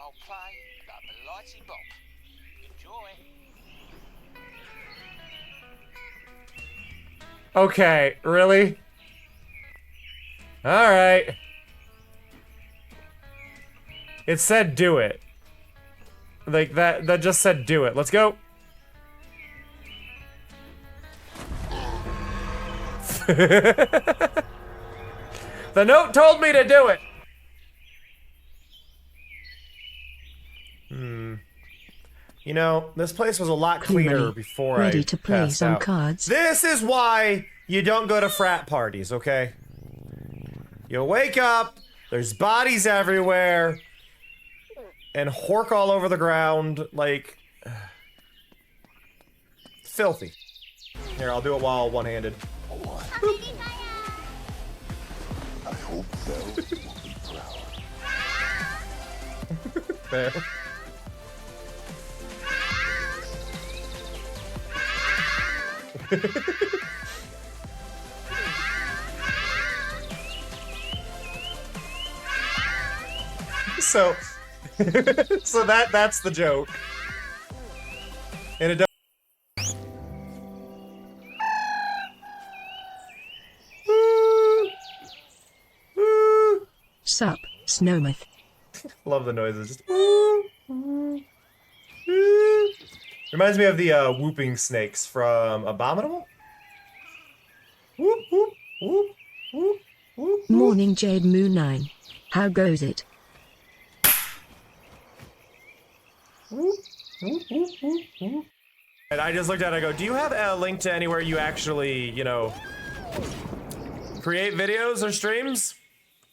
I'll play the Blighty Bop. Enjoy. Okay, really? Alright. It said do it. Like, that just said do it. Let's go. The note told me to do it. You know, this place was a lot cleaner before Ready I to play passed some out. cards. This is why you don't go to frat parties, okay? You wake up, there's bodies everywhere, and hork all over the ground, like... filthy. Here, I'll do it while one-handed. I hope Val will be proud. Fair. So, so that's the joke. And it does. Sup, Snowmouth. Love the noises. Just reminds me of the whooping snakes from Abominable. Whoop whoop whoop whoop whoop. Morning Jade Moon 9. How goes it? And I just looked at it, I go, do you have a link to anywhere you actually, you know, create videos or streams?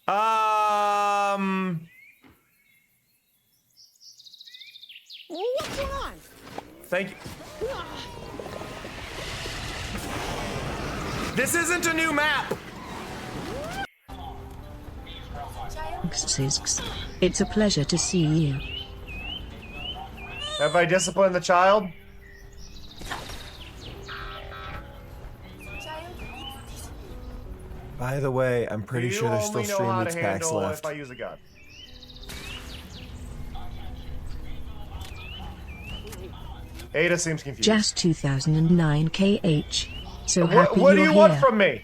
What's going on? Thank you. This isn't a new map! It's a pleasure to see you. Have I disciplined the child? By the way, I'm pretty sure there's still Stream Leaks packs left. If I use a gun. Ada seems confused. Just 2009 KH. So happy what do you're you want here. from me?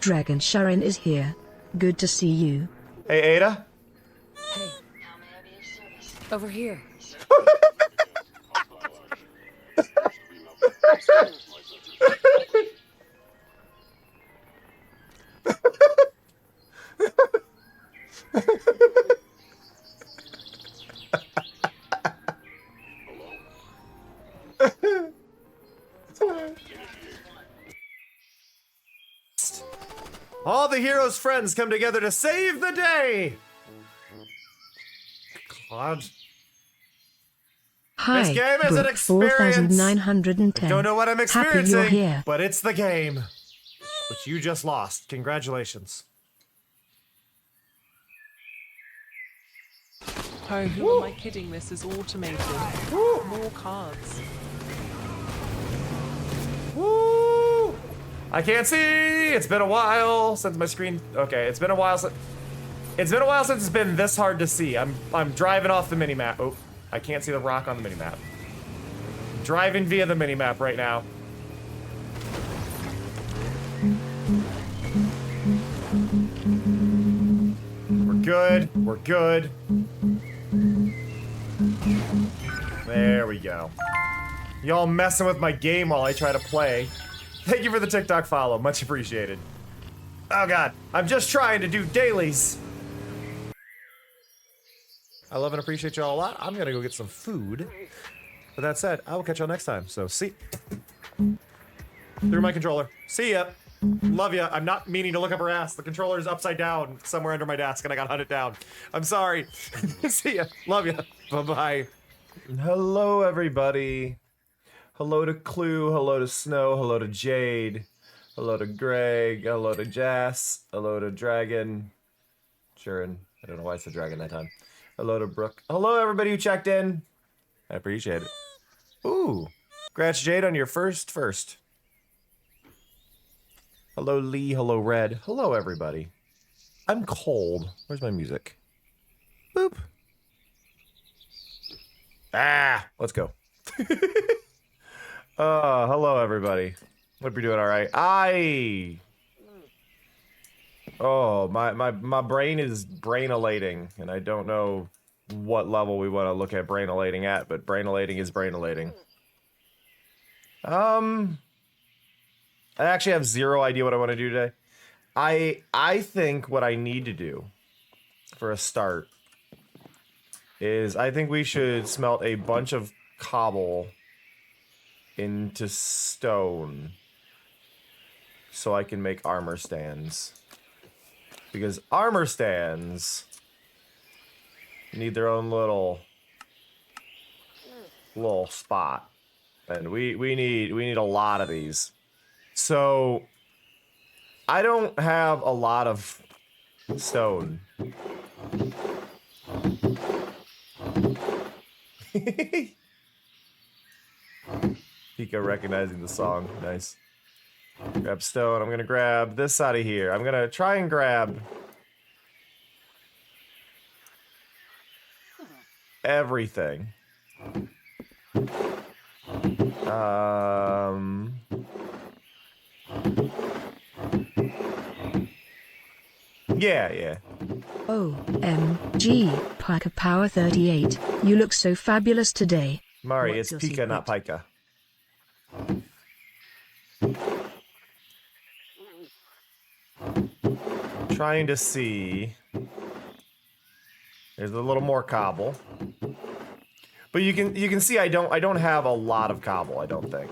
Dragon Sharon is here. Good to see you. Hey, Ada? Hey. Over here. All the heroes' friends come together to save the day! God. Hi, This game is an Brooke experience. 4910. Don't know what I'm Happy you're experiencing, here. but it's the game. Which you just lost. Congratulations. Oh, who am I kidding? This is automated. More cards. Woo! I can't see! It's been a while since my screen... Okay, it's been a while since... It's been a while since it's been this hard to see. I'm driving off the minimap. Oh, I can't see the rock on the minimap. Driving via the minimap right now. We're good. We're good. There we go. Y'all messing with my game while I try to play. Thank you for the TikTok follow. Much appreciated. Oh god. I'm just trying to do dailies. I love and appreciate y'all a lot. I'm gonna go get some food. With that said, I will catch y'all next time. So, see. Through my controller. See ya. Love ya. I'm not meaning to look up her ass. The controller is upside down somewhere under my desk and I gotta hunt it down. I'm sorry. See ya. Love ya. Bye-bye. Hello, everybody. Hello to Clue. Hello to Snow. Hello to Jade. Hello to Greg. Hello to Jess. Hello to Dragon. Sharon. I don't know why I said Dragon that time. Hello to Brooke. Hello, everybody who checked in. I appreciate it. Ooh. Congrats, Jade, on your first. Hello, Lee. Hello, Red. Hello, everybody. I'm cold. Where's my music? Boop. Ah, let's go. Hello, everybody. Hope you're doing all right. Oh, my brain is brain-elating, and I don't know what level we want to look at brain-elating at, but brain-elating is brain-elating. I actually have zero idea what I want to do today. I think what I need to do for a start is I think we should smelt a bunch of cobble into stone so I can make armor stands. Because armor stands need their own little spot. And we need a lot of these. So I don't have a lot of stone. Pika recognizing the song. Nice. Grab stone. I'm gonna grab this out of here. I'm gonna try and grab everything. Yeah. OMG, Parker Power 38. You look so fabulous today. Mari, What's it's your Pika, not secret? Pika. Trying to see. There's a little more cobble. But you can see I don't have a lot of cobble, I don't think.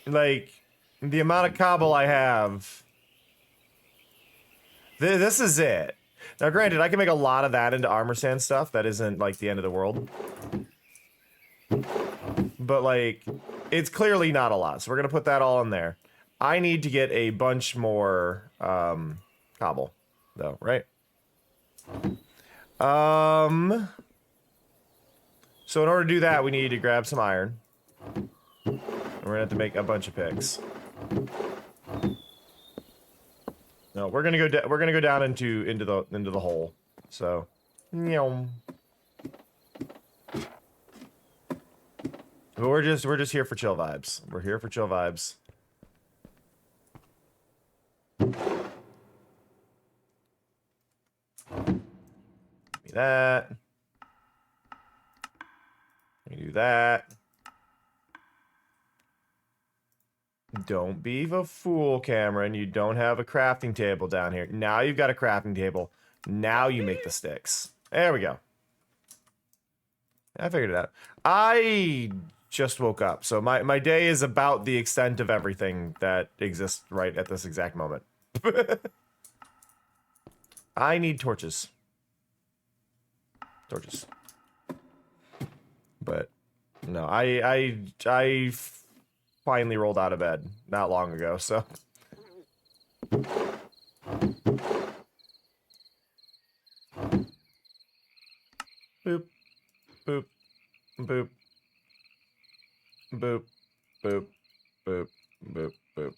Like, the amount of cobble I have. This is it. Now, granted, I can make a lot of that into armor stand stuff. That isn't, like, the end of the world. But, like, it's clearly not a lot. So we're going to put that all in there. I need to get a bunch more cobble, though, right? So in order to do that, we need to grab some iron. And we're gonna have to make a bunch of picks. No, we're gonna go down into the hole. So, but we're just here for chill vibes. We're here for chill vibes. Give me that. We do that. Don't be a fool, Cameron. You don't have a crafting table down here. Now you've got a crafting table. Now you make the sticks. There we go. I figured it out. I just woke up, so my day is about the extent of everything that exists right at this exact moment. I need torches. Torches. But no, I finally rolled out of bed not long ago, so. Boop, boop, boop, boop, boop, boop, boop, boop.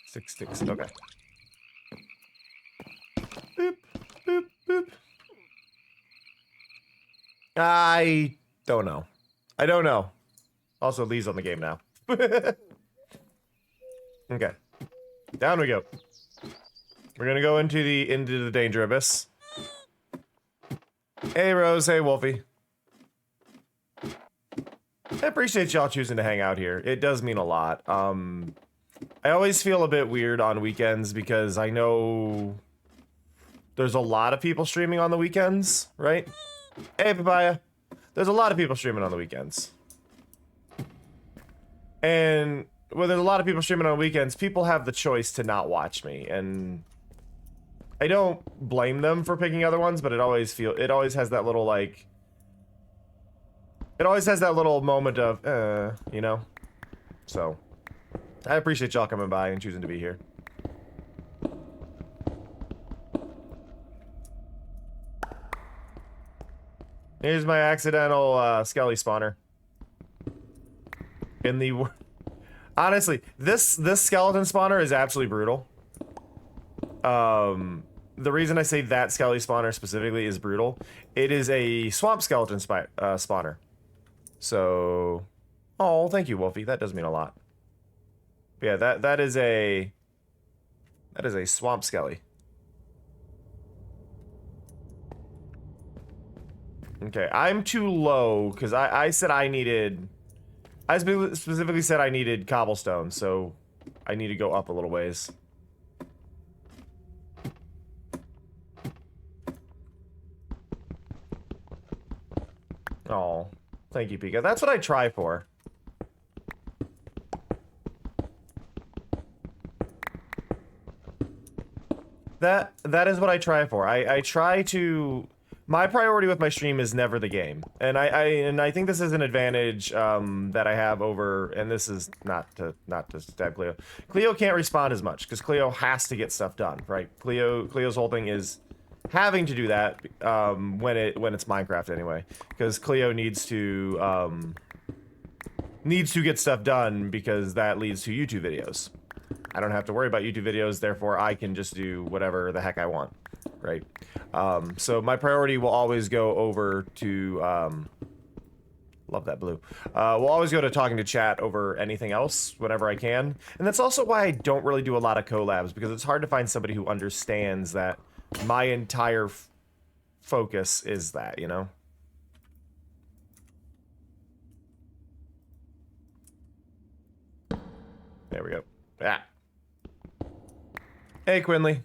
6 sticks, okay. Boop, boop, boop. I don't know. I don't know. Also, Lee's on the game now. Okay. Down we go. We're gonna go into the danger abyss. Hey Rose, hey Wolfie. I appreciate y'all choosing to hang out here. It does mean a lot. I always feel a bit weird on weekends because I know there's a lot of people streaming on the weekends, right? Hey Papaya. There's a lot of people streaming on the weekends. And when there's a lot of people streaming on weekends, people have the choice to not watch me, and I don't blame them for picking other ones, but it always has that little like it always has that little moment of you know. So I appreciate y'all coming by and choosing to be here. Here's my accidental skelly spawner. In the honestly, this skeleton spawner is absolutely brutal. The reason I say that skelly spawner specifically is brutal. It is a swamp skeleton spawner. So, oh, thank you, Wolfie. That does mean a lot. But yeah, that is a swamp skelly. Okay, I'm too low because I said I needed. I specifically said I needed cobblestone, so I need to go up a little ways. Oh, thank you, Pika. That's what I try for. That is what I try for. I try to. My priority with my stream is never the game, and I think this is an advantage that I have over. And this is not to stab Cleo. Cleo can't respond as much because Cleo has to get stuff done, right? Cleo's whole thing is having to do that when it's Minecraft anyway, because Cleo needs to get stuff done because that leads to YouTube videos. I don't have to worry about YouTube videos, therefore I can just do whatever the heck I want, right? So my priority will always go over to, love that blue. We'll always go to talking to chat over anything else whenever I can. And that's also why I don't really do a lot of collabs, because it's hard to find somebody who understands that my entire focus is that, you know? There we go. Ah. Hey, Quinley.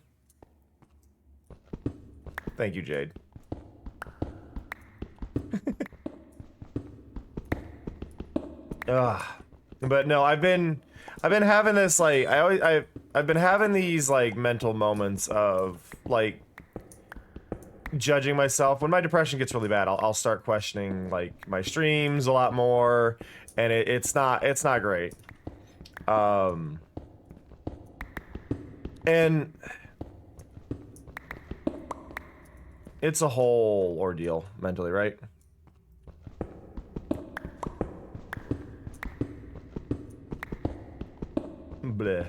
Thank you, Jade. Ugh. But no, I've been having this like I've been having these like mental moments of like judging myself. When my depression gets really bad, I'll start questioning like my streams a lot more, and it's not great. And it's a whole ordeal mentally, right? Bleh.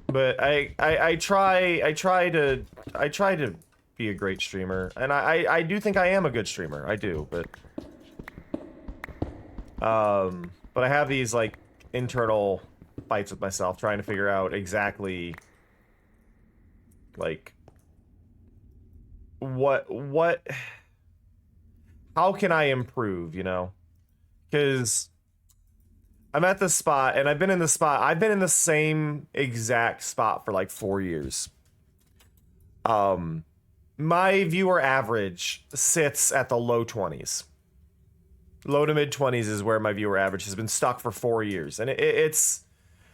But I try to be a great streamer, and I do think I am a good streamer. I do, but I have these like internal fights with myself trying to figure out exactly like what how can I improve, you know? Because I'm at this spot, and I've been in the same exact spot for like 4 years. My viewer average sits at the low 20s. Low to mid 20s is where my viewer average has been stuck for 4 years. And it's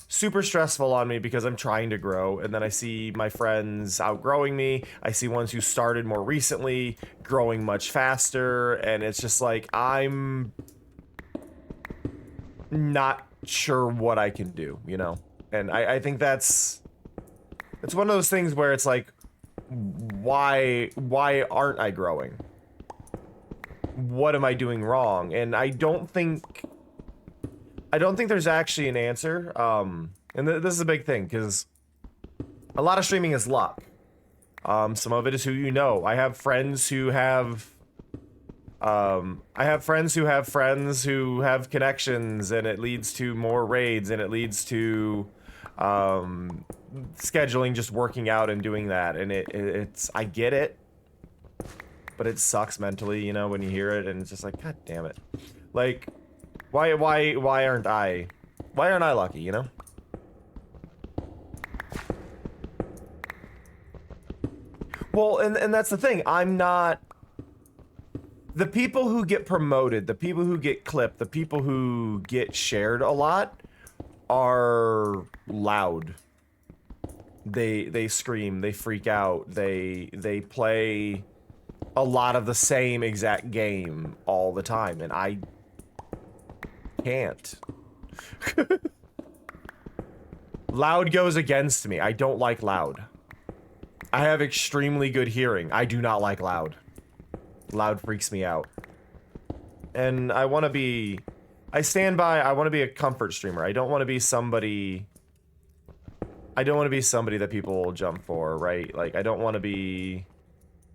super stressful on me because I'm trying to grow, and then I see my friends outgrowing me. I see ones who started more recently growing much faster, and it's just like I'm not sure what I can do, you know? And I think it's one of those things where it's like, why aren't I growing? What am I doing wrong? And I don't think there's actually an answer. And this is a big thing, because a lot of streaming is luck. Some of it is who you know. I have friends who have friends who have connections, and it leads to more raids, and it leads to scheduling, just working out and doing that. And it's I get it, but it sucks mentally, you know, when you hear it, and it's just like, God damn it. Like, why aren't I lucky, you know? Well, and that's the thing. I'm not. The people who get promoted, the people who get clipped, the people who get shared a lot are loud. They scream, they freak out, they play a lot of the same exact game all the time, and I can't. Loud goes against me. I don't like loud. I have extremely good hearing. I do not like loud. Loud freaks me out. And I want to be... I stand by, I want to be a comfort streamer. I don't want to be somebody... I don't want to be somebody that people will jump for, right? Like, I don't want to be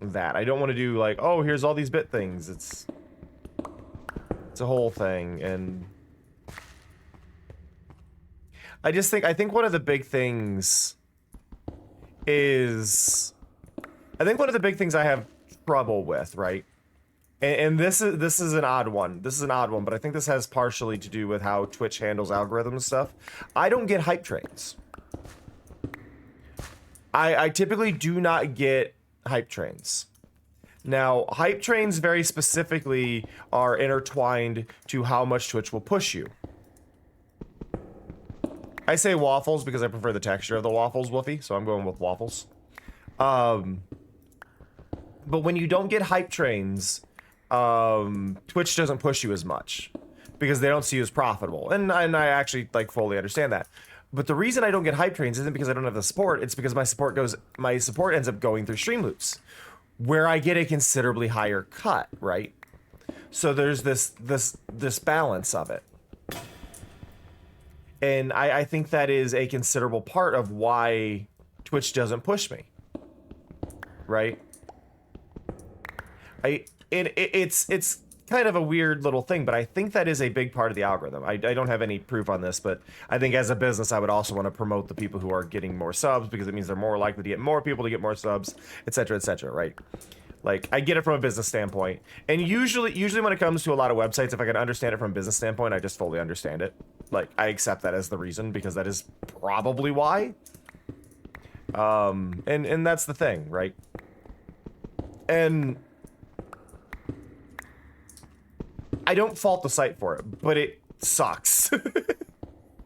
that. I don't want to do, like, oh, here's all these bit things. It's a whole thing, and... I think one of the big things is... I think one of the big things I have trouble with, right? And this is an odd one. This is an odd one, but I think this has partially to do with how Twitch handles algorithms and stuff. I don't get hype trains. I typically do not get hype trains. Now, hype trains very specifically are intertwined to how much Twitch will push you. I say waffles because I prefer the texture of the waffles, Woofy, so I'm going with waffles. But when you don't get hype trains, Twitch doesn't push you as much because they don't see you as profitable. And I actually like fully understand that. But the reason I don't get hype trains isn't because I don't have the support, it's because my support ends up going through stream loops where I get a considerably higher cut, right? So there's this balance of it. And I think that is a considerable part of why Twitch doesn't push me. Right? It's kind of a weird little thing, but I think that is a big part of the algorithm. I don't have any proof on this, but I think as a business, I would also want to promote the people who are getting more subs because it means they're more likely to get more people to get more subs, etc., right? Like, I get it from a business standpoint. And usually when it comes to a lot of websites, if I can understand it from a business standpoint, I just fully understand it. Like, I accept that as the reason because that is probably why. And that's the thing, right? And I don't fault the site for it, but it sucks.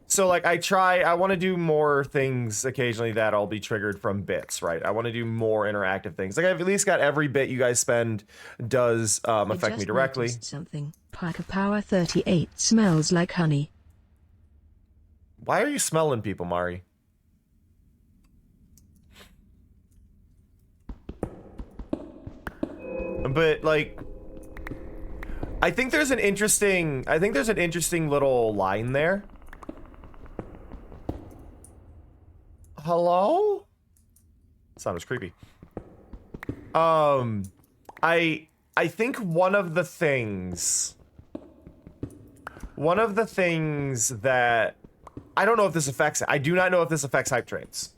So, like, I want to do more things occasionally that'll be triggered from bits, right? I want to do more interactive things. Like, I've at least got every bit you guys spend does affect me directly. Something. Parker Power 38 smells like honey. Why are you smelling people, Mari? But, like, I think there's an interesting little line there. Hello? Sound was creepy. I think one of the things that I don't know if this affects it. I do not know if this affects hype trains.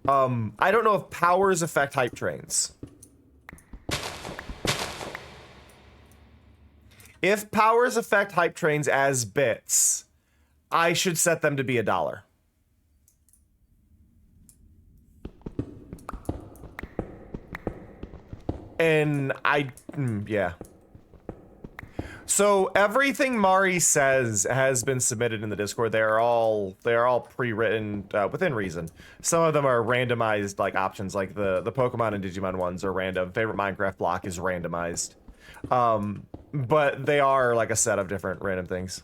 I don't know if powers affect hype trains. If powers affect hype trains as bits, I should set them to be $1. And yeah. So everything Mari says has been submitted in the Discord. They are all pre-written within reason. Some of them are randomized like options, like the Pokemon and Digimon ones are random. Favorite Minecraft block is randomized. But they are like a set of different random things.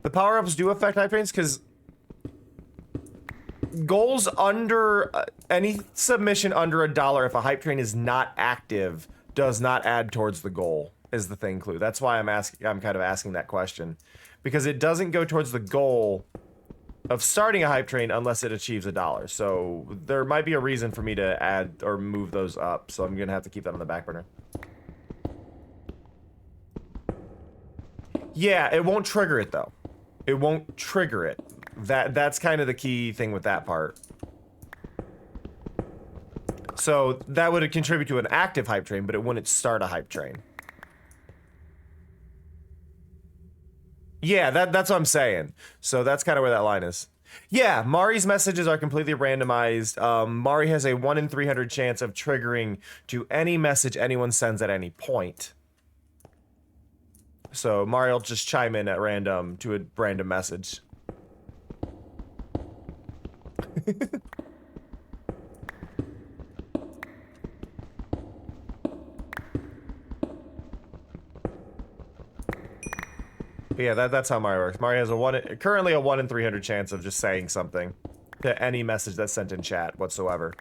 The power-ups do affect hype trains because goals under any submission under $1, if a hype train is not active, does not add towards the goal, is the thing clue. That's why I'm kind of asking that question, because it doesn't go towards the goal of starting a hype train unless it achieves $1. So there might be a reason for me to add or move those up. So I'm gonna have to keep that on the back burner. Yeah, it won't trigger it though. It won't trigger it. That's kind of the key thing with that part. So that would contribute to an active hype train, but it wouldn't start a hype train. Yeah, that's what I'm saying. So that's kind of where that line is. Yeah, Mari's messages are completely randomized. Mari has a 1 in 300 chance of triggering to any message anyone sends at any point. So Mari will just chime in at random to a random message. But yeah, that's how Mario works. Mario has currently a 1 in 300 chance of just saying something to any message that's sent in chat whatsoever.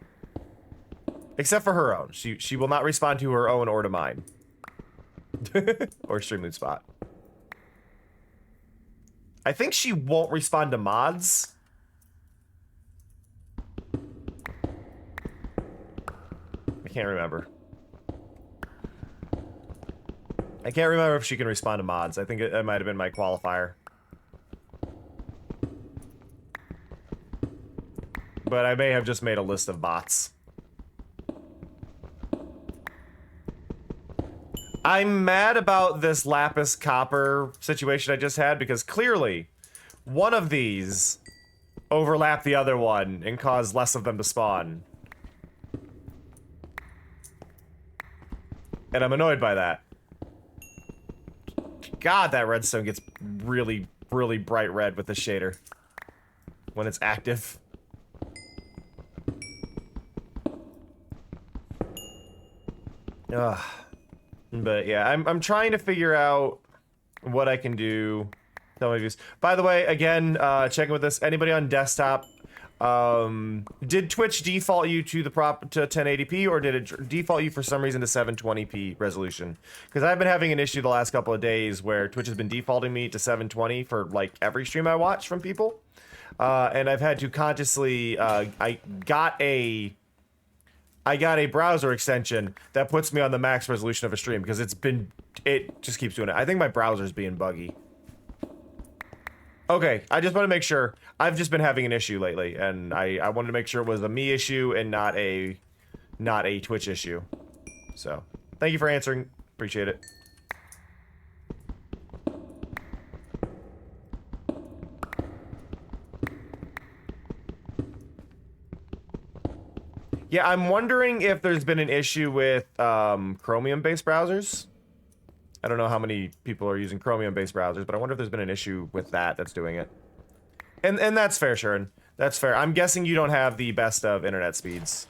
Except for her own. She will not respond to her own or to mine. Or Streamloot Spot. I think she won't respond to mods. I can't remember. I can't remember if she can respond to mods. I think it might have been my qualifier. But I may have just made a list of bots. I'm mad about this lapis copper situation I just had because clearly one of these overlapped the other one and caused less of them to spawn. And I'm annoyed by that. God, that redstone gets really, really bright red with the shader when it's active. Ugh. But yeah, I'm trying to figure out what I can do. Tell my views. By the way, again, checking with this. Anybody on desktop? Did Twitch default you to the to 1080p, or did it default you for some reason to 720p resolution? Because I've been having an issue the last couple of days where Twitch has been defaulting me to 720 for like every stream I watch from people, and I've had to consciously. I got a browser extension that puts me on the max resolution of a stream because it just keeps doing it. I think my browser's being buggy. Okay, I just want to make sure. I've just been having an issue lately, and I wanted to make sure it was a me issue and not a Twitch issue. So, thank you for answering. Appreciate it. Yeah, I'm wondering if there's been an issue with Chromium-based browsers. I don't know how many people are using Chromium-based browsers, but I wonder if there's been an issue with that's doing it. And that's fair, Sharon. That's fair. I'm guessing you don't have the best of internet speeds,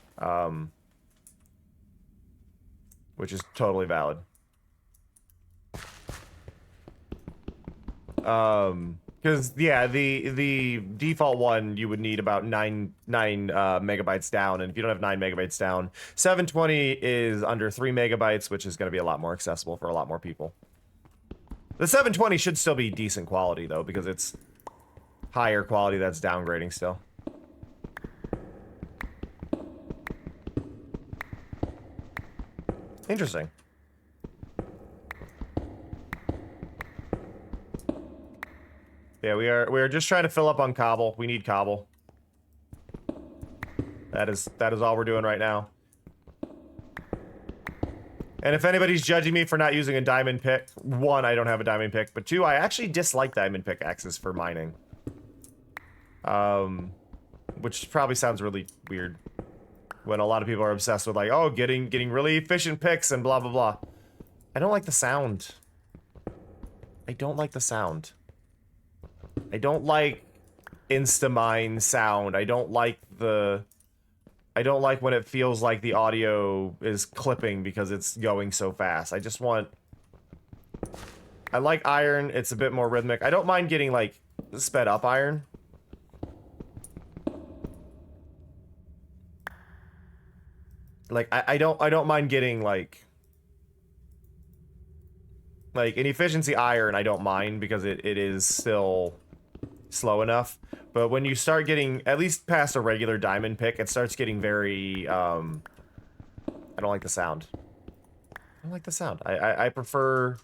which is totally valid. Because yeah, the default one you would need about 9 megabytes down, and if you don't have 9 megabytes down, 720 is under 3 megabytes, which is going to be a lot more accessible for a lot more people. The 720 should still be decent quality though, because it's higher quality that's downgrading still. Interesting. Yeah, we are just trying to fill up on cobble. We need cobble. That is all we're doing right now. And if anybody's judging me for not using a diamond pick, 1, I don't have a diamond pick, but 2, I actually dislike diamond pickaxes for mining. Which probably sounds really weird when a lot of people are obsessed with like, oh, getting really efficient picks and blah blah blah. I don't like the sound. I don't like the sound. I don't like Instamine sound. I don't like when it feels like the audio is clipping because it's going so fast. I like iron. It's a bit more rhythmic. I don't mind getting like sped up iron. Like I don't mind getting like an efficiency iron. I don't mind because it is still slow enough. But when you start getting at least past a regular diamond pick, it starts getting very I don't like the sound. I don't like the sound. I prefer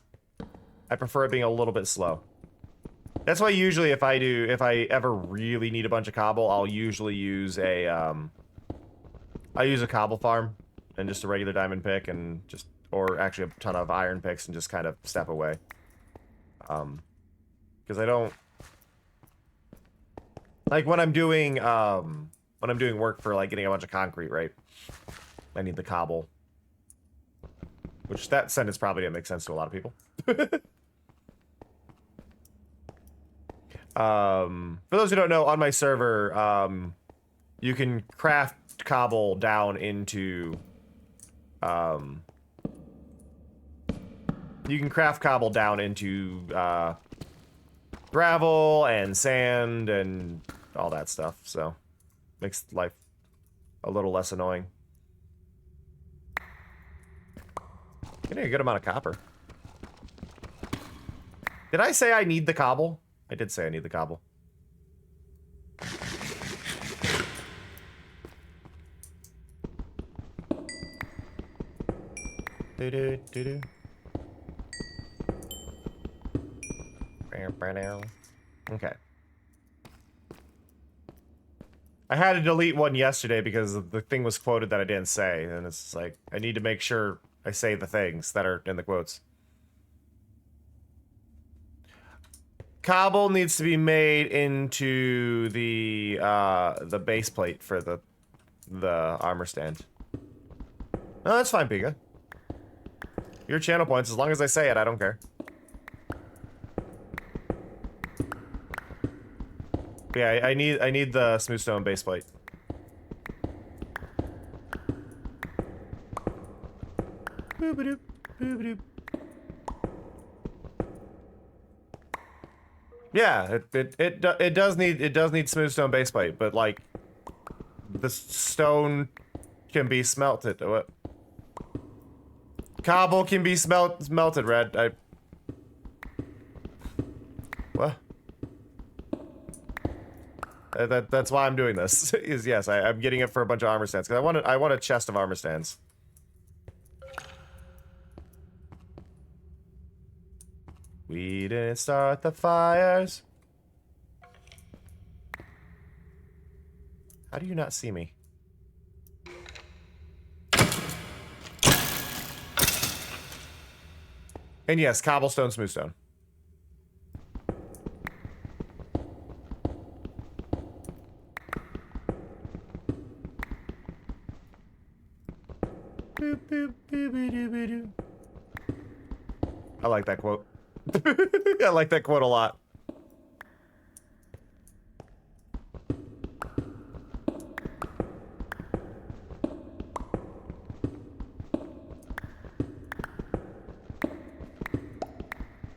it being a little bit slow. That's why usually if I ever really need a bunch of cobble, I'll usually use I use a cobble farm and just a regular diamond pick and or actually a ton of iron picks and just kind of step away. Because I don't like when I'm doing work for like getting a bunch of concrete, right? I need the cobble. Which that sentence probably didn't make sense to a lot of people. For those who don't know, on my server, you can craft cobble down into gravel and sand and all that stuff, so makes life a little less annoying. Getting a good amount of copper. Did I say I need the cobble? I did say I need the cobble. Do-do-do-do. Okay. I had to delete one yesterday because the thing was quoted that I didn't say, and it's like, I need to make sure I say the things that are in the quotes. Cobble needs to be made into the base plate for the armor stand. No, that's fine, Pika. Your channel points, as long as I say it, I don't care. Yeah, I need the smooth stone base plate. Boop-a-doop, boop-a-doop. Yeah, it does need smooth stone base plate, but like the stone can be smelted. What? Cobble can be melted, Red. What? That's why I'm doing this. Is yes, I'm getting it for a bunch of armor stands because I want a chest of armor stands. We didn't start the fires. How do you not see me? And yes, cobblestone, smooth stone. Boop, boop, boop-a-doo-ba-doo. I like that quote. I like that quote a lot.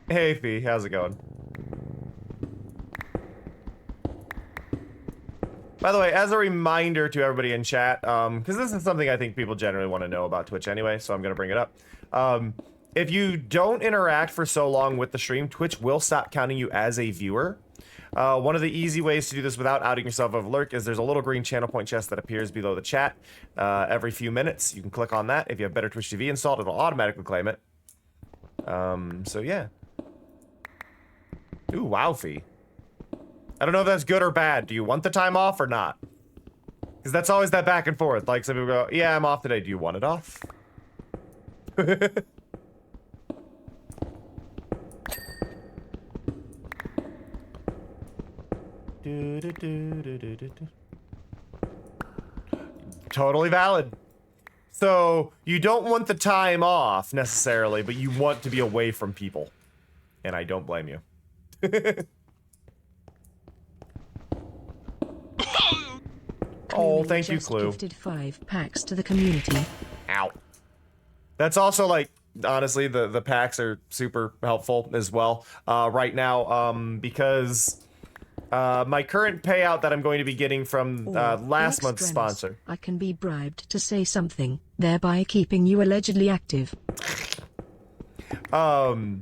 Hey, Fee, how's it going? By the way, as a reminder to everybody in chat, because this is something I think people generally want to know about Twitch anyway, so I'm going to bring it up. If you don't interact for so long with the stream, Twitch will stop counting you as a viewer. One of the easy ways to do this without outing yourself of lurk is there's a little green channel point chest that appears below the chat every few minutes. You can click on that. If you have Better Twitch TV installed, it'll automatically claim it. So yeah. Ooh, wow, Fee. I don't know if that's good or bad. Do you want the time off or not? Because that's always that back and forth. Like, some people go, yeah, I'm off today. Do you want it off? Totally valid. So, you don't want the time off, necessarily, but you want to be away from people. And I don't blame you. Oh, thank you, Clue. Gifted 5 packs to the community. Ow. That's also, like, honestly, the packs are super helpful as well right now, because my current payout that I'm going to be getting from last month's sponsor. I can be bribed to say something, thereby keeping you allegedly active. But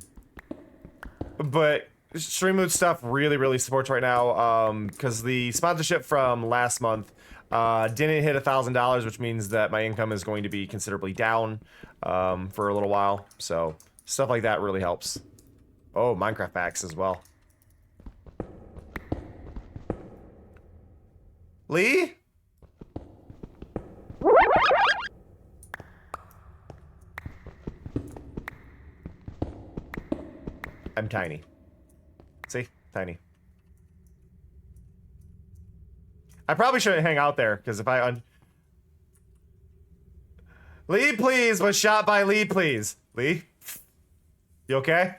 Streammood stuff really supports right now, because the sponsorship from last month didn't hit $1,000, which means that my income is going to be considerably down for a little while. So stuff like that really helps. Oh, Minecraft packs as well. Lee? I'm tiny. See? Tiny. I probably shouldn't hang out there, because if I Lee, please, was shot by Lee, please. Lee? You okay?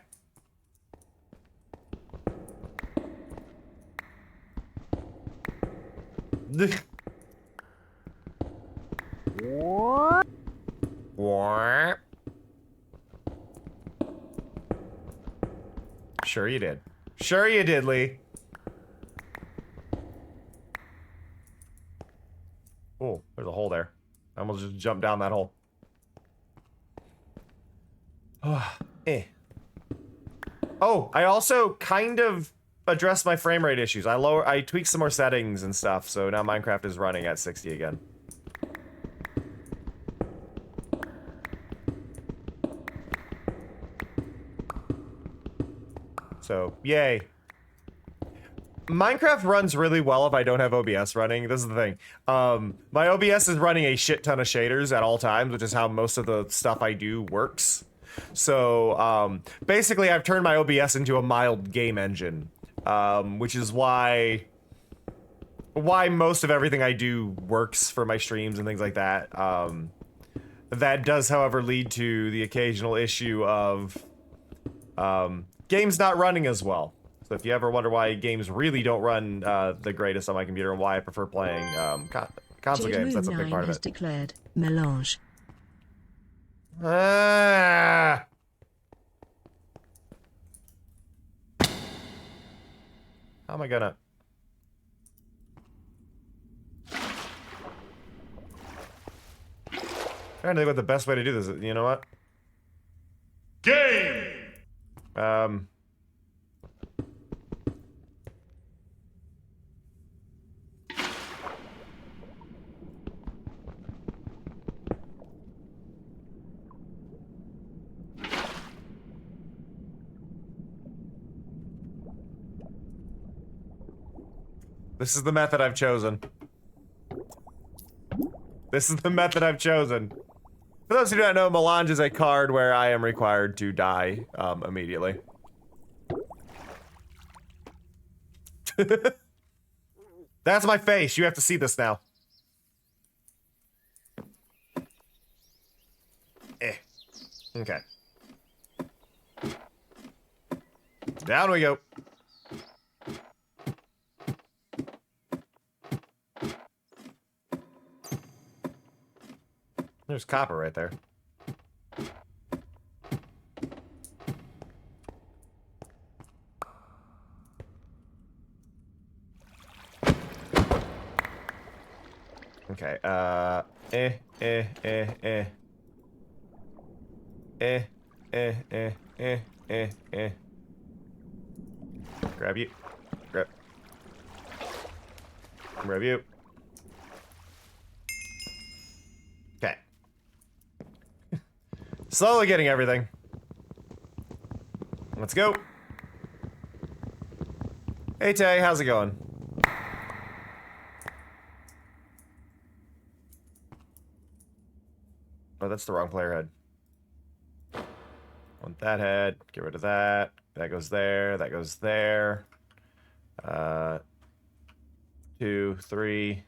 Sure you did. Sure you did, Lee. Oh, there's a hole there. I almost just jumped down that hole. Oh, I also kind of addressed my frame rate issues. I tweaked some more settings and stuff, so now Minecraft is running at 60 again. So, yay. Minecraft runs really well if I don't have OBS running. This is the thing. My OBS is running a shit ton of shaders at all times, which is how most of the stuff I do works. So, basically I've turned my OBS into a mild game engine, which is why most of everything I do works for my streams and things like that. That does, however, lead to the occasional issue of, games not running as well. So if you ever wonder why games really don't run the greatest on my computer and why I prefer playing console games, that's a big part of has it. declared melange. Ah! How am I gonna... Trying to think what the best way to do this is. You know what? Game! This is the method I've chosen. This is the method I've chosen. For those who don't know, melange is a card where I am required to die immediately. That's my face. You have to see this now. Okay. Down we go. There's copper right there. Okay, Grab you. Grab you. Okay. Slowly getting everything. Let's go. Hey Tay, how's it going? Oh, that's the wrong player head. Want that head. Get rid of that. That goes there. That goes there. 2, 3.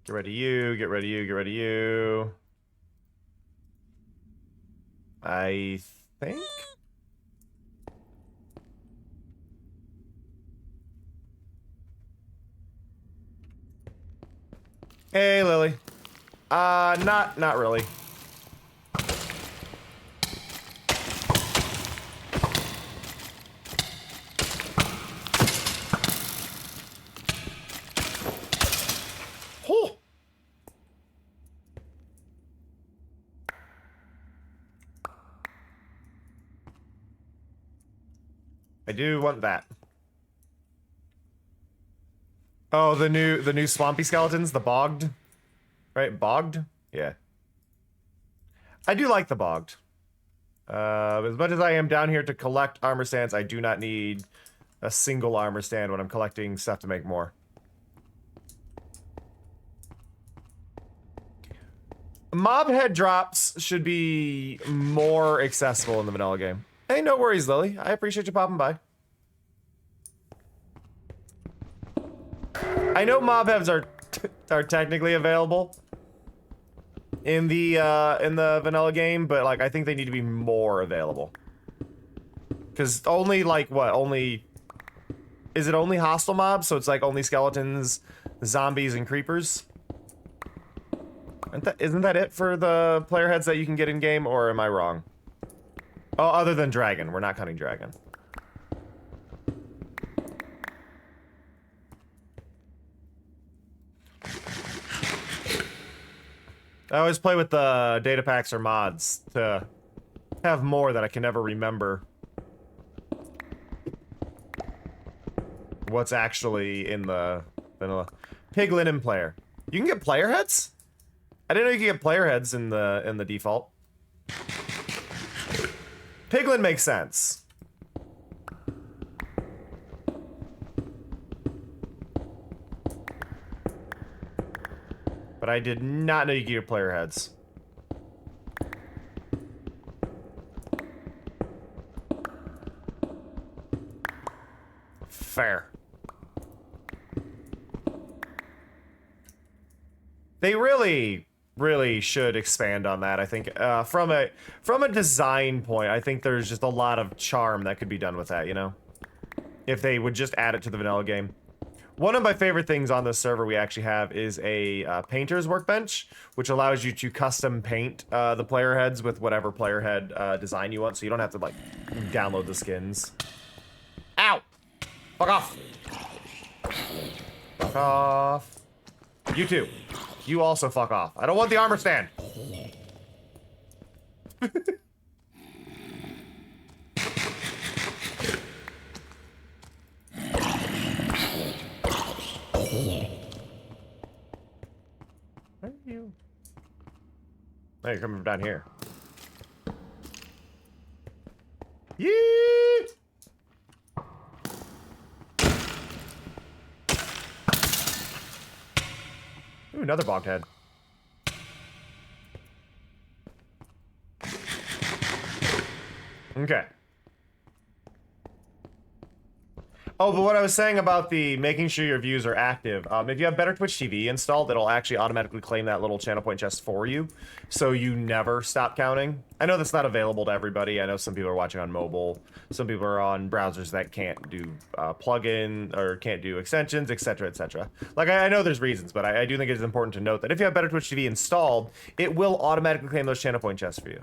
Get rid of you. Get rid of you. Get rid of you. I think. Hey, Lily. Not really. Oh. I do want that. Oh, the new swampy skeletons, the bogged. Right, bogged? Yeah. I do like the bogged. As much as I am down here to collect armor stands, I do not need a single armor stand when I'm collecting stuff to make more. Mob head drops should be more accessible in the vanilla game. Hey, no worries, Lily. I appreciate you popping by. I know mob heads are technically available in the vanilla game, but like I think they need to be more available. Cause only like what? Is it only hostile mobs? So it's like only skeletons, zombies, and creepers? Isn't that it for the player heads that you can get in game, or am I wrong? Oh, other than dragon. We're not cutting dragon. I always play with the data packs or mods to have more that I can never remember what's actually in the vanilla. Pig linen player. You can get player heads? I didn't know you could get player heads in the default. Piglin makes sense. But I did not know you could get player heads. Fair. They really should expand on that. I think from a design point, I think there's just a lot of charm that could be done with that, you know? If they would just add it to the vanilla game. One of my favorite things on this server we actually have is a painter's workbench, which allows you to custom paint the player heads with whatever player head design you want, so you don't have to, like, download the skins. Ow! Fuck off! Fuck off. You too. You also fuck off. I don't want the armor stand. Where are you? Oh, you're coming from down here. Yeet! Ooh, another bogged head. Okay. Oh, but what I was saying about the making sure your views are active, if you have Better Twitch TV installed, it'll actually automatically claim that little channel point chest for you, so you never stop counting. I know that's not available to everybody. I know some people are watching on mobile. Some people are on browsers that can't do plugin or can't do extensions, etc., etc. Like, I know there's reasons, but I do think it is important to note that if you have Better Twitch TV installed, it will automatically claim those channel point chests for you.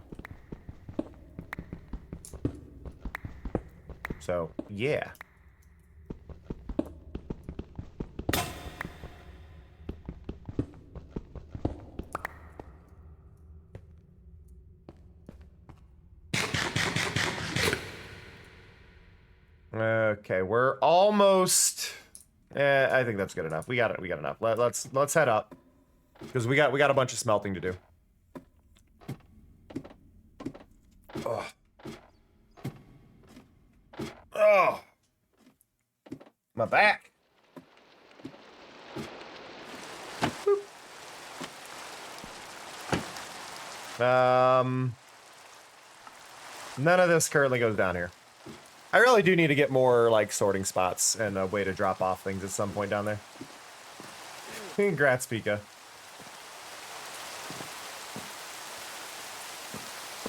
So, yeah. Okay, we're almost. I think that's good enough. We got it. We got enough. Let's head up, because we got a bunch of smelting to do. Ugh. Oh, my back. None of this currently goes down here. I really do need to get more, like, sorting spots and a way to drop off things at some point down there. Congrats, Pika.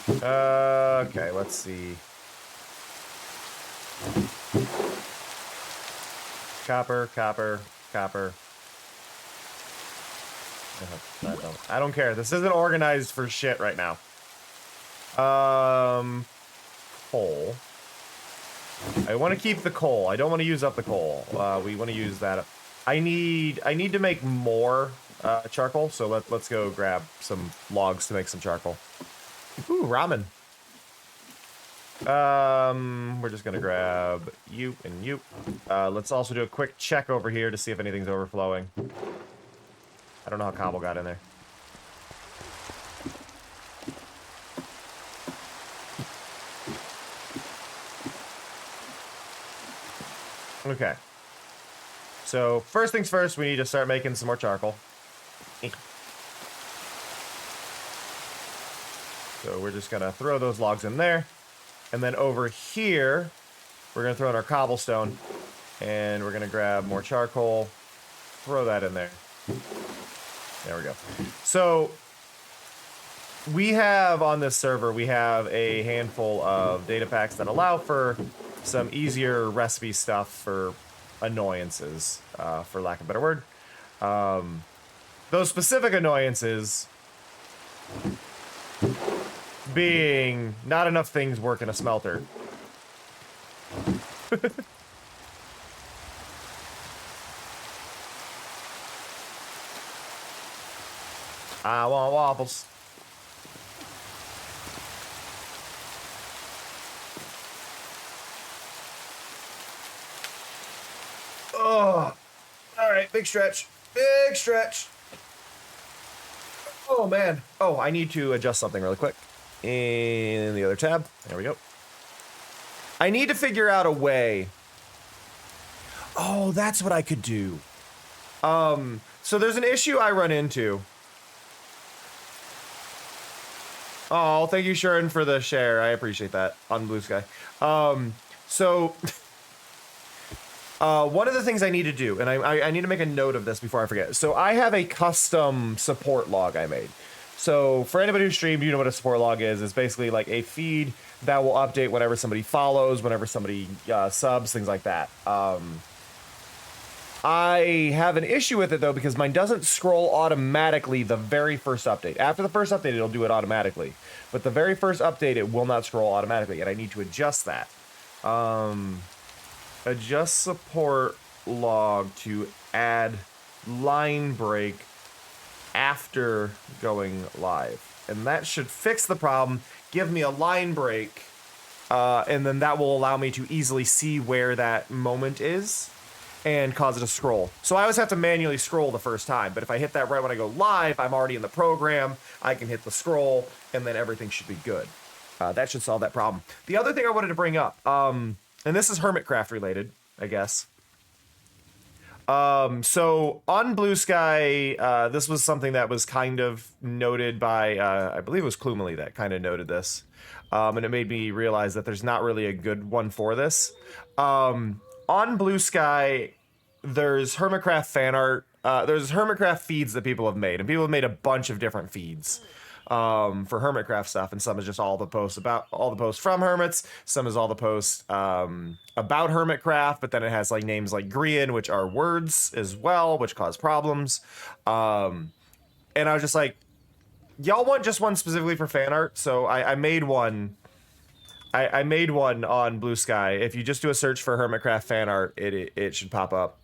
Okay, let's see. Copper, copper, copper. I don't care. This isn't organized for shit right now. Coal. I want to keep the coal. I don't want to use up the coal. We want to use that. I need to make more charcoal, so let's go grab some logs to make some charcoal. Ooh, ramen. We're just gonna grab you and you. Let's also do a quick check over here to see if anything's overflowing. I don't know how cobble got in there. Okay. So, first things first, we need to start making some more charcoal. So we're just gonna throw those logs in there. And then over here, we're gonna throw in our cobblestone. And we're gonna grab more charcoal. Throw that in there. There we go. So, we have, on this server, we have a handful of data packs that allow for some easier recipe stuff for annoyances, for lack of a better word. Those specific annoyances being not enough things work in a smelter. I want waffles. Oh, all right, big stretch, big stretch. Oh man. Oh, I need to adjust something really quick. In the other tab, there we go. I need to figure out a way. Oh, that's what I could do. So there's an issue I run into. Oh, thank you, Sharon, for the share. I appreciate that on Blue Sky. So one of the things I need to do, and I need to make a note of this before I forget. So I have a custom support log I made. So for anybody who streamed, you know what a support log is. It's basically like a feed that will update whenever somebody follows, whenever somebody subs, things like that. I have an issue with it though because mine doesn't scroll automatically the very first update. After the first update, it'll do it automatically. But the very first update, it will not scroll automatically, and I need to adjust that. Adjust support log to add line break after going live. And that should fix the problem, give me a line break, and then that will allow me to easily see where that moment is and cause it to scroll. So I always have to manually scroll the first time, but if I hit that right when I go live, I'm already in the program, I can hit the scroll, and then everything should be good. That should solve that problem. The other thing I wanted to bring up, and this is Hermitcraft related, I guess. So on Blue Sky, this was something that was kind of noted by, I believe it was Klumily that kind of noted this. And it made me realize that there's not really a good one for this. On Blue Sky, there's Hermitcraft fan art. There's Hermitcraft feeds that people have made, and people have made a bunch of different feeds for Hermitcraft stuff, and some is just all the posts from Hermits. Some is all the posts about Hermitcraft, but then it has like names like Grian, which are words as well, which cause problems. And I was just like, y'all want just one specifically for fan art? So I made one. I made one on Blue Sky. If you just do a search for Hermitcraft fan art, it should pop up.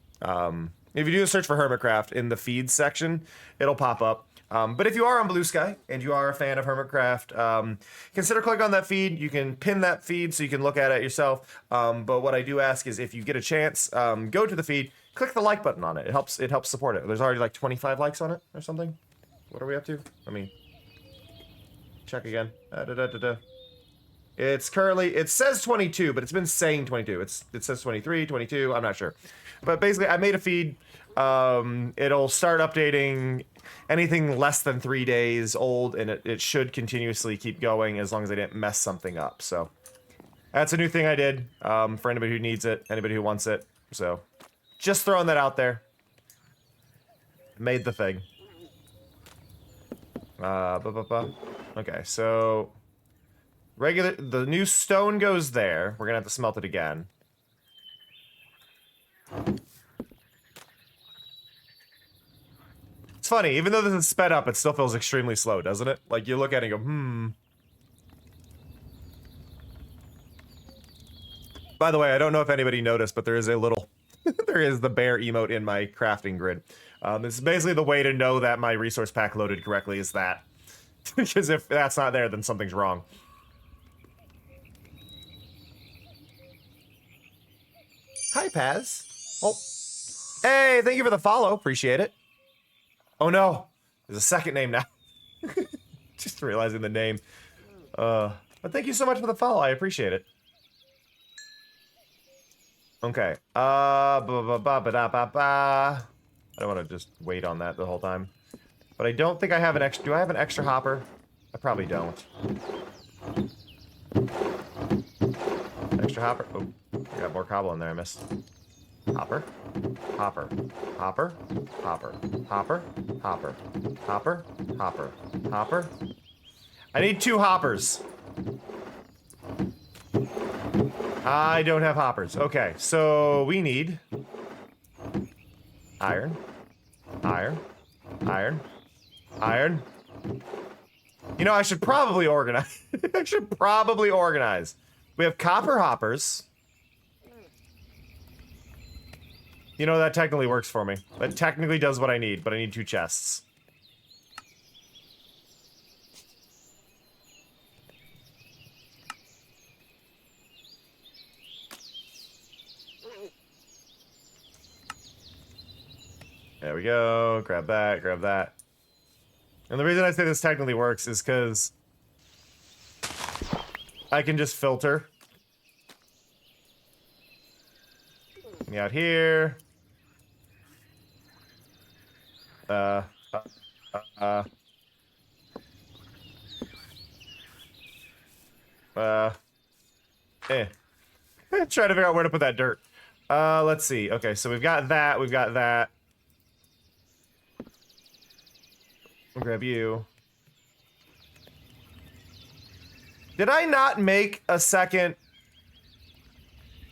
If you do a search for Hermitcraft in the feeds section, it'll pop up. But if you are on Blue Sky and you are a fan of Hermitcraft, consider clicking on that feed. You can pin that feed so you can look at it yourself. But what I do ask is if you get a chance, go to the feed, click the like button on it. It helps support it. There's already like 25 likes on it or something. What are we up to? Let me check again. It's currently, it says 22, but it's been saying 22. It says 23, 22, I'm not sure. But basically, I made a feed. It'll start updating anything less than 3 days old, and it should continuously keep going as long as I didn't mess something up. So that's a new thing I did for anybody who needs it, anybody who wants it. So just throwing that out there. Made the thing. Okay, so the new stone goes there. We're gonna have to smelt it again. It's funny, even though this is sped up, it still feels extremely slow, doesn't it? Like, you look at it and go, By the way, I don't know if anybody noticed, but there is a little... there is the bear emote in my crafting grid. This is basically the way to know that my resource pack loaded correctly is that. Because if that's not there, then something's wrong. Hi, Paz. Oh. Hey, thank you for the follow. Appreciate it. Oh, no. There's a second name now. Just realizing the name. But thank you so much for the follow. I appreciate it. Okay. I don't want to just wait on that the whole time. But I don't think I have an extra... Do I have an extra hopper? I probably don't. Extra hopper? Oh, I got more cobble in there. I missed. Hopper. Hopper. Hopper. Hopper. Hopper. Hopper. Hopper. Hopper. Hopper. I need 2 hoppers. I don't have hoppers. Okay, so we need... iron. Iron. Iron. Iron. You know, I should probably organize. I should probably organize. We have copper hoppers. You know, that technically works for me. That technically does what I need, but I need 2 chests. There we go. Grab that, grab that. And the reason I say this technically works is because I can just filter. Me out here. Eh. Try to figure out where to put that dirt. Let's see. Okay, so we've got that, we've got that. I'll grab you. Did I not make a second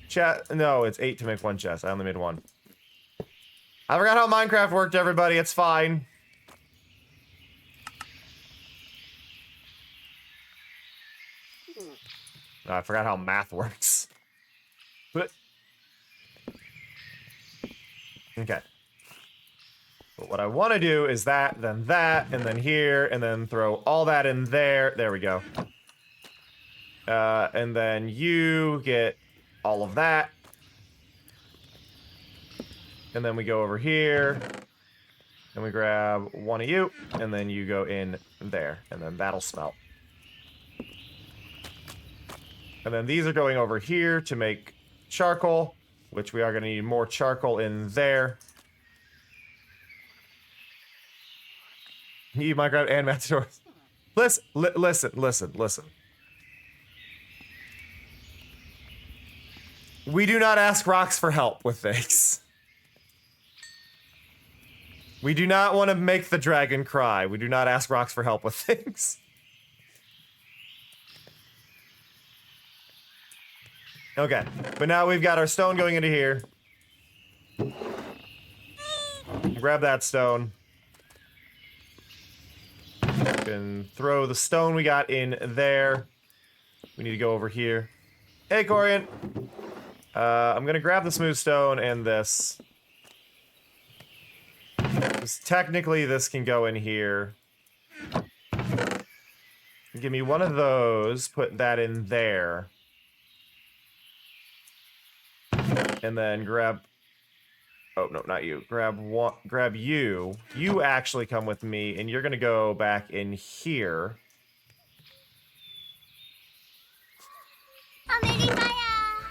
chest? No, it's 8 to make 1 chest. I only made 1. I forgot how Minecraft worked, everybody. It's fine. Oh, I forgot how math works. But okay. But what I want to do is that, and then here, and then throw all that in there. There we go. And then you get all of that. And then we go over here. And we grab one of you. And then you go in there. And then that'll smelt. And then these are going over here to make charcoal. Which we are going to need more charcoal in there. You Minecraft and Matadors. Listen. We do not ask rocks for help with things. We do not want to make the dragon cry. We do not ask rocks for help with things. Okay, but now we've got our stone going into here. Grab that stone. And throw the stone we got in there. We need to go over here. Hey, Corian. I'm gonna grab the smooth stone and this. Because technically this can go in here. Give me one of those, put that in there. And then grab... Oh, no, not you. Grab you. You actually come with me, and you're gonna go back in here.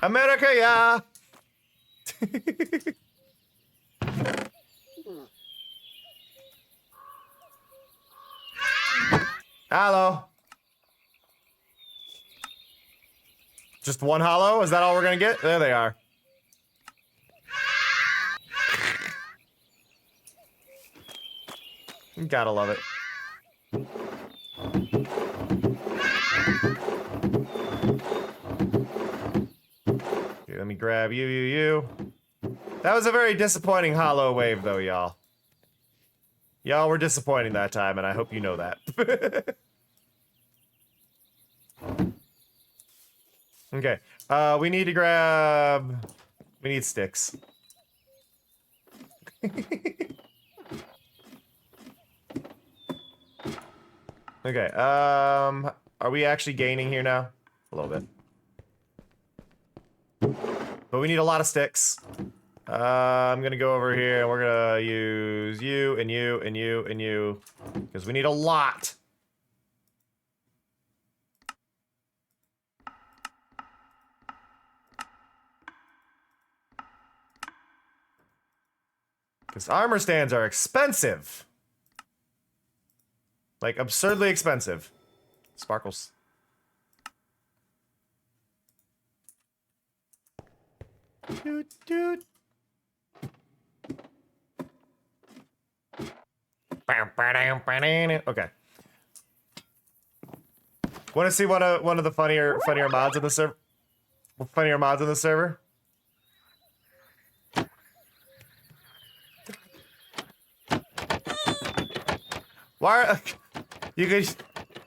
America, yeah! Hello. Just one hollow? Is that all we're gonna get? There they are. You gotta love it. Here, let me grab you. That was a very disappointing hollow wave, though, y'all. Y'all were disappointing that time, and I hope you know that. Okay. We need to grab... We need sticks. Okay, are we actually gaining here now? A little bit. But we need a lot of sticks. I'm gonna go over here and we're gonna use you and you and you and you. Because we need a lot. Because armor stands are expensive. Like, absurdly expensive. Sparkles. Doot. Okay. Want to see one of the funnier mods in the server? Funnier mods in the server? Why? You could.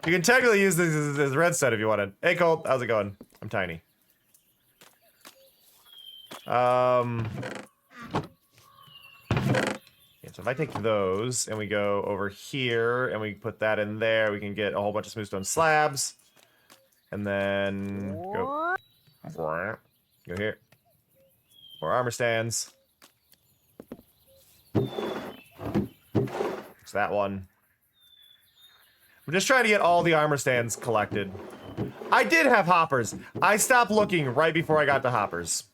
You can technically use this as redstone if you wanted. Hey, Colt, how's it going? I'm tiny. Yeah, so if I take those and we go over here and we put that in there, we can get a whole bunch of smooth stone slabs. And then go here. More armor stands. It's that one. I'm just trying to get all the armor stands collected. I did have hoppers. I stopped looking right before I got to hoppers.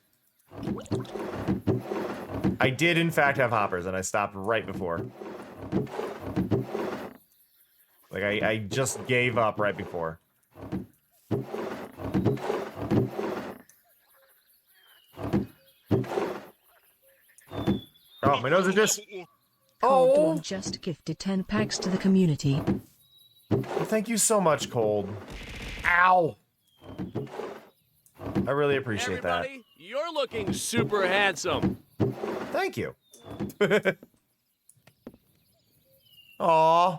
I did, in fact, have hoppers, and I stopped right before. Like, I just gave up right before. Oh, my nose is just... Cold Oh! Dawn just gifted 10 packs to the community. Thank you so much, Cold. Ow! I really appreciate that. You're looking super handsome. Thank you. Aw.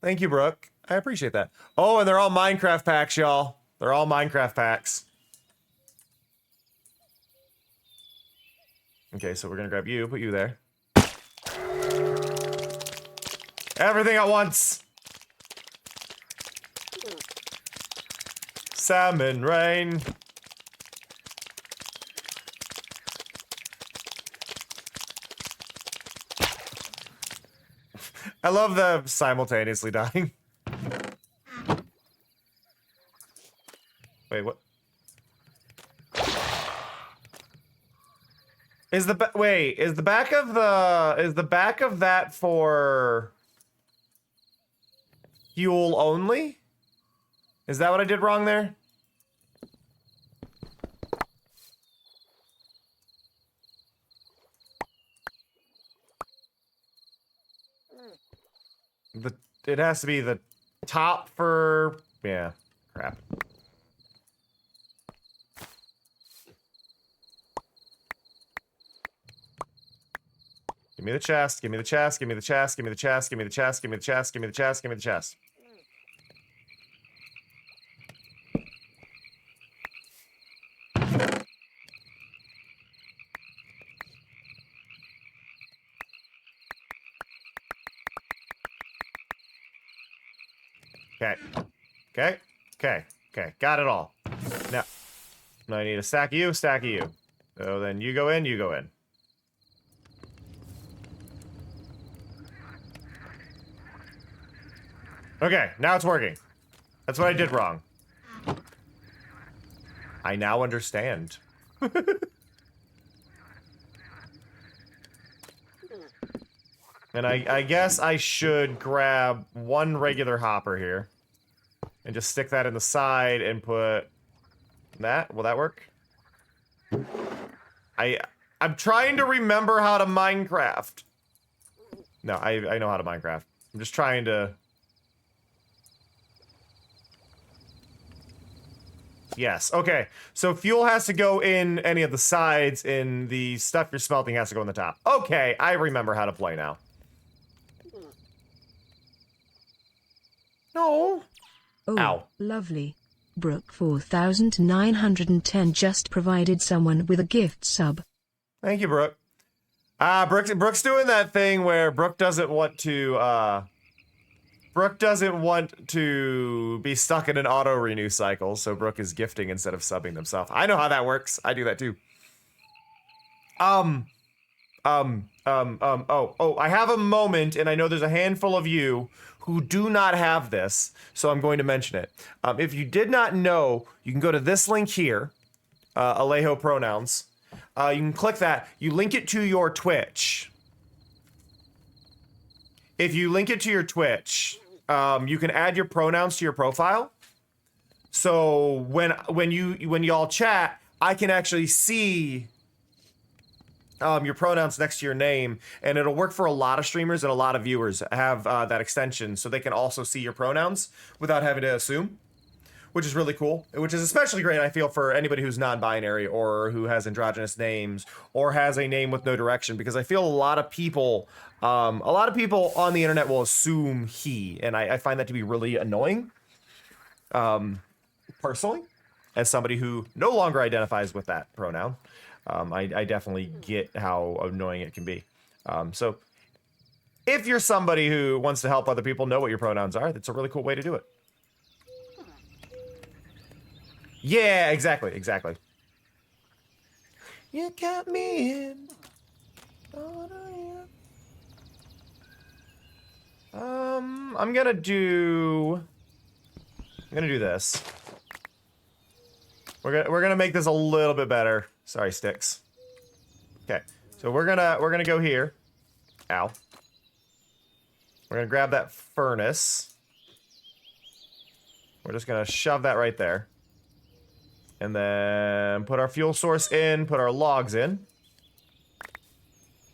Thank you, Brooke. I appreciate that. Oh, and they're all Minecraft packs, y'all. They're all Minecraft packs. Okay, so we're gonna grab you, put you there. Everything at once. Salmon rain. I love the simultaneously dying. Wait, what? Is the back of that for fuel only? Is that what I did wrong there? It has to be the top for... Yeah, crap. Give me the chest, give me the chest, give me the chest, give me the chest, give me the chest, give me the chest, give me the chest, give me the chest. Okay. Okay. Okay. Okay. Got it all. Now I need a stack of you, stack of you. So then you go in, you go in. Okay, now it's working. That's what I did wrong. I now understand. And I guess I should grab one regular hopper here. And just stick that in the side and put that. Will that work? I'm trying to remember how to Minecraft. No, I know how to Minecraft. I'm just trying to... Yes, okay. So fuel has to go in any of the sides, and the stuff you're smelting has to go in the top. Okay, I remember how to play now. No. Oh, Ow. lovely. Brooke 4910 just provided someone with a gift sub. Thank you, Brooke. Brooke's doing that thing where Brooke doesn't want to be stuck in an auto renew cycle, so Brooke is gifting instead of subbing themselves. I know how that works. I do that too. I have a moment, and I know there's a handful of you who do not have this, so I'm going to mention it. If you did not know, you can go to this link here, Alejo Pronouns. You can click that. You link it to your Twitch. If you link it to your Twitch, you can add your pronouns to your profile. So when y'all chat, I can actually see your pronouns next to your name, and it'll work for a lot of streamers, and a lot of viewers have that extension, so they can also see your pronouns without having to assume, which is really cool. Which is especially great, I feel, for anybody who's non-binary or who has androgynous names or has a name with no direction, because I feel a lot of people on the internet will assume he, and I find that to be really annoying. Personally, as somebody who no longer identifies with that pronoun, I definitely get how annoying it can be. So if you're somebody who wants to help other people know what your pronouns are, that's a really cool way to do it. Yeah, exactly, exactly. You got me in. I'm gonna do this. We're gonna make this a little bit better. Sorry, sticks. Okay, so we're gonna go here. Ow. We're gonna grab that furnace. We're just gonna shove that right there. And then put our fuel source in, put our logs in.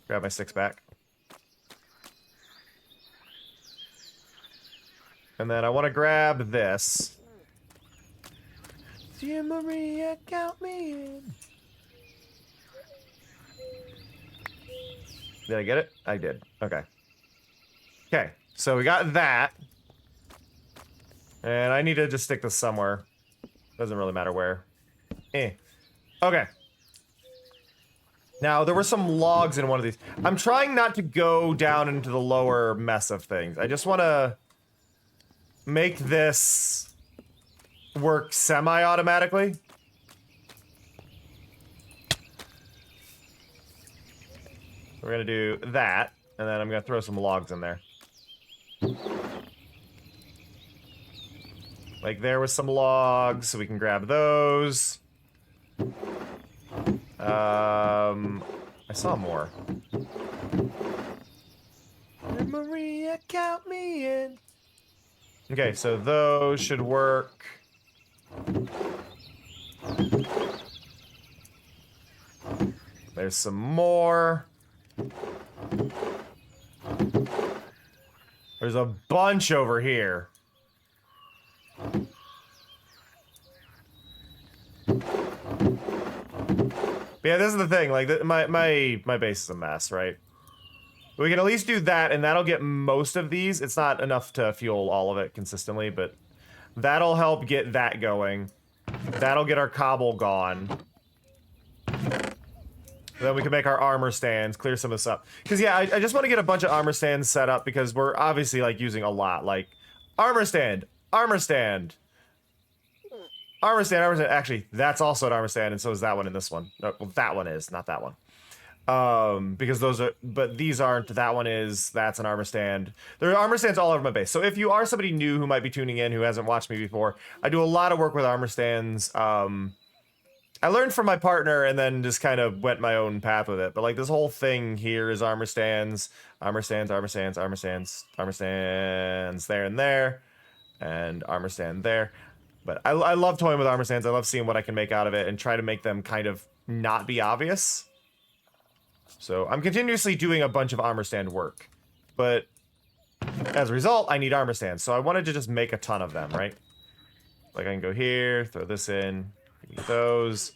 Grab my sticks back. And then I want to grab this. Dear Maria, count me in. Did I get it? I did. Okay. Okay, so we got that. And I need to just stick this somewhere. Doesn't really matter where. Okay. Now, there were some logs in one of these. I'm trying not to go down into the lower mess of things. I just want to make this work semi-automatically. We're going to do that, and then I'm going to throw some logs in there. Like, there was some logs, so we can grab those. I saw more. Maria, count me in. Okay, so those should work. There's some more. There's a bunch over here. But yeah, this is the thing. Like, my base is a mess, right? We can at least do that, and that'll get most of these. It's not enough to fuel all of it consistently, but that'll help get that going. That'll get our cobble gone. Then we can make our armor stands, clear some of this up. Because, yeah, I just want to get a bunch of armor stands set up because we're obviously, like, using a lot. Like, armor stand, armor stand. Armor stand, armor stand. Actually, that's also an armor stand, and so is that one and this one. No, well, that one is, not that one. Because those are, but these aren't. That one is, that's an armor stand. There are armor stands all over my base. So if you are somebody new who might be tuning in who hasn't watched me before, I do a lot of work with armor stands. I learned from my partner and then just kind of went my own path with it. But like this whole thing here is armor stands, armor stands, armor stands, armor stands, armor stands there and there, and armor stand there. But I love toying with armor stands. I love seeing what I can make out of it and try to make them kind of not be obvious. So I'm continuously doing a bunch of armor stand work. But as a result, I need armor stands. So I wanted to just make a ton of them, right? Like I can go here, throw this in, get those.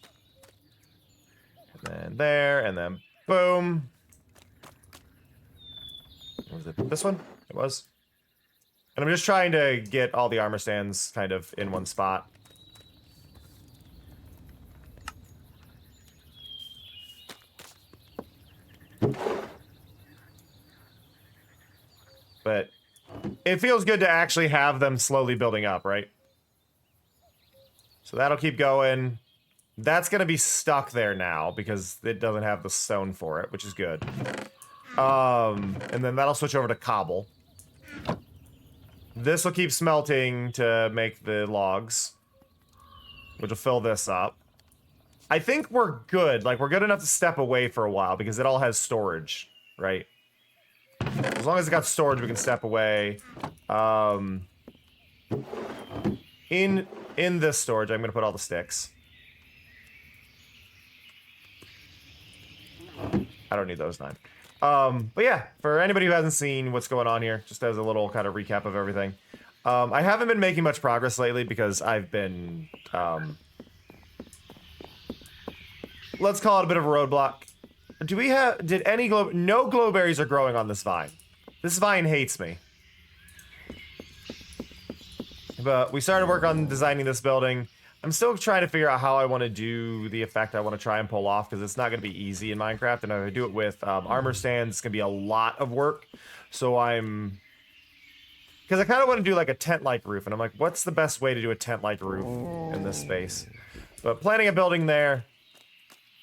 And then there, and then boom. Was it this one? It was. And I'm just trying to get all the armor stands kind of in one spot. But it feels good to actually have them slowly building up, right? So that'll keep going. That's going to be stuck there now because it doesn't have the stone for it, which is good. And then that'll switch over to cobble. This will keep smelting to make the logs, which will fill this up. I think we're good. Like, we're good enough to step away for a while because it all has storage, right? As long as it got storage, we can step away. In this storage, I'm going to put all the sticks. I don't need those 9. But yeah, for anybody who hasn't seen what's going on here, just as a little kind of recap of everything. I haven't been making much progress lately because I've been, let's call it a bit of a roadblock. Do we have, no glowberries are growing on this vine. This vine hates me. But we started work on designing this building. I'm still trying to figure out how I want to do the effect I want to try and pull off, because it's not going to be easy in Minecraft, and if I do it with armor stands, it's going to be a lot of work. So because I kind of want to do like a tent-like roof, and I'm like, what's the best way to do a tent-like roof in this space? But planning a building there.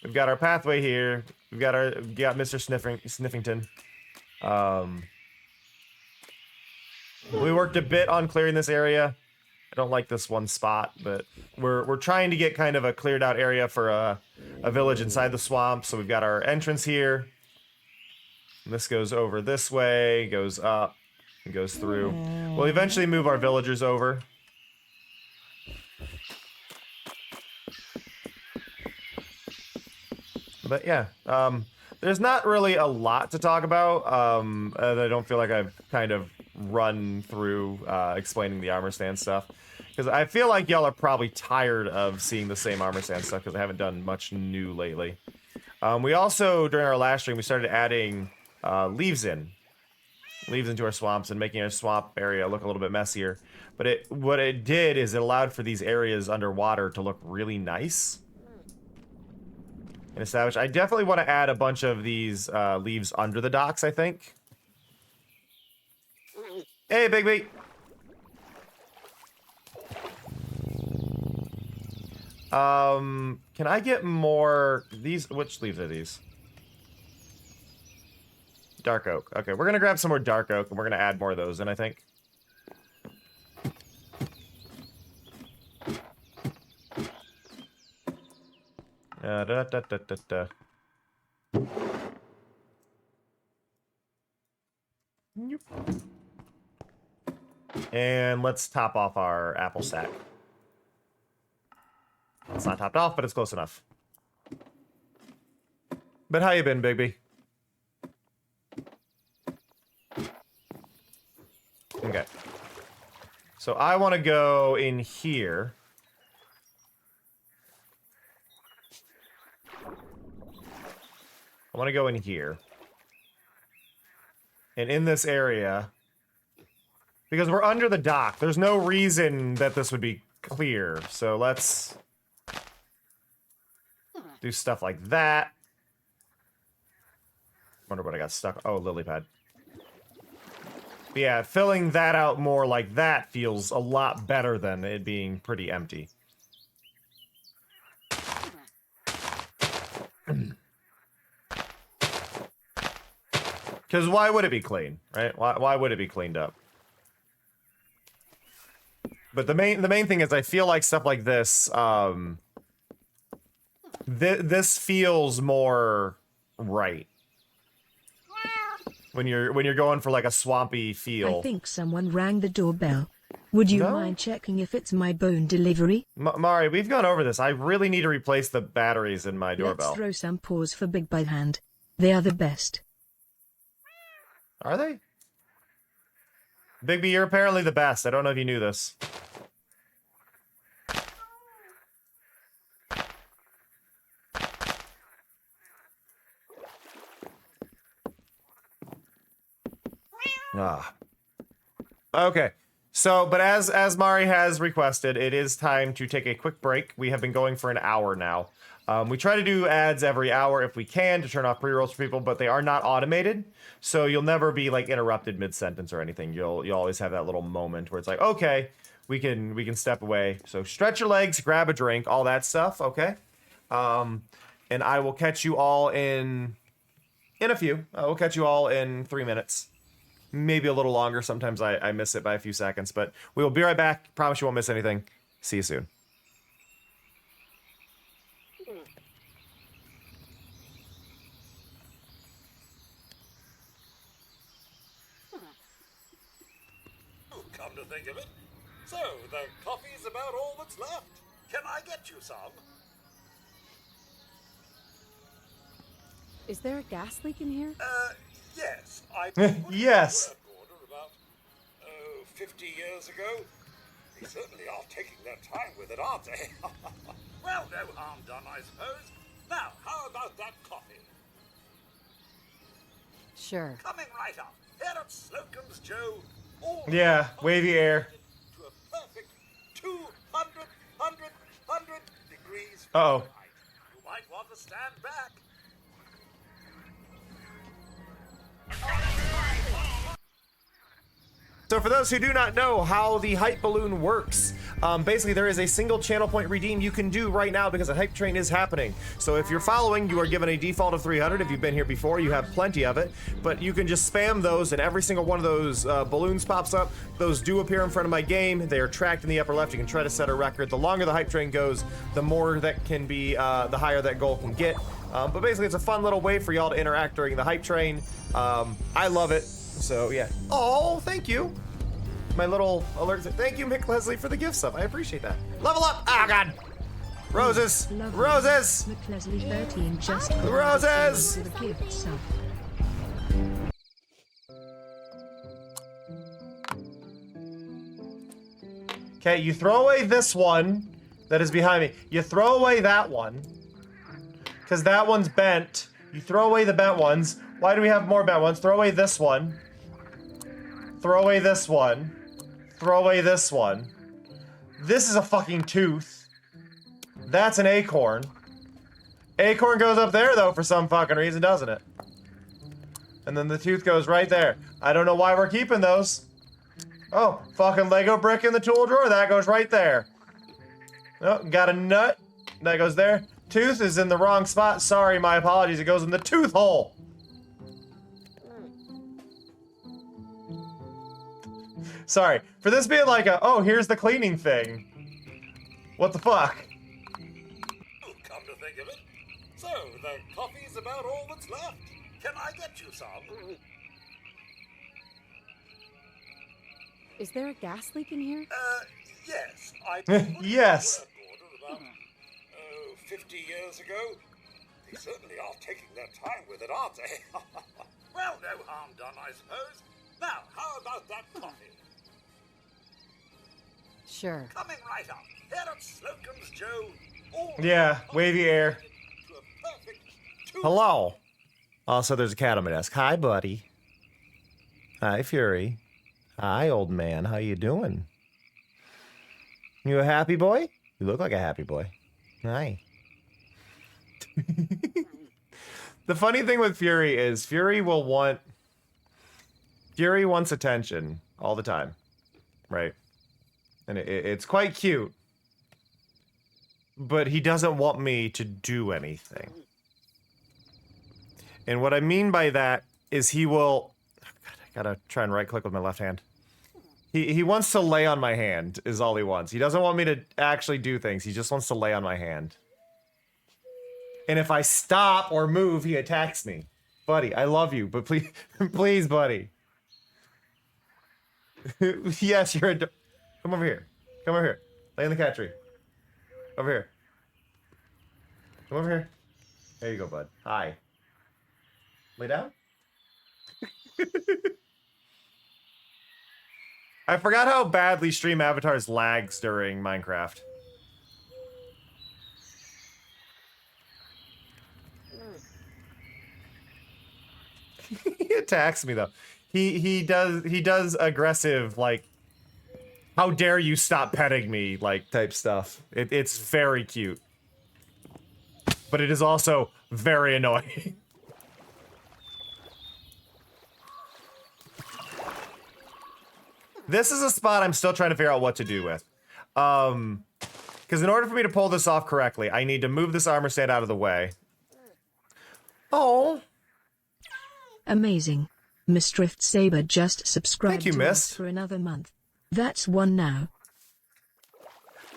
We've got our pathway here. We got Mr. Sniffington. We worked a bit on clearing this area. I don't like this one spot, but we're trying to get kind of a cleared out area for a village inside the swamp. So we've got our entrance here. And this goes over this way, goes up, and goes through. We'll eventually move our villagers over. But yeah, there's not really a lot to talk about. I don't feel like I've kind of run through explaining the armor stand stuff, because I feel like y'all are probably tired of seeing the same armor stand stuff, because I haven't done much new lately. We also, during our last stream, we started adding leaves into our swamps and making our swamp area look a little bit messier. But what it did is it allowed for these areas underwater to look really nice and established. I definitely want to add a bunch of these leaves under the docks, I think. Hey, Bigby! Can I get more... These... Which leaves are these? Dark oak. Okay, we're gonna grab some more dark oak, and we're gonna add more of those in, I think. Yep. And let's top off our apple sack. It's not topped off, but it's close enough. But how you been, Bigby? Okay. So I want to go in here. I want to go in here. And in this area, because we're under the dock, there's no reason that this would be clear. So let's do stuff like that. Wonder what I got stuck. Oh, lily pad. But yeah, filling that out more like that feels a lot better than it being pretty empty. Because why would it be clean, right? Why would it be cleaned up? But the main thing is, I feel like stuff like this, this feels more right when you're going for like a swampy feel. I think someone rang the doorbell. Would you mind checking if it's my bone delivery? Mari, we've gone over this. I really need to replace the batteries in my doorbell. Let's throw some paws for Big by hand. They are the best. Are they? Bigby, you're apparently the best. I don't know if you knew this. Okay. So, but as Mari has requested, it is time to take a quick break. We have been going for an hour now. We try to do ads every hour if we can to turn off pre-rolls for people, but they are not automated, so you'll never be like interrupted mid-sentence or anything. You'll always have that little moment where it's like, okay, we can step away. So stretch your legs, grab a drink, all that stuff, okay? And I will catch you all in a few. I will catch you all in 3 minutes. Maybe a little longer. Sometimes I miss it by a few seconds, but we will be right back. Promise you won't miss anything. See you soon. Come to think of it, so the coffee's about all that's left. Can I get you some? Is there a gas leak in here? Yes. I yes. put a work order about 50 years ago. They certainly are taking their time with it, aren't they? Well, no harm done, I suppose. Now, how about that coffee? Sure. Coming right up. Here at Slocum's, Joe. Yeah, wavy air. To a perfect 200, 100 degrees Uh-oh. Fahrenheit. You might want to stand back. So for those who do not know how the hype balloon works, basically there is a single channel point redeem you can do right now because a hype train is happening. So if you're following, you are given a default of 300. If you've been here before, you have plenty of it. But you can just spam those and every single one of those balloons pops up. Those do appear in front of my game. They are tracked in the upper left. You can try to set a record. The longer the hype train goes, the more that can be, the higher that goal can get. But basically it's a fun little way for y'all to interact during the hype train. I love it. So yeah. Oh, thank you. My little alert. Thank you, Mick Leslie, for the gift sub. I appreciate that. Level up. Ah, God. Roses. Lovely. Roses. McLesley 13 just provided Roses! someone with a gift sub. Okay, you throw away this one that is behind me. You throw away that one because that one's bent. You throw away the bent ones. Why do we have more bent ones? Throw away this one. Throw away this one. Throw away this one. This is a fucking tooth. That's an acorn. Acorn goes up there, though, for some fucking reason, doesn't it? And then the tooth goes right there. I don't know why we're keeping those. Oh, fucking Lego brick in the tool drawer. That goes right there. Oh, got a nut. That goes there. Tooth is in the wrong spot. Sorry, my apologies. It goes in the tooth hole. Sorry, for this being like a, oh, here's the cleaning thing. What the fuck? Come to think of it, so the coffee's about all that's left. Can I get you some? Is there a gas leak in here? Yes. I Yes. order about 50 years ago. They certainly are taking their time with it, aren't they? Well, no harm done, I suppose. Now, how about that coffee? Sure. Coming right up. Here at Slocum's, Joe. All Yeah, wavy air. to a perfect Hello. Also, there's a cat on my desk. Hi, buddy. Hi, Fury. Hi, old man. How you doing? You a happy boy? You look like a happy boy. Hi. The funny thing with Fury is Fury wants attention all the time, right? And it's quite cute, but he doesn't want me to do anything. And what I mean by that is he will, oh God, I gotta try and right click with my left hand. He wants to lay on my hand is all he wants. He doesn't want me to actually do things. He just wants to lay on my hand. And if I stop or move, he attacks me. Buddy, I love you, but please, please, buddy. Yes, you're a... Come over here. Come over here. Lay in the cat tree. Over here. Come over here. There you go, bud. Hi. Lay down. I forgot how badly Stream Avatars lags during Minecraft. He attacks me though. He does aggressive, like, how dare you stop petting me, like, type stuff. It's very cute. But it is also very annoying. This is a spot I'm still trying to figure out what to do with. Because in order for me to pull this off correctly, I need to move this armor stand out of the way. Oh. Amazing. Miss Drift Saber just subscribed Thank you, to Miss. us for another month. That's one now.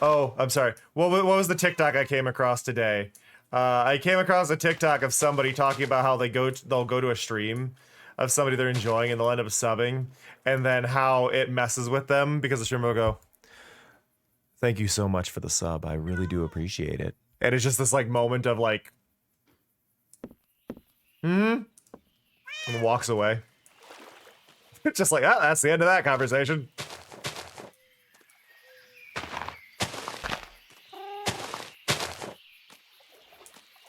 Oh, I'm sorry. What was the TikTok I came across today? I came across a TikTok of somebody talking about how they'll go to a stream of somebody they're enjoying and they'll end up subbing, and then how it messes with them because the streamer will go, "Thank you so much for the sub. I really do appreciate it." And it's just this like moment of like, and walks away. Just like, ah, that's the end of that conversation.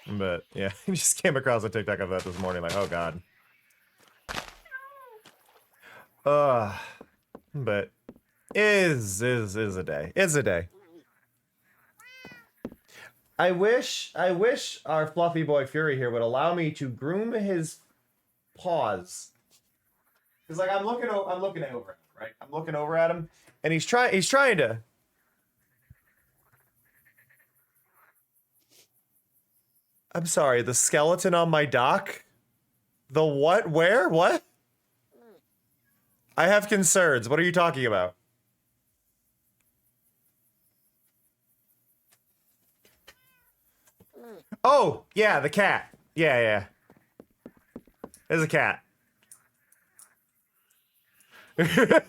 But yeah, I just came across a TikTok of that this morning, like, oh god. But Is a day. Is a day. I wish our fluffy boy Fury here would allow me to groom his paws. Cause like I'm looking over at him, right? I'm looking over at him, and he's trying to. I'm sorry, the skeleton on my dock? The what? Where? What? I have concerns. What are you talking about? Oh, yeah, the cat. Yeah. There's a cat. I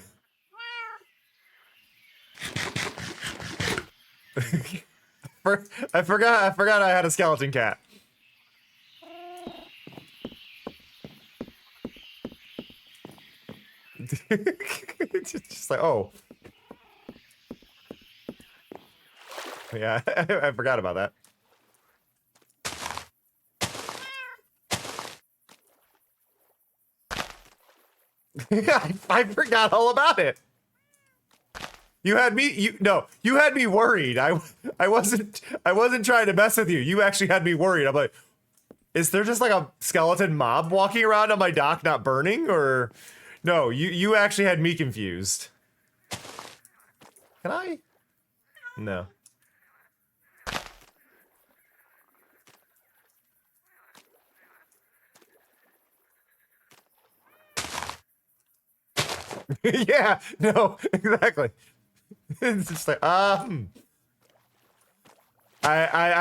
forgot I had a skeleton cat. It's just like, oh. Yeah, I forgot about that. I forgot all about it. You had me worried. I wasn't trying to mess with you. You actually had me worried. I'm like, is there just like a skeleton mob walking around on my dock not burning? Or no, you actually had me confused. Can I? No. Yeah, no, exactly. It's just like, I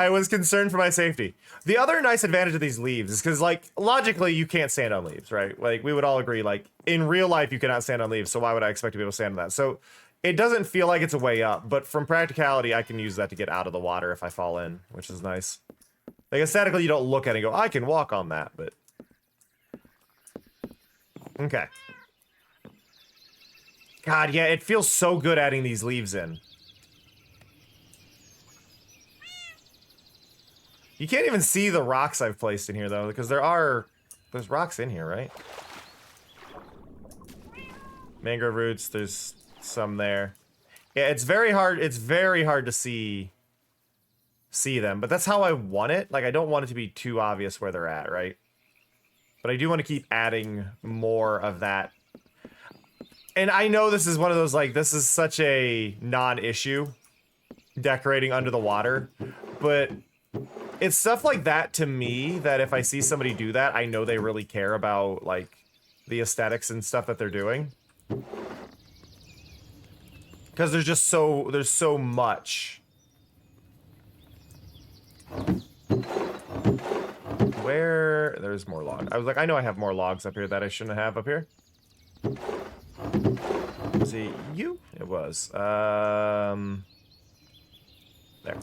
was concerned for my safety. The other nice advantage of these leaves is because, like, logically, you can't stand on leaves, right? Like, we would all agree, like, in real life, you cannot stand on leaves, so why would I expect to be able to stand on that? So, it doesn't feel like it's a way up, but from practicality, I can use that to get out of the water if I fall in, which is nice. Like, aesthetically, you don't look at it and go, I can walk on that, but... Okay. God, yeah, it feels so good adding these leaves in. You can't even see the rocks I've placed in here, though, because there's rocks in here, right? Mangrove roots, there's some there. Yeah, it's very hard to see them, but that's how I want it. Like, I don't want it to be too obvious where they're at, right? But I do want to keep adding more of that. And I know this is one of those, like, this is such a non-issue, decorating under the water, but it's stuff like that to me that if I see somebody do that, I know they really care about, like, the aesthetics and stuff that they're doing. Because there's so much. Where? There's more logs. I was like, I know I have more logs up here that I shouldn't have up here. See, you? It was. There.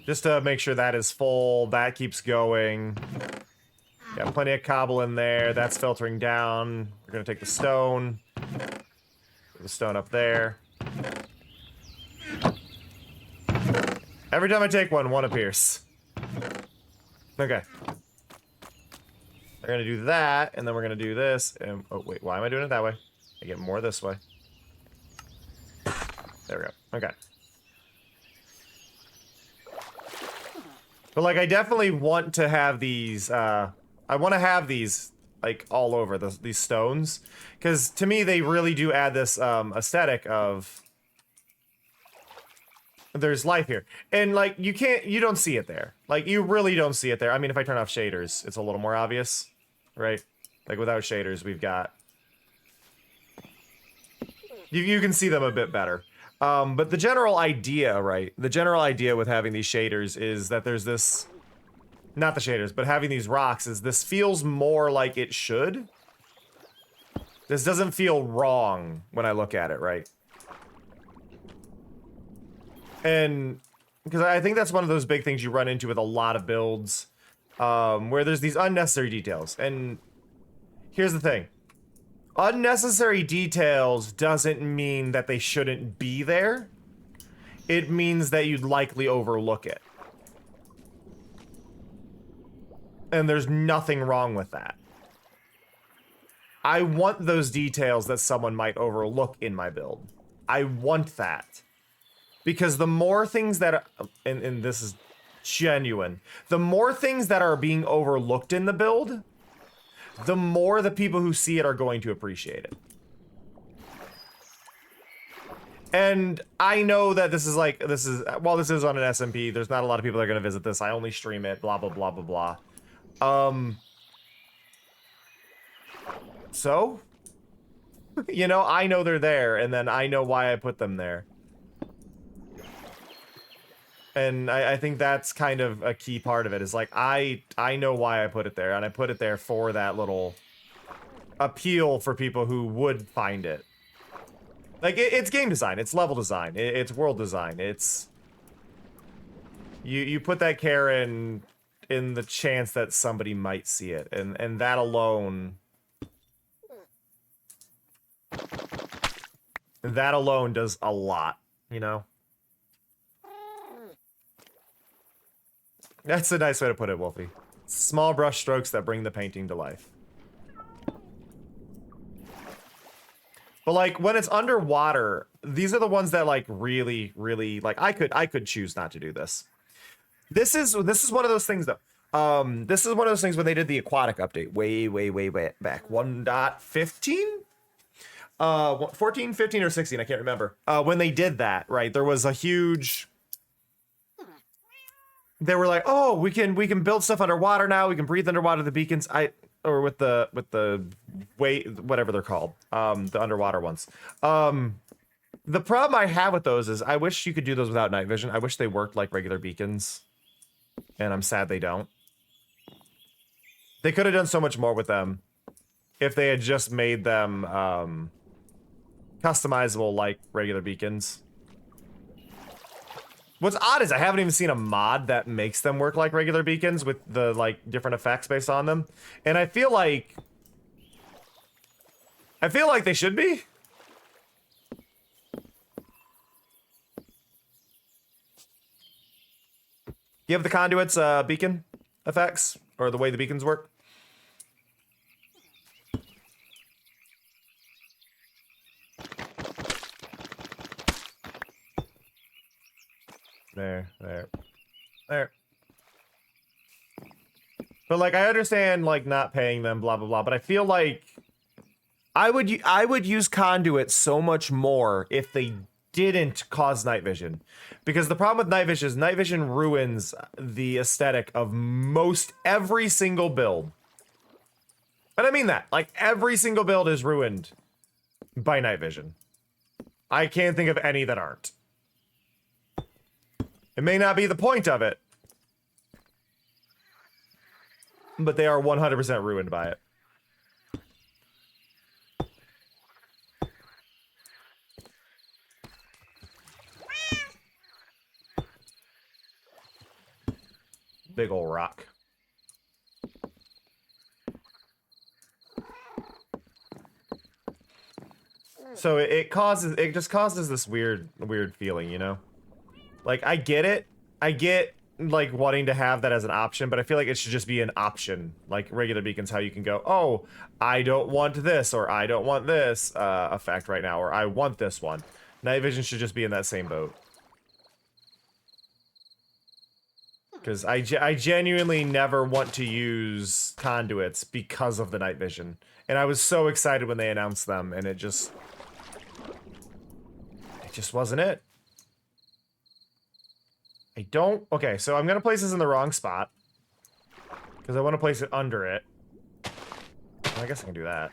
Just to make sure that is full. That keeps going. Got plenty of cobble in there. That's filtering down. We're gonna take the stone. Put the stone up there. Every time I take one appears. Okay. We're gonna do that, and then we're gonna do this. And oh wait, why am I doing it that way? I get more this way. There we go. Okay. But like, I definitely want to have these. I want to have these like all over these stones, because to me they really do add this aesthetic of. There's life here, and like you don't see it there. Like you really don't see it there. I mean, if I turn off shaders, it's a little more obvious, right? Like without shaders, we've got. You can see them a bit better. But the general idea, right? The general idea with having these shaders is that there's this, not the shaders, but having these rocks is this feels more like it should. This doesn't feel wrong when I look at it, right? And because I think that's one of those big things you run into with a lot of builds, where there's these unnecessary details. And here's the thing. Unnecessary details doesn't mean that they shouldn't be there. It means that you'd likely overlook it. And there's nothing wrong with that. I want those details that someone might overlook in my build. I want that. Because the more things that are, and this is genuine, the more things that are being overlooked in the build, the more the people who see it are going to appreciate it. And I know that this is like, while this is on an SMP, there's not a lot of people that are going to visit this. I only stream it, blah, blah, blah, blah, blah. So, you know, I know they're there, and then I know why I put them there. And I think that's kind of a key part of it, is like, I know why I put it there, and I put it there for that little appeal for people who would find it. Like, it's game design, it's level design, it's world design, it's... You put that care in the chance that somebody might see it, and that alone... That alone does a lot, you know? That's a nice way to put it, Wolfie. Small brush strokes that bring the painting to life. But like when it's underwater, these are the ones that like really, really like I could choose not to do this. This is one of those things though. This is one of those things when they did the aquatic update way back 1.15. 14, 15, or 16, I can't remember. When they did that, right? There was a huge. They were like, "Oh, we can build stuff underwater now. We can breathe underwater. The beacons, or with the whatever they're called, the underwater ones. The problem I have with those is I wish you could do those without night vision. I wish they worked like regular beacons, and I'm sad they don't. They could have done so much more with them if they had just made them customizable like regular beacons. What's odd is I haven't even seen a mod that makes them work like regular beacons with the like different effects based on them. And I feel like they should be. You have the conduits beacon effects or the way the beacons work? There. But like, I understand like not paying them, blah blah blah. But I feel like I would use conduit so much more if they didn't cause night vision, because the problem with night vision is night vision ruins the aesthetic of most every single build. And I mean that, like every single build is ruined by night vision. I can't think of any that aren't. It may not be the point of it, but they are 100% ruined by it. Big ol' rock. So it just causes this weird feeling, you know? Like, I get it. I get, like, wanting to have that as an option, but I feel like it should just be an option. Like, regular beacons, how you can go, oh, I don't want this, or I don't want this effect right now, or I want this one. Night vision should just be in that same boat. Because I genuinely never want to use conduits because of the night vision. And I was so excited when they announced them, and it just wasn't it. I don't... Okay, so I'm gonna place this in the wrong spot. Because I want to place it under it. Well, I guess I can do that.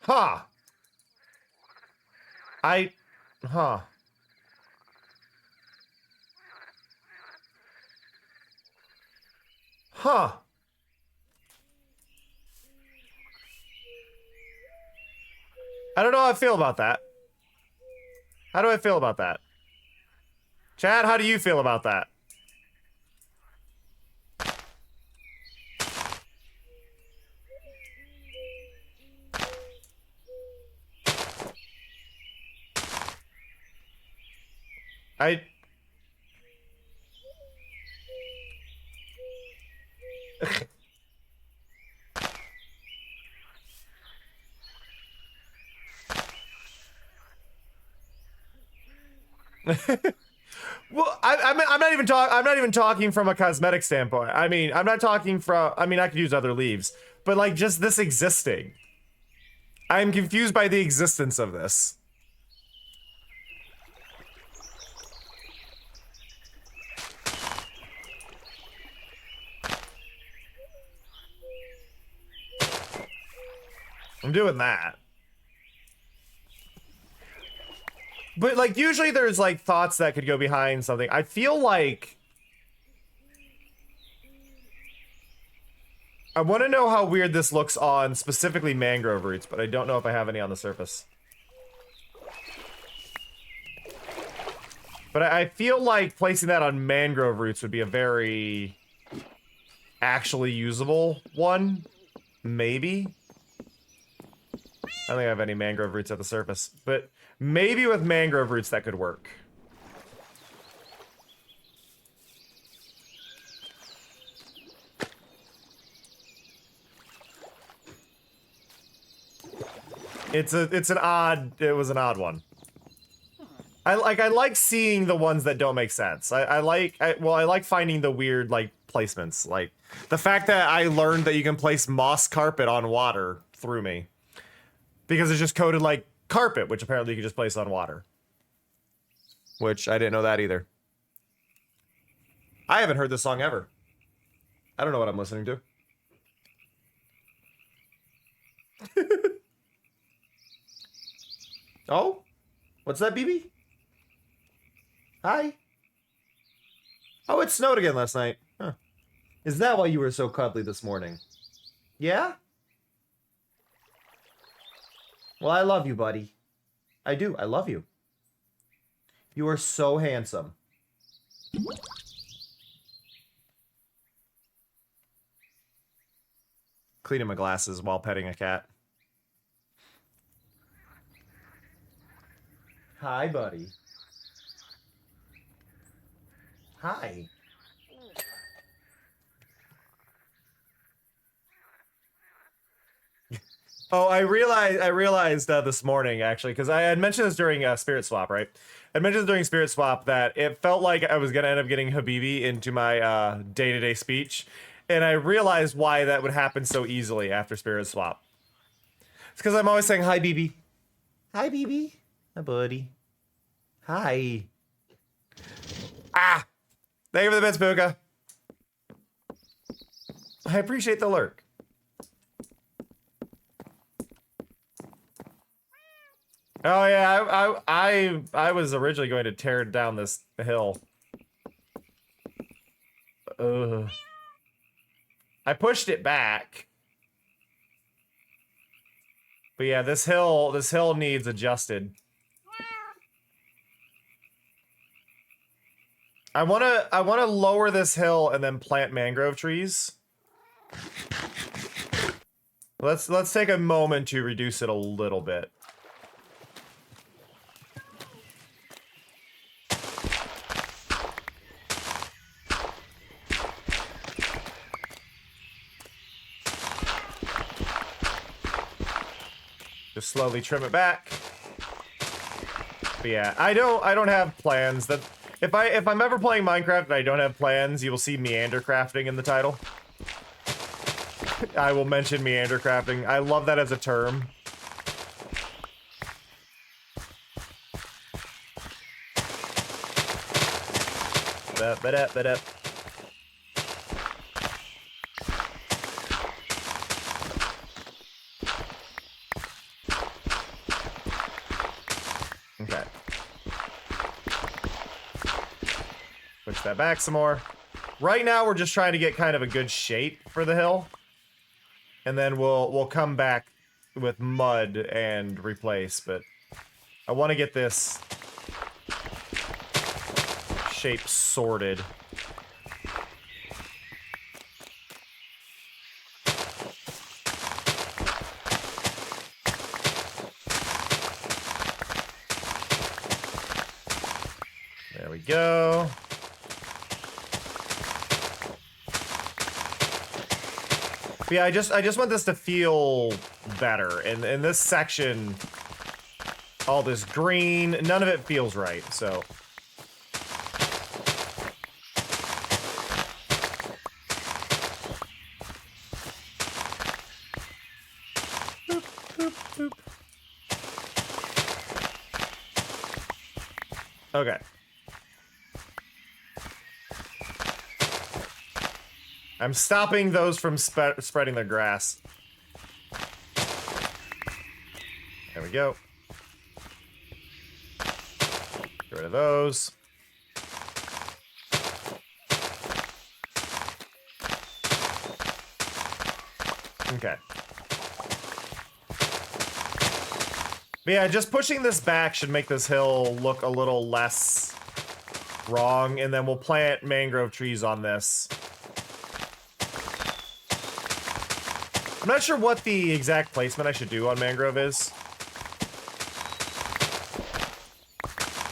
Huh! Huh. Huh. I don't know how I feel about that. How do I feel about that? Chad, how do you feel about that? Well, I'm not even I'm not even talking from a cosmetic standpoint. I mean, I'm not talking from. I mean, I could use other leaves, but like just this existing. I'm confused by the existence of this. I'm doing that. But like usually there's like thoughts that could go behind something. I feel like I want to know how weird this looks on specifically mangrove roots, but I don't know if I have any on the surface. But I feel like placing that on mangrove roots would be a very actually usable one. Maybe. I don't think I have any mangrove roots at the surface, but maybe with mangrove roots that could work. It was an odd one. I like seeing the ones that don't make sense. I like finding the weird like placements. Like the fact that I learned that you can place moss carpet on water threw me. Because it's just coated like carpet, which apparently you can just place on water. Which I didn't know that either. I haven't heard this song ever. I don't know what I'm listening to. Oh? What's that, BB? Hi. Oh, it snowed again last night. Huh. Is that why you were so cuddly this morning? Yeah? Well, I love you, buddy. I do. I love you. You are so handsome. Cleaning my glasses while petting a cat. Hi, buddy. Hi. Oh, I realized this morning, actually, because I had mentioned this during Spirit Swap, right? I mentioned during Spirit Swap that it felt like I was going to end up getting Habibi into my day-to-day speech, and I realized why that would happen so easily after Spirit Swap. It's because I'm always saying, hi, BB. Hi, BB. Hi, buddy. Hi. Ah! Thank you for the bits, Puka. I appreciate the lurk. Oh yeah, I was originally going to tear down this hill. Ugh. I pushed it back. But yeah, this hill needs adjusted. I wanna lower this hill and then plant mangrove trees. Let's take a moment to reduce it a little bit. Just slowly trim it back. But yeah, I don't have plans. That if I'm ever playing Minecraft and I don't have plans, you will see MeanderCrafting in the title. I will mention MeanderCrafting. I love that as a term. Ba-da-ba-da-ba-da. Okay. Push that back some more. Right now, we're just trying to get kind of a good shape for the hill. And then we'll come back with mud and replace, but I want to get this shape sorted. There we go. But yeah, I just want this to feel better. And in this section, all this green, none of it feels right. So Okay. I'm stopping those from spreading their grass. There we go. Get rid of those. Okay. But yeah, just pushing this back should make this hill look a little less wrong, and then we'll plant mangrove trees on this. I'm not sure what the exact placement I should do on mangrove is.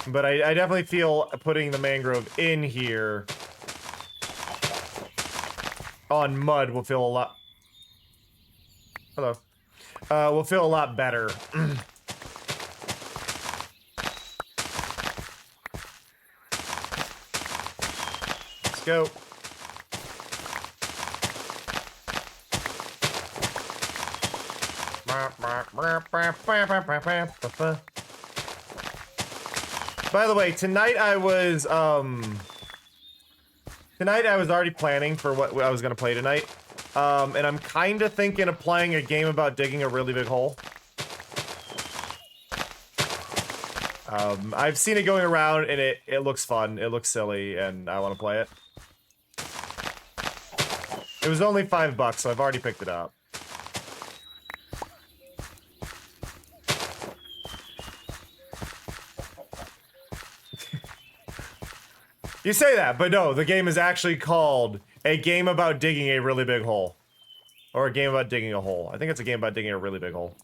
But I definitely feel putting the mangrove in here on mud will feel a lot... Hello. Will feel a lot better. Let's go. By the way, tonight I was already planning for what I was gonna play tonight. And I'm kinda thinking of playing a game about digging a really big hole. I've seen it going around and it looks fun, it looks silly, and I wanna play it. It was only $5, so I've already picked it up. You say that, but no, the game is actually called A Game About Digging a Really Big Hole. Or a game about digging a hole. I think it's a game about digging a really big hole.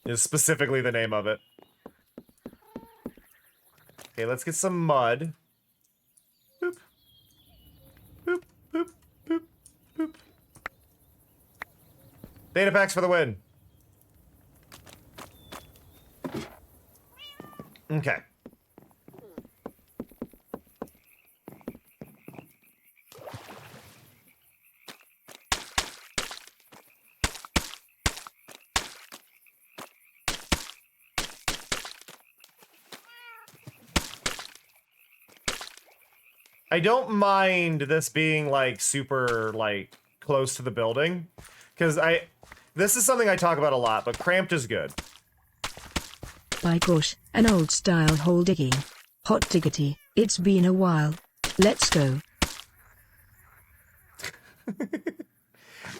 Is specifically the name of it. Okay, let's get some mud. Boop. Boop, boop, boop, boop. Data packs for the win. Okay. I don't mind this being, like, super, like, close to the building. Because this is something I talk about a lot, but cramped is good. By gosh, an old style hole digging. Hot diggity, it's been a while. Let's go.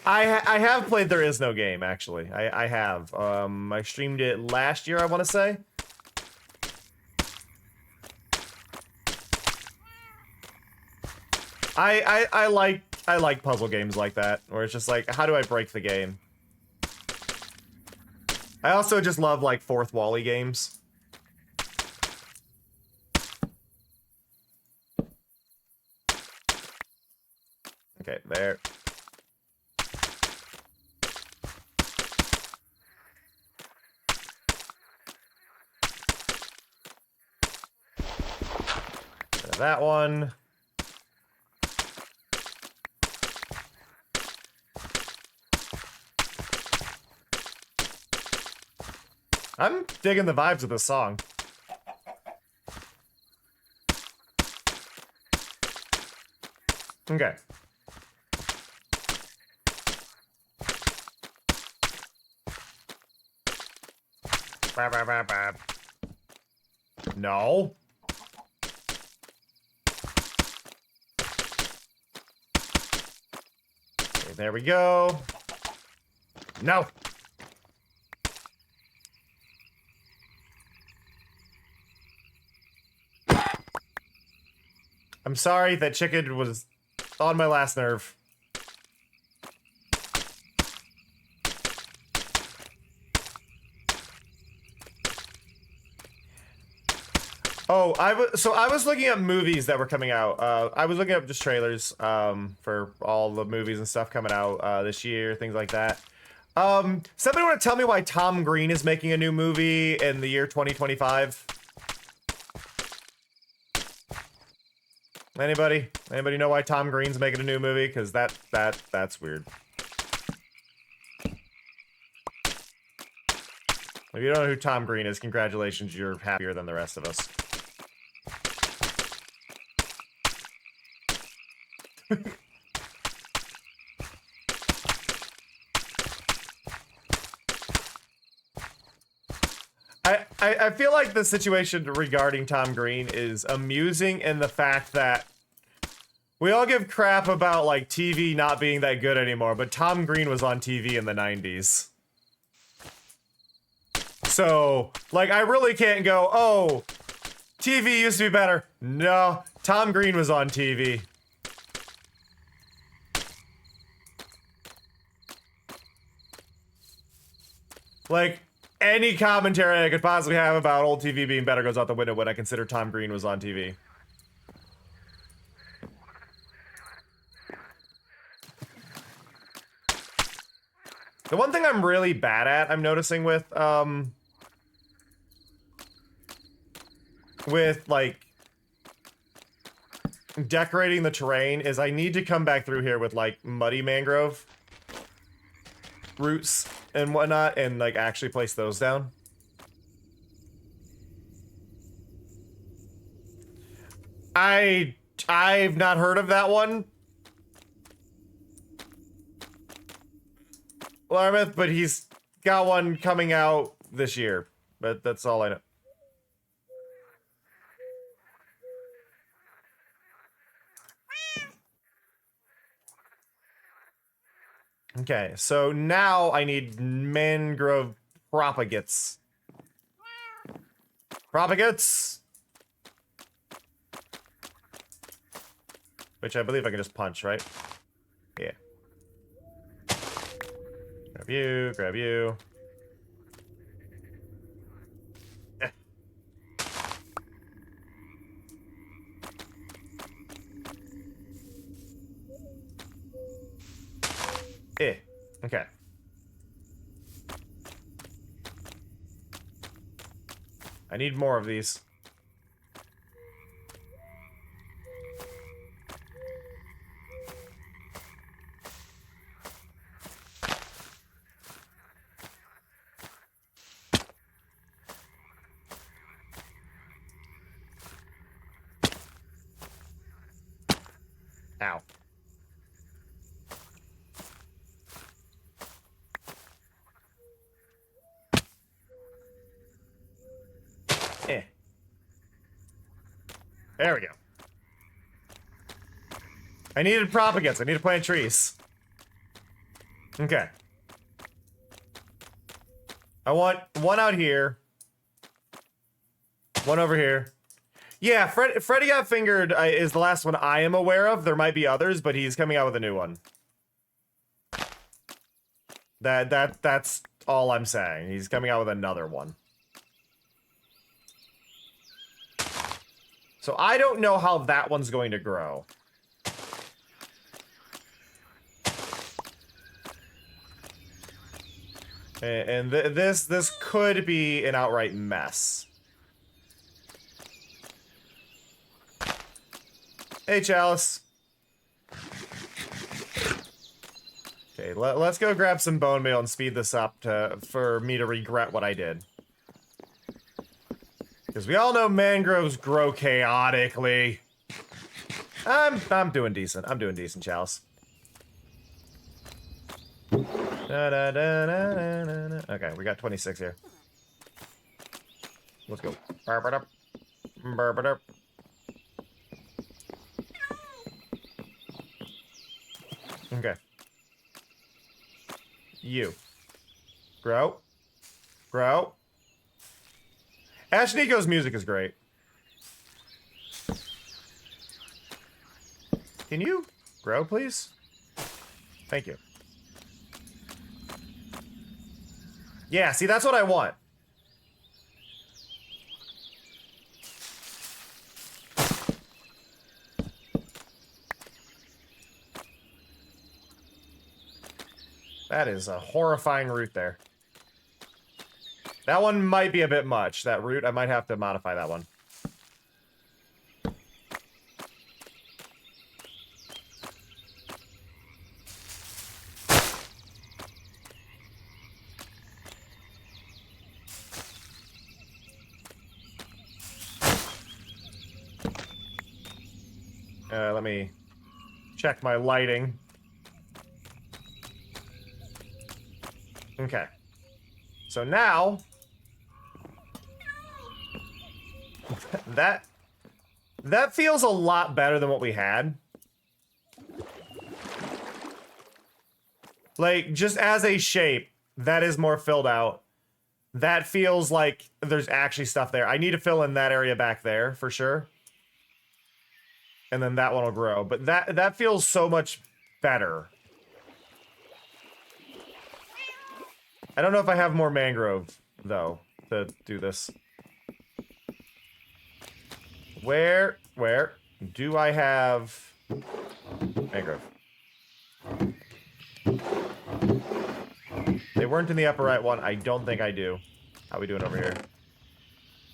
I have played There Is No Game, actually. I have. I streamed it last year, I want to say. I like puzzle games like that, where it's just like, how do I break the game? I also just love, like, fourth Wall-E games. Okay, there. That one. I'm digging the vibes of this song. Okay. No. Okay, there we go. No. I'm sorry, that chicken was on my last nerve. Oh, I was looking at movies that were coming out. I was looking up just trailers for all the movies and stuff coming out this year, things like that. Somebody want to tell me why Tom Green is making a new movie in the year 2025? Anybody? Anybody know why Tom Green's making a new movie? Because that's weird. If you don't know who Tom Green is, congratulations, you're happier than the rest of us. I feel like the situation regarding Tom Green is amusing in the fact that we all give crap about, like, TV not being that good anymore, but Tom Green was on TV in the 90s. So, like, I really can't go, oh, TV used to be better. No, Tom Green was on TV. Like, any commentary I could possibly have about old TV being better goes out the window when I consider Tom Green was on TV. The one thing I'm really bad at, I'm noticing with, like, decorating the terrain is I need to come back through here with, like, muddy mangrove roots and whatnot and, like, actually place those down. I've not heard of that one, Larmouth, but he's got one coming out this year. But that's all I know. Okay, so now I need mangrove propagates. Propagates! Which I believe I can just punch, right? Yeah. Grab you, grab you. Eh. Eh. Okay. I need more of these. Ow. Eh. There we go. I needed propagates. I need to plant trees. Okay. I want one out here. One over here. Yeah, Freddy Got Fingered is the last one I am aware of. There might be others, but he's coming out with a new one. That's all I'm saying. He's coming out with another one. So I don't know how that one's going to grow. And this could be an outright mess. Hey, Chalice. Okay, let's go grab some bone meal and speed this up for me to regret what I did. Because we all know mangroves grow chaotically. I'm doing decent. I'm doing decent, Chalice. Okay, we got 26 here. Let's go. Okay. You. Grow. Grow. Ash Nico's music is great. Can you grow, please? Thank you. Yeah, see, that's what I want. That is a horrifying root there. That one might be a bit much. That root, I might have to modify that one. Let me check my lighting. Okay. So now... that feels a lot better than what we had. Like, just as a shape, that is more filled out. That feels like there's actually stuff there. I need to fill in that area back there, for sure. And then that one will grow. But that feels so much better. I don't know if I have more mangrove, though, to do this. Where do I have mangrove? They weren't in the upper right one. I don't think I do. How are we doing over here?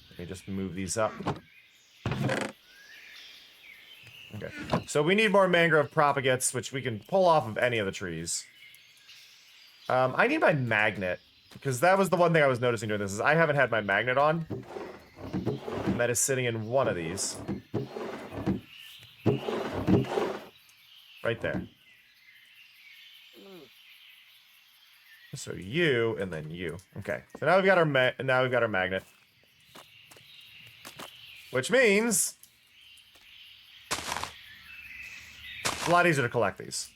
Let me just move these up. Okay. So we need more mangrove propagates, which we can pull off of any of the trees. I need my magnet, because that was the one thing I was noticing doing this, is I haven't had my magnet on. And that is sitting in one of these. Right there. So you, and then you. Okay. So now we've got our magnet. Which means it's a lot easier to collect these.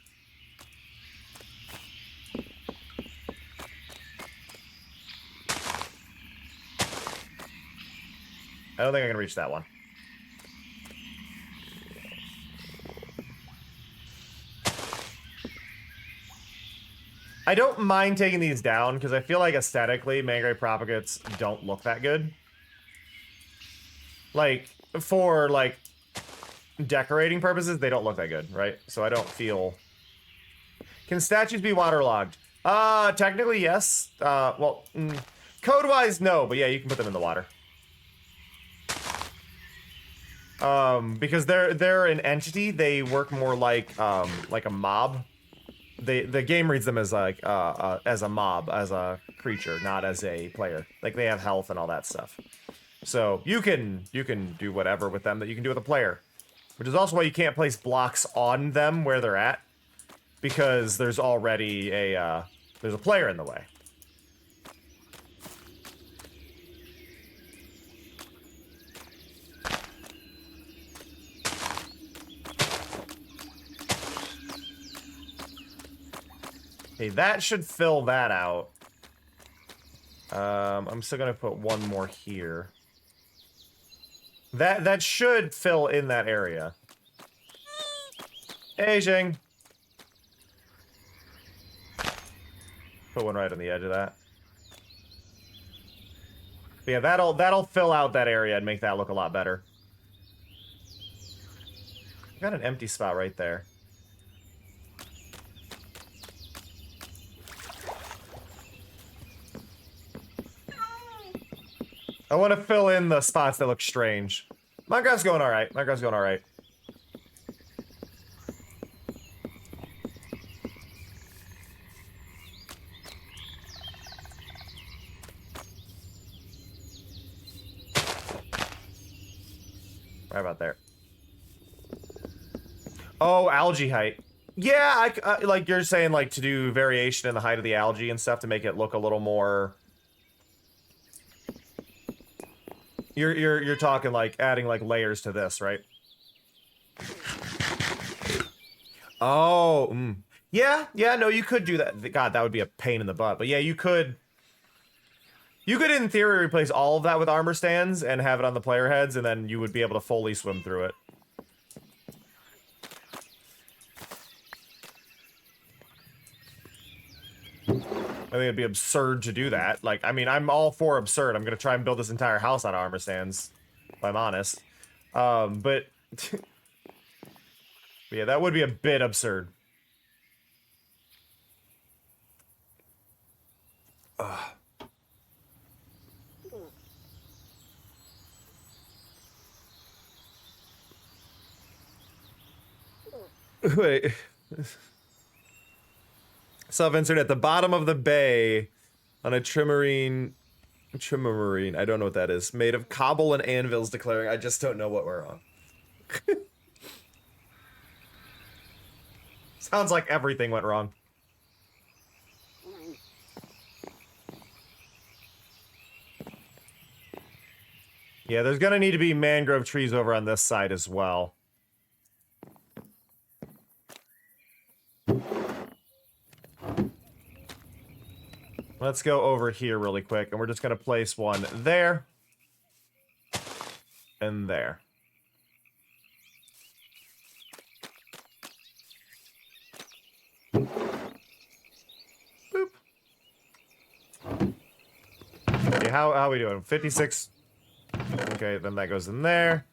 I don't think I can reach that one. I don't mind taking these down, because I feel like aesthetically, mangrove propagates don't look that good. Like, for, like, decorating purposes, they don't look that good, right? So I don't feel... Can statues be waterlogged? Technically, yes. Code-wise, no, but yeah, you can put them in the water. Because they're an entity, they work more like a mob. The game reads them as like as a mob, as a creature, not as a player. Like they have health and all that stuff. So you can do whatever with them that you can do with a player, which is also why you can't place blocks on them where they're at, because there's already there's a player in the way. Okay, that should fill that out. I'm still gonna put one more here. That should fill in that area. Hey, Jing. Put one right on the edge of that. But yeah, that'll fill out that area and make that look a lot better. Got an empty spot right there. I want to fill in the spots that look strange. Minecraft's going alright. Minecraft's going alright. Right about there. Oh, algae height. Yeah, like you're saying, like to do variation in the height of the algae and stuff to make it look a little more... You're talking like adding like layers to this, right? Oh, yeah, no, you could do that. God, that would be a pain in the butt. But yeah, you could in theory replace all of that with armor stands and have it on the player heads, and then you would be able to fully swim through it. I think it'd be absurd to do that. Like, I mean, I'm all for absurd. I'm gonna try and build this entire house on armor stands, if I'm honest. But... but yeah, that would be a bit absurd. Wait. Self-insert at the bottom of the bay on a trimarine, I don't know what that is, made of cobble and anvils, declaring, I just don't know what we're on. Sounds like everything went wrong. Yeah, there's gonna need to be mangrove trees over on this side as well. Let's go over here really quick, and we're just gonna place one there. And there. Boop. Okay, how are we doing? 56. Okay, then that goes in there.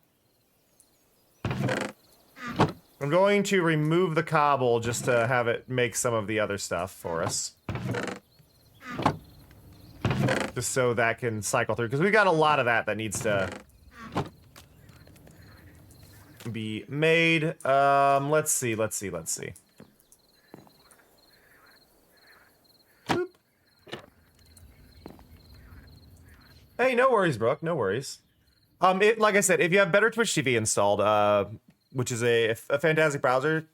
I'm going to remove the cobble just to have it make some of the other stuff for us. Just so that can cycle through, because we got a lot of that needs to be made. Let's see. Boop. Hey, no worries, Brooke. No worries. Like I said, if you have Better Twitch TV installed, which is a fantastic browser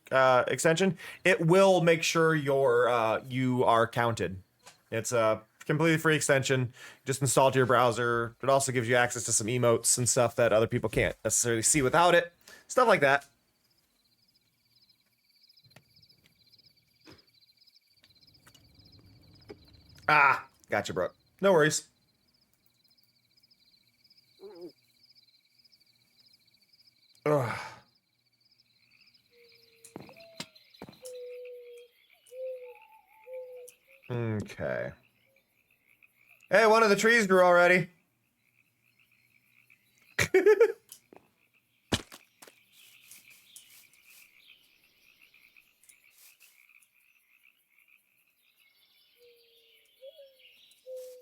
extension, it will make sure you are counted. It's a completely free extension. Just install it to your browser. It also gives you access to some emotes and stuff that other people can't necessarily see without it. Stuff like that. Ah, gotcha, Brooke. No worries. Ugh. Okay. Hey, one of the trees grew already.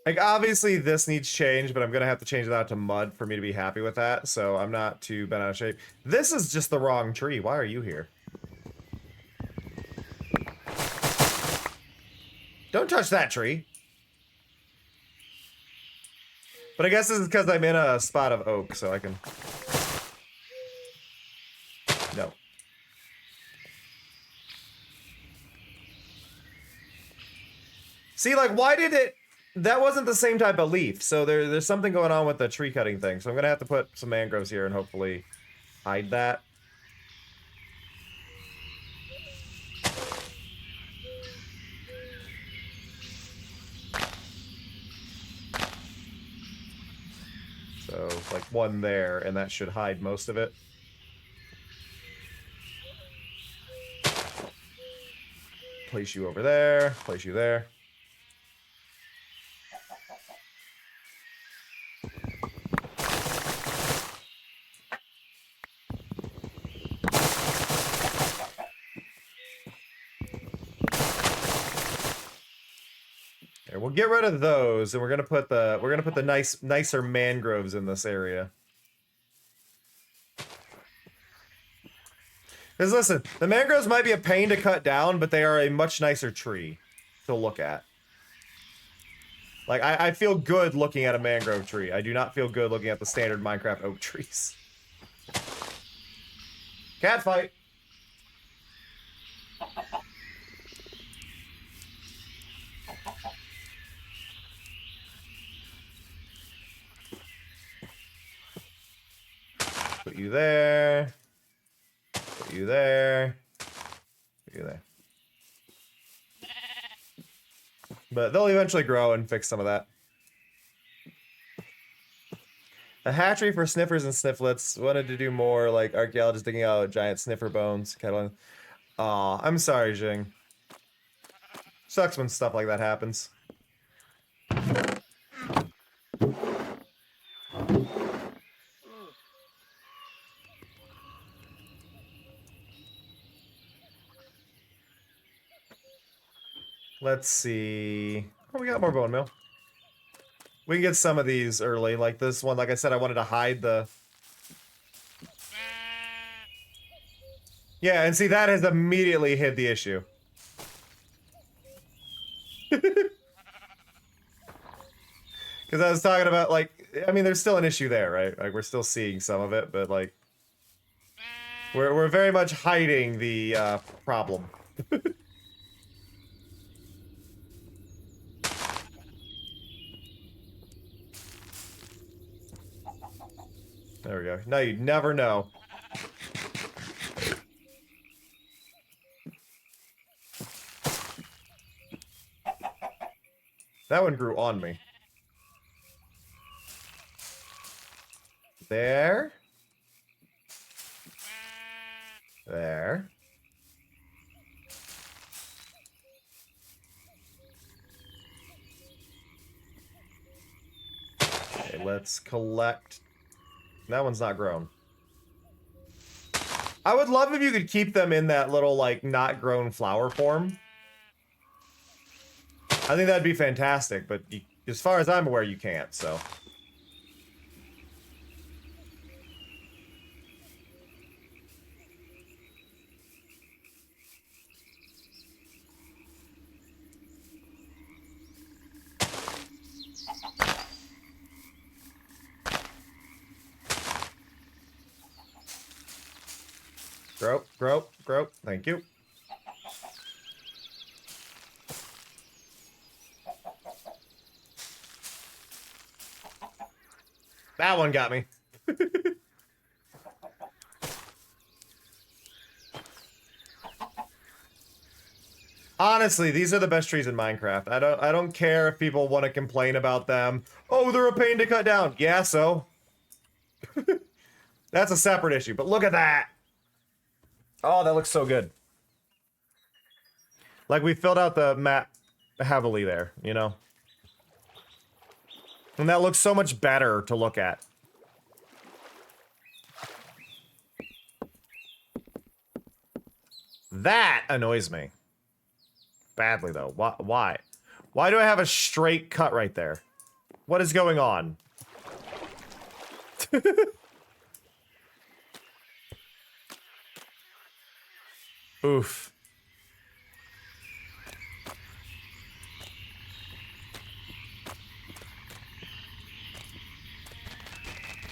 Like, obviously this needs change, but I'm gonna have to change that to mud for me to be happy with that, so I'm not too bent out of shape. This is just the wrong tree. Why are you here? Don't touch that tree. But I guess this is because I'm in a spot of oak, so I can... No. See, like, why did it... That wasn't the same type of leaf, so there's something going on with the tree cutting thing. So I'm gonna have to put some mangroves here and hopefully hide that. So, like, one there, and that should hide most of it. Place you over there, place you there. We'll get rid of those, and we're gonna put the nicer mangroves in this area. Because listen, the mangroves might be a pain to cut down, but they are a much nicer tree to look at. Like, I feel good looking at a mangrove tree. I do not feel good looking at the standard Minecraft oak trees. Cat fight. Put you there. Put you there. Put you there. But they'll eventually grow and fix some of that. A hatchery for sniffers and snifflets. Wanted to do more like archaeologists digging out giant sniffer bones. Aw, I'm sorry, Jing. Sucks when stuff like that happens. Let's see. Oh, we got more bone meal. We can get some of these early, like this one. Like I said, I wanted to hide the... Yeah, and see, that has immediately hid the issue. Because I was talking about, like, I mean, there's still an issue there, right? Like, we're still seeing some of it, but, like, we're very much hiding the problem. There we go. No, you'd never know. That one grew on me. There. There. Okay, let's collect. That one's not grown. I would love if you could keep them in that little, like, not grown flower form. I think that'd be fantastic, but you, as far as I'm aware, you can't, so. Grow, grow, grow. Thank you. That one got me. Honestly, these are the best trees in Minecraft. I don't care if people want to complain about them. Oh, they're a pain to cut down. Yeah, so. That's a separate issue, but look at that. Oh, that looks so good. Like we filled out the map heavily there, you know? And that looks so much better to look at. That annoys me. Badly, though. Why? Why do I have a straight cut right there? What is going on? Oof.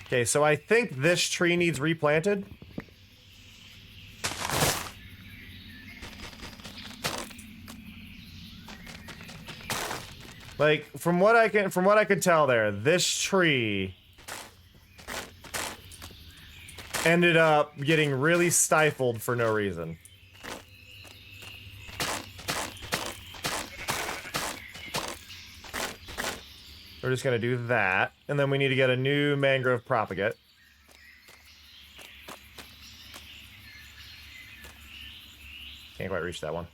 Okay, so I think this tree needs replanted. Like, from what I can tell there, this tree ended up getting really stifled for no reason. We're just gonna do that, and then we need to get a new mangrove propagate. Can't quite reach that one.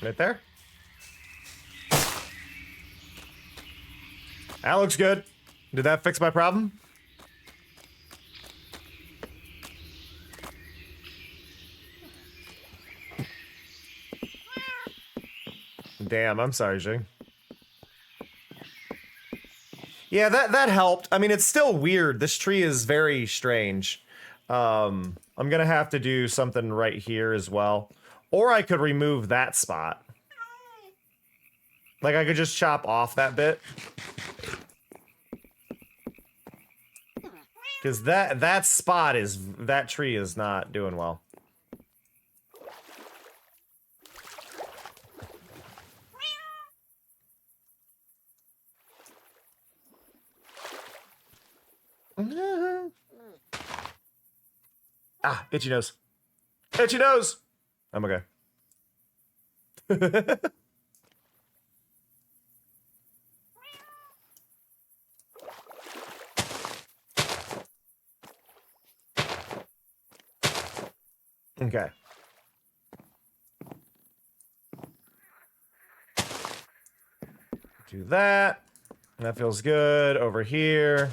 Right there. That looks good. Did that fix my problem? Damn, I'm sorry, Jing. Yeah, that helped. I mean, it's still weird. This tree is very strange. I'm gonna have to do something right here as well. Or I could remove that spot. Like, I could just chop off that bit. Because that spot is... that tree is not doing well. Ah, itchy nose. Itchy nose! I'm okay. Okay. Do that. That feels good. Over here.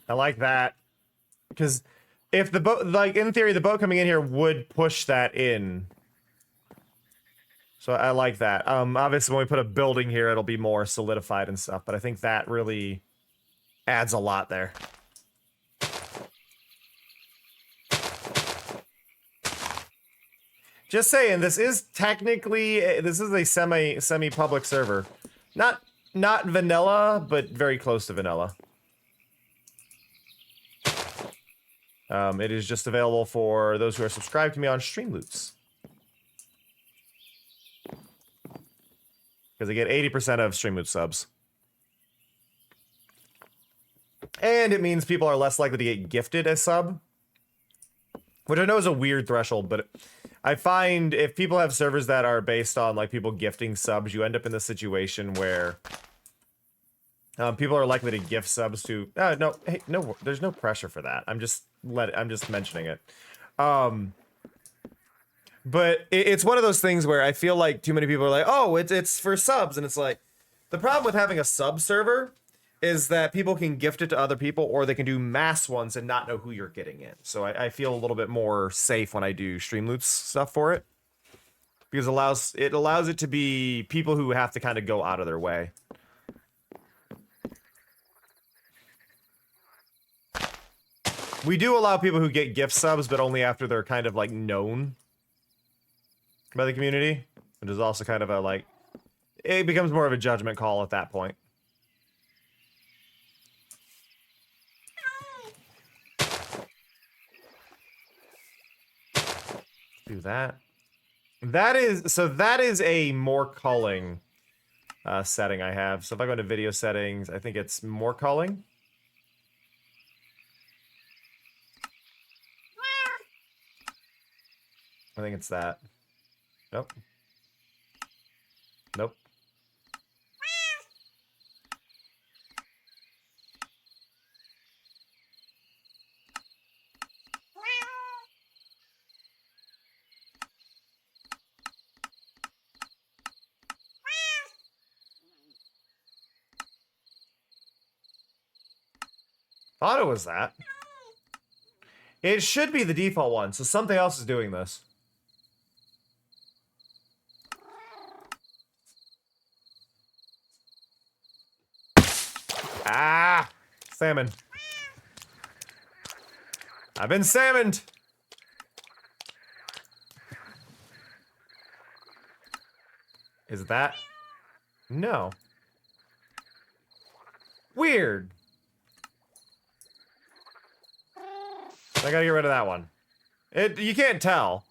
I like that. Because if the boat, like, in theory, the boat coming in here would push that in. So I like that. Obviously, when we put a building here, it'll be more solidified and stuff, but I think that really adds a lot there. Just saying, this is technically this is a semi-public server, not vanilla, but very close to vanilla. It is just available for those who are subscribed to me on Streamloots, because I get 80% of Streamloot subs, and it means people are less likely to get gifted a sub, which I know is a weird threshold, but I find if people have servers that are based on like people gifting subs, you end up in the situation where people are likely to gift subs to. No, hey, no, there's no pressure for that. I'm just mentioning it. But it's one of those things where I feel like too many people are like, oh, it's for subs, and it's like the problem with having a sub server is that people can gift it to other people, or they can do mass ones and not know who you're getting in. So I feel a little bit more safe when I do Streamloots stuff for it, because it allows it to be people who have to kind of go out of their way. We do allow people who get gift subs, but only after they're kind of like known by the community, which is also kind of a like, it becomes more of a judgment call at that point. Do that. That is a more culling setting I have. So if I go into video settings, I think it's more culling. I think it's that. Nope. Nope. Thought it was that. It should be the default one, so something else is doing this. Ah! Salmon. I've been salmoned! Is that? No. Weird. I gotta get rid of that one. You can't tell.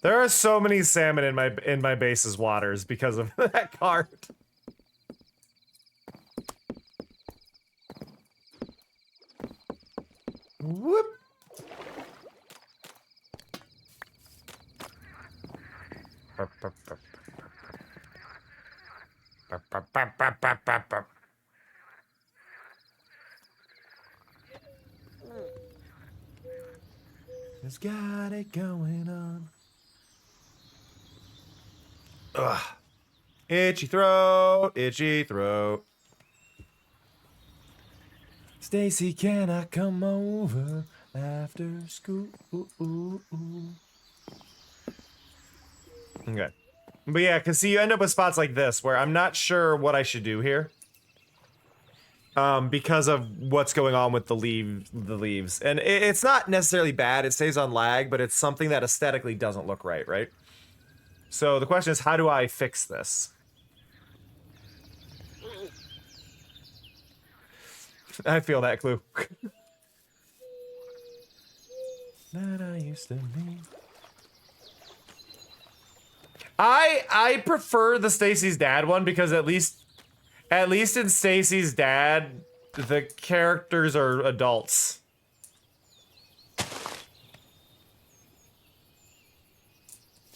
There are so many salmon in my base's waters because of that card. Whoop. It's got it going on. Ugh. Itchy throat, itchy throat. Stacy, can I come over after school? Okay. But yeah, because see, you end up with spots like this where I'm not sure what I should do here. Because of what's going on with the leaves. And it's not necessarily bad, it stays on lag, but it's something that aesthetically doesn't look right, right? So the question is, how do I fix this? I feel that clue. That I used to be. I prefer the Stacy's dad one because at least in Stacy's dad, the characters are adults.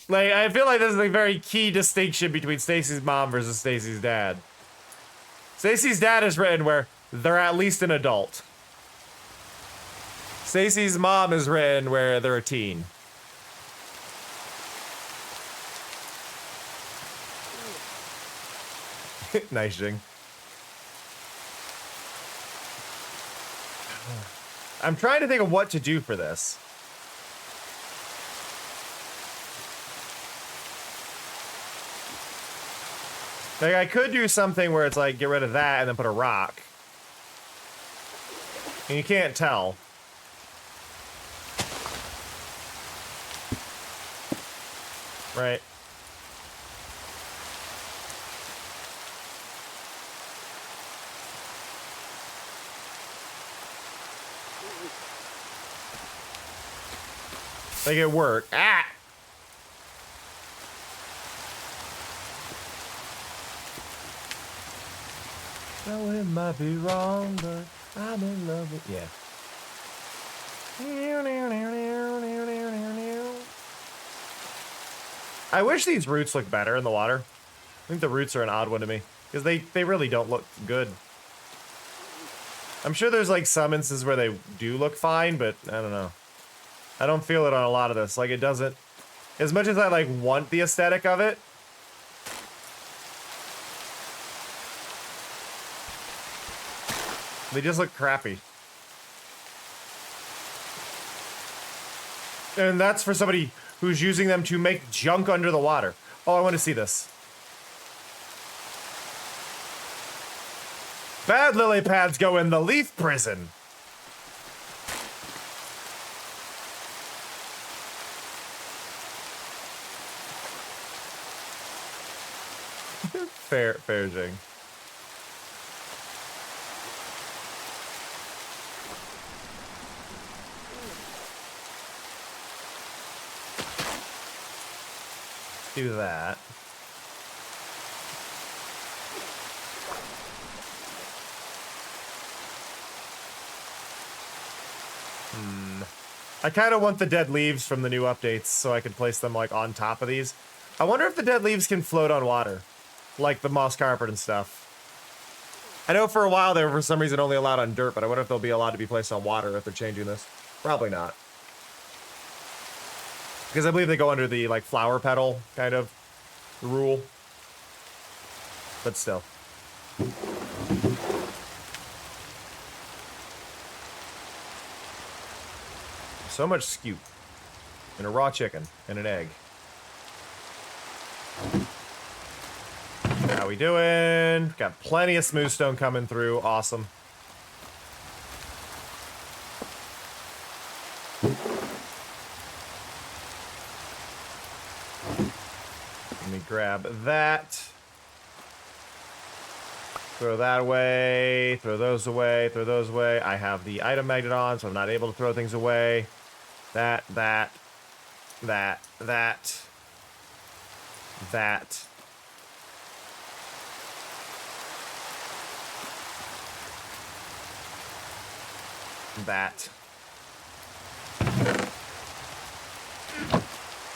Like, I feel like this is a very key distinction between Stacy's mom versus Stacy's dad. Stacy's dad is written where they're at least an adult. Stacy's mom is written where they're a teen. Nice, Jing. I'm trying to think of what to do for this. Like, I could do something where it's like, get rid of that and then put a rock. And you can't tell. Right. Make it work. Ah! No, it might be wrong, but I'm in love with yeah. I wish these roots looked better in the water. I think the roots are an odd one to me because they really don't look good. I'm sure there's like some instances where they do look fine, but I don't know. I don't feel it on a lot of this. Like it doesn't, as much as I like want the aesthetic of it. They just look crappy. And that's for somebody who's using them to make junk under the water. Oh, I want to see this. Bad lily pads go in the leaf prison. Fair Jing. Do that. I kind of want the dead leaves from the new updates so I can place them like on top of these. I wonder if the dead leaves can float on water, like the moss carpet and stuff. I know for a while they were for some reason only allowed on dirt, but I wonder if they'll be allowed to be placed on water if they're changing this. Probably not. Because I believe they go under the like flower petal kind of rule. But still. So much scoop. And a raw chicken. And an egg. How we doing? Got plenty of smooth stone coming through. Awesome. Let me grab that. Throw that away. Throw those away. Throw those away. I have the item magnet on, so I'm not able to throw things away. That. That. That.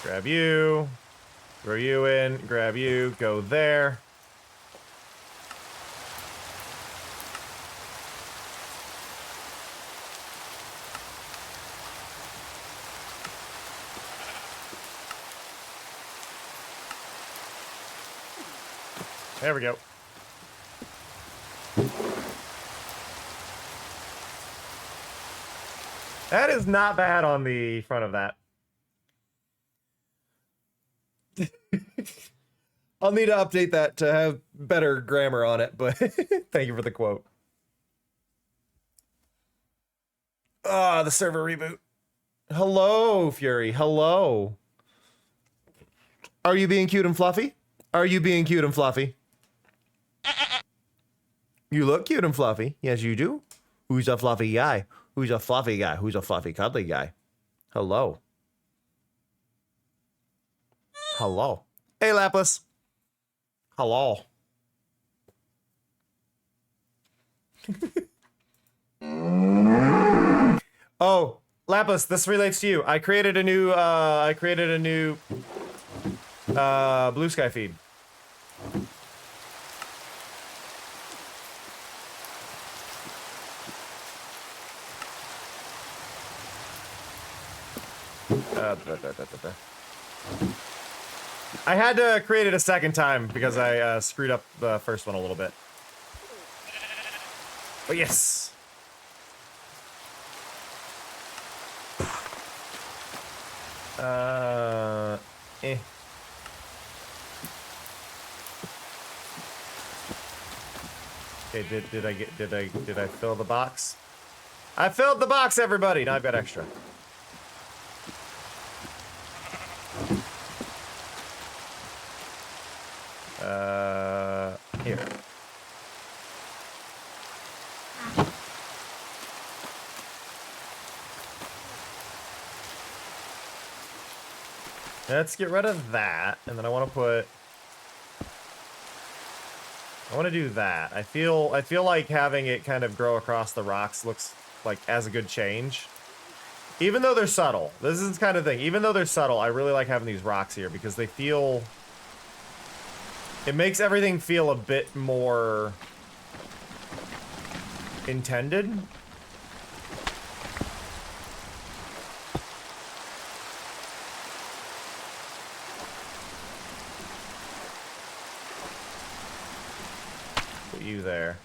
Grab you. Throw you in. Grab you. Go there. There we go. That is not bad on the front of that. I'll need to update that to have better grammar on it, but thank you for the quote. Ah, the server reboot. Hello, Fury. Hello. Are you being cute and fluffy? Are you being cute and fluffy? You look cute and fluffy. Yes, you do. Who's a fluffy guy? Who's a fluffy guy? Who's a fluffy, cuddly guy? Hello. Hello. Hey, Lapis. Hello. Oh, Lapis, this relates to you. I created a new Blue Sky feed. I had to create it a second time because I screwed up the first one a little bit. But yes. Eh. Okay, did I fill the box? I filled the box, everybody! Now I've got extra. Here. Let's get rid of that, and then I want to do that. I feel like having it kind of grow across the rocks looks like as a good change. Even though they're subtle. This is the kind of thing. Even though they're subtle, I really like having these rocks here because they feel... It makes everything feel a bit more intended. Put you there.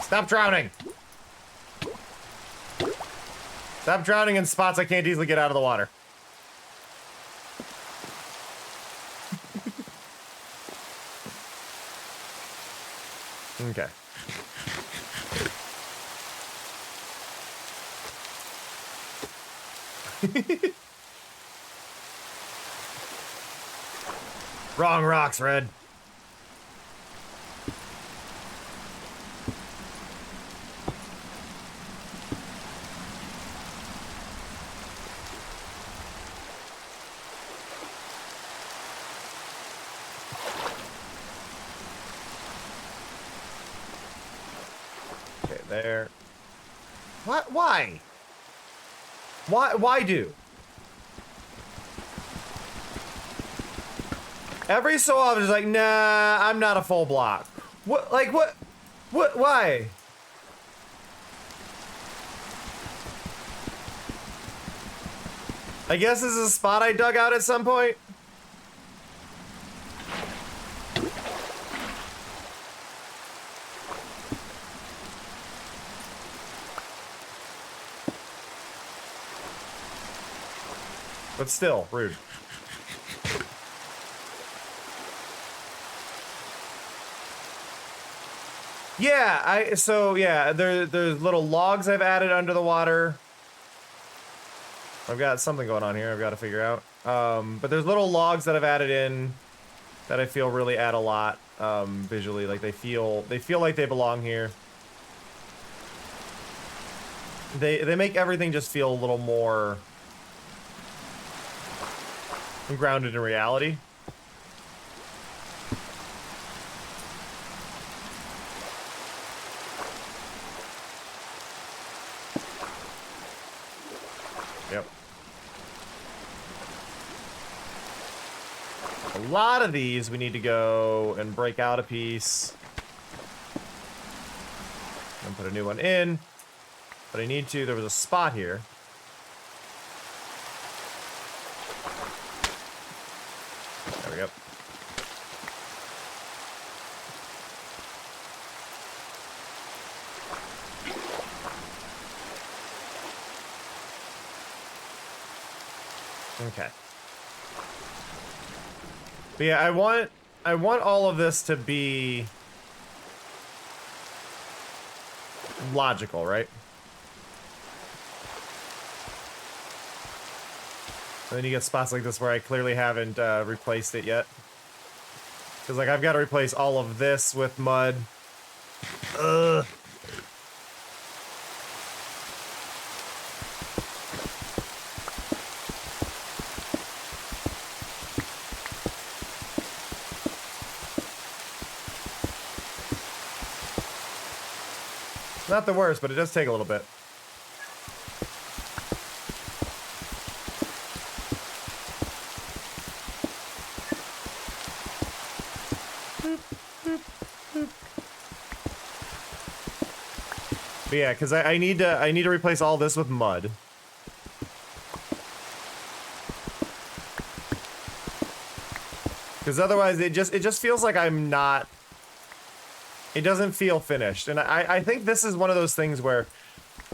Stop drowning! Stop drowning in spots I can't easily get out of the water. Okay. Wrong rocks, Red. There. What? Why? Why do? Every so often, it's like, nah, I'm not a full block. What? Like, what? What? Why? I guess this is a spot I dug out at some point. But still, rude. Yeah, there's little logs I've added under the water. I've got something going on here I've got to figure out. But there's little logs that I've added in that I feel really add a lot visually. Like they feel like they belong here. They make everything just feel a little more grounded in reality. Yep. A lot of these we need to go and break out a piece and put a new one in. But I need to, there was a spot here. There we go. Okay. But yeah, I want all of this to be logical, right? And then you get spots like this where I clearly haven't replaced it yet. Because, like, I've got to replace all of this with mud. Ugh. Not the worst, but it does take a little bit. But yeah, because I need to replace all this with mud. Because otherwise it just feels like I'm not... It doesn't feel finished. And I think this is one of those things where,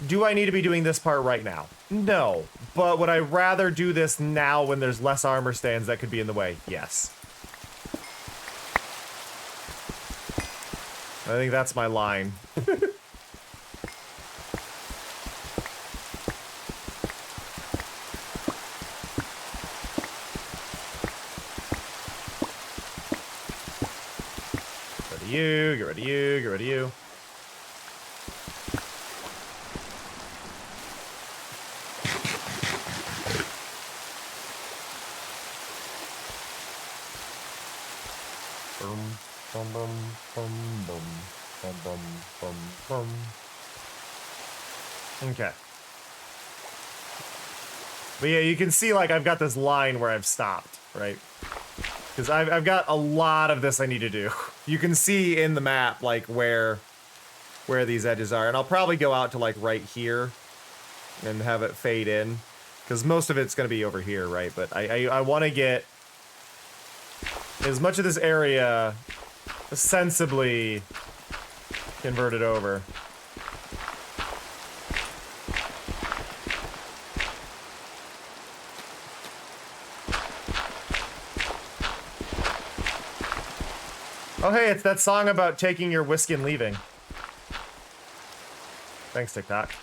do I need to be doing this part right now? No. But would I rather do this now when there's less armor stands that could be in the way? Yes. I think that's my line. You, get rid of you, get rid of you. Boom, boom, boom, boom, boom, boom, boom, boom, boom. Okay. But yeah, you can see like I've got this line where I've stopped, right? Because I've got a lot of this I need to do. You can see in the map, like, where these edges are. And I'll probably go out to, like, right here and have it fade in. Because most of it's going to be over here, right? But I want to get as much of this area sensibly converted over. Oh hey, it's that song about taking your whiskey and leaving. Thanks, TikTok.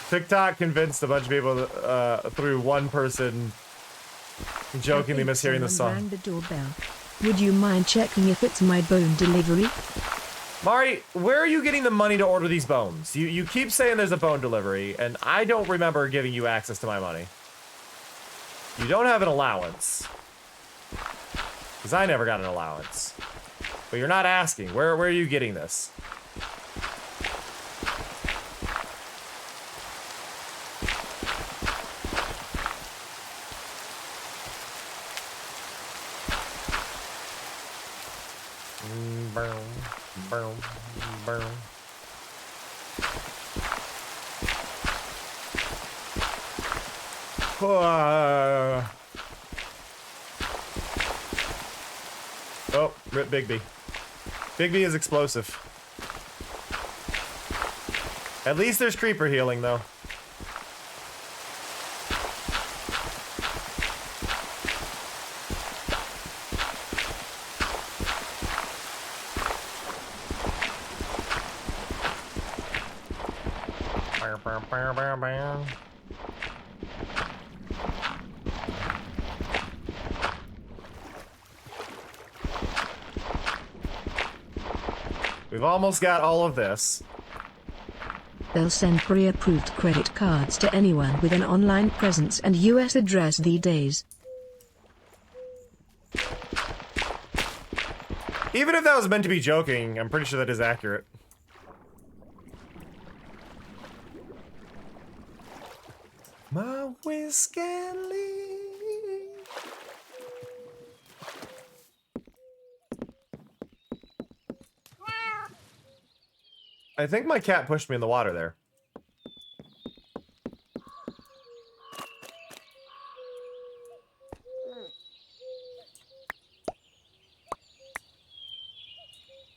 TikTok convinced a bunch of people through one person jokingly mishearing the song. Rang the doorbell. Would you mind checking if it's my bone delivery? Mari, where are you getting the money to order these bones? You keep saying there's a bone delivery, and I don't remember giving you access to my money. You don't have an allowance. Because I never got an allowance. But you're not asking. Where are you getting this? Oh, rip Bigby. Bigby is explosive. At least there's creeper healing, though. We've almost got all of this. They'll send pre-approved credit cards to anyone with an online presence and US address these days. Even if that was meant to be joking, I'm pretty sure that is accurate. My whiskey. I think my cat pushed me in the water there.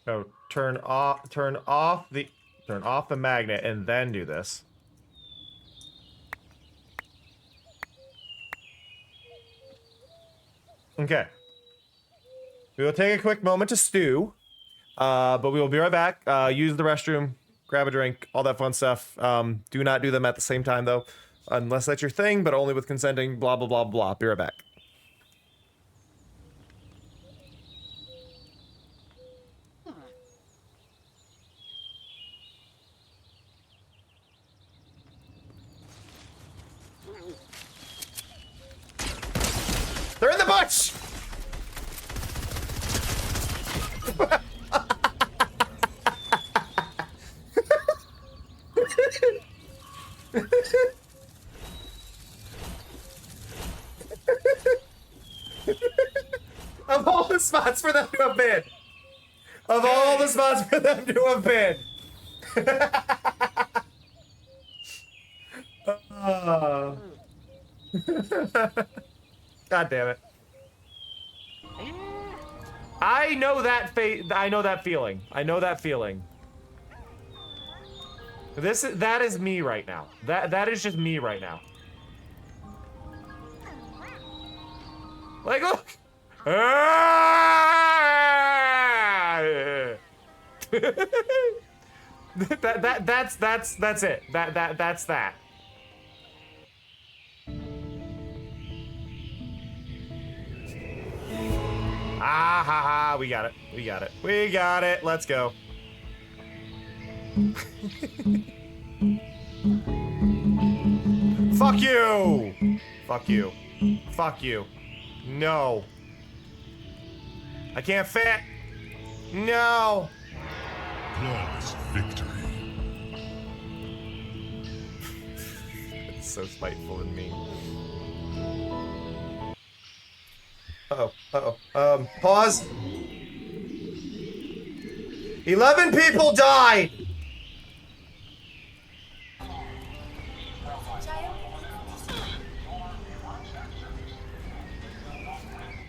Oh, turn off the magnet and then do this. Okay. We will take a quick moment to stew. But we will be right back. Use the restroom, grab a drink, all that fun stuff. Do not do them at the same time, though. Unless that's your thing, but only with consenting, blah, blah, blah, blah. Be right back. They're in the bush! spots for them to have been. Of all the spots for them to have been. God damn it. I know that I know that feeling. I know that feeling. That is me right now. That is just me right now. Like, look. That's it. That's that. Ah ha ha, we got it. We got it. We got it. Let's go. Fuck you! Fuck you. Fuck you. No. I can't fit. No. Flawless victory. It's so spiteful and mean. Uh-oh. Pause. 11 people died!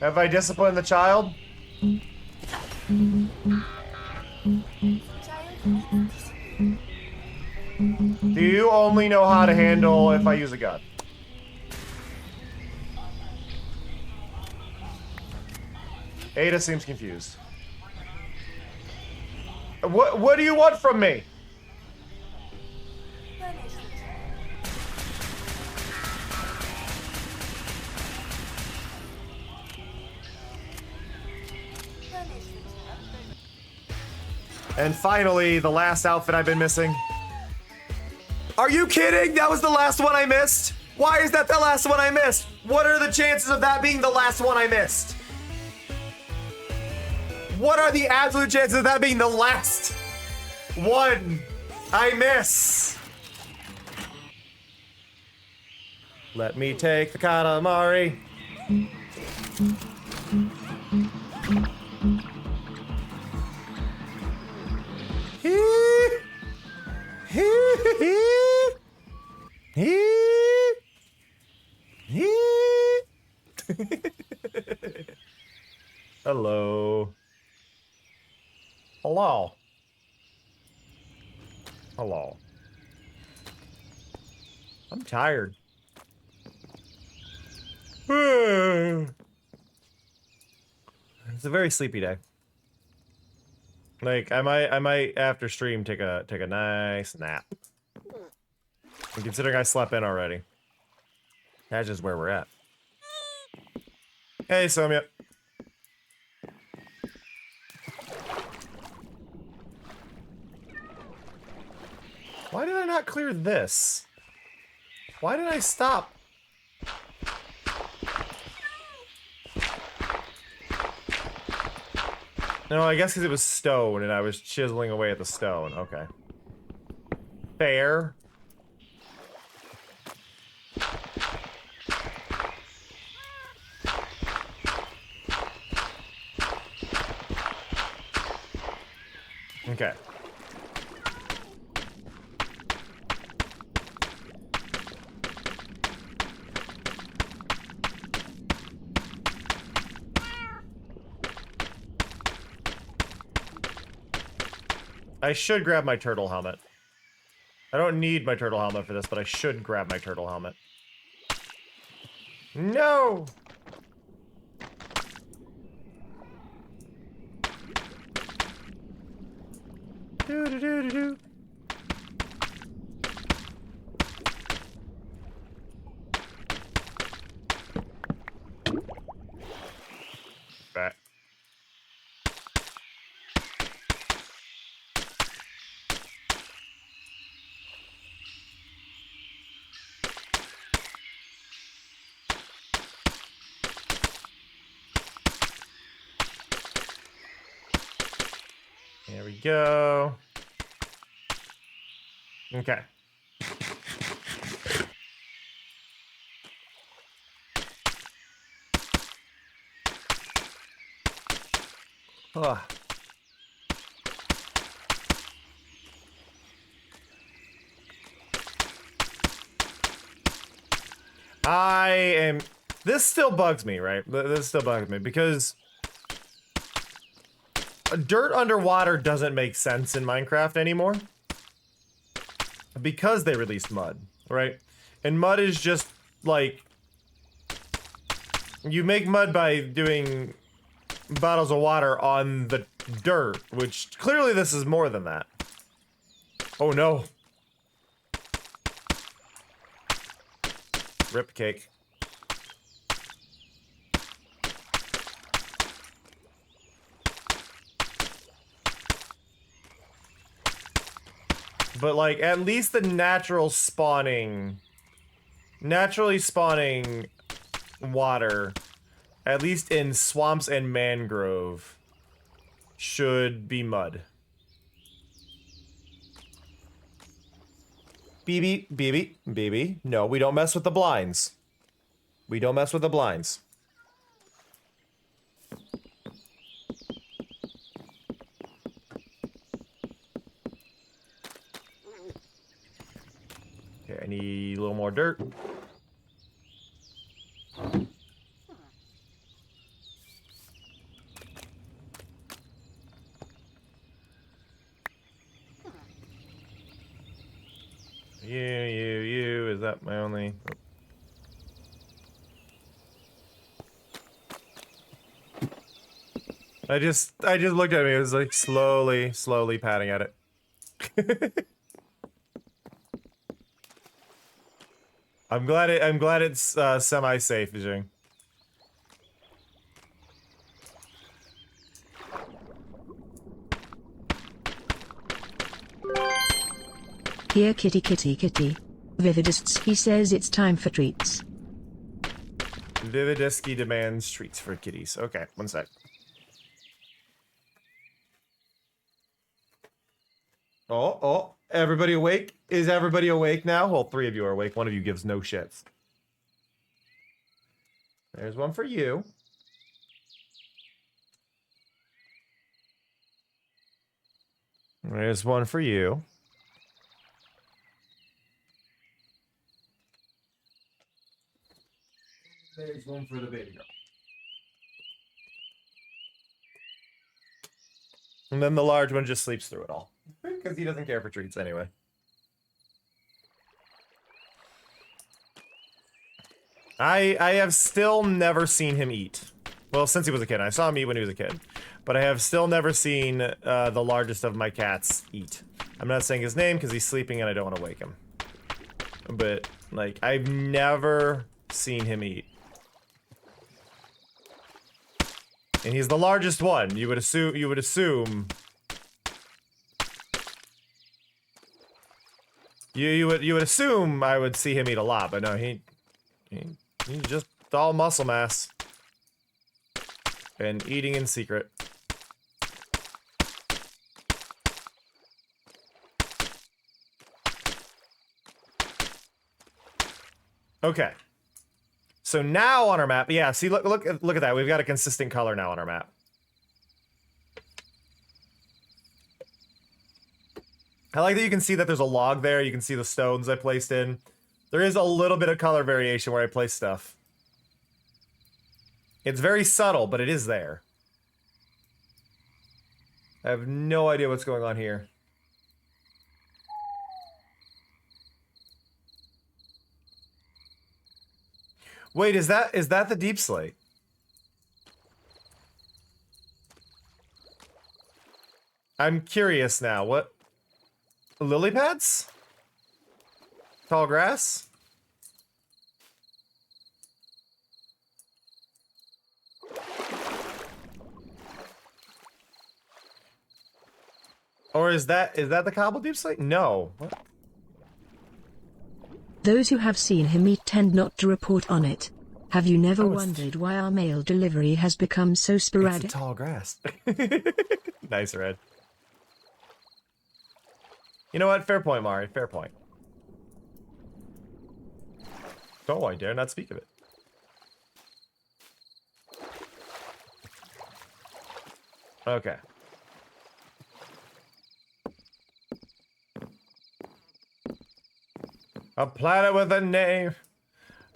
Have I disciplined the child? Do you only know how to handle if I use a gun? Ada seems confused. What do you want from me? And finally, the last outfit I've been missing. Are you kidding? That was the last one I missed? Why is that the last one I missed? What are the chances of that being the last one I missed? What are the absolute chances of that being the last one I miss? Let me take the Katamari. Hello. Hello. Hello. I'm tired. It's a very sleepy day. Like I might after stream take a nice nap. And considering I slept in already, that's just where we're at. Hey, Somya. Why did I not clear this? Why did I stop? No, I guess because it was stone and I was chiseling away at the stone. Okay. Fair. Okay. I should grab my turtle helmet. I don't need my turtle helmet for this, but I should grab my turtle helmet. No! Do-do-do-do-do. Back. There we go. Okay. Ugh. This still bugs me, right? This still bugs me because dirt underwater doesn't make sense in Minecraft anymore because they released mud, right? And mud is just like, you make mud by doing bottles of water on the dirt, which clearly this is more than that. Oh no. Rip cake. But like, at least the naturally spawning water, at least in swamps and mangrove, should be mud. BB, no, we don't mess with the blinds. We don't mess with the blinds. Okay, I need a little more dirt. You, is that my only... I just looked at me, it was like slowly patting at it. I'm glad it's semi-safe, Jing. Here kitty kitty kitty. Vividists says it's time for treats. Vividisky demands treats for kitties. Okay, one sec. Oh, everybody awake? Is everybody awake now? Well, 3 of you are awake. 1 of you gives no shits. There's one for you. There's one for you. There's one for the baby girl. And then the large one just sleeps through it all. Because he doesn't care for treats anyway. I have still never seen him eat. Well, since he was a kid. I saw him eat when he was a kid. But I have still never seen the largest of my cats eat. I'm not saying his name because he's sleeping and I don't want to wake him. But, like, I've never seen him eat. And he's the largest one. You would assume you would assume I would see him eat a lot, but no, he's just all muscle mass. And eating in secret. Okay. So now on our map, yeah, see, look at that. We've got a consistent color now on our map. I like that you can see that there's a log there. You can see the stones I placed in. There is a little bit of color variation where I place stuff. It's very subtle, but it is there. I have no idea what's going on here. Wait, is that the deep slate? I'm curious now. What? Lily pads? Tall grass? Or is that the cobble deep slate? No. What? Those who have seen him eat tend not to report on it. Have you never wondered why our mail delivery has become so sporadic? It's the tall grass. Nice, Red. You know what? Fair point, Mari. Fair point. Oh, I dare not speak of it. Okay. A planet with a name.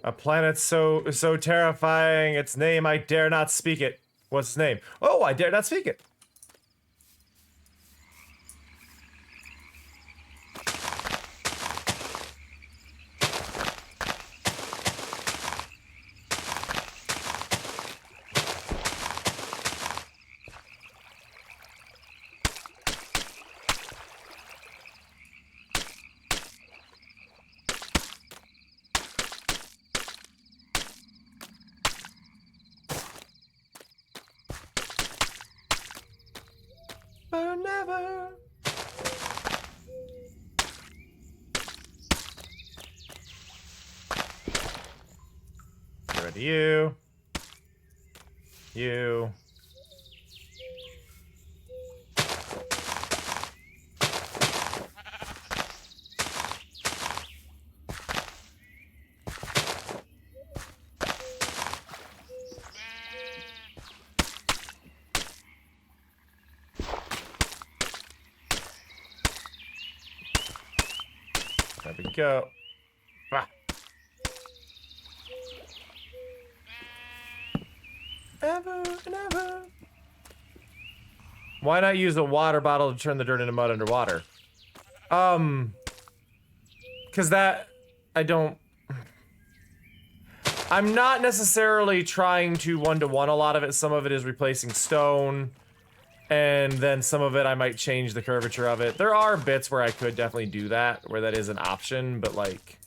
A planet so terrifying, its name I dare not speak it. What's its name? Oh, I dare not speak it. But never. Ready, you. You. There we go. Ah. Ever and ever. Why not use a water bottle to turn the dirt into mud underwater? Cause that, I'm not necessarily trying to one-to-one a lot of it. Some of it is replacing stone. And then some of it, I might change the curvature of it. There are bits where I could definitely do that, where that is an option, but like,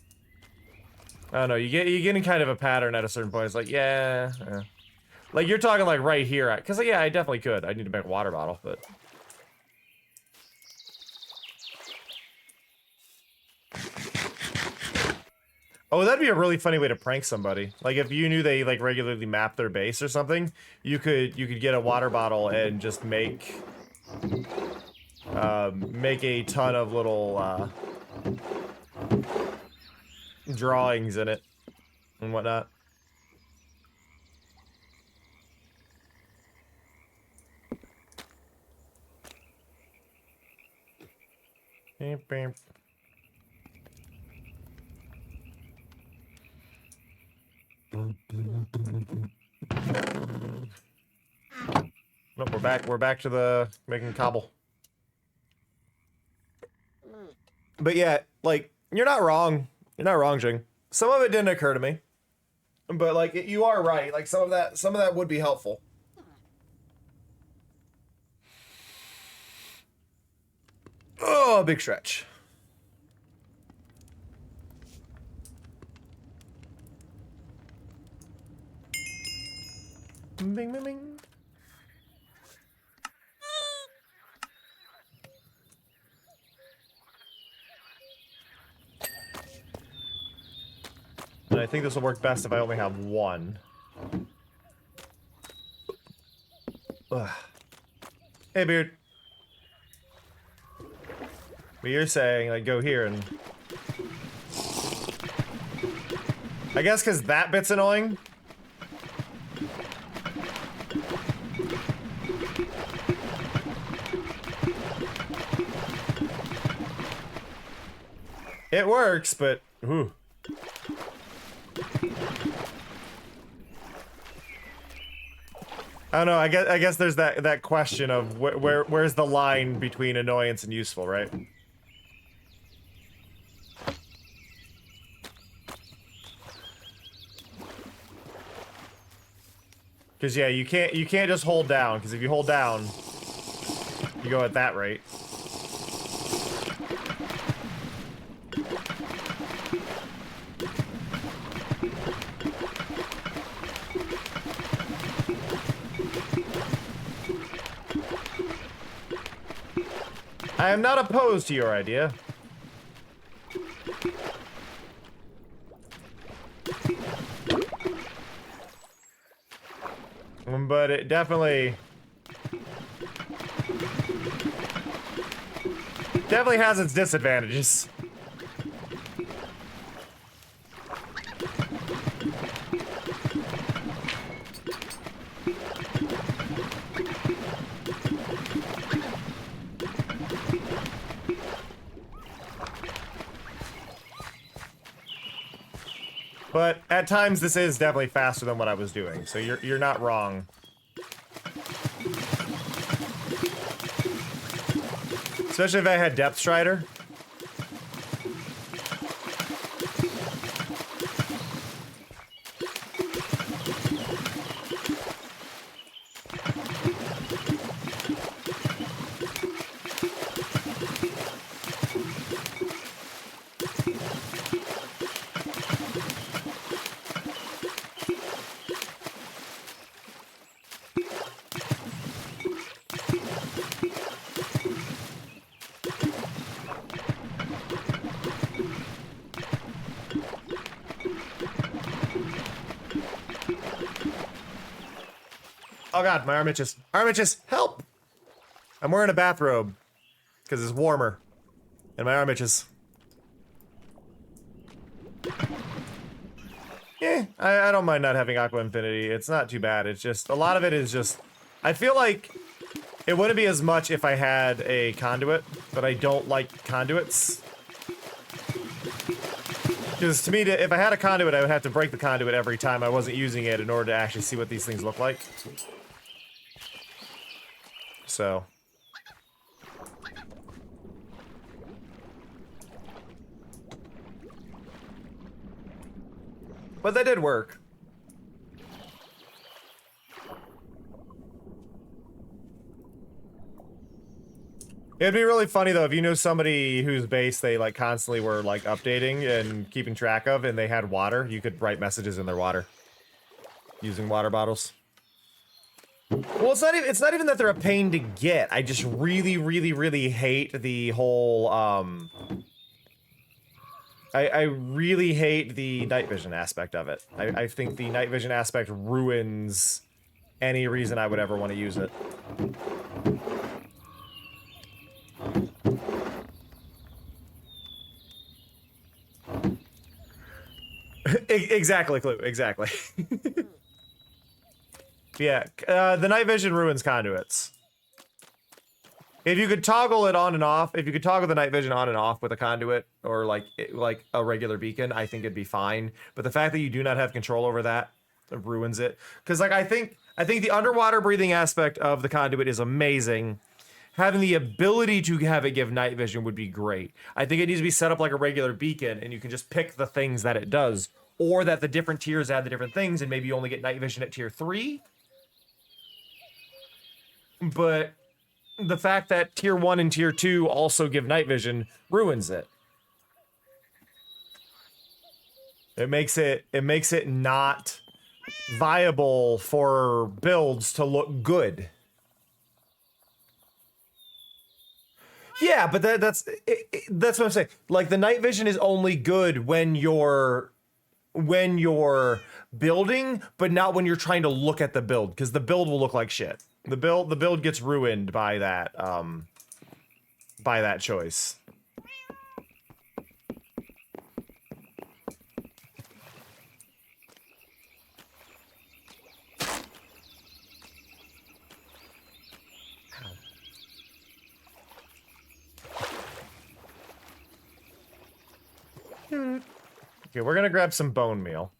I don't know, you're getting kind of a pattern at a certain point. It's like, yeah. Like you're talking like right here, because yeah, I definitely could. I need to make a water bottle, but. Oh, that'd be a really funny way to prank somebody. Like if you knew they like regularly map their base or something, you could get a water bottle and just make a ton of little drawings in it and whatnot. Beep, beep. Nope, we're back to the making cobble. But yeah, like, you're not wrong. You're not wrong, Jing. Some of it didn't occur to me. But like, you are right. Like some of that would be helpful. Oh, big stretch. Bing, bing, bing. And I think this will work best if I only have one. Ugh. Hey, Beard. But you're saying, like, go here and... I guess because that bit's annoying. It works, but... Ooh. I don't know, I guess there's that question of where's the line between annoyance and useful, right? Because yeah, you can't just hold down, because if you hold down, you go at that rate. I am not opposed to your idea. But it definitely has its disadvantages. But at times this is definitely faster than what I was doing, so you're not wrong. Especially if I had Depth Strider. Oh god, my arm itches. Arm itches, help! I'm wearing a bathrobe because it's warmer, and my arm itches. Yeah, I don't mind not having Aqua Infinity. It's not too bad. It's just, a lot of it is just, I feel like it wouldn't be as much if I had a conduit, but I don't like conduits. Because to me, if I had a conduit, I would have to break the conduit every time I wasn't using it in order to actually see what these things look like. So. But that did work. It'd be really funny though if you knew somebody whose base they like constantly were like updating and keeping track of, and they had water. You could write messages in their water using water bottles. Well, it's not even that they're a pain to get. I just really hate the whole I really hate the night vision aspect of it. I think the night vision aspect ruins any reason I would ever want to use it. Exactly, Clue. Exactly. Yeah, the night vision ruins conduits. If you could toggle it on and off, if you could toggle the night vision on and off with a conduit or like a regular beacon, I think it'd be fine. But the fact that you do not have control over that ruins it. Because like I think the underwater breathing aspect of the conduit is amazing. Having the ability to have it give night vision would be great. I think it needs to be set up like a regular beacon, and you can just pick the things that it does, or that the different tiers add the different things, and maybe you only get night vision at tier 3. But the fact that tier 1 and tier 2 also give night vision ruins it. It makes it not viable for builds to look good. Yeah, but that's what I'm saying. Like the night vision is only good when you're building, but not when you're trying to look at the build, because the build will look like shit. The build gets ruined by that choice. Okay, we're gonna grab some bone meal.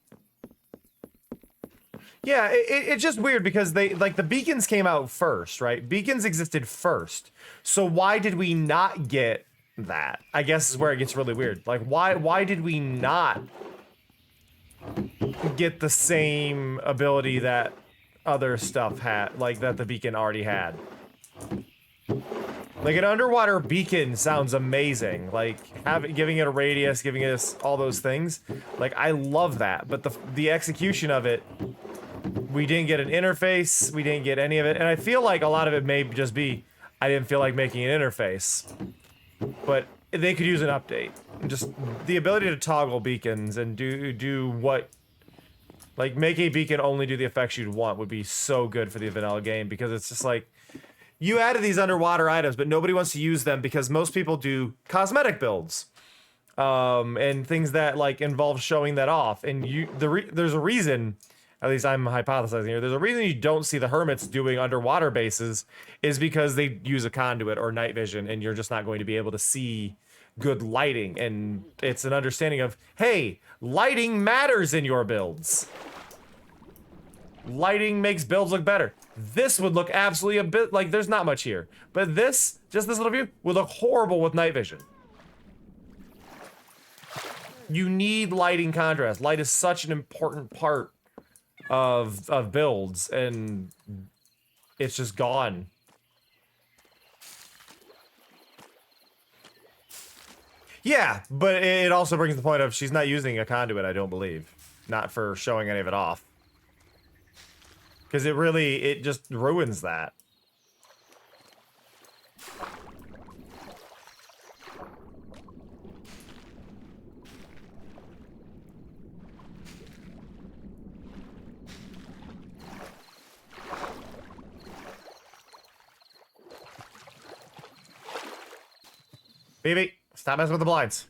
Yeah, it's just weird because they, like, the beacons came out first, right? Beacons existed first. So why did we not get that? I guess is where it gets really weird. Like, why did we not get the same ability that other stuff had, like, that the beacon already had? Like, an underwater beacon sounds amazing. Like, giving it a radius, giving us all those things. Like, I love that. But the execution of it, we didn't get an interface. We didn't get any of it. And I feel like a lot of it may just be, I didn't feel like making an interface. But they could use an update. Just the ability to toggle beacons and do what... Like, make a beacon only do the effects you'd want would be so good for the vanilla game, because it's just like... You added these underwater items, but nobody wants to use them because most people do cosmetic builds. And things that, like, involve showing that off. And there's a reason at least I'm hypothesizing here, there's a reason you don't see the hermits doing underwater bases is because they use a conduit or night vision and you're just not going to be able to see good lighting. And it's an understanding of, hey, lighting matters in your builds. Lighting makes builds look better. This would look absolutely a bit like there's not much here. But this, just this little view, would look horrible with night vision. You need lighting contrast. Light is such an important part of builds, and it's just gone. Yeah, but it also brings the point of she's not using a conduit, I don't believe. Not for showing any of it off. Because it just ruins that. Baby, stop messing with the blinds.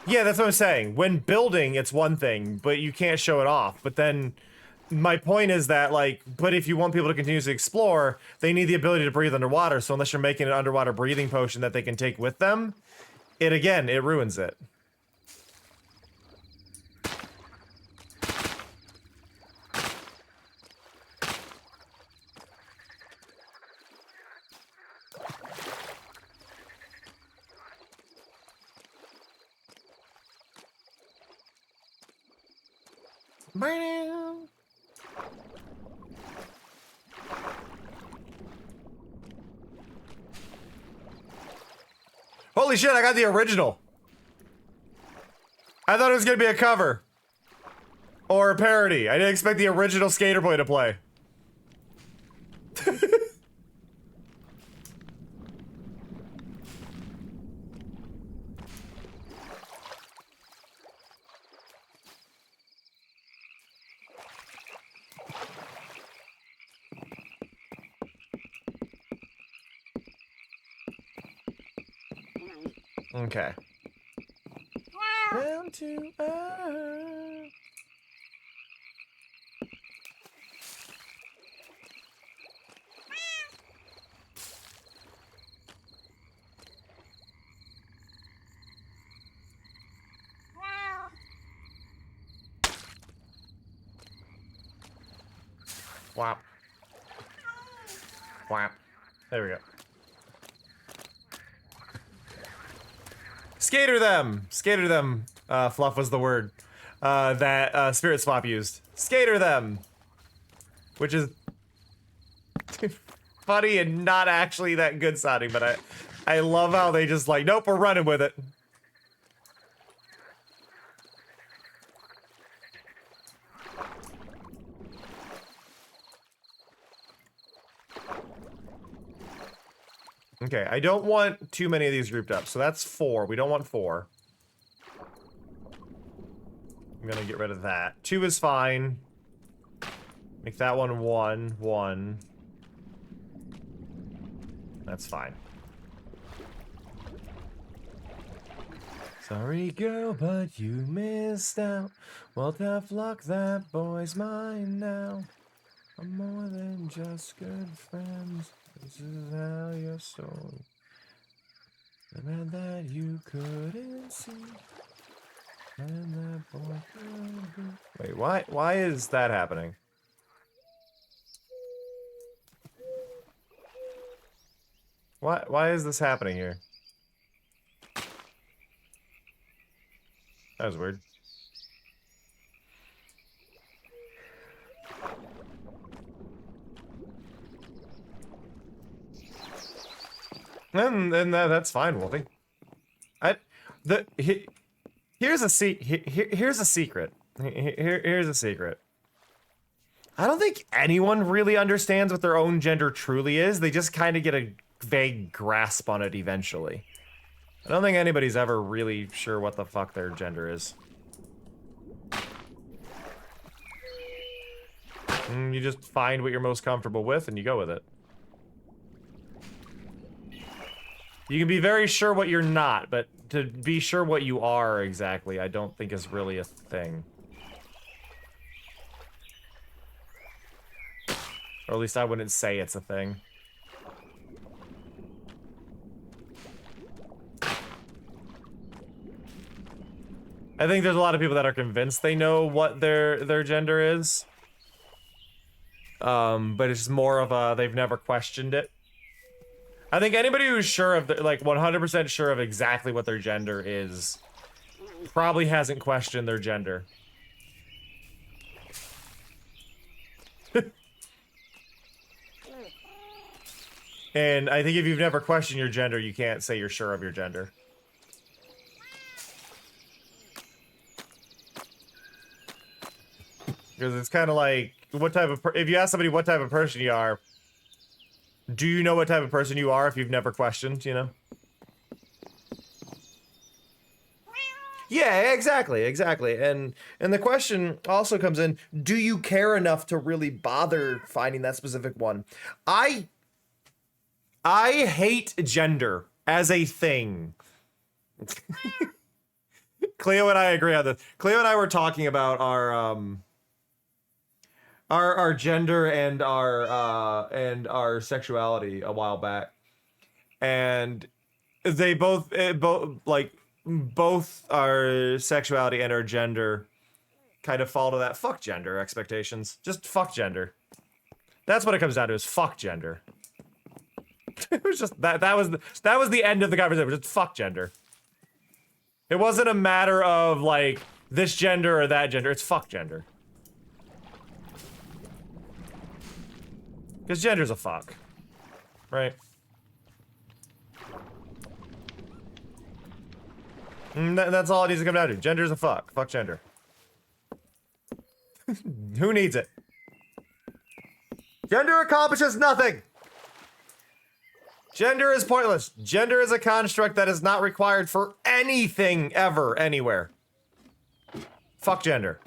Yeah, that's what I'm saying. When building, it's one thing, but you can't show it off. But then, my point is that, like, but if you want people to continuously explore, they need the ability to breathe underwater. So unless you're making an underwater breathing potion that they can take with them, it ruins it. Holy shit, I got the original. I thought it was gonna be a cover. Or a parody. I didn't expect the original Skater Boy to play. Okay. Down to earth. Whap. Whap. There we go. Skater them! Skater them, Fluff was the word that Spirit Swap used. Skater them! Which is funny and not actually that good sounding, but I love how they just like, nope, we're running with it. Okay, I don't want too many of these grouped up, so that's 4. We don't want 4. I'm gonna get rid of that. 2 is fine. Make that one 1, 1. That's fine. Sorry, girl, but you missed out. Well, tough luck, that boy's mine now. I'm more than just good friends. This is how your soul. The man that you couldn't see. And that boy couldn't. Wait, why is that happening? Why is this happening here? That was weird. And that's fine, Wolfie. Here's a secret. Here's a secret. I don't think anyone really understands what their own gender truly is. They just kind of get a vague grasp on it eventually. I don't think anybody's ever really sure what the fuck their gender is. You just find what you're most comfortable with and you go with it. You can be very sure what you're not, but to be sure what you are exactly, I don't think is really a thing. Or at least I wouldn't say it's a thing. I think there's a lot of people that are convinced they know what their gender is. But it's more of a, they've never questioned it. I think anybody who's sure of, like 100% sure of exactly what their gender is, probably hasn't questioned their gender. And I think if you've never questioned your gender, you can't say you're sure of your gender. Because it's kind of like, what type of, if you ask somebody what type of person you are, do you know what type of person you are if you've never questioned, you know? Yeah, exactly. And the question also comes in, do you care enough to really bother finding that specific one? I hate gender as a thing. Cleo and I agree on this. Cleo and I were talking about our gender and our sexuality a while back, and they both our sexuality and our gender kind of fall to that fuck gender expectations. Just fuck gender. That's what it comes down to, is fuck gender. It was just that was the end of the conversation. It was just fuck gender. It wasn't a matter of like this gender or that gender. It's fuck gender. Because gender's a fuck. Right? And that's all it needs to come down to. Gender's a fuck. Fuck gender. Who needs it? Gender accomplishes nothing! Gender is pointless. Gender is a construct that is not required for anything ever, anywhere. Fuck gender.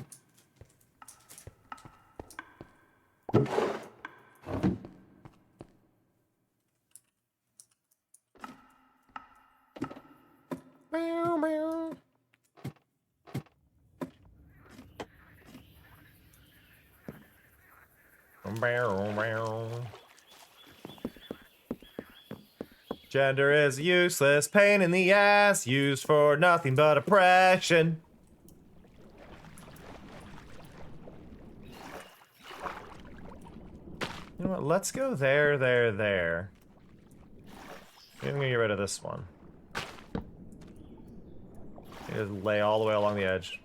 Meow, meow. Meow, meow. Gender is useless, pain in the ass, used for nothing but oppression. You know what? Let's go there. I'm gonna get rid of this one. Just lay all the way along the edge.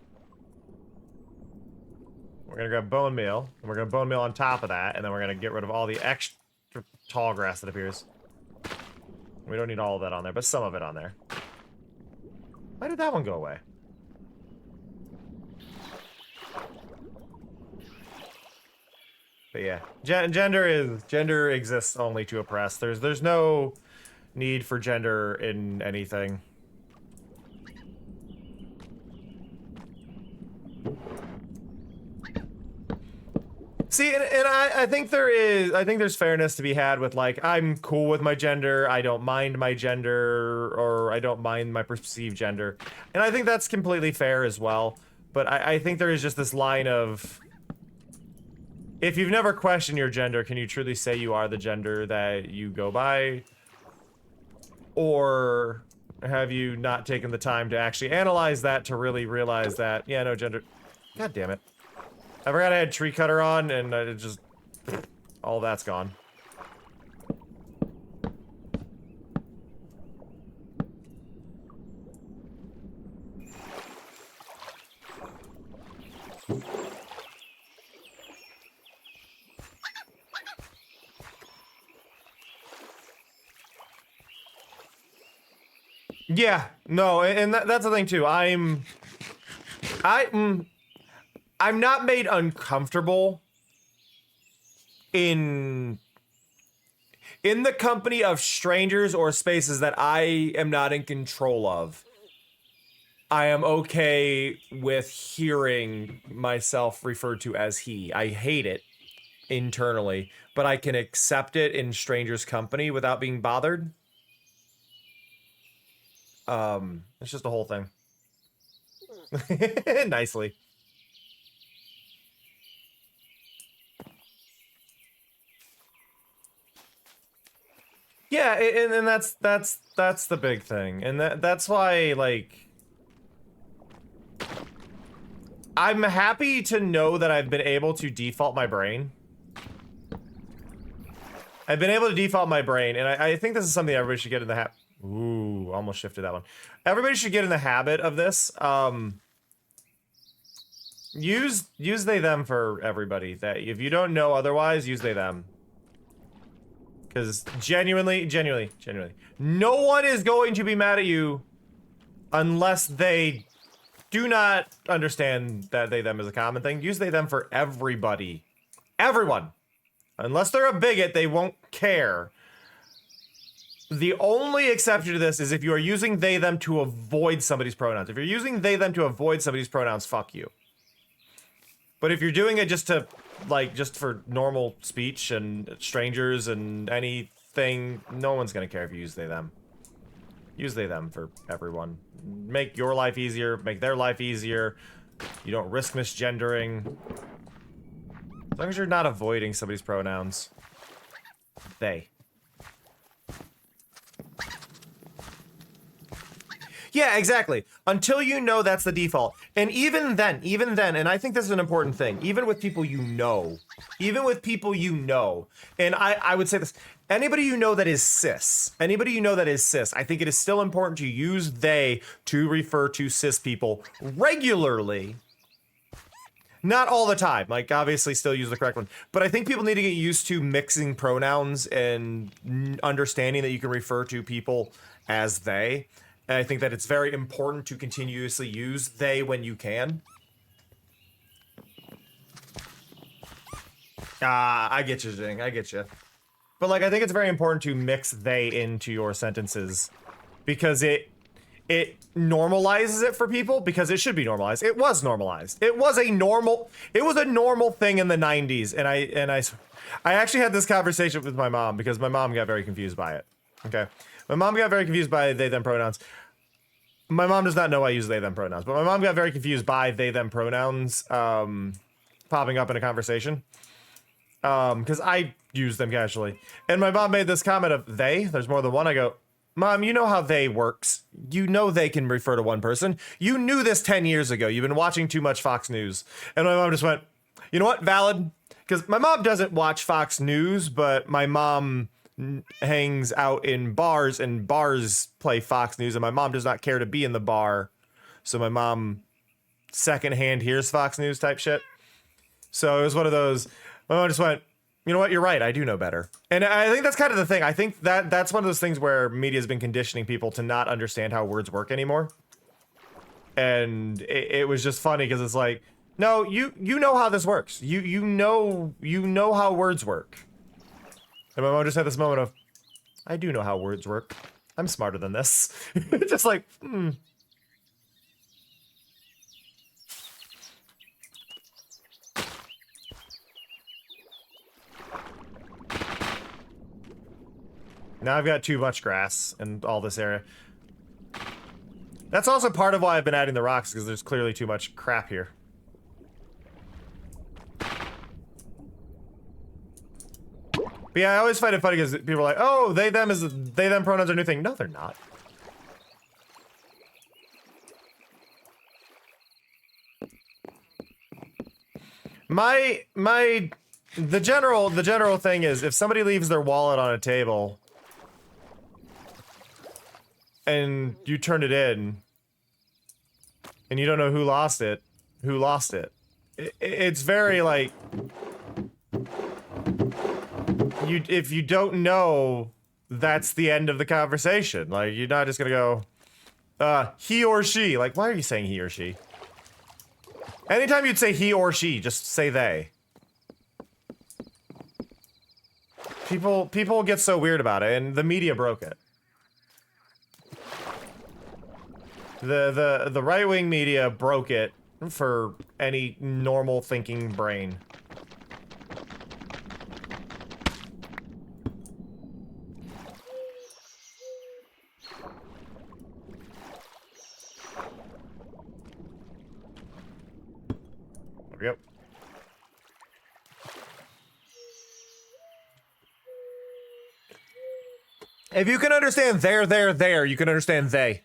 We're gonna grab bone meal, and we're gonna bone meal on top of that, and then we're gonna get rid of all the extra tall grass that appears. We don't need all of that on there, but some of it on there. Why did that one go away? But yeah, gender exists only to oppress. There's no need for gender in anything. See, and I think there's fairness to be had with, like, I'm cool with my gender, I don't mind my gender, or I don't mind my perceived gender. And I think that's completely fair as well. But I think there is just this line of, if you've never questioned your gender, can you truly say you are the gender that you go by? Or have you not taken the time to actually analyze that to really realize that, yeah, no, gender... God damn it. I forgot I had tree cutter on, and it just... all that's gone. Yeah, no, and that's the thing too. I'm not made uncomfortable in the company of strangers or spaces that I am not in control of. I am okay with hearing myself referred to as he. I hate it internally, but I can accept it in strangers' company without being bothered. It's just a whole thing. Nicely. Yeah, and that's the big thing, and that's why, like, I'm happy to know that I've been able to default my brain. I've been able to default my brain, and I think this is something everybody should get in the habit. Ooh, almost shifted that one. Everybody should get in the habit of this. Use they them for everybody. That if you don't know otherwise, use they them. Because genuinely, no one is going to be mad at you unless they do not understand that they them is a common thing. Use they them for everybody. Everyone. Unless they're a bigot, they won't care. The only exception to this is if you are using they them to avoid somebody's pronouns. If you're using they them to avoid somebody's pronouns, fuck you. But if you're doing it just to, like, just for normal speech and strangers and anything, no one's gonna care if you use they them. Use they them for everyone. Make your life easier, make their life easier. You don't risk misgendering. As long as you're not avoiding somebody's pronouns. They. Yeah, exactly. Until you know that's the default. And even then, and I think this is an important thing, even with people you know, and I would say this, anybody you know that is cis, I think it is still important to use they to refer to cis people regularly. Not all the time, like, obviously still use the correct one, but I think people need to get used to mixing pronouns and understanding that you can refer to people as they. And I think that it's very important to continuously use they when you can. I get you, Zing. I get you. But, like, I think it's very important to mix they into your sentences because it normalizes it for people, because it should be normalized. It was normalized. It was a normal thing in the 90s, and I actually had this conversation with my mom because my mom got very confused by it. Okay. My mom got very confused by they them pronouns. My mom does not know I use they them pronouns, but my mom got very confused by they them pronouns popping up in a conversation. Because I use them casually. And my mom made this comment of they, there's more than one. I go, Mom, you know how they works. You know they can refer to one person. You knew this 10 years ago. You've been watching too much Fox News. And my mom just went, you know what, valid? Because my mom doesn't watch Fox News, but my mom hangs out in bars, and bars play Fox News, and my mom does not care to be in the bar. So my mom secondhand hears Fox News type shit. So it was one of those, my mom just went, you know what, you're right, I do know better. And I think that's kind of the thing. I think that's one of those things where media's been conditioning people to not understand how words work anymore. And it was just funny because it's like, no, you know how this works. You know how words work. And my mom just had this moment of, I do know how words work. I'm smarter than this. Just like, Now I've got too much grass in all this area. That's also part of why I've been adding the rocks, because there's clearly too much crap here. But yeah, I always find it funny because people are like, oh, they, them pronouns are a new thing. No, they're not. The general thing is, if somebody leaves their wallet on a table and you turn it in and you don't know who lost it. It's very like, if you don't know, that's the end of the conversation. Like, you're not just gonna go, he or she. Like, why are you saying he or she? Anytime you'd say he or she, just say they. People get so weird about it, and the media broke it. The right-wing media broke it for any normal thinking brain. If you can understand there, you can understand they.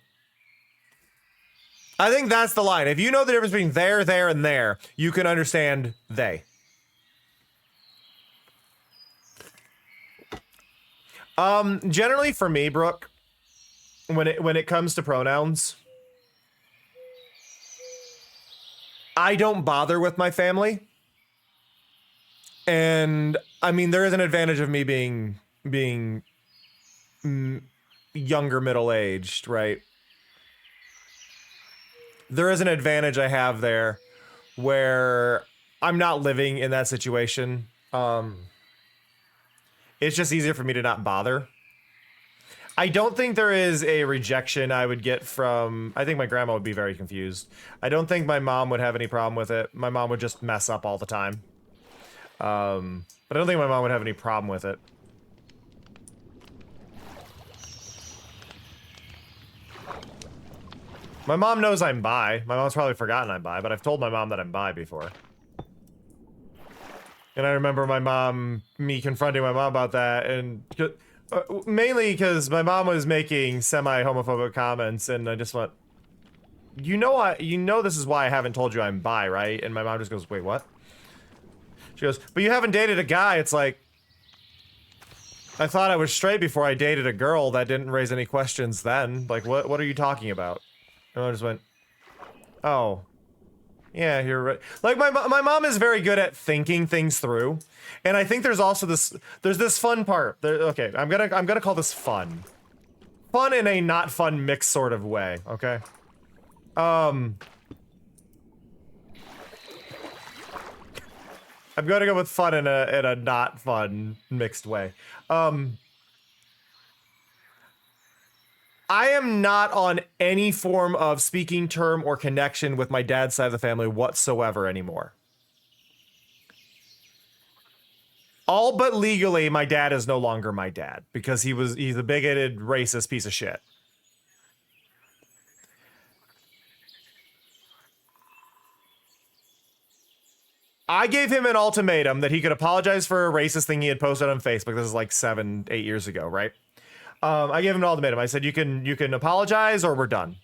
I think that's the line. If you know the difference between there, and there, you can understand they. Generally for me, Brooke, when it comes to pronouns, I don't bother with my family. And I mean, there is an advantage of me being younger, middle-aged, right? There is an advantage I have there where I'm not living in that situation. It's just easier for me to not bother. I don't think there is a rejection I would get from... I think my grandma would be very confused. I don't think my mom would have any problem with it. My mom would just mess up all the time. But I don't think my mom would have any problem with it. My mom knows I'm bi. My mom's probably forgotten I'm bi, but I've told my mom that I'm bi before. And I remember me confronting my mom about that, and mainly because my mom was making semi-homophobic comments, and I just went, you know this is why I haven't told you I'm bi, right? And my mom just goes, wait, what? She goes, but you haven't dated a guy. It's like, I thought I was straight before I dated a girl. That didn't raise any questions then. Like, what are you talking about? And I just went, oh, yeah, you're right. Like, my mom is very good at thinking things through. And I think there's also this fun part. Okay, I'm gonna call this fun. Fun in a not fun mixed sort of way, okay? I'm gonna go with fun in a not fun mixed way. I am not on any form of speaking term or connection with my dad's side of the family whatsoever anymore. All but legally, my dad is no longer my dad because he's a bigoted, racist piece of shit. I gave him an ultimatum that he could apologize for a racist thing he had posted on Facebook. This is like 7, 8 years ago, right? I gave him an ultimatum. I said, you can apologize or we're done.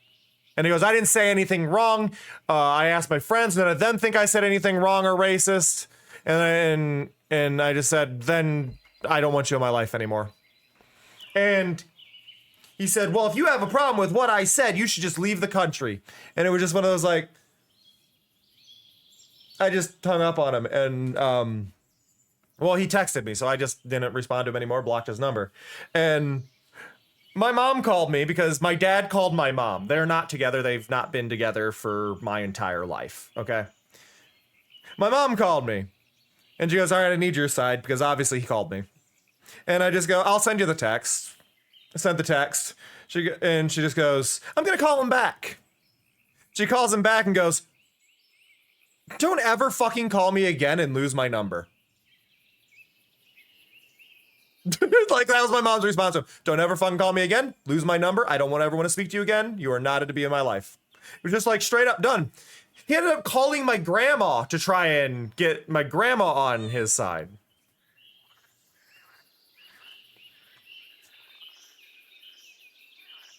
And he goes, I didn't say anything wrong. I asked my friends, none of them think I said anything wrong or racist. And I just said, then I don't want you in my life anymore. And he said, well, if you have a problem with what I said, you should just leave the country. And it was just one of those, like, I just hung up on him. And, well, he texted me, so I just didn't respond to him anymore, blocked his number. And my mom called me because my dad called my mom. They're not together. They've not been together for my entire life, okay? My mom called me. And she goes, all right, I need your side, because obviously he called me. And I just go, I'll send you the text. I sent the text. And she just goes, I'm going to call him back. She calls him back and goes, don't ever fucking call me again and lose my number. Like, that was my mom's response to him. Don't ever fucking call me again. Lose my number. I don't ever want to speak to you again. You are not to be in my life. It was just like straight up done. He ended up calling my grandma to try and get my grandma on his side.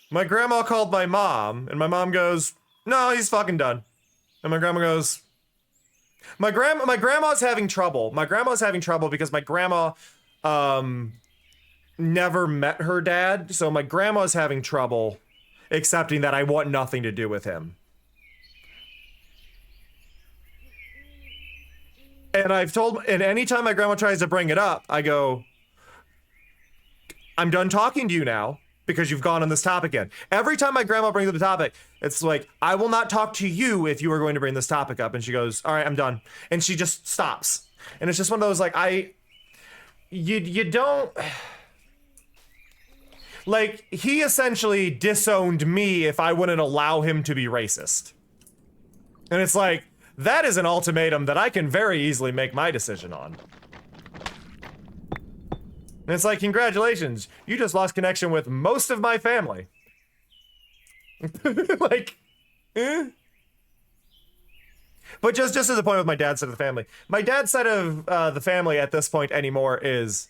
My grandma called my mom, and my mom goes, no, he's fucking done. And my grandma goes, my grandma's having trouble. My grandma's having trouble because my grandma never met her dad, so my grandma's having trouble accepting that I want nothing to do with him. And and anytime my grandma tries to bring it up, I go, I'm done talking to you now because you've gone on this topic again. Every time my grandma brings up the topic, it's like, I will not talk to you if you are going to bring this topic up. And she goes, all right, I'm done. And she just stops. And it's just one of those, like, you don't, like, he essentially disowned me if I wouldn't allow him to be racist. And it's like, that is an ultimatum that I can very easily make my decision on. And it's like, congratulations, you just lost connection with most of my family. Like, But just as the point with my dad's side of the family. My dad's side of the family at this point anymore is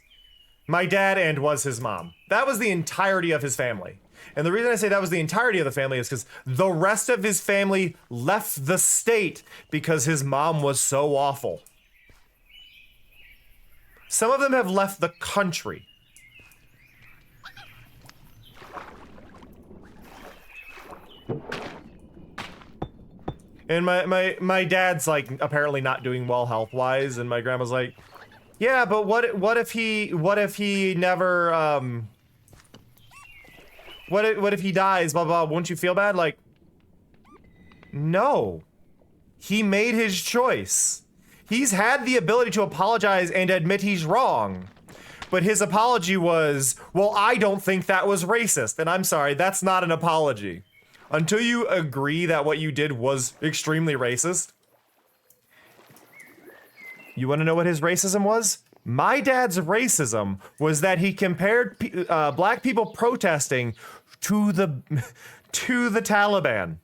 My dad and was his mom. That was the entirety of his family. And the reason I say that was the entirety of the family is because the rest of his family left the state because his mom was so awful. Some of them have left the country. And my dad's like apparently not doing well health-wise, and my grandma's like, yeah, but what if he never what if he dies, blah blah, won't you feel bad? Like, no. He made his choice. He's had the ability to apologize and admit he's wrong. But his apology was, well, I don't think that was racist. And I'm sorry, that's not an apology. Until you agree that what you did was extremely racist. You want to know what his racism was? My dad's racism was that he compared black people protesting to the Taliban.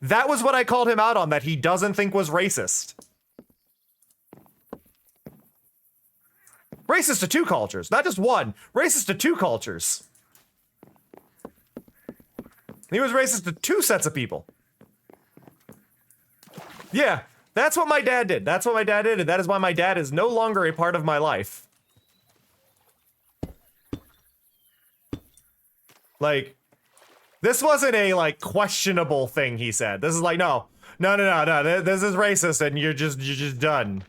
That was what I called him out on, that he doesn't think was racist. Racist to two cultures, not just one. Racist to two cultures. He was racist to two sets of people. Yeah, that's what my dad did. That's what my dad did, and that is why my dad is no longer a part of my life. Like, this wasn't a, like, questionable thing he said. This is like, no, this is racist, and you're just done.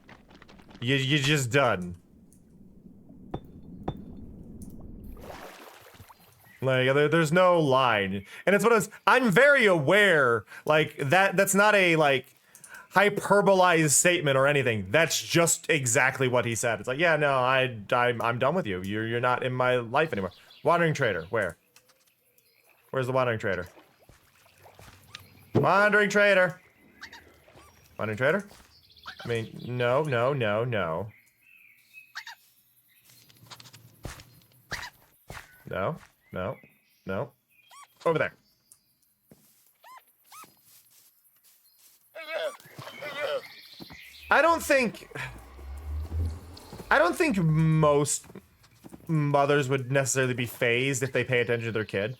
You're just done. Like, there's no line. And it's one of those, I'm very aware, like, that's not a, like, hyperbolized statement or anything. That's just exactly what he said. It's like, yeah, no, I'm done with you. You're not in my life anymore. Wandering trader, where? Where's the wandering trader? Wandering trader. Wandering trader? I mean, no. No. Over there. I don't think most mothers would necessarily be fazed if they pay attention to their kid.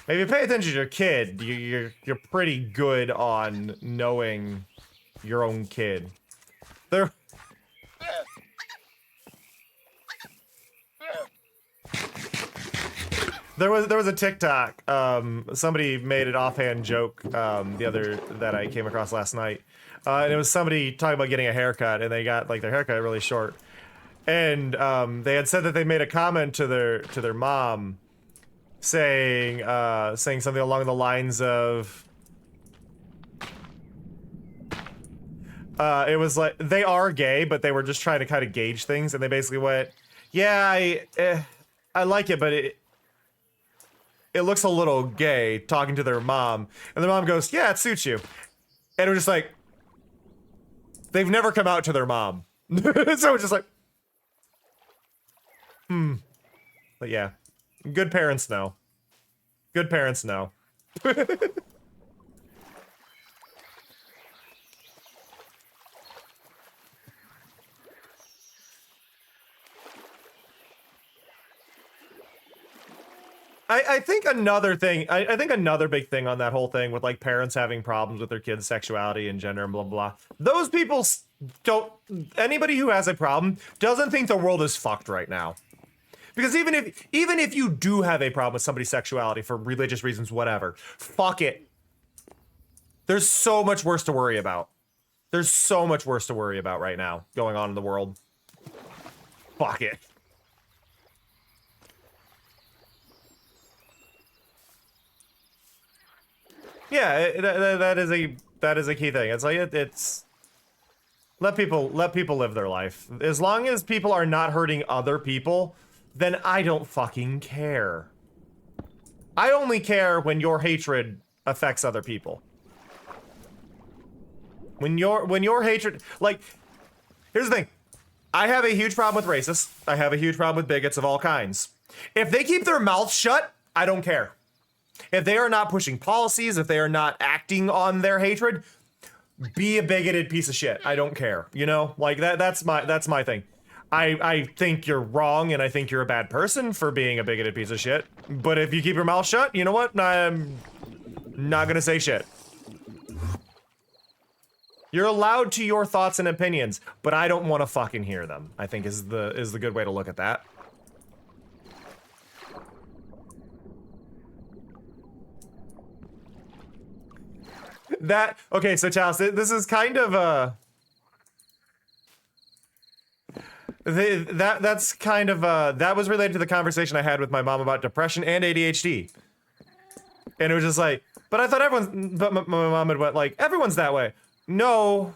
If you pay attention to your kid, you're pretty good on knowing your own kid. There was a TikTok. Somebody made an offhand joke that I came across last night, and it was somebody talking about getting a haircut, and they got like their haircut really short, and they had said that they made a comment to their mom, saying something along the lines of, it was like they are gay, but they were just trying to kind of gauge things, and they basically went, yeah, I like it, but it looks a little gay, talking to their mom. And their mom goes, yeah, it suits you. And it was just like, they've never come out to their mom. So it's just like, But yeah, good parents know. Good parents know. I think another thing, I think another big thing on that whole thing with like parents having problems with their kids' sexuality and gender and blah, blah, blah. Those people don't, anybody who has a problem doesn't think the world is fucked right now. Because even if you do have a problem with somebody's sexuality for religious reasons, whatever, fuck it. There's so much worse to worry about. There's so much worse to worry about right now going on in the world. Fuck it. Yeah, that is a key thing. It's like it's let people live their life. As long as people are not hurting other people, then I don't fucking care. I only care when your hatred affects other people. When your hatred, like, here's the thing. I have a huge problem with racists. I have a huge problem with bigots of all kinds. If they keep their mouths shut, I don't care. If they are not pushing policies, if they are not acting on their hatred, be a bigoted piece of shit. I don't care. You know, like that's my thing. I think you're wrong, and I think you're a bad person for being a bigoted piece of shit. But if you keep your mouth shut, you know what? I'm not gonna say shit. You're allowed to your thoughts and opinions, but I don't want to fucking hear them. I think is the good way to look at that. Okay, so Chalice, this is kind of that's kind of that was related to the conversation I had with my mom about depression and ADHD. And it was just like, but I thought but my mom had went like, everyone's that way. No,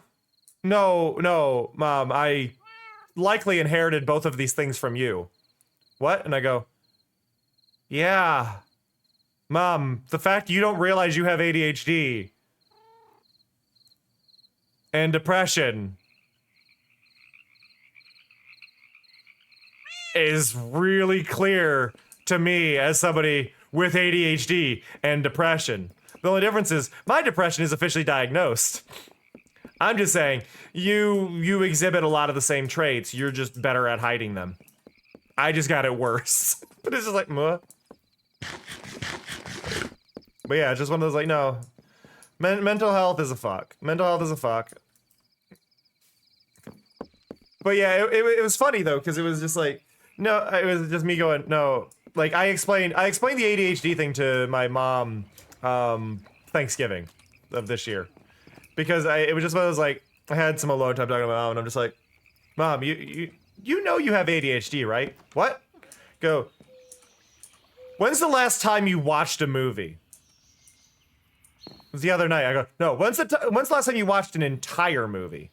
Mom, I likely inherited both of these things from you. What? And I go, yeah, Mom, the fact you don't realize you have ADHD and depression is really clear to me as somebody with ADHD and depression. The only difference is my depression is officially diagnosed. I'm just saying, you exhibit a lot of the same traits, you're just better at hiding them. I just got it worse. But it's just like, muh. But yeah, it's just one of those like, no. Mental health is a fuck. Mental health is a fuck. But yeah, it was funny though, because it was just like, no, it was just me going, no. Like, I explained the ADHD thing to my mom, Thanksgiving of this year. Because it was just one of those, like, I had some alone time talking to my mom, and I'm just like, Mom, you know you have ADHD, right? What? Go, when's the last time you watched a movie? It was the other night. I go, no, when's the last time you watched an entire movie?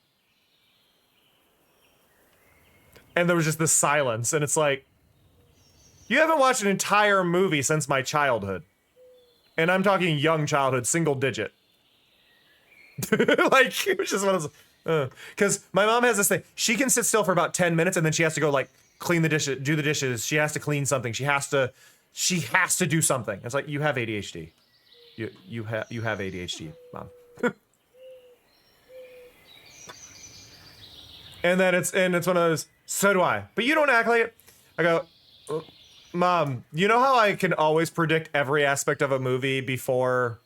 And there was just this silence, and it's like, you haven't watched an entire movie since my childhood. And I'm talking young childhood, single digit. Like, it was just one of those, because my mom has this thing. She can sit still for about 10 minutes, and then she has to go, like, clean the dishes, do the dishes. She has to clean something. She has to do something. It's like, you have ADHD. You have ADHD, Mom. And then it's one of those, so do I. But you don't act like it. I go, Mom, you know how I can always predict every aspect of a movie before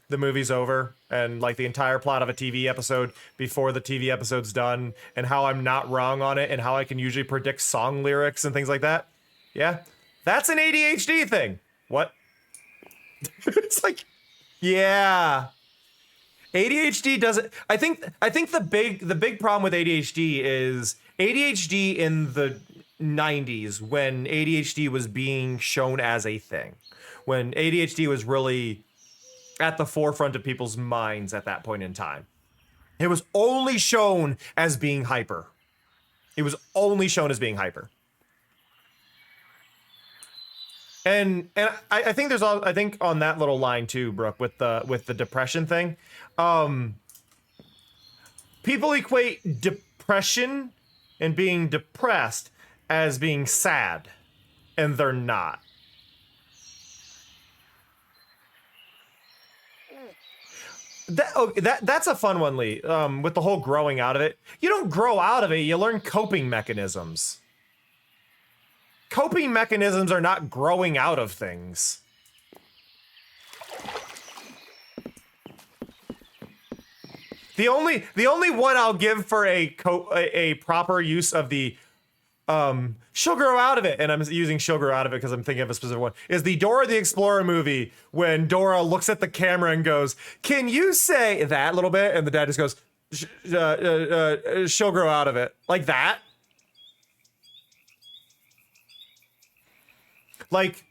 the movie's over? And like the entire plot of a TV episode before the TV episode's done? And how I'm not wrong on it? And how I can usually predict song lyrics and things like that? Yeah? That's an ADHD thing. What? It's like, yeah. ADHD doesn't. I think the big problem with ADHD is ADHD in the 90s, when ADHD was being shown as a thing, when ADHD was really at the forefront of people's minds at that point in time. It was only shown as being hyper. It was only shown as being hyper. And I think I think on that little line too, Brooke, with the depression thing, people equate depression and being depressed as being sad, and they're not. That's a fun one, Lee. With the whole growing out of it, you don't grow out of it. You learn coping mechanisms. Coping mechanisms are not growing out of things. The only one I'll give for a proper use of the she'll grow out of it, and I'm using she'll grow out of it because I'm thinking of a specific one, is the Dora the Explorer movie, when Dora looks at the camera and goes, "Can you say that a little bit?" And the dad just goes, "She'll grow out of it." Like that. Like,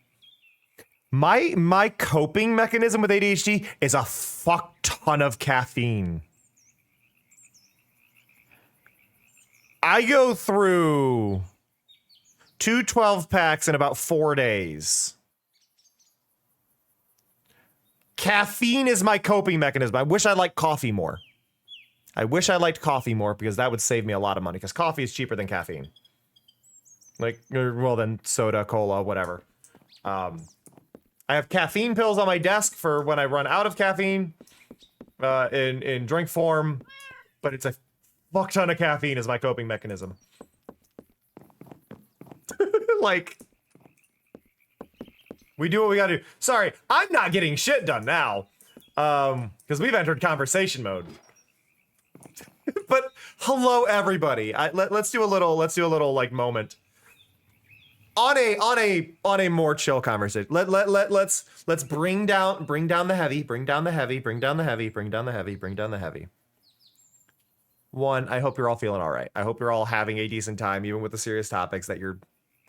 my coping mechanism with ADHD is a fuck ton of caffeine. I go through 2 12-packs in about 4 days. Caffeine is my coping mechanism. I wish I liked coffee more. I wish I liked coffee more, because that would save me a lot of money, because coffee is cheaper than caffeine. Like, well, then soda, cola, whatever. I have caffeine pills on my desk for when I run out of caffeine in drink form, but it's a fuck ton of caffeine is my coping mechanism. Like, we do what we gotta do. Sorry, I'm not getting shit done now. Because we've entered conversation mode. But hello everybody. Let's do a little like moment. On a more chill conversation. Let's bring down the heavy. One, I hope you're all feeling all right. I hope you're all having a decent time, even with the serious topics, that you're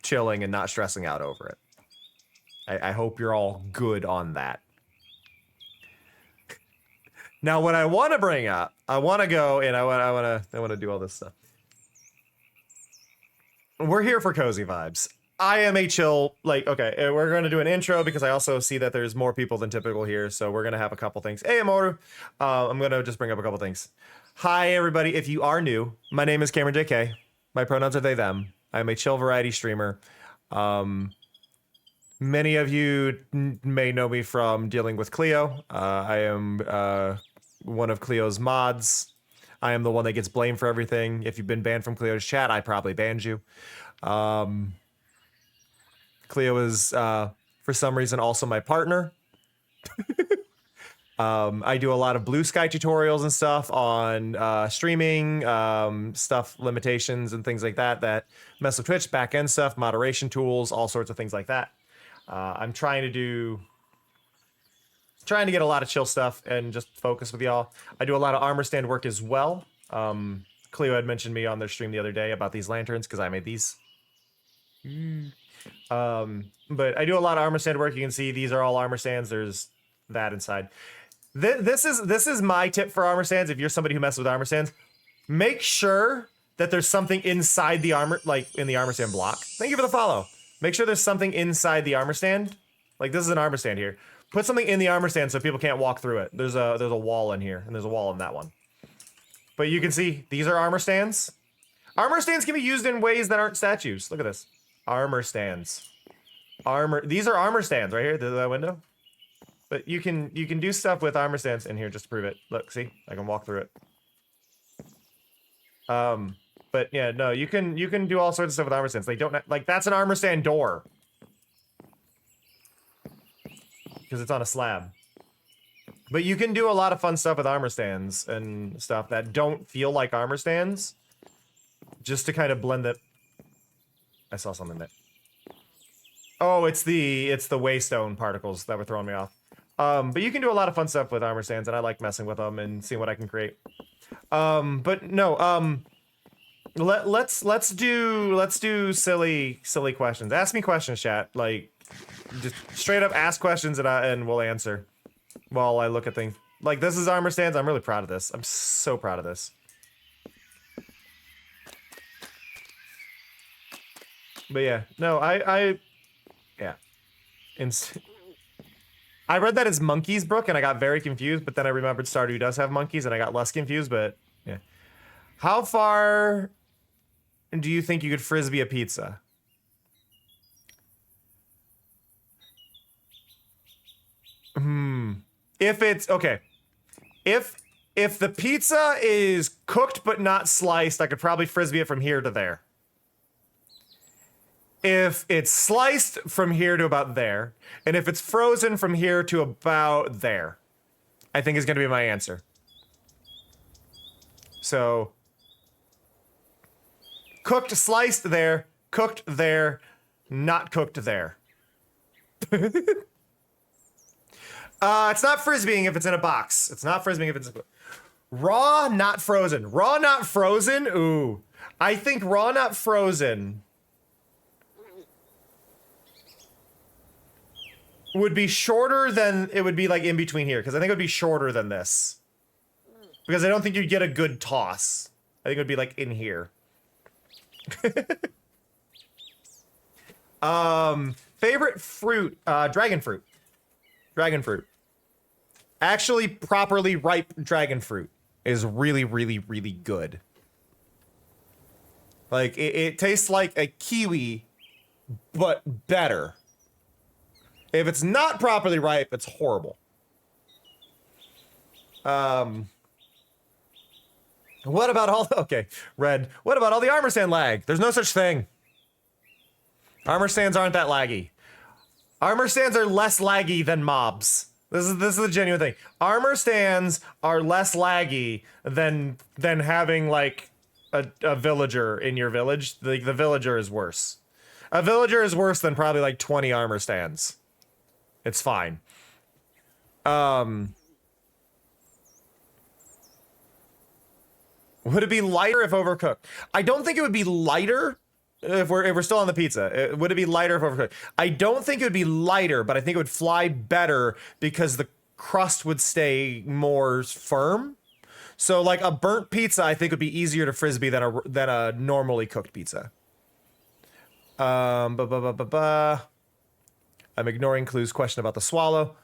chilling and not stressing out over it. I hope you're all good on that. Now, what I want to bring up, I want to go and I want to do all this stuff. We're here for cozy vibes. I am a chill, like, okay, we're going to do an intro because I also see that there's more people than typical here, so we're going to have a couple things. Hey, Amoru, I'm going to just bring up a couple things. Hi, everybody. If you are new, my name is Cameron JK. My pronouns are they, them. I'm a chill variety streamer. Many of you may know me from dealing with Cleo. I am one of Cleo's mods. I am the one that gets blamed for everything. If you've been banned from Cleo's chat, I probably banned you. Cleo is, for some reason, also my partner. I do a lot of Blue Sky tutorials and stuff on streaming, stuff, limitations and things like that that mess with Twitch, back-end stuff, moderation tools, all sorts of things like that. I'm trying to get a lot of chill stuff and just focus with y'all. I do a lot of armor stand work as well. Cleo had mentioned me on their stream the other day about these lanterns because I made these. But I do a lot of armor stand work. You can see these are all armor stands. There's that inside. This is my tip for armor stands. If you're somebody who messes with armor stands, make sure that there's something inside the armor, like in the armor stand block. Thank you for the follow. Make sure there's something inside the armor stand. Like this is an armor stand here. Put something in the armor stand so people can't walk through it. There's a wall in here, and there's a wall in that one. But you can see these are armor stands. Armor stands can be used in ways that aren't statues. Look at this. Armor stands. These are armor stands right here. There's that window. But you can do stuff with armor stands in here just to prove it. Look, see? I can walk through it. But yeah, no, you can do all sorts of stuff with armor stands. They don't like that's an armor stand door. Because it's on a slab. But you can do a lot of fun stuff with armor stands and stuff that don't feel like armor stands. Just to kind of blend it. I saw something there. Oh, it's the waystone particles that were throwing me off. But you can do a lot of fun stuff with armor stands, and I like messing with them and seeing what I can create. But no, let's do silly questions. Ask me questions, chat. Like, just straight up ask questions and we'll answer while I look at things. Like, this is armor stands. I'm really proud of this. I'm so proud of this. But yeah, no, yeah. I read that as Monkeys Brook and I got very confused, but then I remembered Stardew does have monkeys and I got less confused, but yeah. How far do you think you could frisbee a pizza? If it's okay. If the pizza is cooked but not sliced, I could probably frisbee it from here to there. If it's sliced from here to about there, and if it's frozen from here to about there, I think is going to be my answer. So, cooked, sliced there, cooked there, not cooked there. It's not frisbeeing if it's in a box. It's not frisbeeing if it's raw, not frozen. Raw, not frozen? Ooh. I think raw, not frozen would be shorter than, it would be like in between here, because I think it would be shorter than this. Because I don't think you'd get a good toss. I think it would be like in here. Favorite fruit, dragon fruit. Dragon fruit. Actually, properly ripe dragon fruit is really, really, really good. Like, it tastes like a kiwi, but better. If it's not properly ripe, it's horrible. What about all... Okay, Red. What about all the armor stand lag? There's no such thing. Armor stands aren't that laggy. Armor stands are less laggy than mobs. This is the genuine thing. Armor stands are less laggy than having like a villager in your village. The villager is worse. A villager is worse than probably like 20 armor stands. It's fine. Would it be lighter if overcooked? I don't think it would be lighter if we're still on the pizza. Would it be lighter if overcooked? I don't think it would be lighter, but I think it would fly better because the crust would stay more firm. So like a burnt pizza, I think would be easier to frisbee than a normally cooked pizza. I'm ignoring Clue's question about the swallow.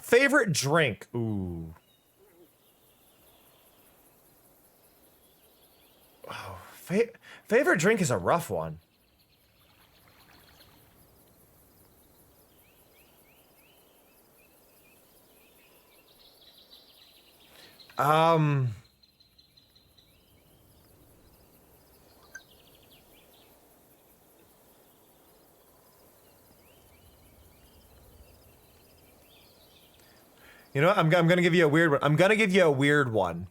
Favorite drink? Ooh. Oh, favorite drink is a rough one. You know what? I'm gonna give you a weird one. I'm gonna give you a weird one.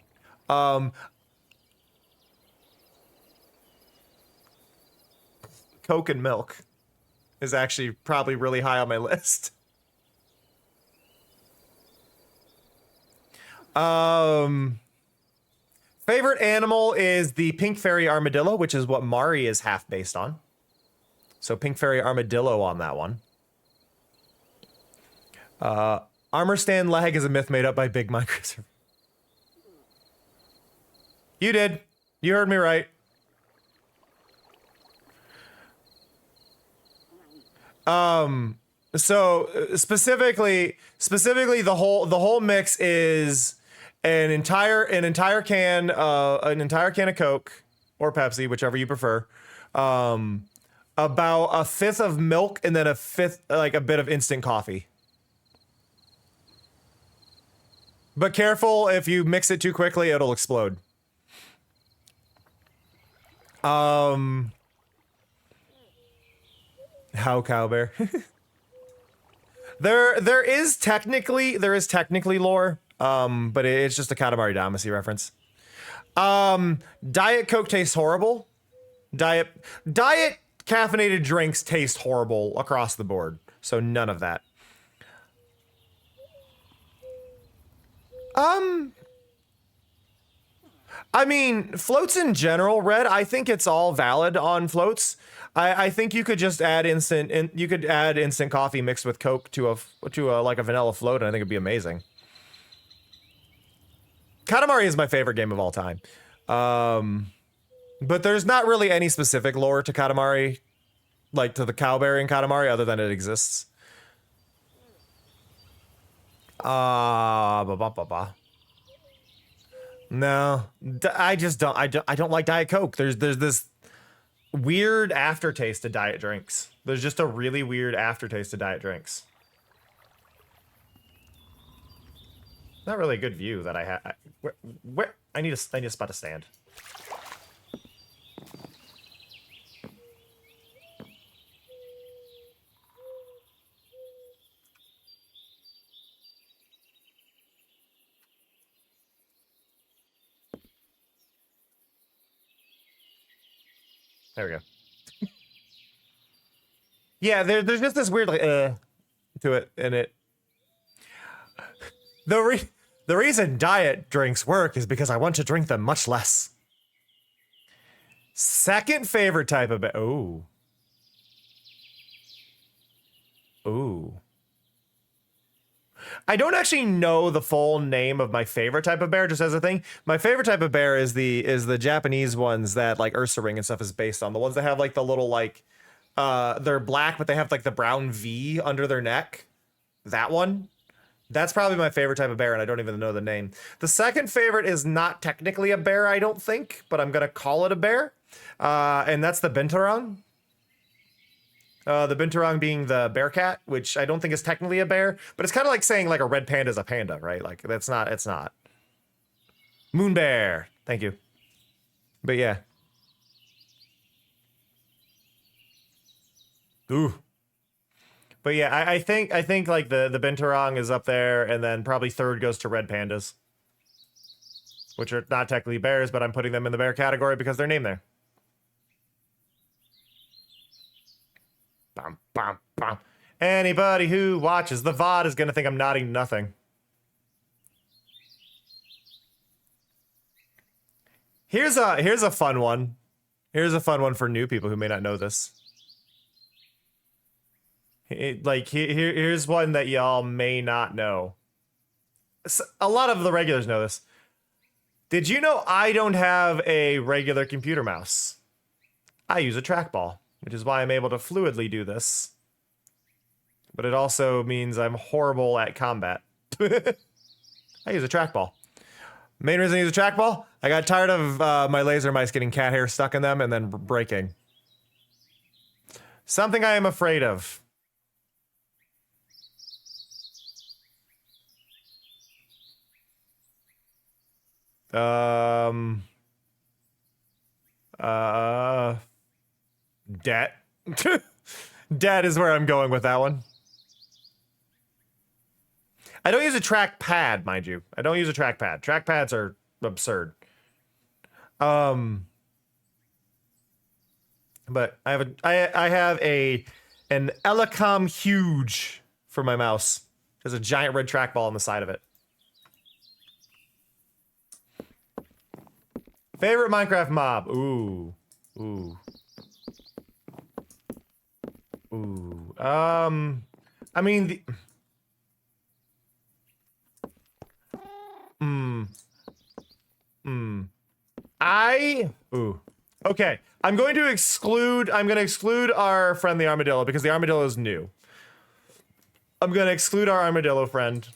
Coke and milk is actually probably really high on my list. Favorite animal is the pink fairy armadillo, which is what Mari is half based on. So pink fairy armadillo on that one. Armor stand lag is a myth made up by Big Microserver. You did. You heard me right. So specifically the whole mix is an entire can of Coke or Pepsi, whichever you prefer. About a fifth of milk and then a fifth, like a bit of instant coffee. But careful, if you mix it too quickly, it'll explode. How cowbear? There is technically lore, but it's just a Katamari Damacy reference. Diet Coke tastes horrible. Diet caffeinated drinks taste horrible across the board. So none of that. I mean, floats in general, Red, I think it's all valid on floats. I think you could just add instant coffee mixed with Coke to a like a vanilla float, and I think it'd be amazing. Katamari is my favorite game of all time. But there's not really any specific lore to Katamari, like to the cowberry in Katamari, other than it exists. No, I just don't. I don't like Diet Coke. There's this weird aftertaste to diet drinks. There's just a really weird aftertaste to diet drinks. Not really a good view that I have. Where I need a spot to stand. There we go. Yeah, there's just this weird like to it, and it. The reason diet drinks work is because I want to drink them much less. Second favorite type of ooh. I don't actually know the full name of my favorite type of bear, just as a thing. My favorite type of bear is the Japanese ones that like Ursa Ring and stuff is based on. The ones that have like the little like they're black, but they have like the brown V under their neck. That one. That's probably my favorite type of bear, and I don't even know the name. The second favorite is not technically a bear, I don't think, but I'm gonna call it a bear. And that's the binturong. The binturong being the bear cat, which I don't think is technically a bear, but it's kind of like saying like a red panda is a panda, right? Like it's not. Moon bear. Thank you. But yeah. Ooh. But yeah, I think like the binturong is up there, and then probably third goes to red pandas, which are not technically bears, but I'm putting them in the bear category because they're named there. Bum, bum, bum. Anybody who watches the VOD is gonna think I'm nodding nothing. Here's a fun one. Here's a fun one for new people who may not know this. Here's one that y'all may not know. A lot of the regulars know this. Did you know I don't have a regular computer mouse? I use a trackball, which is why I'm able to fluidly do this. But it also means I'm horrible at combat. I use a trackball. Main reason I use a trackball? I got tired of my laser mice getting cat hair stuck in them and then breaking. Something I am afraid of. Debt. Debt is where I'm going with that one. I don't use a trackpad, mind you. I don't use a trackpad. Trackpads are absurd. But I have an Elecom Huge for my mouse. There's a giant red trackball on the side of it. Favorite Minecraft mob? Ooh. Ooh. Ooh. I mean the Ooh. Okay. I'm going to exclude our friend the armadillo because the armadillo is new. I'm going to exclude our armadillo friend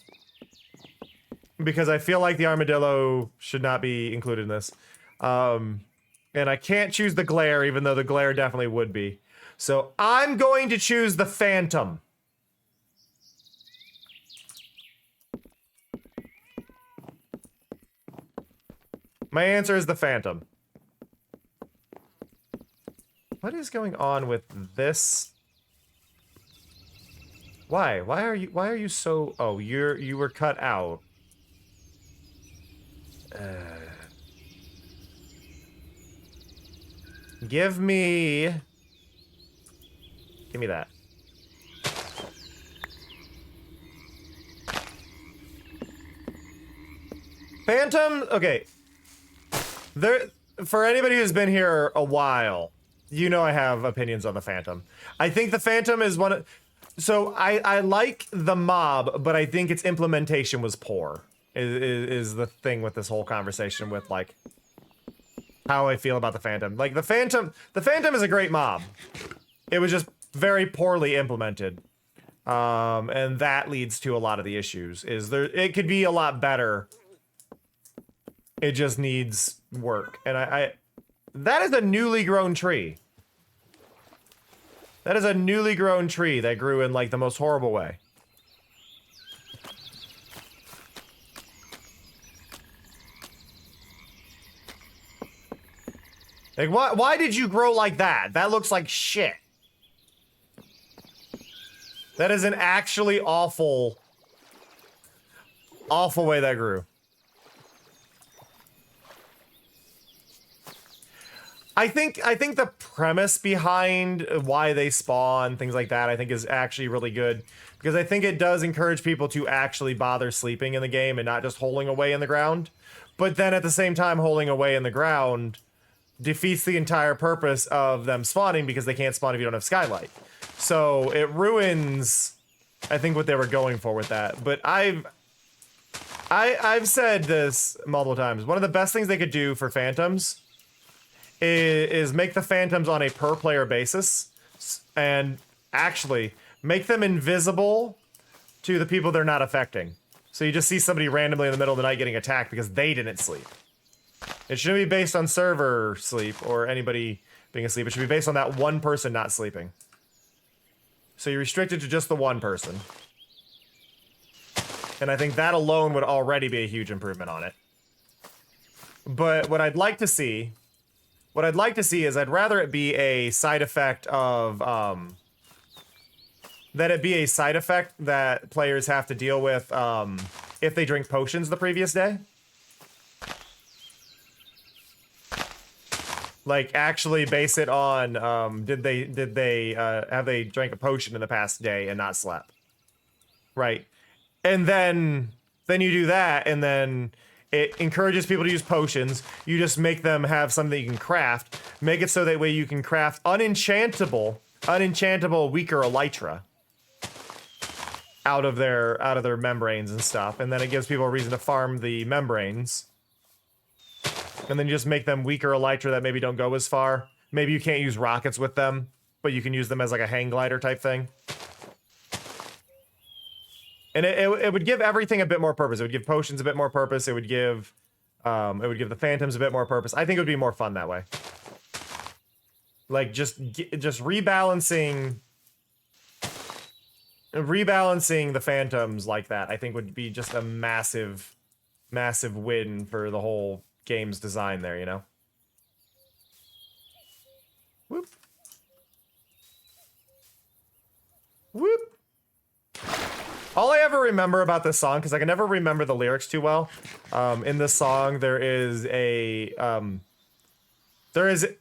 because I feel like the armadillo should not be included in this. And I can't choose the glare, even though the glare definitely would be. So I'm going to choose the phantom. My answer is the phantom. What is going on with this? Why? Why are you so... Oh, you were cut out. Give me that. Phantom, okay. For anybody who's been here a while, you know I have opinions on the Phantom. I think the Phantom is one of... So I like the mob, but I think its implementation was poor. Is the thing with this whole conversation with like how I feel about the Phantom. Like the Phantom is a great mob. It was just very poorly implemented. And that leads to a lot of the issues. It could be a lot better. It just needs work. And that is a newly grown tree. That is a newly grown tree that grew in like the most horrible way. Like why did you grow like that? That looks like shit. That is an actually awful way that grew. I think the premise behind why they spawn, things like that, I think is actually really good. Because I think it does encourage people to actually bother sleeping in the game and not just holing away in the ground. But then at the same time, holing away in the ground defeats the entire purpose of them spawning because they can't spawn if you don't have skylight. So it ruins, I think, what they were going for with that. But I've said this multiple times. One of the best things they could do for Phantoms is make the Phantoms on a per player basis and actually make them invisible to the people they're not affecting. So you just see somebody randomly in the middle of the night getting attacked because they didn't sleep. It shouldn't be based on server sleep or anybody being asleep. It should be based on that one person not sleeping. So you're restricted to just the one person. And I think that alone would already be a huge improvement on it. But what I'd like to see is I'd rather it be a side effect of that it be a side effect that players have to deal with if they drink potions the previous day. Like, actually base it on did they have they drank a potion in the past day and not slept, right? And then you do that, and then it encourages people to use potions. You just make them have something you can craft. Make it so that way you can craft unenchantable weaker elytra out of their membranes and stuff, and then it gives people a reason to farm the membranes. And then you just make them weaker elytra that maybe don't go as far. Maybe you can't use rockets with them, but you can use them as like a hang glider type thing. And it would give everything a bit more purpose. It would give potions a bit more purpose. It would give the phantoms a bit more purpose. I think it would be more fun that way. Like just rebalancing the phantoms like that, I think would be just a massive win for the whole game's design there, you know? Whoop. Whoop. All I ever remember about this song, because I can never remember the lyrics too well, in this song there is I'm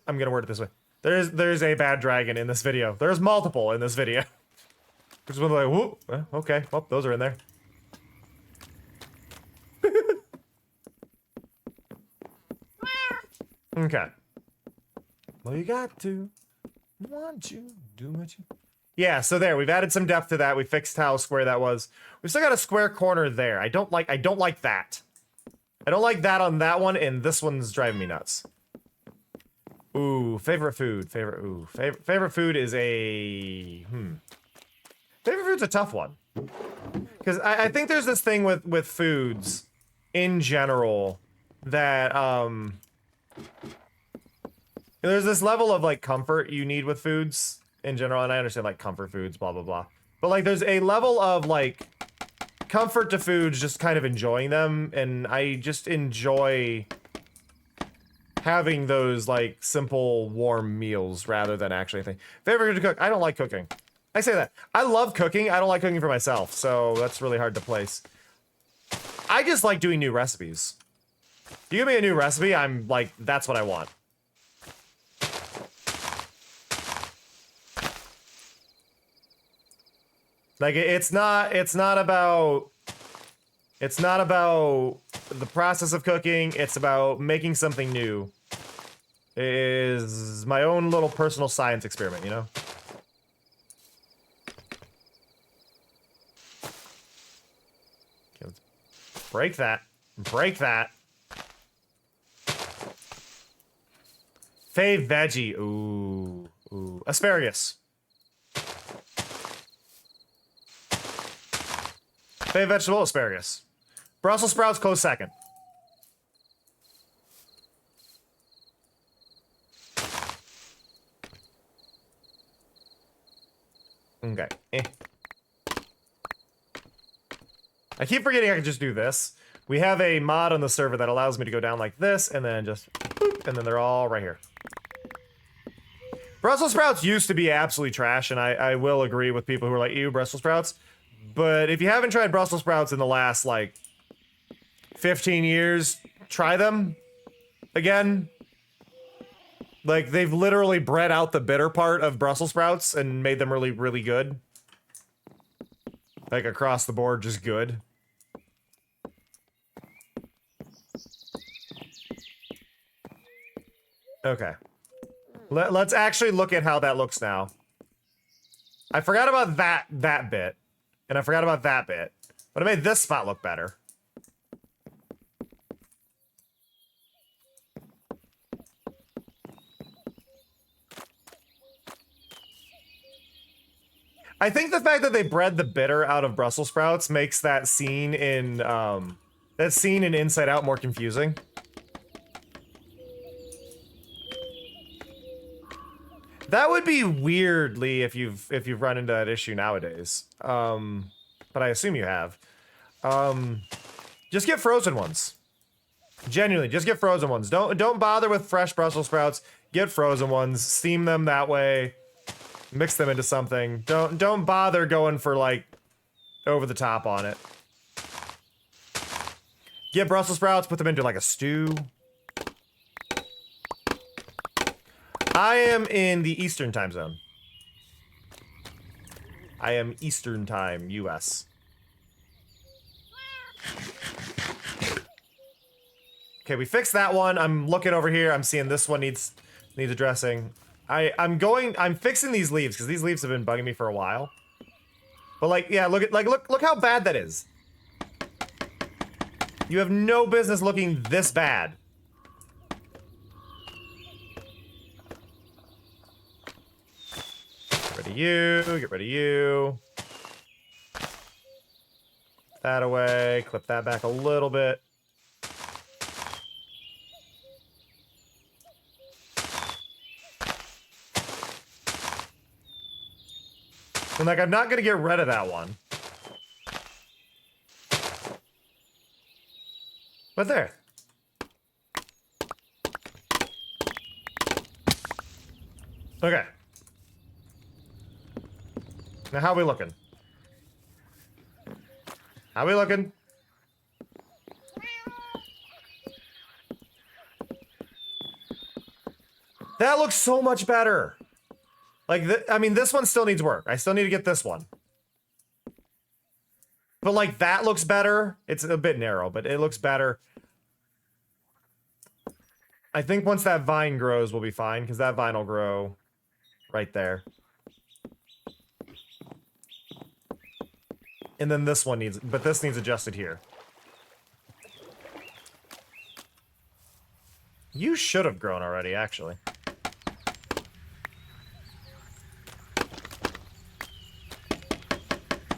gonna word it this way. There's a bad dragon in this video. There's multiple in this video. Just one like, whoop, okay, well, those are in there. Okay. Well, you got to want you do what you. Yeah, so there, we've added some depth to that. We fixed how square that was. We still got a square corner there. I don't like that. I don't like that on that one, and this one's driving me nuts. Ooh, favorite food. Favorite food is a favorite food's a tough one. Because I think there's this thing with foods in general that there's this level of like comfort you need with foods in general, and I understand like comfort foods, blah blah blah. But like there's a level of like comfort to foods, just kind of enjoying them, and I just enjoy having those like simple warm meals rather than actually anything. Favorite food to cook? I don't like cooking. I say that. I love cooking. I don't like cooking for myself, so that's really hard to place. I just like doing new recipes. You give me a new recipe, I'm like, that's what I want. Like it's not about the process of cooking, it's about making something new. It is my own little personal science experiment, you know? Okay, let's break that. Break that. Fave veggie. Ooh. Asparagus. Fave vegetable, asparagus. Brussels sprouts, close second. Okay. I keep forgetting I can just do this. We have a mod on the server that allows me to go down like this, and then just boop, and then they're all right here. Brussels sprouts used to be absolutely trash, and I will agree with people who are like, ew, Brussels sprouts. But if you haven't tried Brussels sprouts in the last, like, 15 years, try them again. Like, they've literally bred out the bitter part of Brussels sprouts and made them really, really good. Like, across the board, just good. Okay. Let's actually look at how that looks now. I forgot about that bit. And I forgot about that bit. But I made this spot look better. I think the fact that they bred the bitter out of Brussels sprouts makes that scene in Inside Out more confusing. That would be weirdly if you've run into that issue nowadays. But I assume you have. Just get frozen ones. Genuinely, just get frozen ones. Don't bother with fresh Brussels sprouts. Get frozen ones. Steam them that way. Mix them into something. Don't bother going for like over the top on it. Get Brussels sprouts, put them into like a stew. I am in the Eastern time zone. I am Eastern time, US. Okay, we fixed that one. I'm looking over here. I'm seeing this one needs addressing. I'm fixing these leaves because these leaves have been bugging me for a while. But like, yeah, look how bad that is. You have no business looking this bad. Get rid of you, get rid of you. Put that away, clip that back a little bit. And like, I'm not gonna get rid of that one. But there. Okay. Now how we looking? How we looking? That looks so much better. Like, I mean, this one still needs work. I still need to get this one. But, like, that looks better. It's a bit narrow, but it looks better. I think once that vine grows, we'll be fine, because that vine will grow right there. And then this one needs, but this needs adjusted here. You should have grown already, actually.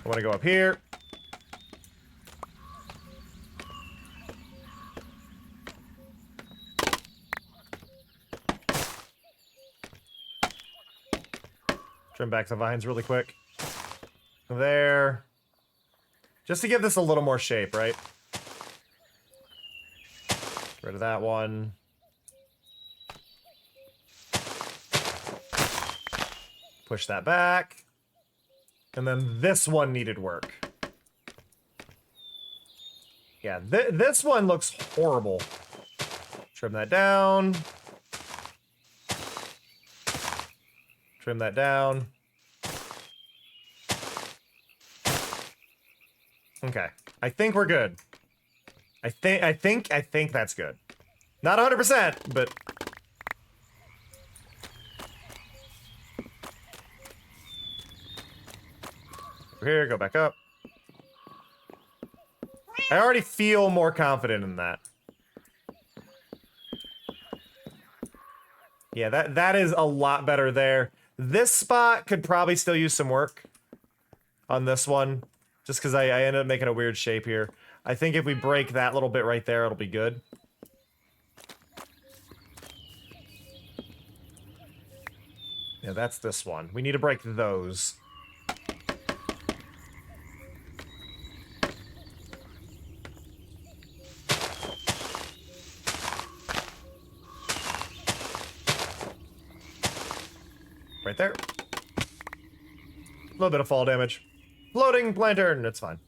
I want to go up here. Trim back the vines really quick. There. Just to give this a little more shape, right? Get rid of that one. Push that back. And then this one needed work. Yeah, this one looks horrible. Trim that down. Trim that down. Okay. I think we're good. I think that's good. Not 100%, but over here, go back up. I already feel more confident in that. Yeah, that is a lot better there. This spot could probably still use some work on this one, just because I ended up making a weird shape here. I think if we break that little bit right there, it'll be good. Yeah, that's this one. We need to break those. Right there. A little bit of fall damage. Floating lantern, it's fine.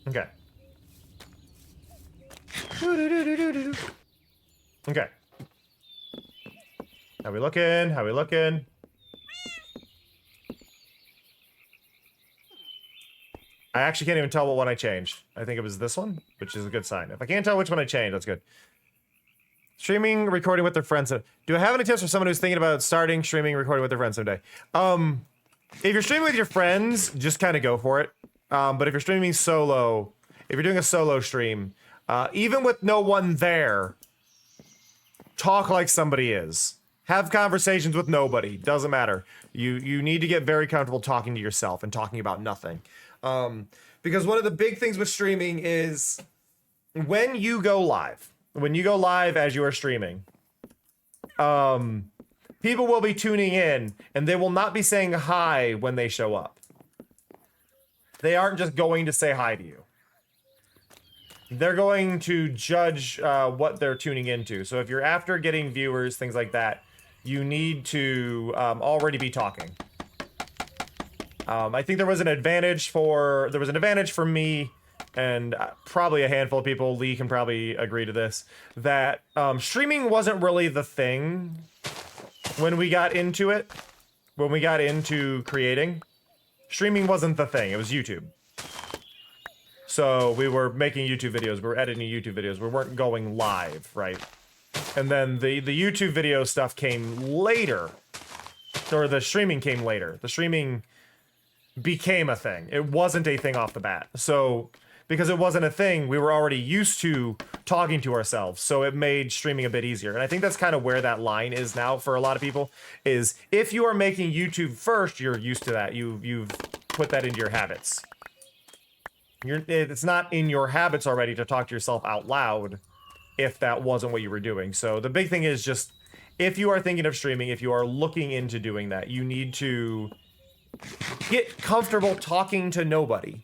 Okay. Okay. How we looking? How we looking? I actually can't even tell what one I changed. I think it was this one, which is a good sign. If I can't tell which one I changed, that's good. Streaming, recording with their friends. Do I have any tips for someone who's thinking about starting streaming, recording with their friends someday? If you're streaming with your friends, just kind of go for it. But if you're streaming solo, if you're doing a solo stream, even with no one there, talk like somebody is. Have conversations with nobody. Doesn't matter. You need to get very comfortable talking to yourself and talking about nothing. Because one of the big things with streaming is when you go live as you are streaming, people will be tuning in and they will not be saying hi when they show up. They aren't just going to say hi to you. They're going to judge what they're tuning into. So if you're after getting viewers, things like that, you need to already be talking. I think there was an advantage for me and probably a handful of people, Lee can probably agree to this, that streaming wasn't really the thing when we got into it. When we got into creating, streaming wasn't the thing, it was YouTube. So we were making YouTube videos, we were editing YouTube videos, we weren't going live, right? And then the YouTube video stuff came later, or the streaming came later. The streaming became a thing. It wasn't a thing off the bat. So because it wasn't a thing, we were already used to talking to ourselves, so it made streaming a bit easier. And I think that's kind of where that line is now for a lot of people, is if you are making YouTube first, you're used to that. You've put that into your habits. It's not in your habits already to talk to yourself out loud if that wasn't what you were doing. So the big thing is just, if you are thinking of streaming, if you are looking into doing that, you need to get comfortable talking to nobody.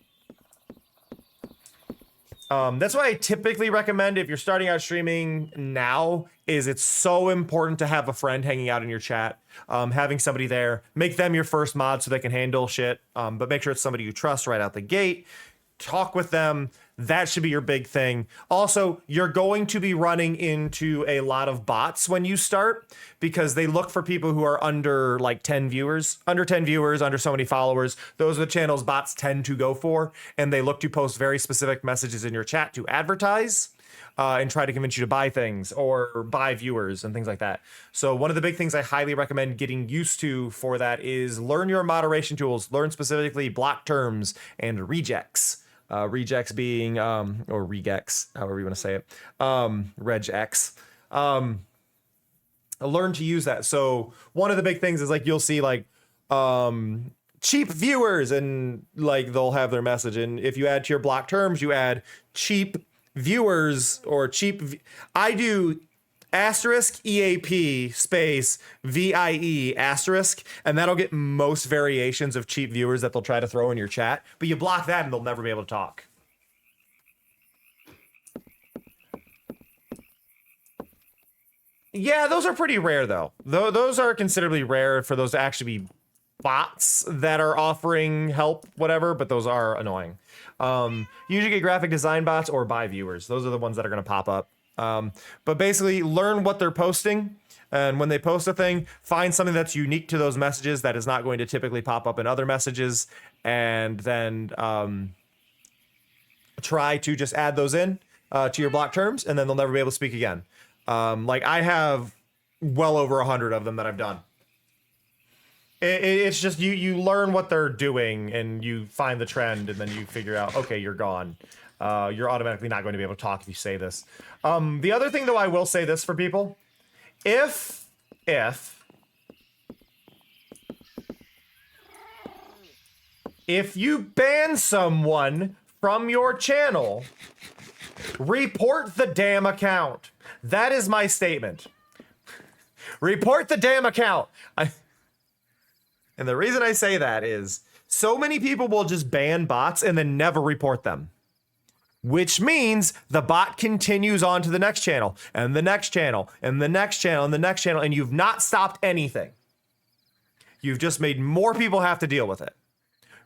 That's why I typically recommend, if you're starting out streaming now, is it's so important to have a friend hanging out in your chat, having somebody there, make them your first mod so they can handle shit, but make sure it's somebody you trust right out the gate. Talk with them. That should be your big thing. Also, you're going to be running into a lot of bots when you start, because they look for people who are under like 10 viewers, under so many followers. Those are the channels bots tend to go for, and they look to post very specific messages in your chat to advertise and try to convince you to buy things or buy viewers and things like that. So one of the big things I highly recommend getting used to for that is learn your moderation tools, learn specifically block terms and rejects. Rejects being, or regex, however you want to say it, regex. Learn to use that. So one of the big things is like, you'll see like, cheap viewers, and like they'll have their message. And if you add to your block terms, you add cheap viewers or I do asterisk EAP space VIE asterisk, and that'll get most variations of cheap viewers that they'll try to throw in your chat, but you block that and they'll never be able to talk. Yeah, those are pretty rare though. Those are considerably rare for those to actually be bots that are offering help, whatever, but those are annoying. Usually get graphic design bots or buy viewers. Those are the ones that are going to pop up. But basically learn what they're posting, and when they post a thing, find something that's unique to those messages that is not going to typically pop up in other messages, and then try to just add those in to your block terms, and then they'll never be able to speak again. Like I have well over 100 of them that I've done. It's just you learn what they're doing and you find the trend, and then you figure out, okay, you're gone. You're automatically not going to be able to talk if you say this. The other thing, though, I will say this for people. If you ban someone from your channel, report the damn account. That is my statement. Report the damn account. And the reason I say that is so many people will just ban bots and then never report them. Which means the bot continues on to the next channel, and the next channel, and the next channel, and the next channel, and you've not stopped anything. You've just made more people have to deal with it.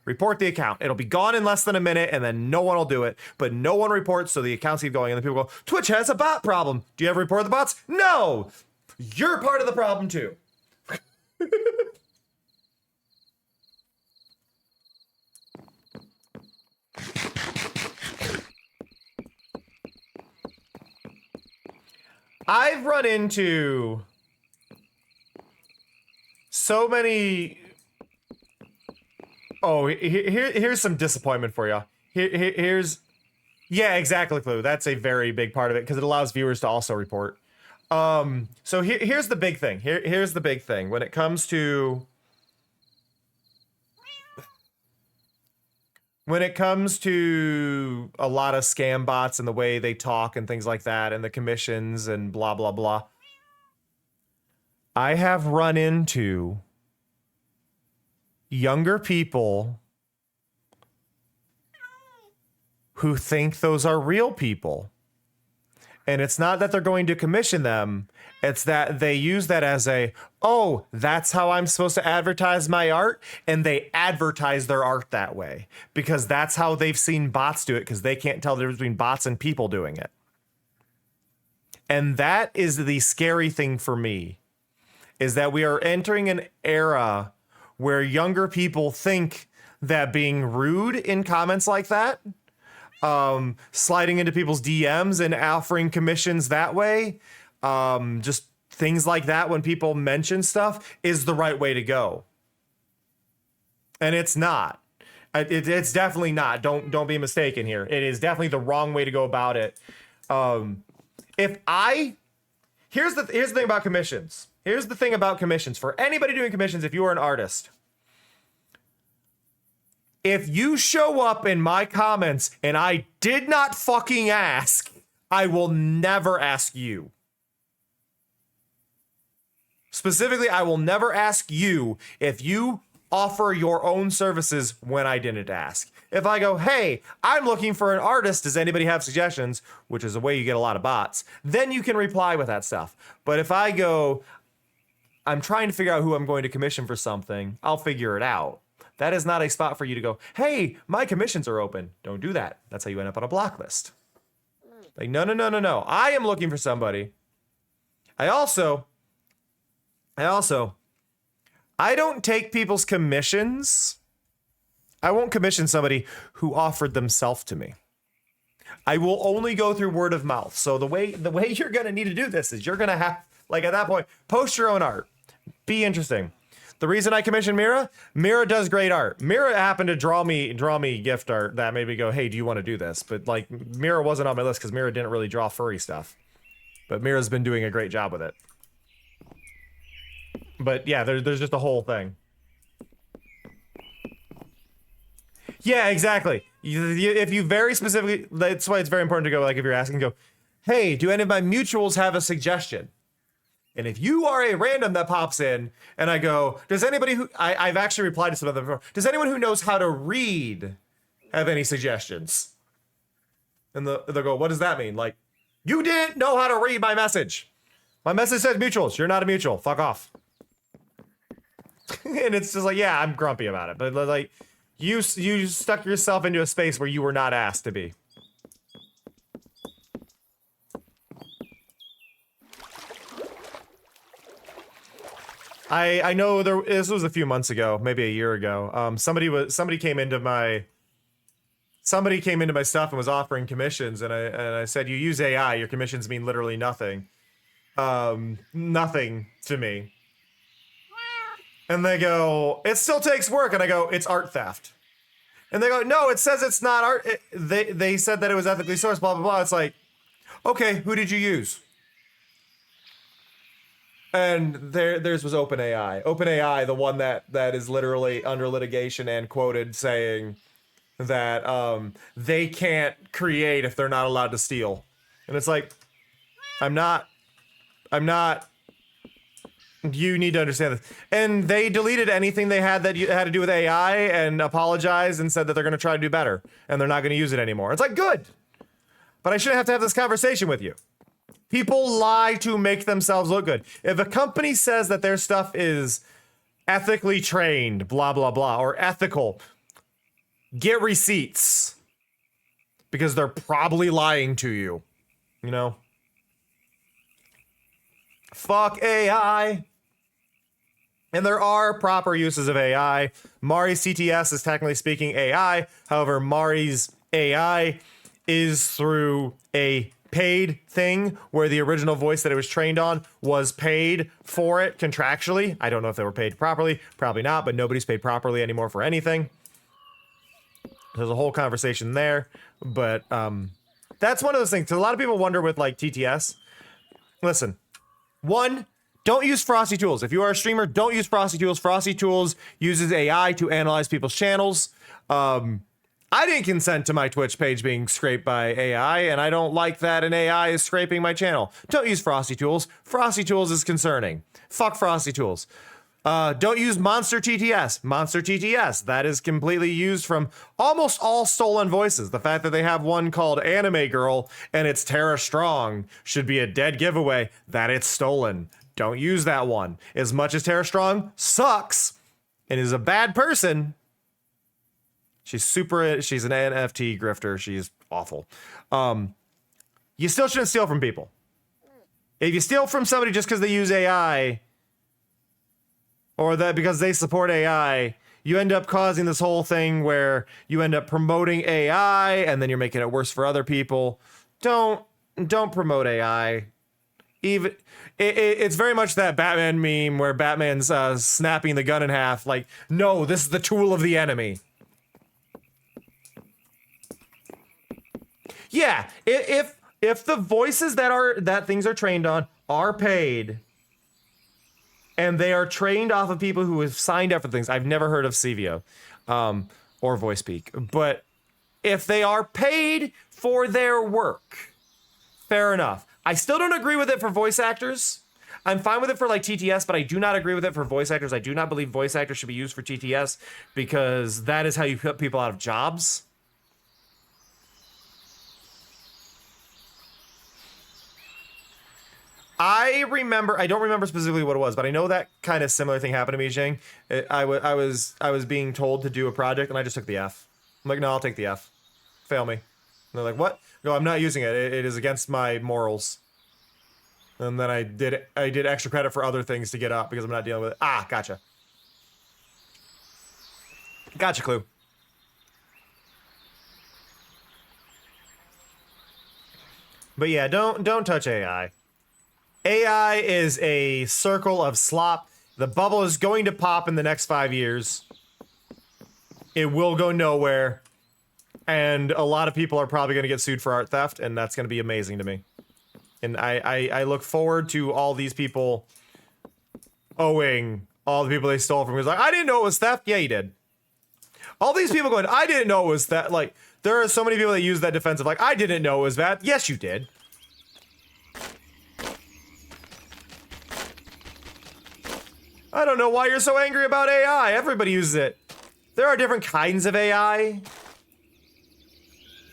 Report the account. It'll be gone in less than a minute, and then no one will do it, but no one reports, so the accounts keep going, and then people go, Twitch has a bot problem. Do you ever report the bots? No! You're part of the problem, too. I've run into so many. Oh, here's some disappointment for you. Here's, yeah, exactly, Clue. That's a very big part of it because it allows viewers to also report. So here's the big thing. Here's the big thing when it comes to. When it comes to a lot of scam bots and the way they talk and things like that and the commissions and blah, blah, blah, I have run into younger people who think those are real people. And it's not that they're going to commission them. It's that they use that as a, oh, that's how I'm supposed to advertise my art. And they advertise their art that way because that's how they've seen bots do it, because they can't tell the difference between bots and people doing it. And that is the scary thing for me, is that we are entering an era where younger people think that being rude in comments like that, sliding into people's DMs and offering commissions that way, just things like that when people mention stuff is the right way to go. And it's not. It's definitely not. Don't be mistaken here. It is definitely the wrong way to go about it. Here's the thing about commissions. Here's the thing about commissions. For anybody doing commissions, if you are an artist, if you show up in my comments and I did not fucking ask, I will never ask you. Specifically, I will never ask you if you offer your own services when I didn't ask. If I go, hey, I'm looking for an artist, does anybody have suggestions? Which is a way you get a lot of bots. Then you can reply with that stuff. But if I go, I'm trying to figure out who I'm going to commission for something, I'll figure it out. That is not a spot for you to go, hey, my commissions are open. Don't do that. That's how you end up on a block list. Like, no. I am looking for somebody. I don't take people's commissions. I won't commission somebody who offered themselves to me. I will only go through word of mouth. So the way you're going to need to do this is you're going to have, like at that point, post your own art. Be interesting. The reason I commissioned Mira does great art. Mira happened to draw me gift art that made me go, hey, do you want to do this? But like Mira wasn't on my list because Mira didn't really draw furry stuff. But Mira's been doing a great job with it. But yeah, there's just a whole thing. Yeah, exactly. If you very specifically, that's why it's very important to go, like if you're asking, go, hey, do any of my mutuals have a suggestion? And if you are a random that pops in and I go, does anybody who, I've actually replied to some of them before, does anyone who knows how to read have any suggestions? And they'll go, what does that mean? Like, you didn't know how to read my message. My message says mutuals. You're not a mutual. Fuck off. And it's just like, yeah, I'm grumpy about it. But like, you stuck yourself into a space where you were not asked to be. I know this was a few months ago, maybe a year ago. Somebody came into my stuff and was offering commissions, and I said, you use AI, your commissions mean literally nothing. Nothing to me. And they go, it still takes work. And I go, it's art theft. And they go, no, it says it's not art. They said that it was ethically sourced, blah, blah, blah. It's like, okay, who did you use? And theirs was OpenAI. OpenAI, the one that is literally under litigation and quoted saying that they can't create if they're not allowed to steal. And it's like, I'm not. You need to understand this. And they deleted anything they had that had to do with AI and apologized and said that they're going to try to do better and they're not going to use it anymore. It's like, good. But I shouldn't have to have this conversation with you. People lie to make themselves look good. If a company says that their stuff is ethically trained, blah, blah, blah, or ethical, get receipts because they're probably lying to you, you know? Fuck AI. And there are proper uses of AI. Mari's CTS is technically speaking AI. However, Mari's AI is through a paid thing where the original voice that it was trained on was paid for it contractually. I don't know if they were paid properly. Probably not, but nobody's paid properly anymore for anything. There's a whole conversation there. But that's one of those things. So a lot of people wonder with like TTS. Listen. One, don't use Frosty Tools. If you are a streamer, don't use Frosty Tools. Frosty Tools uses AI to analyze people's channels. I didn't consent to my Twitch page being scraped by AI, and I don't like that an AI is scraping my channel. Don't use Frosty Tools. Frosty Tools is concerning. Fuck Frosty Tools. Don't use Monster TTS. Monster TTS. That is completely used from almost all stolen voices. The fact that they have one called Anime Girl and it's Tara Strong should be a dead giveaway that it's stolen. Don't use that one. As much as Tara Strong sucks and is a bad person, she's an NFT grifter. She's awful. You still shouldn't steal from people. If you steal from somebody just because they use AI, or that because they support AI, you end up causing this whole thing where you end up promoting AI and then you're making it worse for other people. Don't promote AI. Even it's very much that Batman meme where Batman's snapping the gun in half. Like, no, this is the tool of the enemy. Yeah, if the voices that things are trained on are paid, and they are trained off of people who have signed up for things. I've never heard of Cvio or VoicePeak, but if they are paid for their work, fair enough. I still don't agree with it for voice actors. I'm fine with it for like TTS, but I do not agree with it for voice actors. I do not believe voice actors should be used for TTS because that is how you put people out of jobs. I don't remember specifically what it was, but I know that kind of similar thing happened to me, Jing. I was being told to do a project and I just took the F. I'm like, no, I'll take the F. Fail me. And they're like, what? No, I'm not using it. It is against my morals. And then I did extra credit for other things to get up because I'm not dealing with it. Ah, gotcha. Gotcha, Clue. But yeah, don't touch AI. AI is a circle of slop. The bubble is going to pop in the next 5 years. It will go nowhere. And a lot of people are probably going to get sued for art theft, and that's going to be amazing to me. And I look forward to all these people owing all the people they stole from. Because like, I didn't know it was theft. Yeah, you did. All these people going, I didn't know it was that. Like, there are so many people that use that defensive. Like, I didn't know it was that. Yes, you did. I don't know why you're so angry about AI. Everybody uses it. There are different kinds of AI.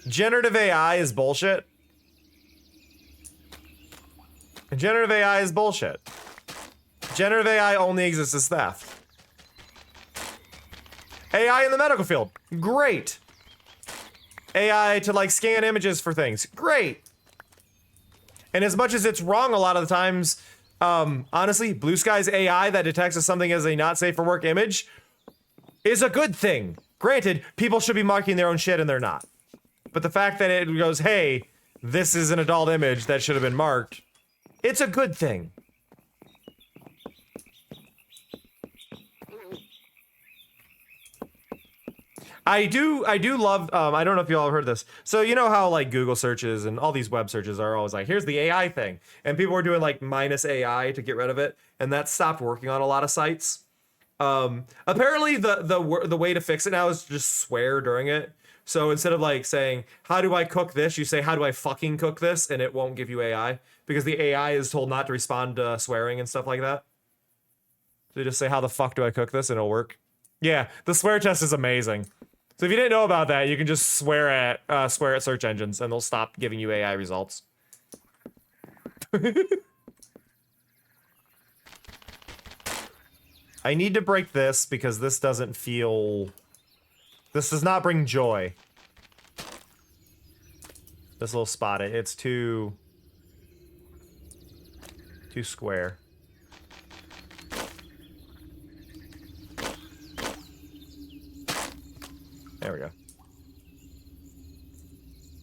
Generative AI is bullshit. Generative AI is bullshit. Generative AI only exists as theft. AI in the medical field, great. AI to like scan images for things, great. And as much as it's wrong a lot of the times, honestly, Blue Sky's AI that detects something as a not safe for work image is a good thing. Granted, people should be marking their own shit and they're not. But the fact that it goes, hey, this is an adult image that should have been marked, it's a good thing. I do love, I don't know if you all have heard this. So you know how like Google searches and all these web searches are always like, here's the AI thing. And people were doing like minus AI to get rid of it. And that stopped working on a lot of sites. Apparently the way to fix it now is to just swear during it. So instead of like saying, how do I cook this? You say, how do I fucking cook this? And it won't give you AI because the AI is told not to respond to swearing and stuff like that. So you just say, how the fuck do I cook this? And it'll work. Yeah, the swear test is amazing. So if you didn't know about that, you can just swear at search engines and they'll stop giving you AI results. I need to break this because this doesn't feel... This does not bring joy. This little spot, it's too square. There we go.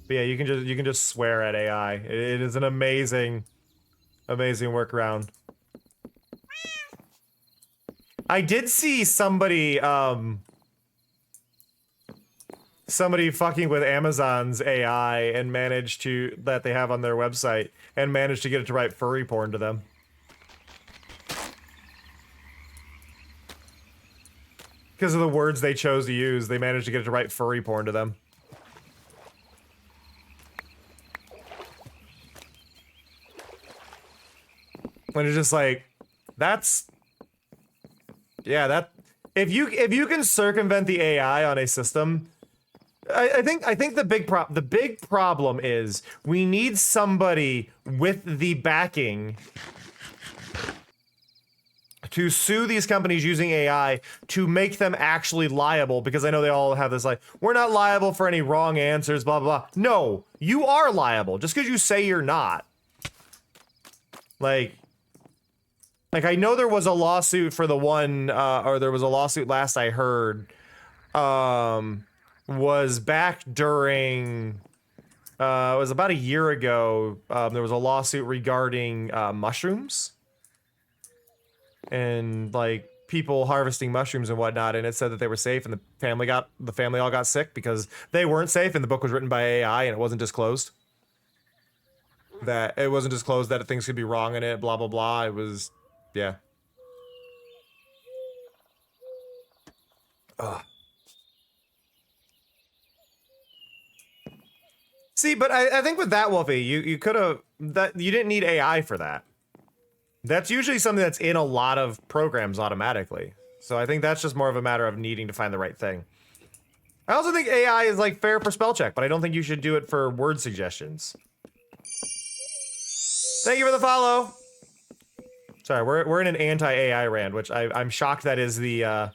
But yeah, you can just swear at AI. It is an amazing workaround. I did see somebody fucking with Amazon's AI and that they have on their website and managed to get it to write furry porn to them. Because of the words they chose to use, they managed to get it to write furry porn to them. And it's just like, that's Yeah, that if you can circumvent the AI on a system, I think the big problem is we need somebody with the backing to sue these companies using AI to make them actually liable, because I know they all have this like, we're not liable for any wrong answers, blah, blah, blah. No, you are liable just because you say you're not. Like I know there was a lawsuit for the one, or there was a lawsuit last I heard, was back during, it was about a year ago, there was a lawsuit regarding mushrooms. And like people harvesting mushrooms and whatnot, and it said that they were safe, and the family all got sick because they weren't safe, and the book was written by AI, and it wasn't disclosed. That it wasn't disclosed that things could be wrong in it, blah blah blah. It was, yeah. Ugh. See, but I think with that, Wolfie, you could have that you didn't need AI for that. That's usually something that's in a lot of programs automatically. So I think that's just more of a matter of needing to find the right thing. I also think AI is like fair for spell check, but I don't think you should do it for word suggestions. Thank you for the follow. Sorry, we're in an anti-AI rant, which I'm shocked that is the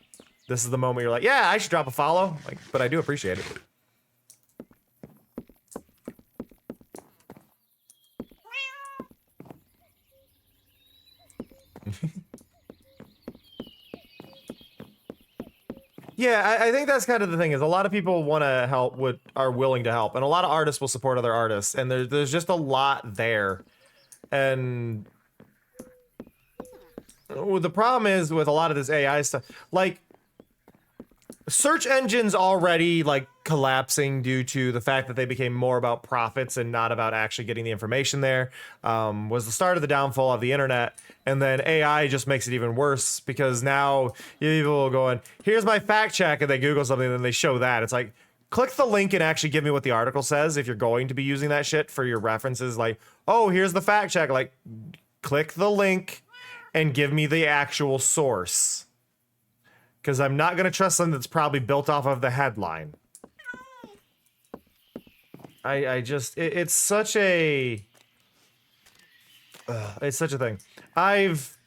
this is the moment you're like, yeah, I should drop a follow. Like, but I do appreciate it. Yeah, I think that's kind of the thing, is a lot of people want to help, are willing to help, and a lot of artists will support other artists, and there's just a lot there. And the problem is with a lot of this AI stuff, like search engines already like collapsing due to the fact that they became more about profits and not about actually getting the information there, was the start of the downfall of the internet. And then AI just makes it even worse, because now people going, here's my fact check, and they Google something and then they show that. It's like, click the link and actually give me what the article says if you're going to be using that shit for your references. Like, oh, here's the fact check. Like, click the link and give me the actual source. Because I'm not going to trust something that's probably built off of the headline. I just, it's such a... it's such a thing. I've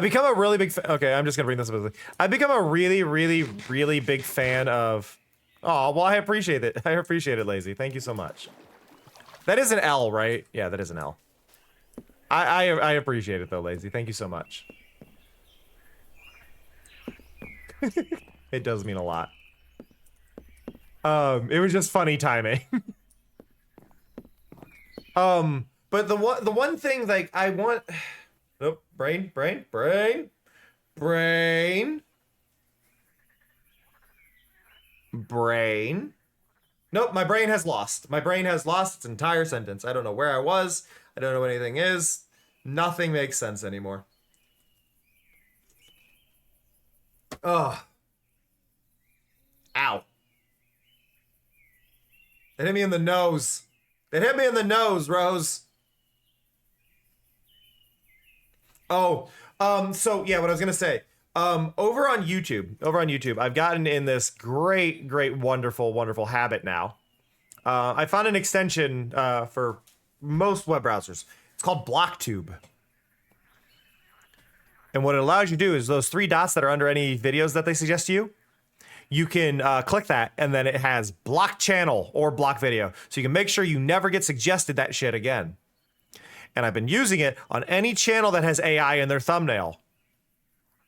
become a really big okay, I'm just gonna bring this up. I've become a really, really, really big fan of... Oh, well, I appreciate it. I appreciate it, Lazy. Thank you so much. That is an L, right? Yeah, that is an L. I appreciate it, though, Lazy. Thank you so much. It does mean a lot. It was just funny timing. But the one thing, like, I want... Oh, brain. Nope, my brain has lost. My brain has lost its entire sentence. I don't know where I was. I don't know what anything is. Nothing makes sense anymore. Ugh. Ow. It hit me in the nose. It hit me in the nose, Rose. Oh, so yeah, what I was gonna say. Over on YouTube, I've gotten in this great, wonderful habit now. I found an extension for most web browsers. It's called BlockTube. And what it allows you to do is those three dots that are under any videos that they suggest to you, you can click that, and then it has block channel or block video. So you can make sure you never get suggested that shit again. And I've been using it on any channel that has AI in their thumbnail.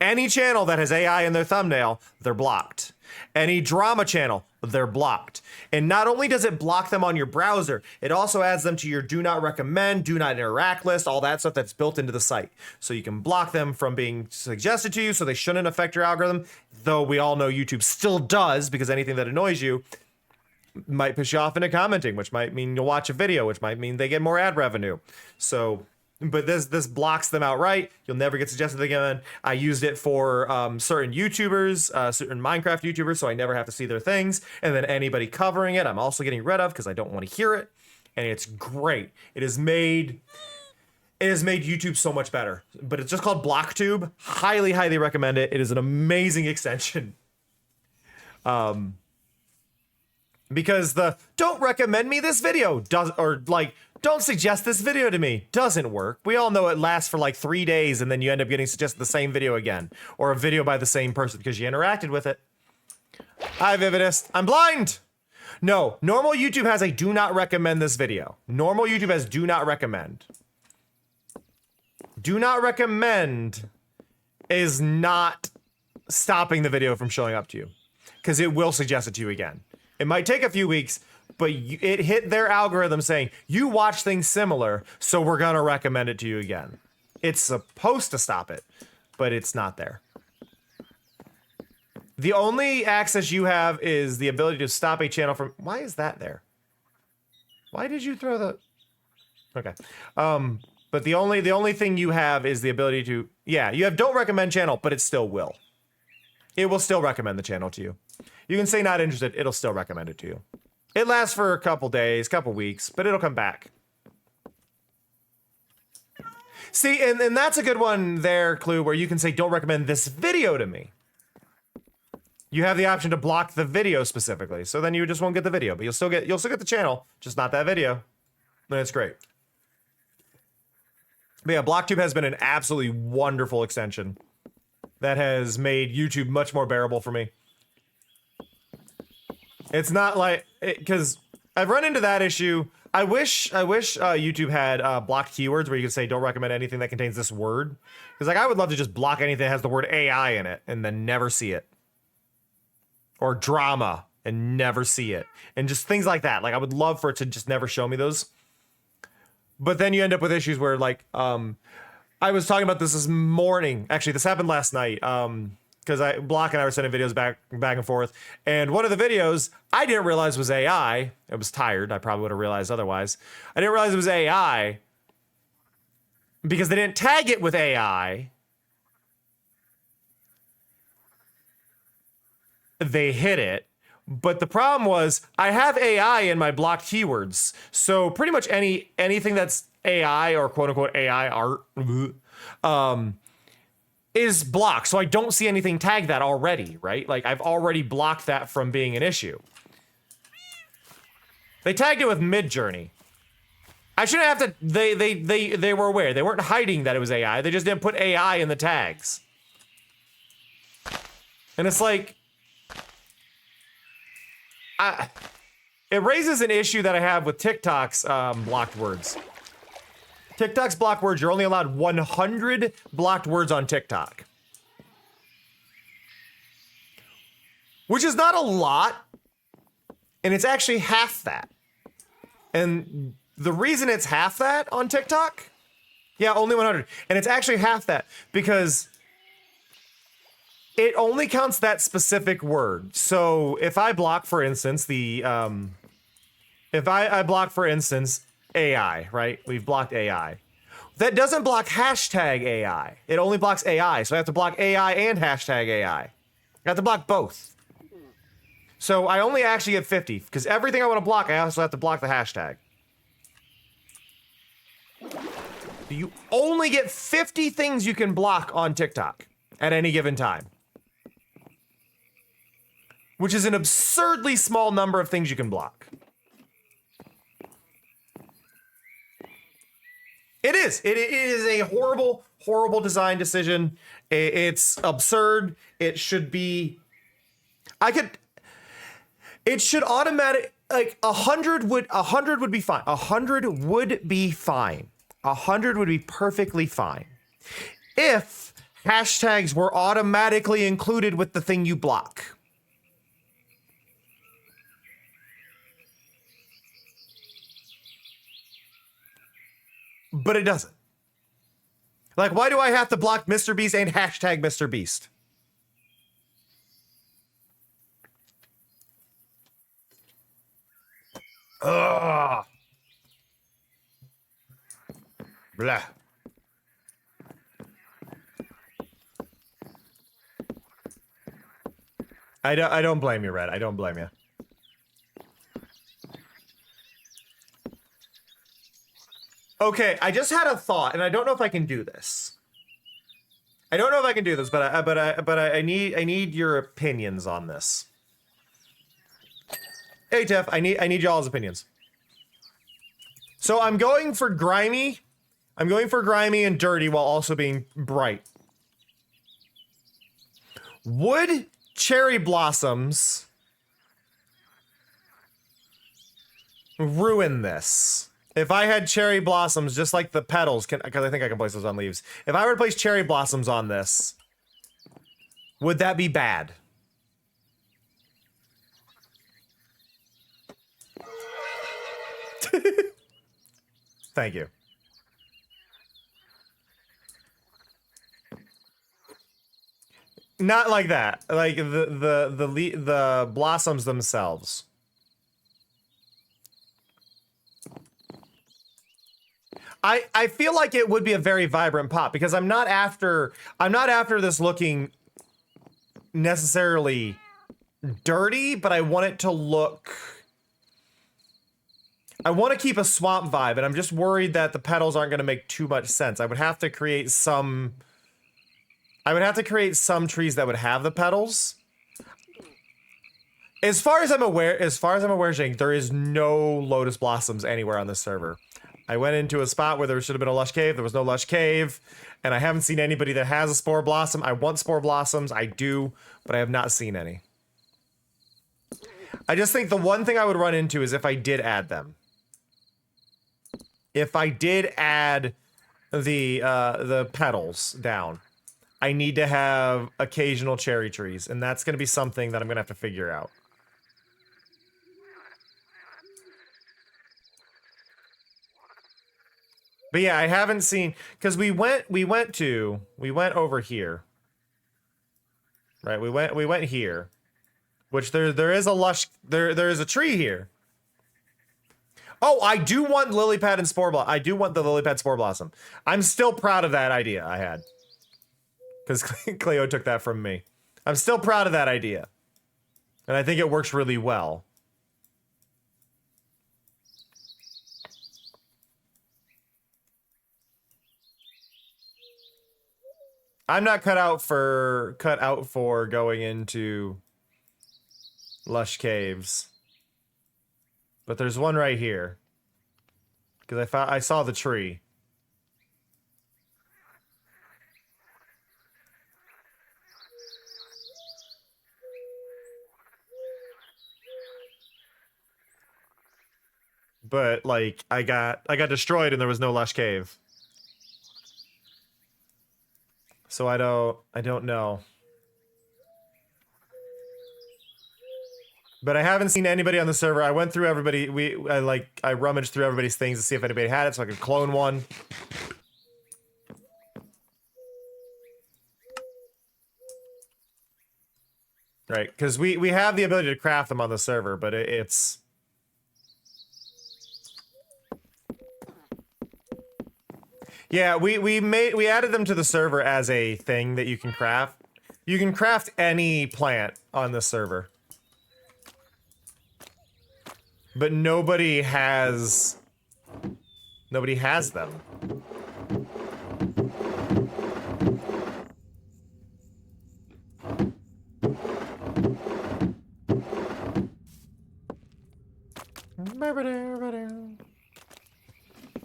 Any channel that has AI in their thumbnail, they're blocked. Any drama channel, they're blocked. And not only does it block them on your browser, it also adds them to your do not recommend, do not interact list, all that stuff that's built into the site. So you can block them from being suggested to you, so they shouldn't affect your algorithm, though we all know YouTube still does, because anything that annoys you might piss you off into commenting, which might mean you'll watch a video, which might mean they get more ad revenue. So... but this blocks them outright. You'll never get suggested again. I used it for certain YouTubers, certain Minecraft YouTubers, so I never have to see their things. And then anybody covering it, I'm also getting rid of because I don't want to hear it. And it's great. It has made It has made YouTube so much better. But it's just called BlockTube. Highly, highly recommend it. It is an amazing extension. Because the don't recommend me this video does, or like don't suggest this video to me doesn't work. We all know it lasts for like 3 days and then you end up getting suggested the same video again, or a video by the same person because you interacted with it. Hi Vividist, I'm blind. No, normal YouTube has a do not recommend this video. Normal YouTube has do not recommend. Do not recommend is not stopping the video from showing up to you, because it will suggest it to you again. It might take a few weeks, but it hit their algorithm saying, you watch things similar, so we're gonna recommend it to you again. It's supposed to stop it, but it's not there. The only access you have is the ability to stop a channel from... Why is that there? Why did you throw the... Okay. But the only thing you have is the ability to... Yeah, you have don't recommend channel, but it still will. It will still recommend the channel to you. You can say not interested, it'll still recommend it to you. It lasts for a couple days, couple weeks, but it'll come back. See, and that's a good one there, Clue, where you can say don't recommend this video to me. You have the option to block the video specifically, so then you just won't get the video, but you'll still get the channel, just not that video. Then it's great. But yeah, BlockTube has been an absolutely wonderful extension that has made YouTube much more bearable for me. It's not like, because I've run into that issue. I wish YouTube had blocked keywords where you could say don't recommend anything that contains this word. Because like I would love to just block anything that has the word AI in it and then never see it. Or drama and never see it. And just things like that. Like I would love for it to just never show me those. But then you end up with issues where like, I was talking about this morning. Actually, this happened last night. Because Block and I were sending videos back and forth. And one of the videos I didn't realize was AI. I was tired. I probably would have realized otherwise. I didn't realize it was AI because they didn't tag it with AI. They hit it. But the problem was I have AI in my blocked keywords. So pretty much anything that's AI or quote unquote AI art is blocked. So I don't see anything tagged that already, right? Like I've already blocked that from being an issue. They tagged it with Midjourney. I shouldn't have to, they were aware. They weren't hiding that it was AI. They just didn't put AI in the tags. And it's like, it raises an issue that I have with TikTok's blocked words. TikTok's blocked words, you're only allowed 100 blocked words on TikTok. Which is not a lot, and it's actually half that. And the reason it's half that on TikTok, yeah, only 100, and it's actually half that because it only counts that specific word. So if I block, for instance, if I block, for instance, AI, right? We've blocked AI. That doesn't block hashtag AI. It only blocks AI. So I have to block AI and hashtag AI. I have to block both. So I only actually get 50 because everything I want to block, I also have to block the hashtag. You only get 50 things you can block on TikTok at any given time. Which is an absurdly small number of things you can block. It is. It is a horrible, horrible design decision. It's absurd. It should be... It should automatic... Like, 100 would be fine. 100 would be fine. 100 would be perfectly fine. If hashtags were automatically included with the thing you block. But it doesn't. Like, why do I have to block Mr. Beast and hashtag Mr. Beast? Ugh. Blah. I don't blame you, Red. I don't blame you. Okay, I just had a thought, and I don't know if I can do this. I don't know if I can do this, but I need your opinions on this. Hey Tiff, I need y'all's opinions. So I'm going for grimy. I'm going for grimy and dirty while also being bright. Would cherry blossoms ruin this? If I had cherry blossoms, just like the petals, because I think I can place those on leaves. If I were to place cherry blossoms on this, would that be bad? Thank you. Not like that. Like the blossoms themselves. I feel like it would be a very vibrant pot because I'm not after this looking necessarily dirty, but I want it to look, I want to keep a swamp vibe, and I'm just worried that the petals aren't going to make too much sense. I would have to create some trees that would have the petals. As far as I'm aware, Jake, there is no lotus blossoms anywhere on this server. I went into a spot where there should have been a lush cave. There was no lush cave, and I haven't seen anybody that has a spore blossom. I want spore blossoms. I do, but I have not seen any. I just think the one thing I would run into is if I did add them. If I did add the petals down, I need to have occasional cherry trees, and that's going to be something that I'm going to have to figure out. But yeah, I haven't seen, because we went over here. Right, we went here. Which there is a lush, there is a tree here. Oh, I do want lily pad and spore blossom. I do want the lily pad spore blossom. I'm still proud of that idea I had. Because Cleo took that from me. I'm still proud of that idea. And I think it works really well. I'm not cut out for going into lush caves. But there's one right here. Because I saw the tree. But like I got destroyed and there was no lush cave. So I don't know. But I haven't seen anybody on the server. I went through everybody. I rummaged through everybody's things to see if anybody had it so I could clone one. Right, because we have the ability to craft them on the server, but it's... Yeah, we added them to the server as a thing that you can craft. You can craft any plant on the server. But nobody has them.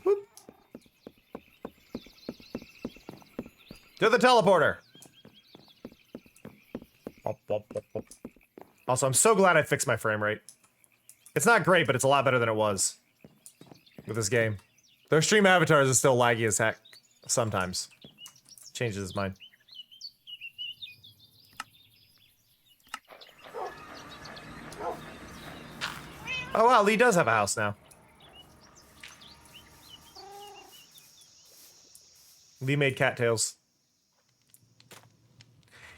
Whoop. To the teleporter. Also, I'm so glad I fixed my frame rate. It's not great, but it's a lot better than it was with this game. Their stream avatars is still laggy as heck sometimes. Changes his mind. Oh wow, Lee does have a house now. Lee made cattails.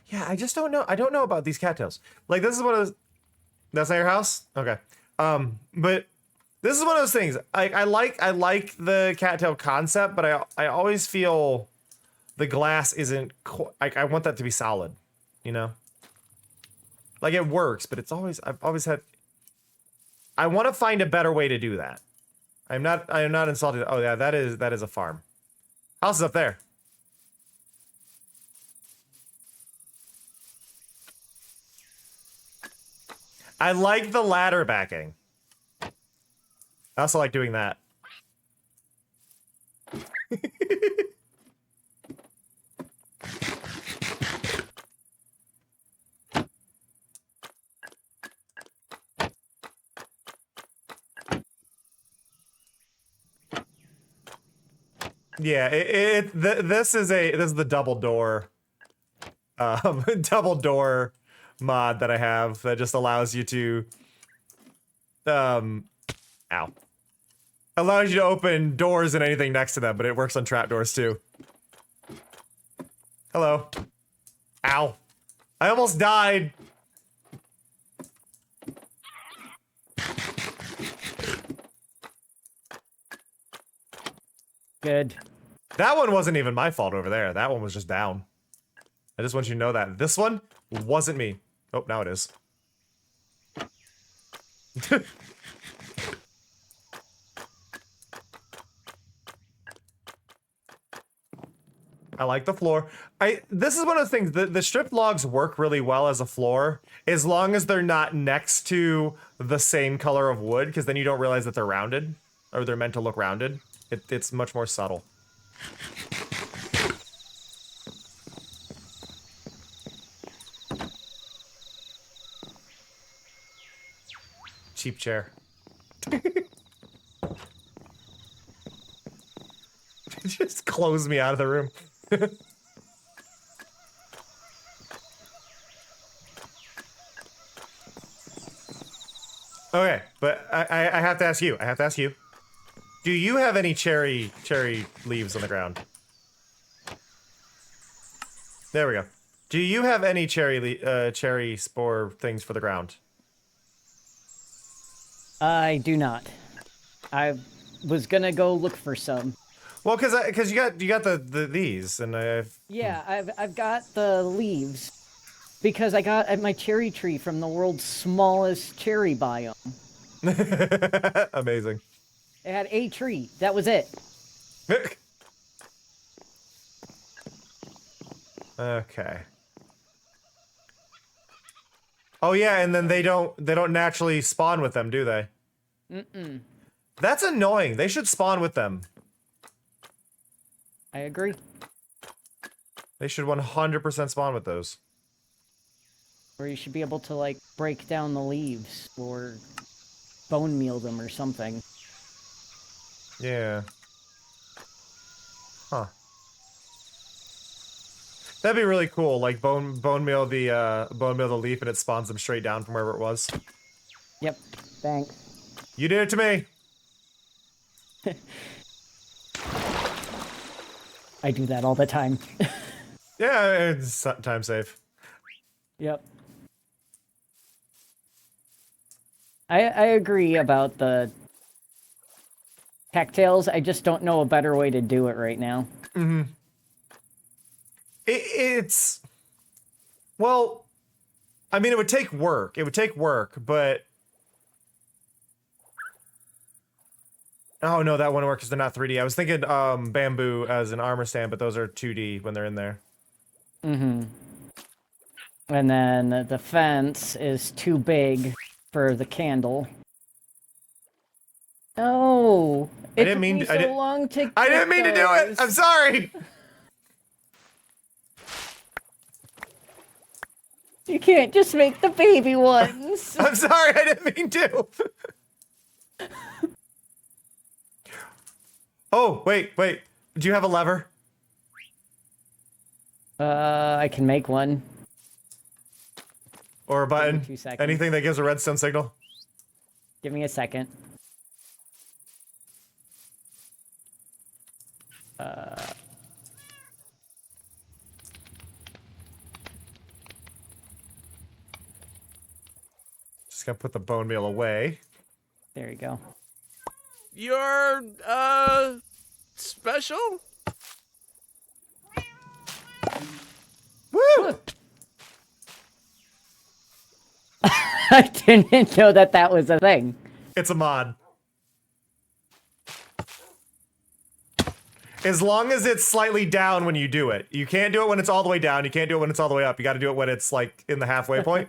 Yeah, I just don't know. I don't know about these cattails. Like, this is one of those... That's not your house? Okay. But this is one of those things. I like the cattail concept, but I always feel the glass isn't... I want that to be solid, you know? Like, it works, but it's always... I've always had... I want to find a better way to do that. I am not insulted. Oh yeah, that is a farm. House is up there. I like the ladder backing. I also like doing that. Yeah, this is the double door, double door mod that I have that just allows you to, ow, allows you to open doors and anything next to them, but it works on trapdoors too. Hello. Ow. I almost died. Good. That one wasn't even my fault over there. That one was just down. I just want you to know that. This one wasn't me. Oh, now it is. I like the floor. This is one of the things, the stripped logs work really well as a floor, as long as they're not next to the same color of wood, because then you don't realize that they're rounded, or they're meant to look rounded. It's much more subtle. Cheap chair. Just close me out of the room. Okay, but I have to ask you. I have to ask you. Do you have any cherry leaves on the ground? There we go. Do you have any cherry spore things for the ground? I do not. I was gonna go look for some. Well, because you got these, and I've Yeah, I've got the leaves because I got my cherry tree from the world's smallest cherry biome. Amazing. It had a tree. That was it. Okay. Oh yeah, and then they don't naturally spawn with them, do they? Mm-mm. That's annoying. They should spawn with them. I agree. They should 100% spawn with those. Or you should be able to, like, break down the leaves or bone meal them or something. Yeah. Huh. That'd be really cool. Like bone meal the leaf, and it spawns them straight down from wherever it was. Yep. Thanks. You did it to me. I do that all the time. Yeah, it's time safe. Yep. I agree about the cattails. I just don't know a better way to do it right now. Mm-hmm. It's... Well, I mean, it would take work. It would take work, but... Oh, no, that wouldn't work because they're not 3D. I was thinking bamboo as an armor stand, but those are 2D when they're in there. Mm-hmm. And then the fence is too big for the candle. No! I didn't mean to. I didn't mean to do it! I'm sorry! You can't just make the baby ones! I'm sorry, I didn't mean to! Oh, wait. Do you have a lever? I can make one. Or a button? 2 seconds. Anything that gives a redstone signal? Give me a second. Just gotta put the bone meal away. There you go. You're, special? Woo! I didn't know that was a thing. It's a mod. As long as it's slightly down when you do it. You can't do it when it's all the way down. You can't do it when it's all the way up. You got to do it when it's like in the halfway point.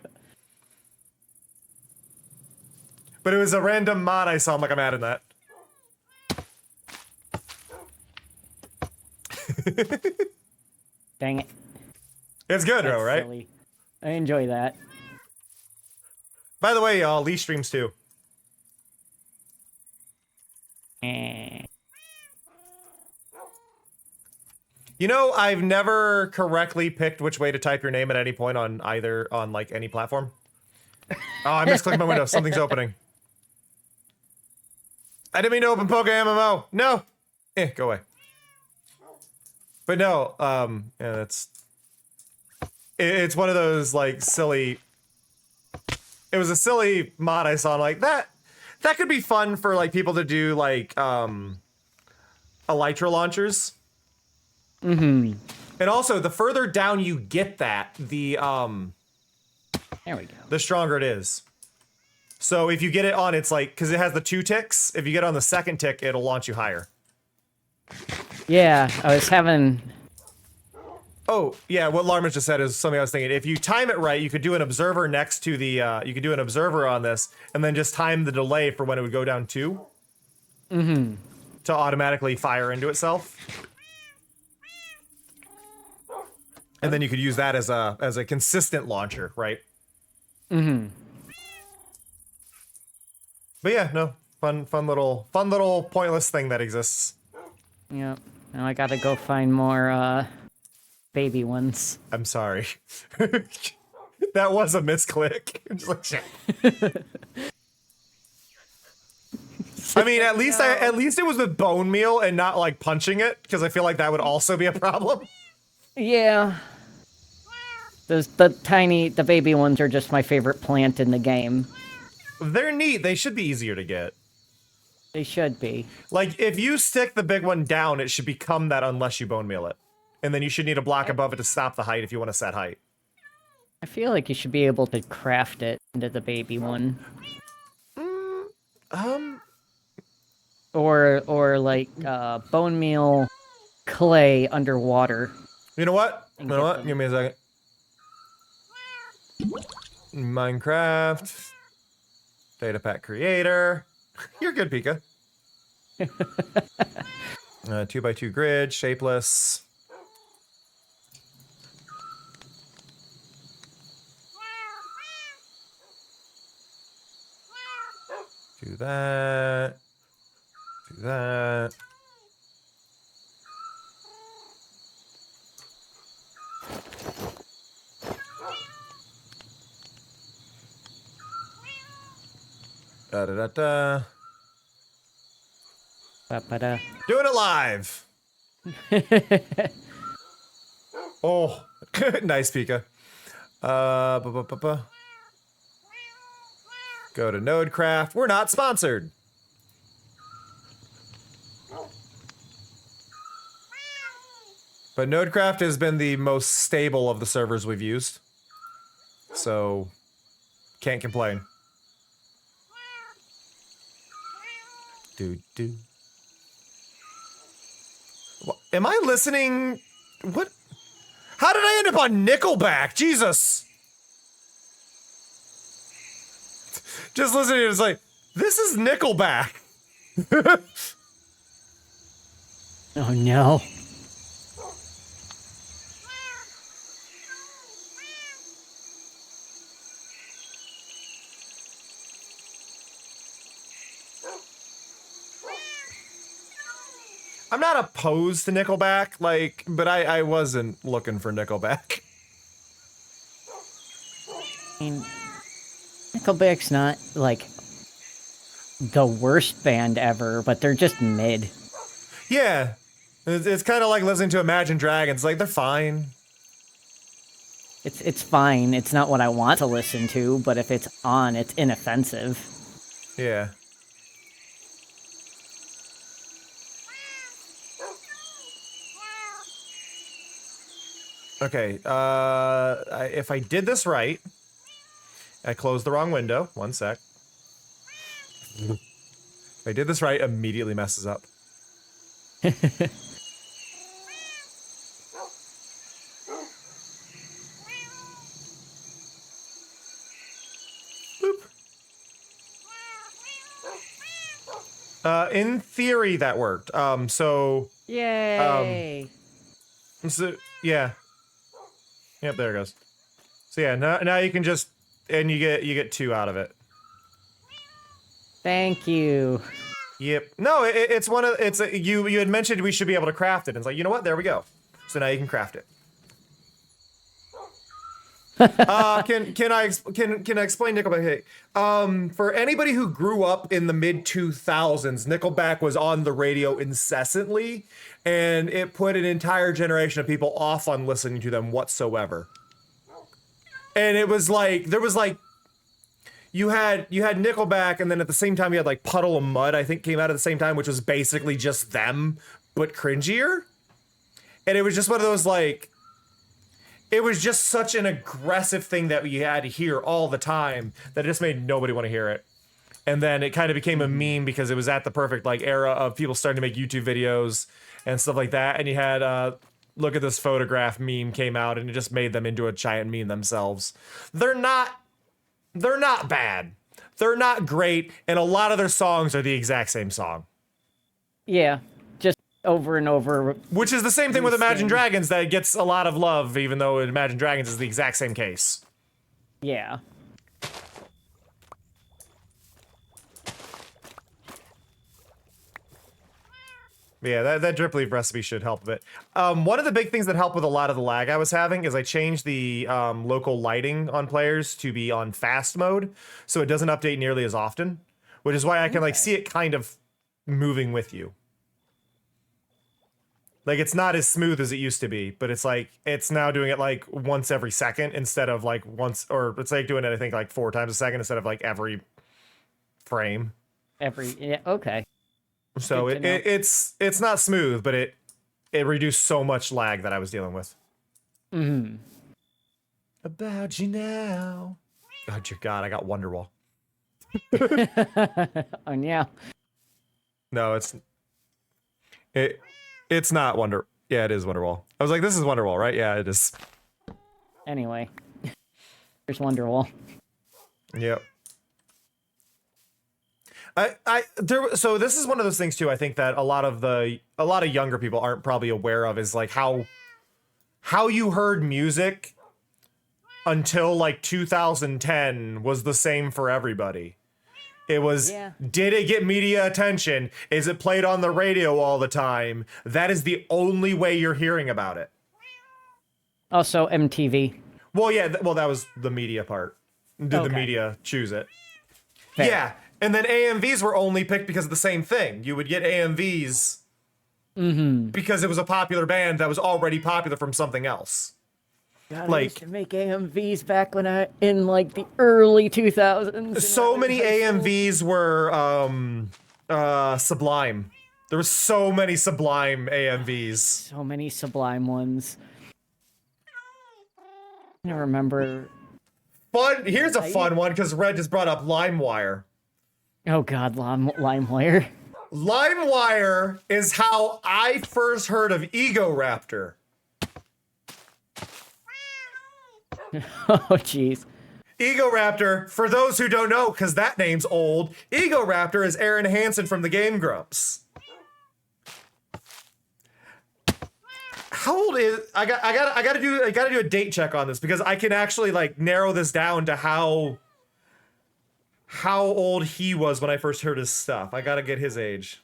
But it was a random mod I saw. I'm like, I'm adding that. Dang it. It's good, That's though, right? silly. I enjoy that. By the way, y'all, Lee streams too. You know, I've never correctly picked which way to type your name at any point on either, on like any platform. Oh, I misclicked my window. Something's opening. I didn't mean to open Poke MMO. No. Go away. But no, yeah, that's... It's one of those, like, silly... It was a silly mod I saw, and like, that could be fun for, like, people to do, like, elytra launchers. Mm-hmm. And also, the further down you get that, the, There we go. the stronger it is. So if you get it on, it's like, because it has the 2 ticks, if you get on the second tick, it'll launch you higher. Yeah, I was having... Oh, yeah, what Larman just said is something I was thinking. If you time it right, you could do an observer next to the, you could do an observer on this, and then just time the delay for when it would go down 2. Mm-hmm. To automatically fire into itself. And then you could use that as a consistent launcher, right? Mm-hmm. But yeah, no, fun little pointless thing that exists. Yep. Now I gotta go find more, baby ones. I'm sorry. That was a misclick. Just like, shit. I mean, at least it was with bone meal and not like punching it, because I feel like that would also be a problem. Yeah. The baby ones are just my favorite plant in the game. They're neat. They should be easier to get. They should be. Like, if you stick the big one down, it should become that unless you bone meal it. And then you should need a block above it to stop the height if you want to set height. I feel like you should be able to craft it into the baby one. Or like, bone meal clay underwater. You know what? You know what? Give me a second. Minecraft. Data pack creator. You're good, Pika. 2x2 grid, shapeless. Do that. Do that. Da da da da. Ba-ba-da. Doing it live. Oh, nice, Pika. Go to NodeCraft. We're not sponsored. But NodeCraft has been the most stable of the servers we've used. So, can't complain. Do. Am I listening? What? How did I end up on Nickelback? Jesus. Just listening, it's like, this is Nickelback. Oh no. I'm not opposed to Nickelback, like, but I wasn't looking for Nickelback. I mean, Nickelback's not, like, the worst band ever, but they're just mid. Yeah. It's kind of like listening to Imagine Dragons. Like, they're fine. It's fine. It's not what I want to listen to, but if it's on, it's inoffensive. Yeah. Okay, if I did this right, I closed the wrong window. One sec. If I did this right, immediately messes up. In theory, that worked. Yay! So yeah. Yep, there it goes. So yeah, now you can just, and you get 2 out of it. Thank you. Yep. No, it's one of, you had mentioned we should be able to craft it, and it's like, you know what? There we go. So now you can craft it. Can I explain Nickelback? Hey, for anybody who grew up in the mid 2000s, Nickelback was on the radio incessantly, and it put an entire generation of people off on listening to them whatsoever. And it was like, there was like, you had Nickelback, and then at the same time you had like Puddle of Mud, I think came out at the same time, which was basically just them, but cringier. And it was just one of those like, it was just such an aggressive thing that you had to hear all the time that it just made nobody want to hear it. And then it kind of became a meme because it was at the perfect like era of people starting to make YouTube videos and stuff like that. And you had look at this photograph meme came out, and it just made them into a giant meme themselves. They're not bad. They're not great, and a lot of their songs are the exact same song. Yeah, just over and over. Which is the same thing with Imagine Dragons that gets a lot of love, even though Imagine Dragons is the exact same case. Yeah. Yeah, that drip leaf recipe should help a bit. One of the big things that helped with a lot of the lag I was having is I changed the local lighting on players to be on fast mode, so it doesn't update nearly as often, which is why I can like see it kind of moving with you. Like, it's not as smooth as it used to be, but it's like, it's now doing it like once every second instead of like once, or it's like doing it, I think, like 4 times a second instead of like every frame. Yeah, okay. So it's not smooth, but it reduced so much lag that I was dealing with. Mm-hmm. About you now. Oh dear God, I got Wonderwall. Oh yeah. No, it's not Wonder. Yeah, it is Wonderwall. I was like, this is Wonderwall, right? Yeah, it is. Anyway, there's Wonderwall. Yep. So this is one of those things too. I think that a lot of younger people aren't probably aware of is like how you heard music until like 2010 was the same for everybody. It was, did it get media attention? Is it played on the radio all the time? That is the only way you're hearing about it. Also MTV. Well, yeah, that was the media part. Did the media choose it? Fair. Yeah. And then AMVs were only picked because of the same thing. You would get AMVs because it was a popular band that was already popular from something else. God, I used to make AMVs back when in like the early 2000s. So many AMVs were Sublime. There were so many Sublime AMVs. So many Sublime ones. I remember. Here's a fun one because Red just brought up LimeWire. Oh God, LimeWire. LimeWire is how I first heard of Ego Raptor. Oh jeez. Ego Raptor, for those who don't know, because that name's old, Ego Raptor is Aaron Hansen from the Game Grumps. How old is I gotta do a date check on this because I can actually like narrow this down to how old he was when I first heard his stuff. I gotta get his age.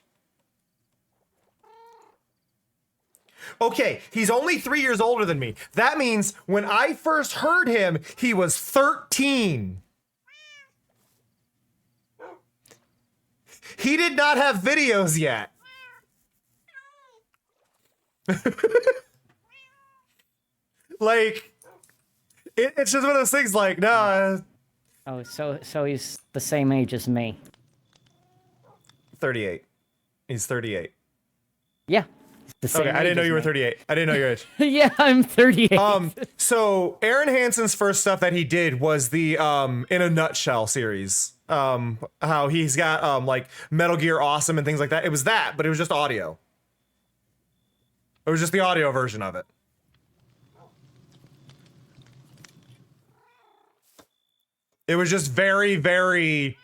Okay, he's only 3 years older than me. That means when I first heard him, he was 13. He did not have videos yet. Like, it's just one of those things like, no. Oh, so he's the same age as me. 38. He's 38. Yeah. Okay, I didn't know you were 38. I didn't know your age. Yeah, I'm 38. So Aaron Hansen's first stuff that he did was the In a Nutshell series. How he's got like Metal Gear Awesome and things like that. It was that, but it was just audio. It was just the audio version of it. It was just very, very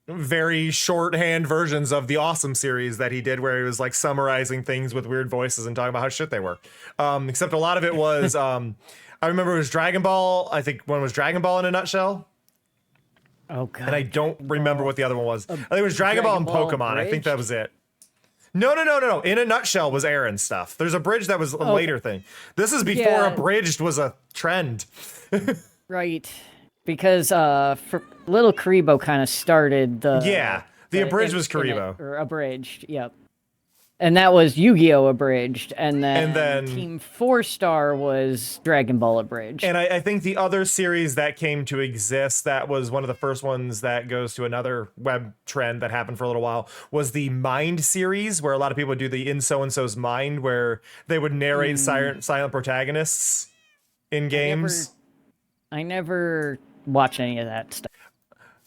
very shorthand versions of the Awesome series that he did, where he was like summarizing things with weird voices and talking about how shit they were. Except a lot of it was, I remember it was Dragon Ball. I think one was Dragon Ball in a nutshell. Oh god. And I don't remember what the other one was. I think it was Dragon Ball and Pokemon. I think that was it. No. In a nutshell was Aaron stuff. There's a bridge that was a later thing. This is before abridged was a trend. Right. Because for Little Karibo kind of started the... Yeah, the abridged was Karibo. Or abridged, yep. And that was Yu-Gi-Oh! Abridged, and then Team 4-Star was Dragon Ball Abridged. And I think the other series that came to exist, that was one of the first ones that goes to another web trend that happened for a little while, was the Mind series, where a lot of people would do the In So-and-So's Mind, where they would narrate silent protagonists in games. I never watched any of that stuff.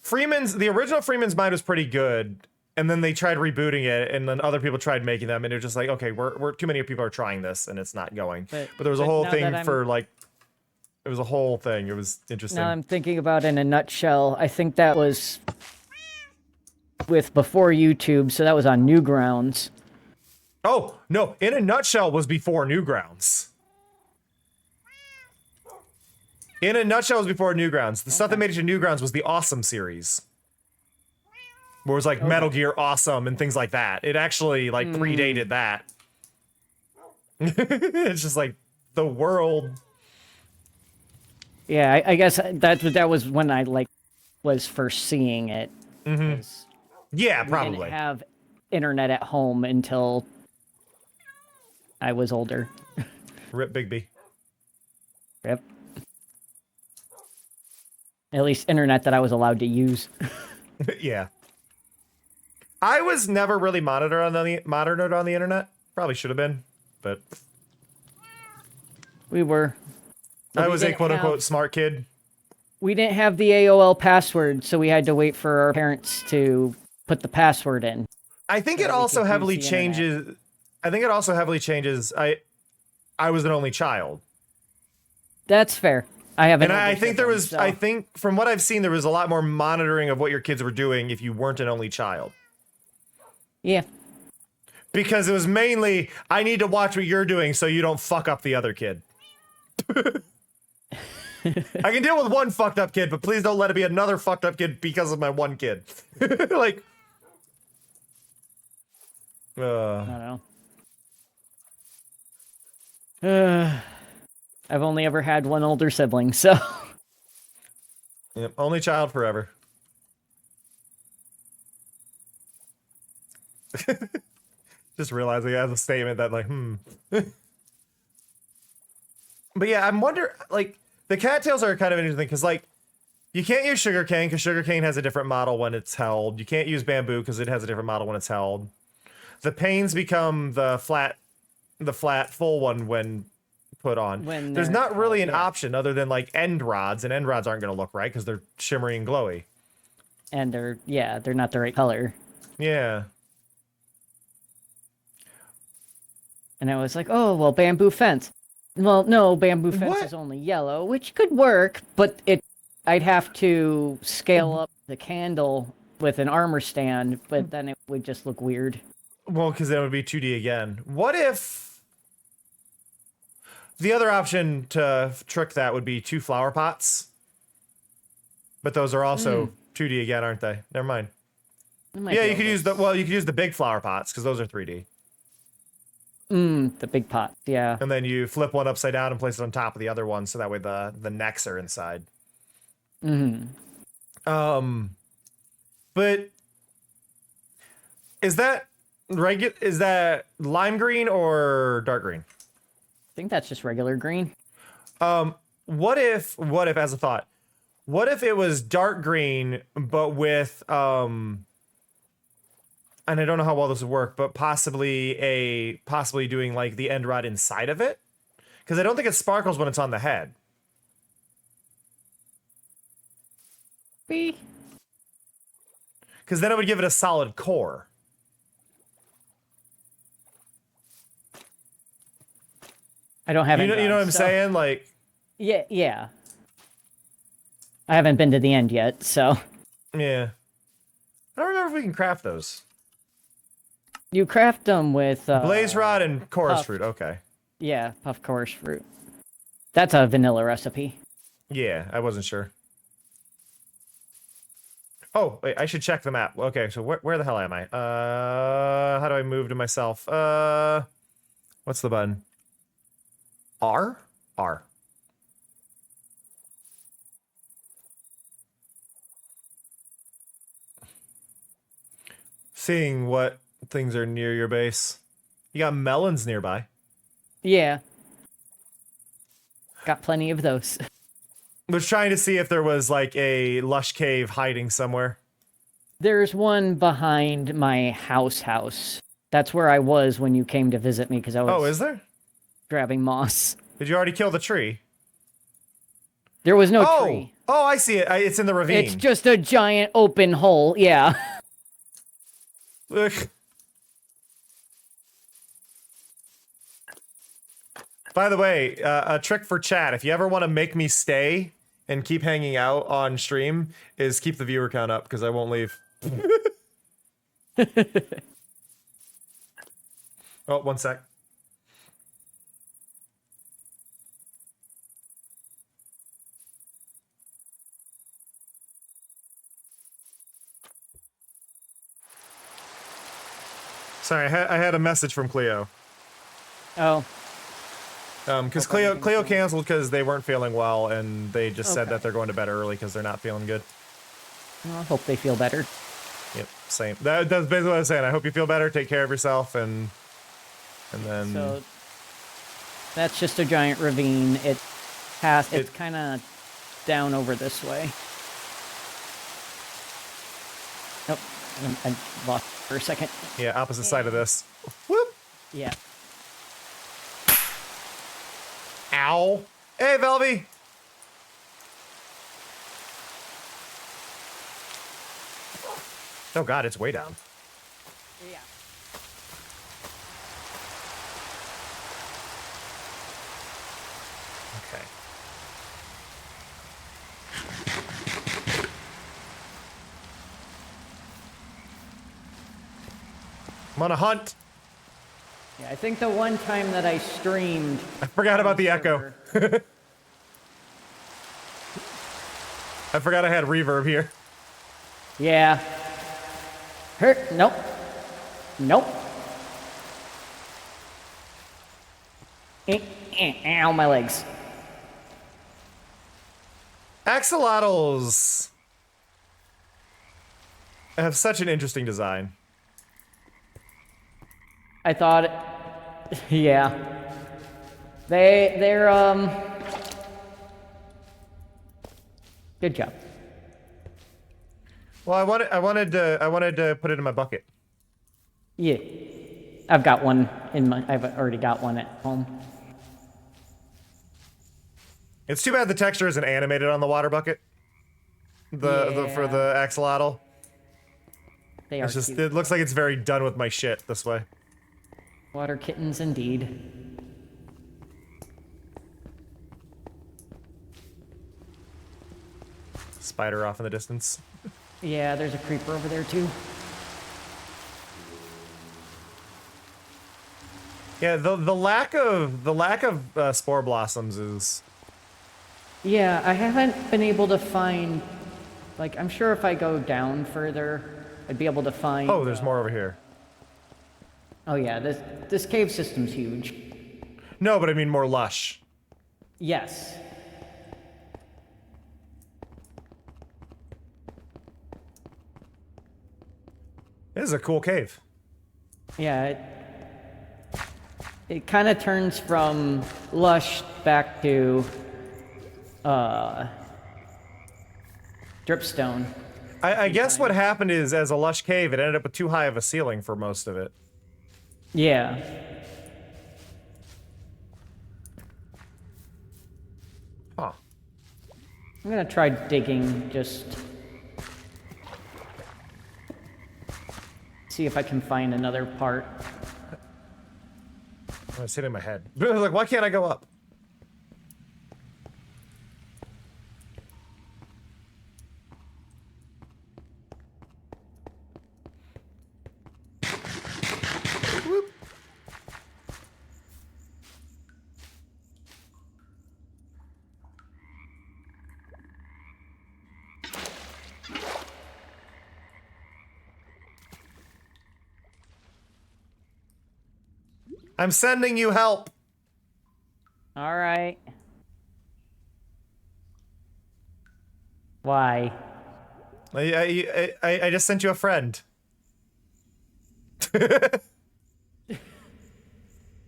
The original Freeman's Mind was pretty good, and then they tried rebooting it, and then other people tried making them, and it was just like, okay, we're too many people are trying this, and it's not going. But there was a whole thing for like, it was a whole thing. It was interesting. Now I'm thinking about it in a nutshell. I think that was with before YouTube, so that was on Newgrounds. Oh no! In a Nutshell was before Newgrounds. In a Nutshell was before Newgrounds. The stuff that made it to Newgrounds was the Awesome series. Where it was like Metal Gear Awesome and things like that. It actually like predated that. It's just like the world. Yeah, I guess that was when I like was first seeing it. Mm-hmm. Yeah, probably. We didn't have internet at home until I was older. Rip Bigby. Rip. At least internet that I was allowed to use. Yeah. I was never really monitored on the internet. Probably should have been, but we were. I was a quote-unquote smart kid. We didn't have the AOL password, so we had to wait for our parents to put the password in. I think it also heavily changes. I think it also heavily changes. I was an only child. That's fair. I haven't. And I think there was. So. I think from what I've seen, there was a lot more monitoring of what your kids were doing if you weren't an only child. Yeah. Because it was mainly, I need to watch what you're doing so you don't fuck up the other kid. I can deal with one fucked up kid, but please don't let it be another fucked up kid because of my one kid. Like, I don't know. I've only ever had one older sibling, so. Yep, only child forever. Just realizing it has a statement that like, But yeah, I'm wondering, like, the cattails are kind of interesting because, like, you can't use sugarcane because sugarcane has a different model when it's held. You can't use bamboo because it has a different model when it's held. The panes become the flat full one when put on. There's not really an option other than like end rods, and end rods aren't going to look right because they're shimmery and glowy. And they're not the right color. Yeah. And I was like, oh, well, bamboo fence. Well, no, bamboo fence is only yellow, which could work, but I'd have to scale up the candle with an armor stand, but then it would just look weird. Well, because then it would be 2D again. What if the other option to trick that would be 2 flower pots? But those are also 2D again, aren't they? Never mind. Yeah, you could use the big flower pots because those are 3D. The big pot, yeah. And then you flip one upside down and place it on top of the other one, so that way the necks are inside. But is that lime green or dark green? I think that's just regular green. What if as a thought, what if it was dark green but with and I don't know how well this would work, but possibly doing like the end rod inside of it, because I don't think it sparkles when it's on the head. Because then it would give it a solid core. I don't have you know what I'm saying? Like, yeah. I haven't been to the end yet, so. Yeah. I don't remember if we can craft those. You craft them with Blaze rod and chorus puff. fruit. Okay. Yeah, puff chorus fruit. That's a vanilla recipe. Yeah, I wasn't sure. Oh, wait, I should check the map. Okay, so where the hell am I? How do I move to myself? What's the button? R? R. Seeing what things are near your base. You got melons nearby. Yeah. Got plenty of those. Was trying to see if there was like a lush cave hiding somewhere. There's one behind my house. That's where I was when you came to visit me because I was Oh, is there? grabbing moss. Did you already kill the tree? There was no tree. Oh, I see it. It's in the ravine. It's just a giant open hole. Yeah. Ugh. By the way, a trick for chat, if you ever want to make me stay and keep hanging out on stream, is keep the viewer count up, because I won't leave. Oh, one sec. Sorry, I had a message from Cleo. Oh. Because Cleo canceled because they weren't feeling well, and they just said that they're going to bed early because they're not feeling good. Well, I hope they feel better. Yep, same. That's basically what I was saying. I hope you feel better, take care of yourself, and then... So, that's just a giant ravine. It's kind of down over this way. Nope, I lost for a second. Yeah, opposite side of this. Whoop! Yeah. Ow! Hey, Velvy! Oh god, it's way down. Yeah. Okay. I'm on a hunt. Yeah, I think the one time that I streamed... I forgot about the echo. I forgot I had reverb here. Yeah. Nope. Nope. Ow, my legs. Axolotls have such an interesting design. I thought... Yeah. They're, Good job. Well, I wanted to put it in my bucket. Yeah. I've got one I've already got one at home. It's too bad the texture isn't animated on the water bucket. For the axolotl. They are It's just cute. it looks like it's very done with my shit this way. Water kittens indeed. Spider off in the distance. Yeah, there's a creeper over there too. Yeah, the lack of spore blossoms is... Yeah, I haven't been able to find... Like, I'm sure if I go down further, I'd be able to find... Oh, there's more over here. Oh yeah, this cave system's huge. No, but I mean more lush. Yes. This is a cool cave. Yeah, it kind of turns from lush back to dripstone. I guess what happened is, as a lush cave, it ended up with too high of a ceiling for most of it. Yeah. Huh. I'm gonna try digging, just see if I can find another part. Oh, it's hitting my head. Like, why can't I go up? I'm sending you help. All right. Why? I just sent you a friend. So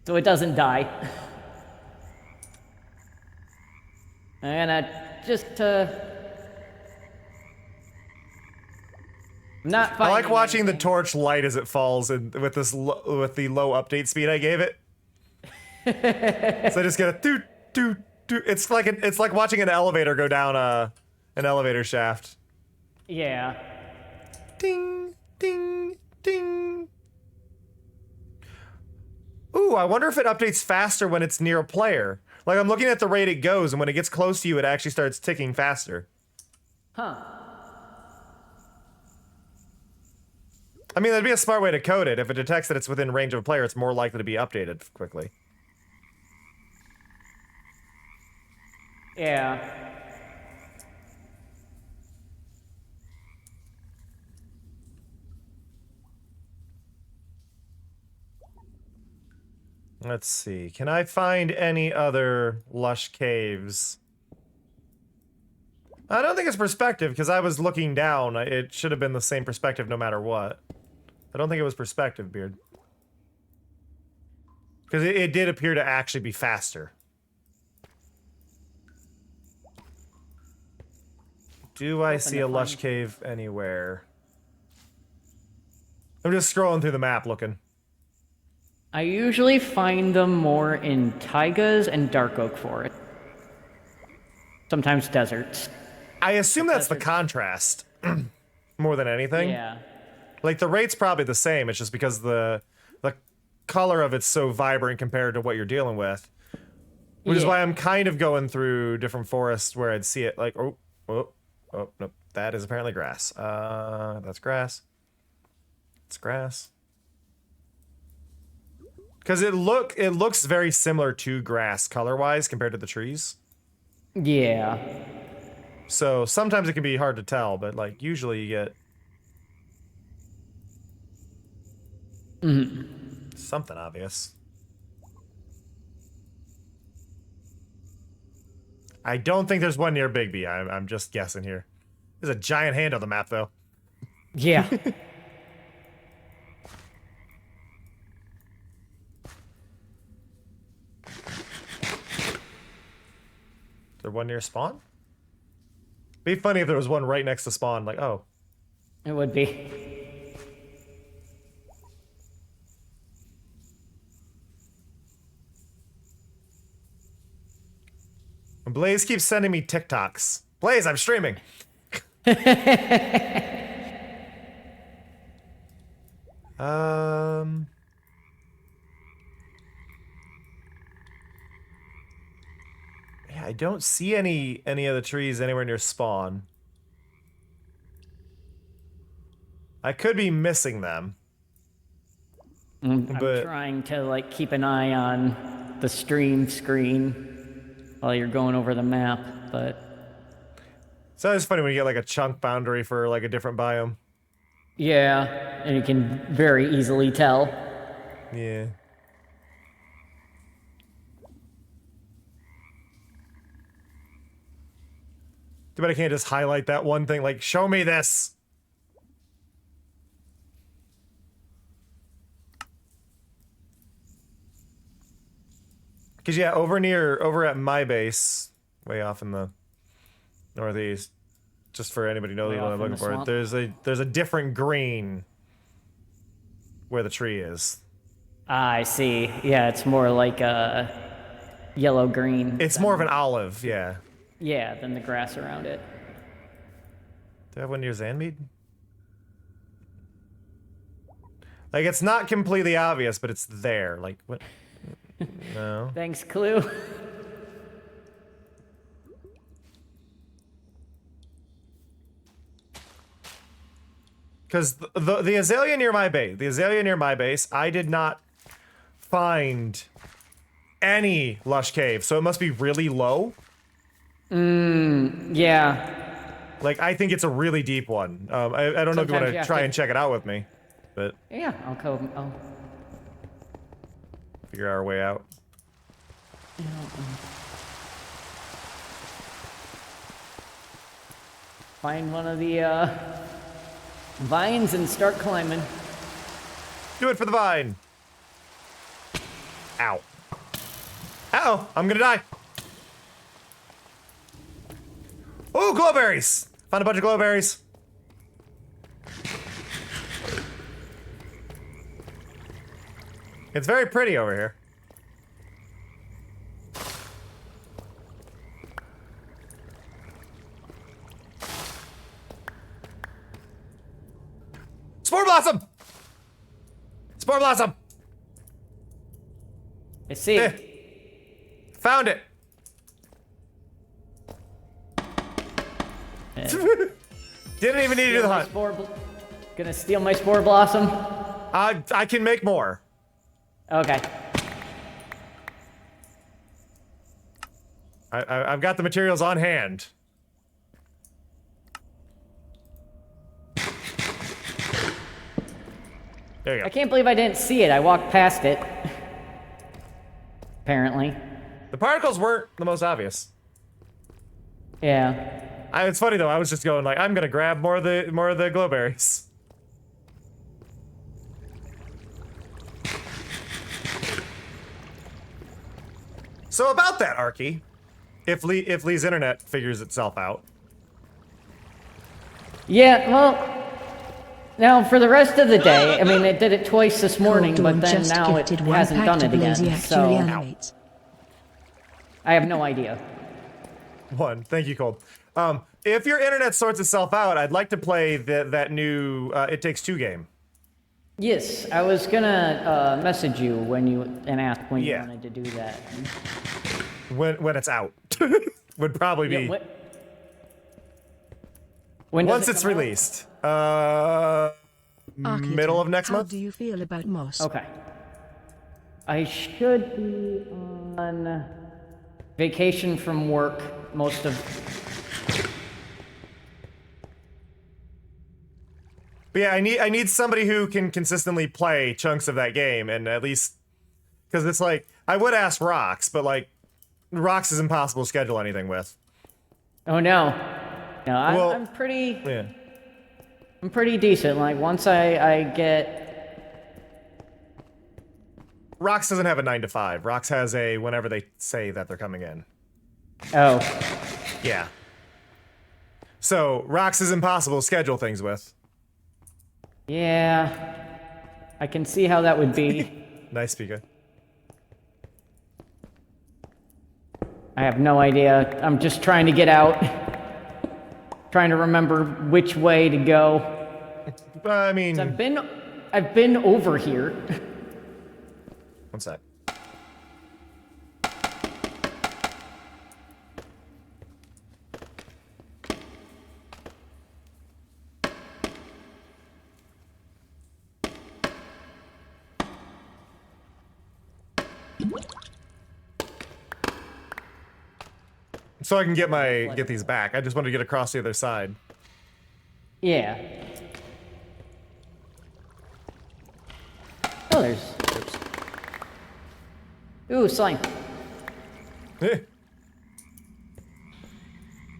it doesn't die. I'm gonna just not. I like watching the torch light as it falls, and with this with the low update speed I gave it. So I just get a doot doot doot. It's like watching an elevator go down an elevator shaft. Yeah. Ding ding ding. Ooh, I wonder if it updates faster when it's near a player. Like, I'm looking at the rate it goes, and when it gets close to you, it actually starts ticking faster. Huh. I mean, that'd be a smart way to code it. If it detects that it's within range of a player, it's more likely to be updated quickly. Yeah. Let's see. Can I find any other lush caves? I don't think it's perspective, because I was looking down. It should have been the same perspective no matter what. I don't think it was perspective, Beard. Because it did appear to actually be faster. Do I see a lush cave anywhere? I'm just scrolling through the map looking. I usually find them more in taigas and dark oak forest. Sometimes deserts. I assume that's the contrast more than anything. Yeah. Like, the rate's probably the same. It's just because the color of it's so vibrant compared to what you're dealing with. Which is why I'm kind of going through different forests where I'd see it like, oh, nope. That is apparently grass. That's grass. It's grass. Because it looks very similar to grass color-wise compared to the trees. Yeah. So sometimes it can be hard to tell, but like usually you get something obvious. I don't think there's one near Bigby. I'm just guessing here. There's a giant hand on the map, though. Yeah. Is there one near spawn? Be funny if there was one right next to spawn. Like, oh. It would be. Blaze keeps sending me TikToks. Blaze, I'm streaming. Yeah, I don't see any of the trees anywhere near spawn. I could be missing them. I'm trying to like keep an eye on the stream screen while you're going over the map, but it's always funny when you get like a chunk boundary for like a different biome. yeah, and you can very easily tell. Yeah. Too bad I can't just highlight that one thing, like, show me this! Because, yeah, over at my base, way off in the northeast, just for anybody knows what I'm looking for, there's a different green where the tree is. I see. Yeah, it's more like a yellow-green. It's more of an olive, yeah. Yeah, than the grass around it. Do I have one near Zanmead? Like, it's not completely obvious, but it's there. Like, what? No. Thanks, Clue. Because the azalea near my base, I did not find any lush cave, so it must be really low. Yeah. Like, I think it's a really deep one. I don't know if you want to try and check it out with me, but yeah, I'll go. Figure our way out. Find one of the vines and start climbing. Do it for the vine. Ow. Ow, I'm gonna die. Oh, glowberries. Found a bunch of glowberries. It's very pretty over here. Spore blossom! Spore blossom! I see. Found it. Didn't even need to do the hunt. Gonna steal my spore blossom? I can make more. Okay. I've got the materials on hand. There you go. I can't believe I didn't see it. I walked past it. Apparently. The particles weren't the most obvious. Yeah. It's funny though. I was just going like, I'm gonna grab more of the glowberries. So about that, Arky, if Lee's internet figures itself out. Yeah, well, now for the rest of the day, I mean, it did it twice this morning, but then now it hasn't done it again, so I have no idea. Thank you, Cold. If your internet sorts itself out, I'd like to play that new It Takes Two game. Yes, I was gonna message you and ask when you wanted to do that. When it's out. Would probably be... When once it's released. Middle of next month? How do you feel about moss? Okay. I should be on vacation from work most of... But yeah, I need somebody who can consistently play chunks of that game, and at least... Because it's like, I would ask Rox, but like, Rox is impossible to schedule anything with. Oh no. No, I'm pretty... Yeah. I'm pretty decent. Like, once I get... Rox doesn't have a 9 to 5. Rox has a whenever they say that they're coming in. Oh. Yeah. So, Rox is impossible to schedule things with. Yeah. I can see how that would be. Nice, Pika. I have no idea. I'm just trying to get out. Trying to remember which way to go. I mean... I've been over here. One sec. So I can get these back. I just wanted to get across the other side. Yeah. Oh, there's... Ooh, slime. Eh.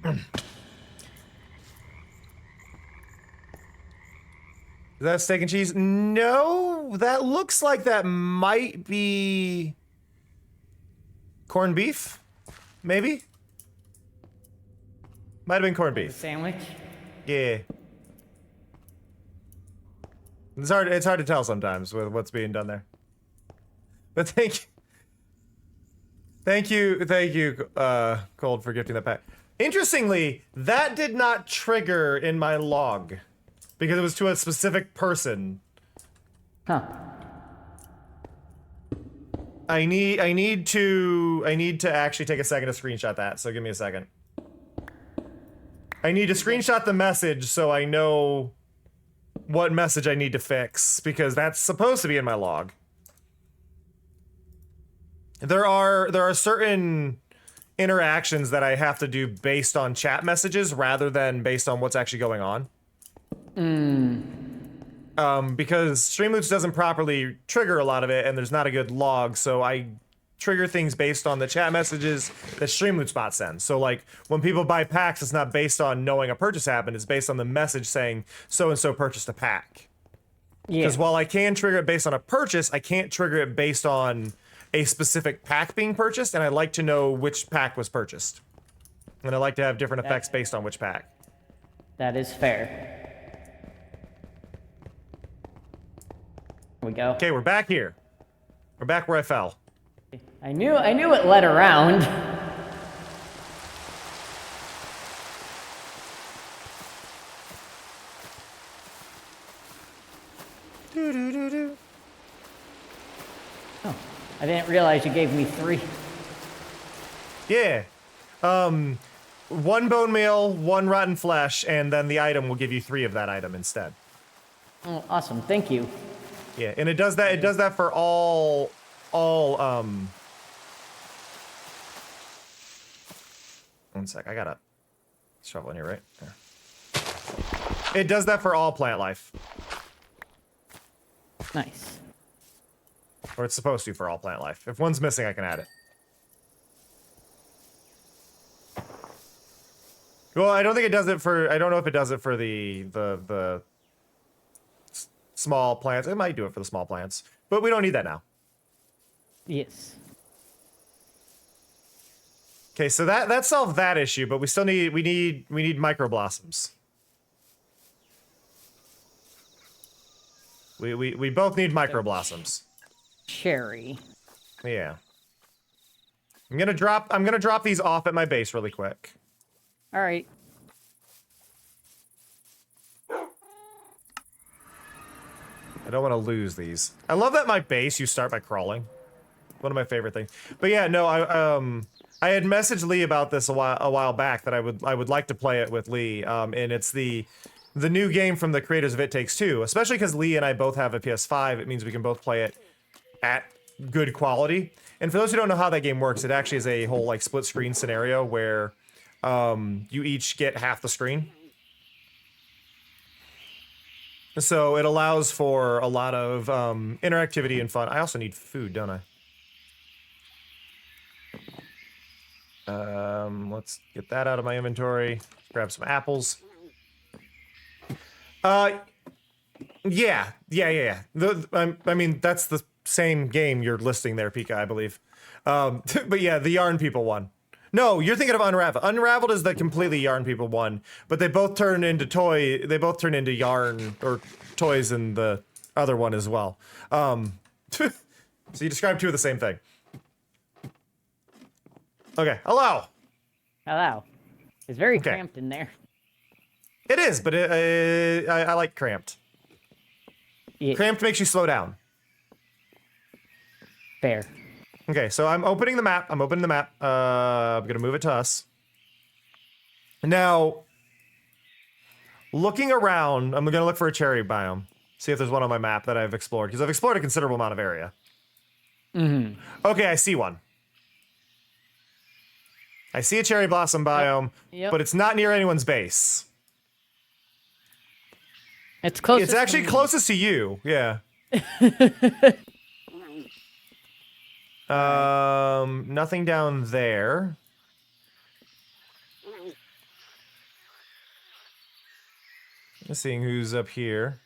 Is that steak and cheese? No, that looks like that might be corned beef, maybe? Might have been corned beef. Sandwich? Yeah. It's hard to tell sometimes with what's being done there. But thank you, Cold, for gifting that pack. Interestingly, that did not trigger in my log because it was to a specific person. Huh. I need to actually take a second to screenshot that, so give me a second. I need to screenshot the message so I know what message I need to fix, because that's supposed to be in my log. There are certain interactions that I have to do based on chat messages rather than based on what's actually going on. because Streamloots doesn't properly trigger a lot of it, and there's not a good log, so I trigger things based on the chat messages that Streamloots bot sends. So like when people buy packs, it's not based on knowing a purchase happened, it's based on the message saying so-and-so purchased a pack. Because while I can trigger it based on a purchase, I can't trigger it based on a specific pack being purchased, and I like to know which pack was purchased. And I like to have different effects based on which pack. That is fair. Here we go. Okay, we're back here. We're back where I fell. I knew it led around. Oh, I didn't realize you gave me 3. Yeah. 1 bone meal, 1 rotten flesh, and then the item will give you 3 of that item instead. Oh, awesome. Thank you. Yeah, and it does that for all one sec, I got a shovel in here, right? Yeah. It does that for all plant life. Nice. Or it's supposed to for all plant life. If one's missing, I can add it. Well, I don't think it does it for, I don't know if it does it for the small plants. It might do it for the small plants, but we don't need that now. Yes. Okay, so that solved that issue, but we still need, we need micro blossoms. We both need micro blossoms. Cherry. Yeah. I'm gonna drop these off at my base really quick. All right. I don't want to lose these. I love that my base you start by crawling. One of my favorite things. But yeah, no, I had messaged Lee about this a while back that I would like to play it with Lee. And it's the new game from the creators of It Takes Two. Especially because Lee and I both have a PS5, it means we can both play it at good quality. And for those who don't know how that game works, it actually is a whole like split screen scenario where you each get half the screen. So it allows for a lot of interactivity and fun. I also need food, don't I? Let's get that out of my inventory. Grab some apples. Yeah. I mean, that's the same game you're listing there, Pika, I believe. But yeah, the Yarn People one. No, you're thinking of Unraveled. Unraveled is the completely Yarn People one, but they both turn into yarn or toys in the other one as well. So you described 2 of the same thing. Okay, hello. Hello. It's very cramped in there. It is, but I like cramped. Yeah. Cramped makes you slow down. Fair. Okay, so I'm opening the map. I'm gonna move it to us. Now, looking around, I'm gonna look for a cherry biome. See if there's one on my map that I've explored, because I've explored a considerable amount of area. Mm-hmm. Okay, I see one. I see a cherry blossom biome, but it's not near anyone's base. It's close. It's actually closest to you, yeah. Nothing down there. Just seeing who's up here.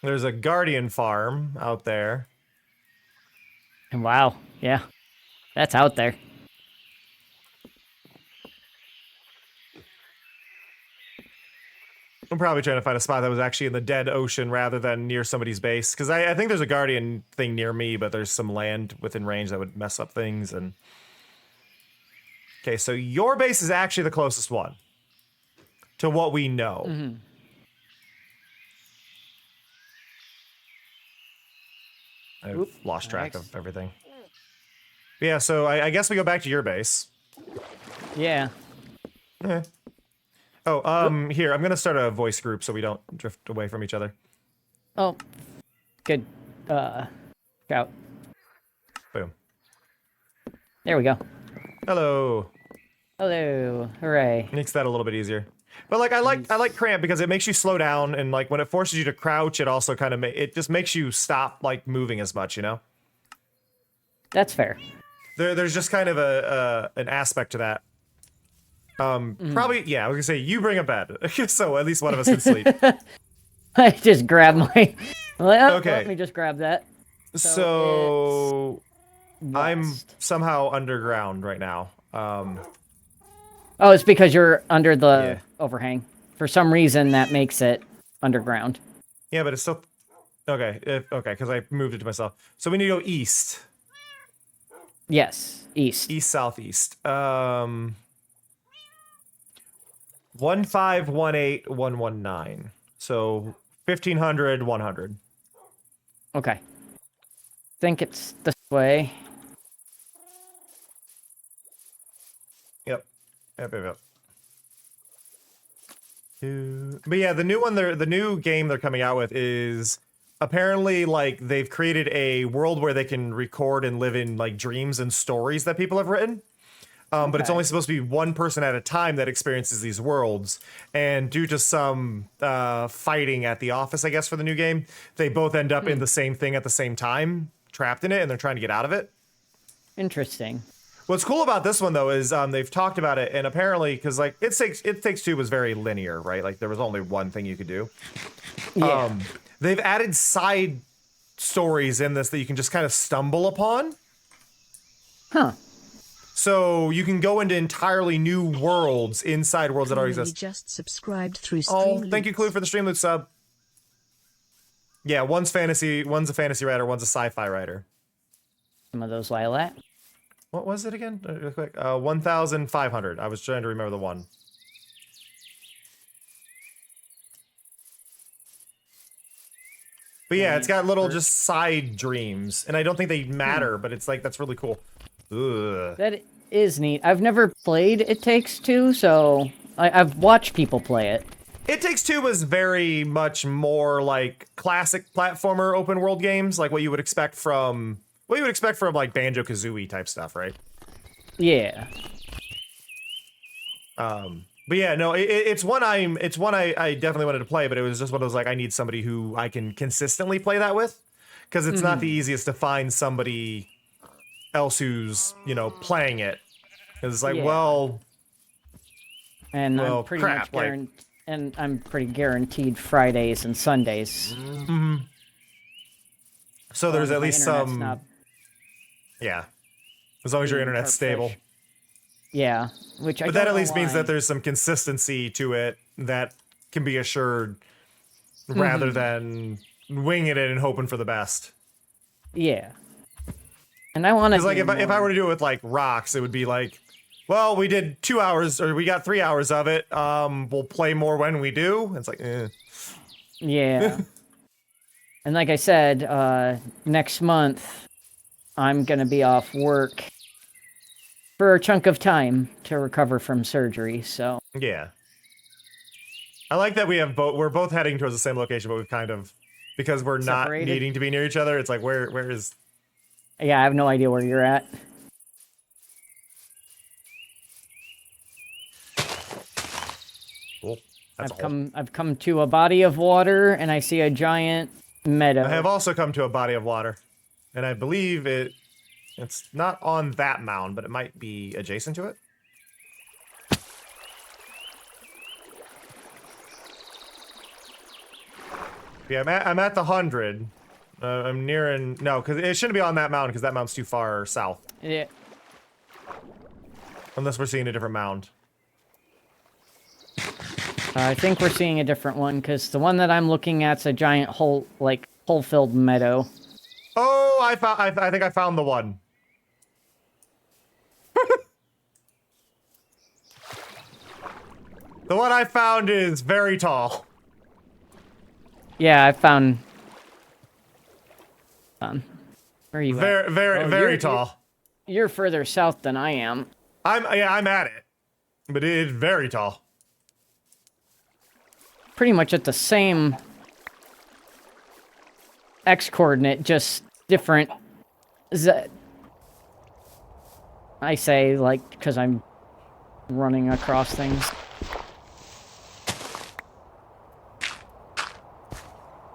There's a guardian farm out there. Wow. Yeah. That's out there. I'm probably trying to find a spot that was actually in the dead ocean rather than near somebody's base. Because I think there's a guardian thing near me, but there's some land within range that would mess up things. And okay, so your base is actually the closest one to what we know. Mm-hmm. I've lost track of everything. Yeah, so I guess we go back to your base. Yeah. Okay. Oh, here, I'm gonna start a voice group so we don't drift away from each other. Oh, good. Shout. Boom. There we go. Hello. Hello. Hooray. Makes that a little bit easier. But like I like cramp because it makes you slow down, and like when it forces you to crouch, it also kind of it just makes you stop like moving as much, you know? That's fair. There's just kind of an aspect to that. Probably, yeah, I was gonna say, you bring a bed, so at least one of us can sleep. I just grabbed my... Well, Okay. let me just grab that. So I'm West. somehow underground right now. Oh, it's because you're under the Yeah. overhang. For some reason, that makes it underground. Yeah, but it's still... Okay, okay, because I moved it to myself. So we need to go east. Yes, east. East, southeast. 1518119. So 1500, 100. Okay. Think it's this way. Yep. But yeah, the new game they're coming out with is apparently like they've created a world where they can record and live in like dreams and stories that people have written. But it's Okay. only supposed to be one person at a time that experiences these worlds. And due to some fighting at the office, I guess, for the new game, they both end up in the same thing at the same time, trapped in it, and they're trying to get out of it. Interesting. What's cool about this one, though, is they've talked about it, and apparently, because like It Takes Two was very linear, right? Like there was only one thing you could do. Yeah. They've added side stories in this that you can just kind of stumble upon. Huh. So you can go into entirely new worlds inside worlds that already Chloe exist. just subscribed through Oh, Stream thank you, Clue, for the Streamloot sub. Yeah, one's a fantasy writer, one's a sci-fi writer. Some of those lilac. What was it again? Real quick. 1,500. I was trying to remember the one. But yeah, it's got little just side dreams, and I don't think they matter, but it's like, that's really cool. Ugh. That is neat. I've never played It Takes Two, so I've watched people play it. It Takes Two was very much more like classic platformer open world games, like what you would expect from like Banjo-Kazooie type stuff, right? Yeah. But yeah, no, it's one I definitely wanted to play, but it was just one of those like, I need somebody who I can consistently play that with, because it's not the easiest to find somebody else who's, you know, playing it. It's like, Yeah. well, And Well, I'm pretty crap, much like- and I'm pretty guaranteed Fridays and Sundays. so there's As long at as my least internet's some, not yeah, as long as your being internet's stable. perfect. Yeah, which I But don't that at know least means why. that there's some consistency to it that can be assured, rather than winging it and hoping for the best. Yeah. And I want to Because like if I were to do it with like rocks, it would be like, well, we did 2 hours or we got 3 hours of it. We'll play more when we do. It's like, eh. Yeah. And like I said, next month I'm gonna be off work for a chunk of time to recover from surgery. So Yeah. I like that we have both. We're both heading towards the same location, but we've kind of, because we're not Separated? needing to be near each other. It's like, where is? yeah, I have no idea where you're at. Cool. That's all. I've come to a body of water and I see a giant meadow. I have also come to a body of water, and I believe it's not on that mound, but it might be adjacent to it. Yeah, I'm at the 100. I'm nearing, no, because it shouldn't be on that mound, because that mound's too far south. Yeah. Unless we're seeing a different mound. I think we're seeing a different one because the one that I'm looking at's a giant hole-filled meadow. Oh, I think I found the one. The one I found is very tall. Yeah, I found. Where are you? Very, at? very, Oh, very you're- tall. You're further south than I am. I'm at it, but it is very tall. Pretty much at the same X coordinate, just different Z. I say, like, because I'm running across things.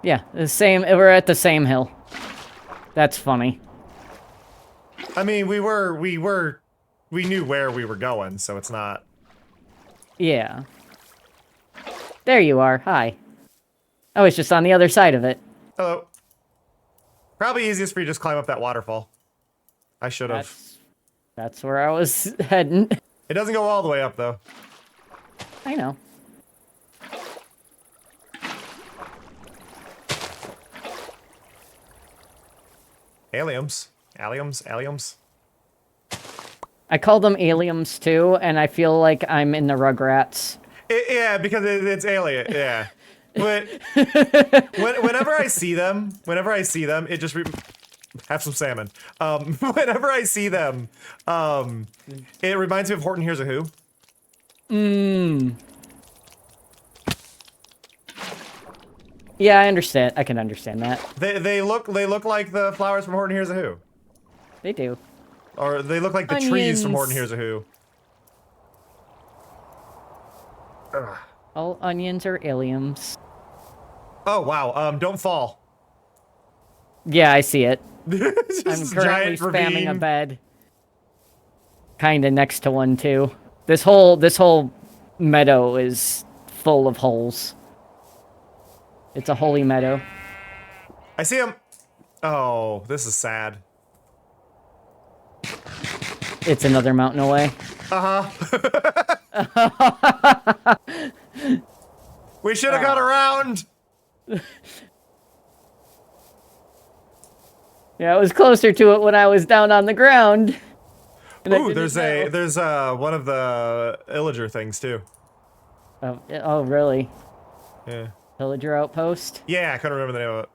Yeah, the same. We're at the same hill. That's funny. I mean, we knew where we were going, so it's not. Yeah. There you are. Hi. I was just on the other side of it. Hello. Probably easiest for you to just climb up that waterfall. I should have. That's where I was heading. It doesn't go all the way up, though. I know. Aliens. Aliens. I call them aliens too, and I feel like I'm in the Rugrats. Yeah, because it's alien. Yeah. But whenever I see them, it just have some salmon. Whenever I see them, it reminds me of Horton Hears a Who. Yeah, I understand. I can understand that. They look like the flowers from Horton Hears a Who. They do. Or they look like the trees from Horton Hears a Who. Ugh. All onions are aliens. Oh wow! Don't fall. Yeah, I see it. Just I'm currently giant spamming ravine. a bed. Kinda next to one too. This whole meadow is full of holes. It's a holy meadow. I see him. Oh, this is sad. It's another mountain away. We should have got around. Yeah, I was closer to it when I was down on the ground. Ooh, there's one of the illager things too. Oh, really? Yeah. Villager outpost? Yeah, I couldn't remember the name of it.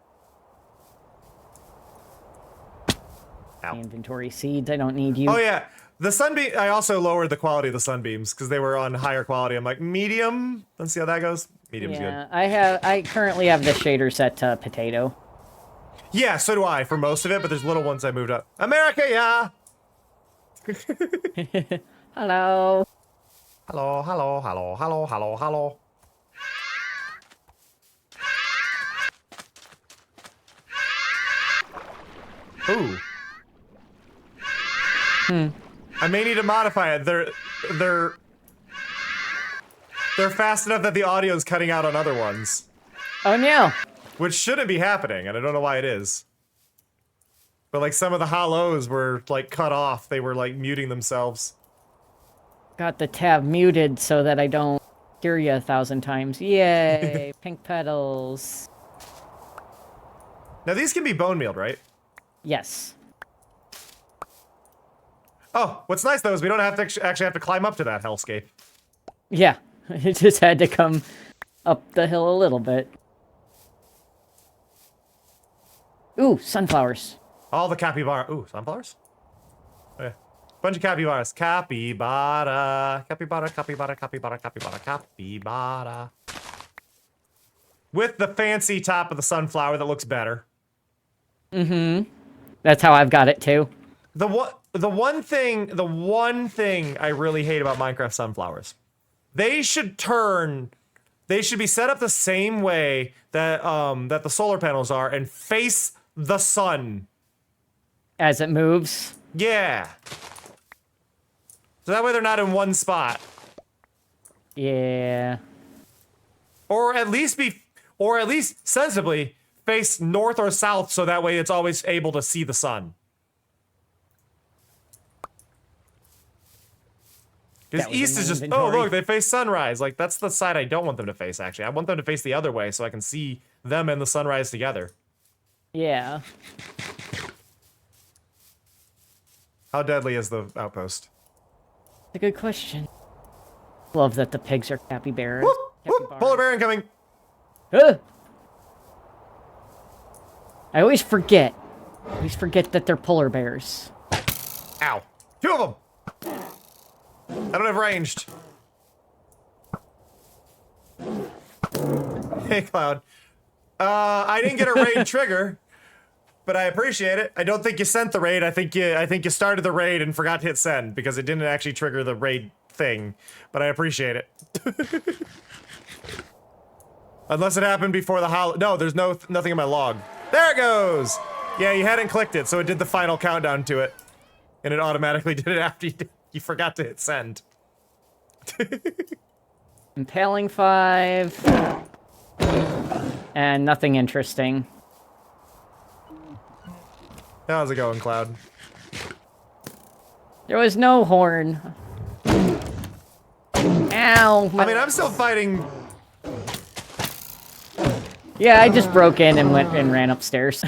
Ow. Inventory seeds, I don't need you. Oh yeah, the sunbeam. I also lowered the quality of the sunbeams because they were on higher quality. I'm like medium. Let's see how that goes. Medium's Yeah, good. I currently have the shader set to potato. Yeah, so do I for most of it, but there's little ones I moved up. America, yeah. Hello. Hello. Ooh. I may need to modify it. They're fast enough that the audio's cutting out on other ones. Oh no. Which shouldn't be happening, and I don't know why it is. But like some of the hollows were like cut off. They were like muting themselves. Got the tab muted so that I don't hear you 1,000 times. Yay, pink petals. Now these can be bone mealed, right? Yes. Oh, what's nice though is we don't have to actually have to climb up to that hellscape. Yeah, it just had to come up the hill a little bit. Ooh, sunflowers. All the capybara. Ooh, sunflowers? Oh, yeah. Bunch of capybaras. Capybara. With the fancy top of the sunflower that looks better. Mm-hmm. That's how I've got it too. The one thing I really hate about Minecraft sunflowers. They should be set up the same way that that the solar panels are and face the sun. As it moves? Yeah. So that way they're not in one spot. Yeah. Or at least sensibly face north or south so that way it's always able to see the sun. Because east is just, oh look, they face sunrise. Like that's the side I don't want them to face actually. I want them to face the other way so I can see them and the sunrise together. Yeah. How deadly is the outpost? That's a good question. Love that the pigs are capybaras. Whoop, whoop, polar bear incoming. I always forget. That they're polar bears. Ow. 2 of them. I don't have ranged. Hey, Cloud. I didn't get a raid trigger, but I appreciate it. I don't think you sent the raid. I think you started the raid and forgot to hit send because it didn't actually trigger the raid thing, but I appreciate it. Unless it happened before the no, there's nothing in my log. There it goes! Yeah, you hadn't clicked it, so it did the final countdown to it. And it automatically did it after you forgot to hit send. Impaling 5. And nothing interesting. How's it going, Cloud? There was no horn. Ow! I mean, I'm still fighting. Yeah, I just broke in and went and ran upstairs.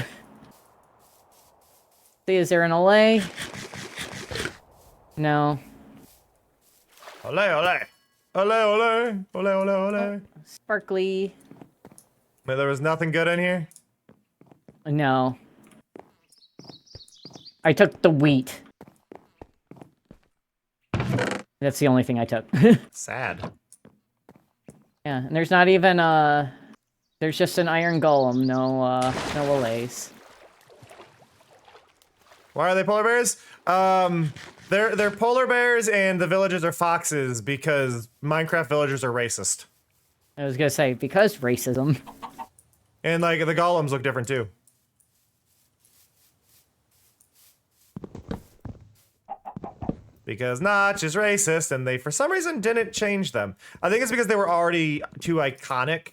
See, is there an Olay? No. Ole, ole. Ole, ole. Ole, ole, ole. Sparkly. Wait, there was nothing good in here? No. I took the wheat. That's the only thing I took. Sad. Yeah, and there's not even there's just an iron golem, no Olays. Why are they polar bears? They're polar bears and the villagers are foxes because Minecraft villagers are racist. I was gonna say, because racism. And like the golems look different too. Because Notch is racist and they for some reason didn't change them. I think it's because they were already too iconic.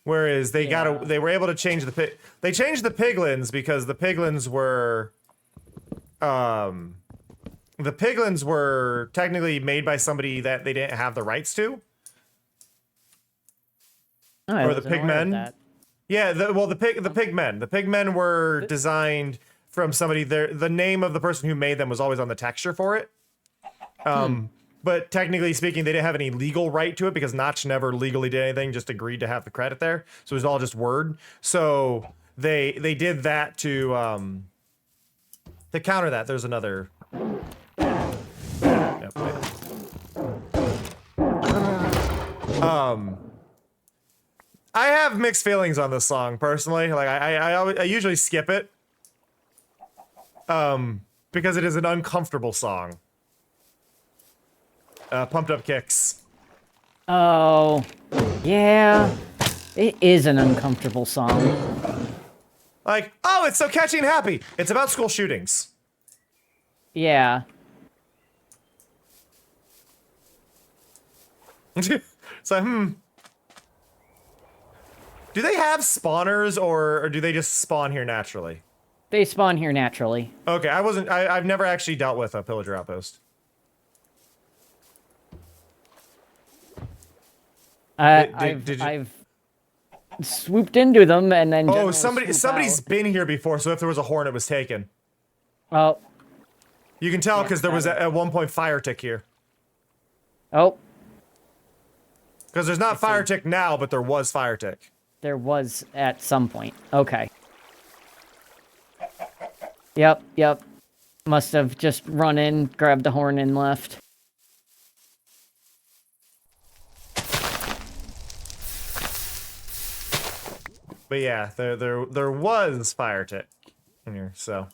Whereas they they were able to change they changed the piglins because the piglins were technically made by somebody that they didn't have the rights to. Oh, or the pigmen. Yeah, the pigmen. The pigmen were designed from somebody the name of the person who made them was always on the texture for it. But technically speaking, they didn't have any legal right to it because Notch never legally did anything, just agreed to have the credit there. So it was all just word. So they did that to counter that. There's another. Yep. I have mixed feelings on this song personally. Like I usually skip it. Because it is an uncomfortable song. Pumped Up Kicks. Oh, yeah. It is an uncomfortable song. Like, oh, it's so catchy and happy. It's about school shootings. Yeah. So, Do they have spawners or do they just spawn here naturally? They spawn here naturally. Okay, I've never actually dealt with a pillager outpost. I've swooped into them and then. Oh, somebody's been here before. So if there was a horn, it was taken. Oh. You can tell because there was at one point fire tick here. Oh. Because there's not fire tick now, but there was fire tick. There was at some point. Okay. Yep. Must have just run in, grabbed the horn, and left. But yeah, there was fire tick in here, so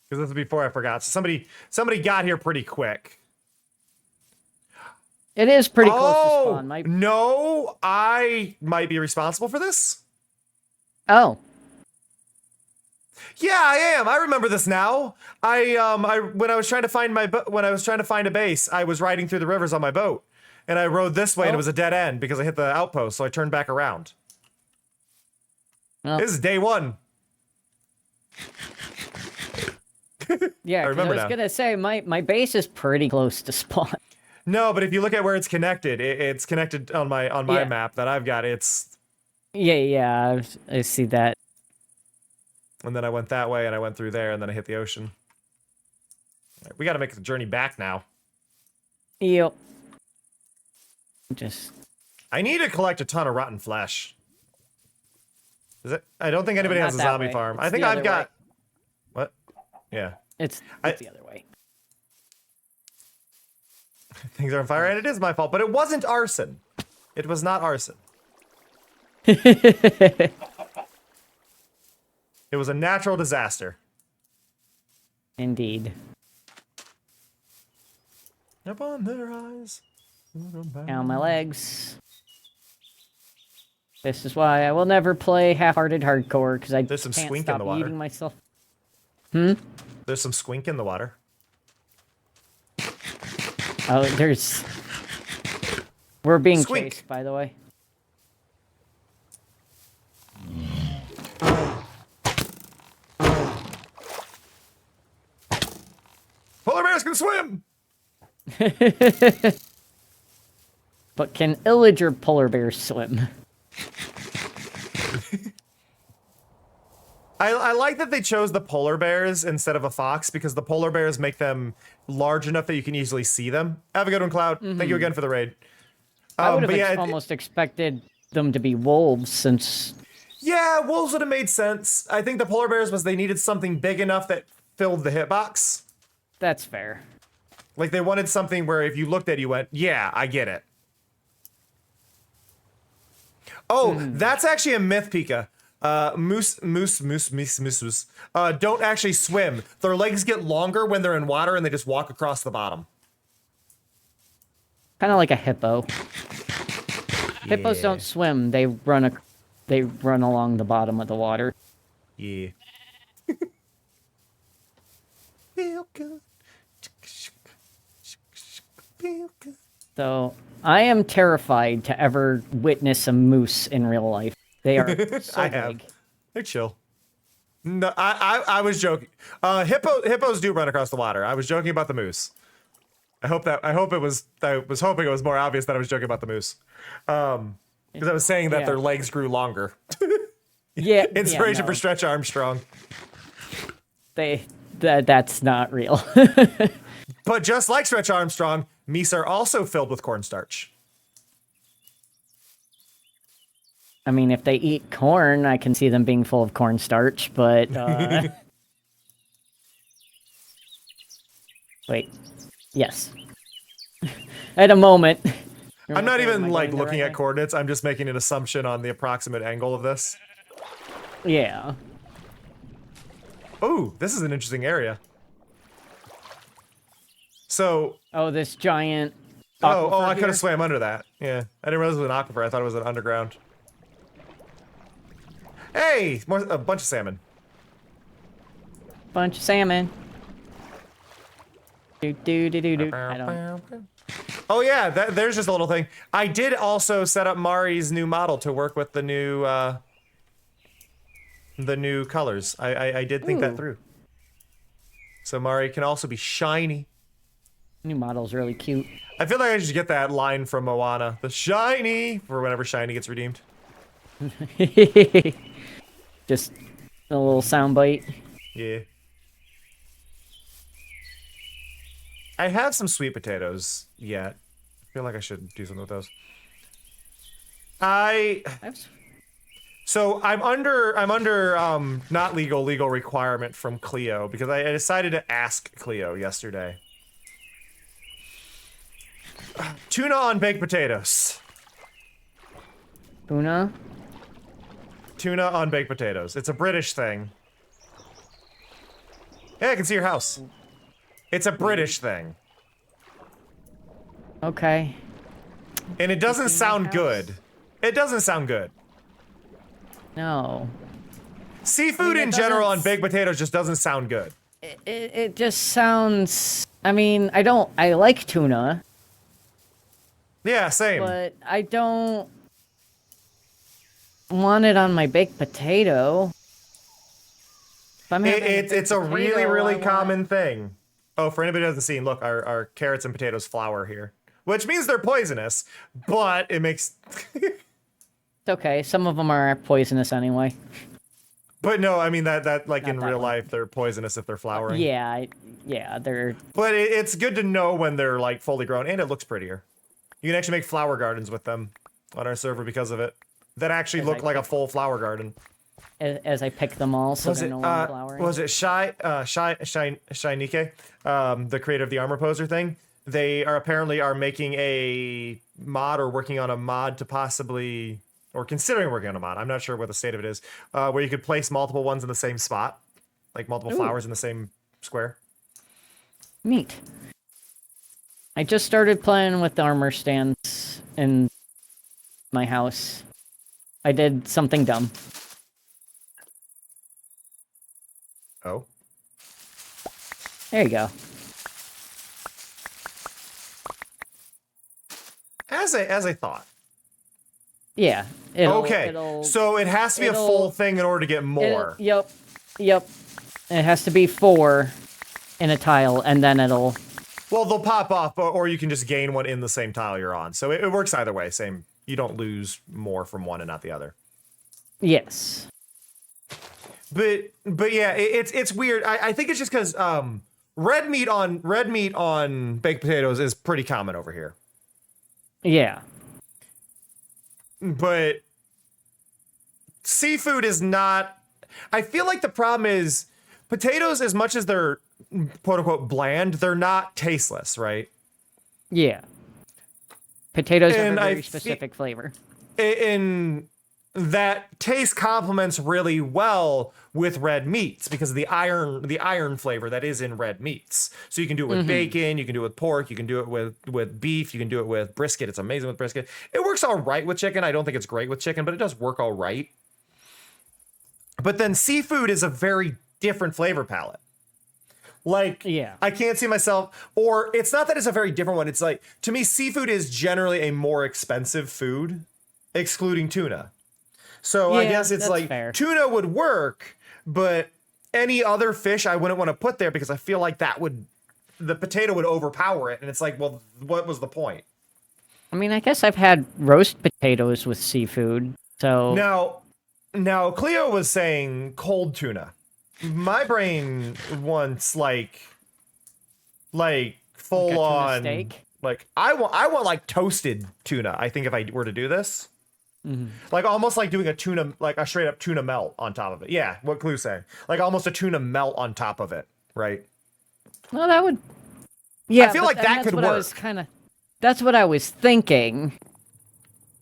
because this is before I forgot. So somebody got here pretty quick. It is pretty close to spawn. No, I might be responsible for this. Oh. Yeah, I am. I remember this now. When I was trying to find a base, I was riding through the rivers on my boat, and I rode this way, and it was a dead end because I hit the outpost, so I turned back around. Oh. This is day one. Yeah, I remember was now. gonna say my base is pretty close to spawn. No, but if you look at where it's connected, it's connected on my map that I've got. It's Yeah, I see that. And then I went that way, and I went through there, and then I hit the ocean. All right, we got to make the journey back now. Yep. I need to collect a ton of rotten flesh. Is it? I don't think anybody has a zombie farm. I think I've got. What? Yeah. It's the other way. Things are on fire, and it is my fault, but it wasn't arson. It was not arson. It was a natural disaster. Indeed. Upon their eyes. Ow, my legs. This is why I will never play half-hearted hardcore, because I There's some can't squink in stop the water. eating myself. Hmm? There's some squink in the water. Oh, there's... We're being Squink. chased, by the way. Polar bears can swim! But can illager polar bears swim? I like that they chose the polar bears instead of a fox because the polar bears make them large enough that you can easily see them. Have a good one, Cloud. Thank you again for the raid. I would have but yeah, almost expected them to be wolves, since... Yeah, wolves would have made sense. I think the polar bears was they needed something big enough that filled the hitbox. That's fair. Like they wanted something where if you looked at it, you went, yeah, I get it. Oh, that's actually a myth, Pika. Moose don't actually swim. Their legs get longer when they're in water and they just walk across the bottom. Kind of like a hippo. Hippos don't swim, they run along the bottom of the water. Yeah. Feel good. Feel good. So, I am terrified to ever witness a moose in real life. They are so I big. have. They're chill. No, I was joking. Hippos do run across the water. I was joking about the moose. I was hoping it was more obvious that I was joking about the moose. Because I was saying that their legs grew longer. Yeah. Inspiration no. for Stretch Armstrong. That's not real. But just like Stretch Armstrong, meese are also filled with cornstarch. I mean, if they eat corn, I can see them being full of cornstarch, but... Wait. Yes. At a moment. I'm not even like going the looking right at coordinates. I'm just making an assumption on the approximate angle of this. Yeah. Ooh, this is an interesting area. So... Oh, this giant... Oh, I aquifer could here? have swam under that. Yeah, I didn't realize it was an aquifer. I thought it was an underground. Hey, a bunch of salmon. Bunch of salmon. Do do do do do. I don't. Oh yeah, there's just a little thing. I did also set up Mari's new model to work with the new colors. I did think that Ooh. through. So Mari can also be shiny. New model's really cute. I feel like I should get that line from Moana. The shiny for whenever shiny gets redeemed. Just a little soundbite. Yeah. I have some sweet potatoes yet. I feel like I should do something with those. So I'm under not legal requirement from Cleo because I decided to ask Cleo yesterday. Tuna on baked potatoes. Tuna? Tuna on baked potatoes. It's a British thing. Yeah, I can see your house. It's a British thing. Okay. And it doesn't sound house? good. It doesn't sound good. No. Seafood in general on baked potatoes just doesn't sound good. It just sounds... I mean, I like tuna. Yeah, same. But I don't want it on my baked potato. If I'm having It's a potato, really, I really want- common thing. Oh, for anybody who hasn't seen, look, our carrots and potatoes flour here. Which means they're poisonous, but it makes... It's okay, some of them are poisonous anyway. But no, I mean that like Not in that real one. life, they're poisonous if they're flowering. Yeah, they're... But it's good to know when they're like fully grown, and it looks prettier. You can actually make flower gardens with them on our server because of it. That actually look like a full flower garden. As I pick them all, so they're no longer flowering. Was it Shinike, the creator of the armor poser thing? They are apparently making a mod or working on a mod to possibly, or considering working on a mod. I'm not sure what the state of it is, where you could place multiple ones in the same spot, like multiple flowers in the same square. Neat. I just started playing with armor stands in my house. I did something dumb. Oh. There you go. As I thought. Yeah. Okay. So it has to be a full thing in order to get more. Yep. It has to be 4 in a tile, and then it'll... Well, they'll pop off, or you can just gain one in the same tile you're on. So it works either way. Same. You don't lose more from one and not the other. Yes. But yeah, it's weird. I think it's just because red meat on baked potatoes is pretty common over here. Yeah. But seafood is not. I feel like the problem is potatoes, as much as they're quote unquote bland, they're not tasteless, right? Yeah. Potatoes have a And very specific flavor. And that taste complements really well with red meats because of the iron flavor that is in red meats. So you can do it with bacon, you can do it with pork, you can do it with beef, you can do it with brisket. It's amazing with brisket. It works all right with chicken. I don't think it's great with chicken, but it does work all right. But then seafood is a very different flavor palette. Like, yeah. I can't see myself, or it's not that it's a very different one. It's like, to me, seafood is generally a more expensive food, excluding tuna. So I guess it's like fair. Tuna would work, but any other fish I wouldn't want to put there because I feel like the potato would overpower it. And it's like, well, what was the point? I mean, I guess I've had roast potatoes with seafood, so... Now Cleo was saying cold tuna. My brain wants like full on steak? Like I want like toasted tuna. I think if I were to do this, like almost like doing a tuna, like a straight up tuna melt on top of it. Yeah, what Clue's saying, like almost a tuna melt on top of it, right? Well, that would. Yeah, I feel like that could work. That's what I was thinking,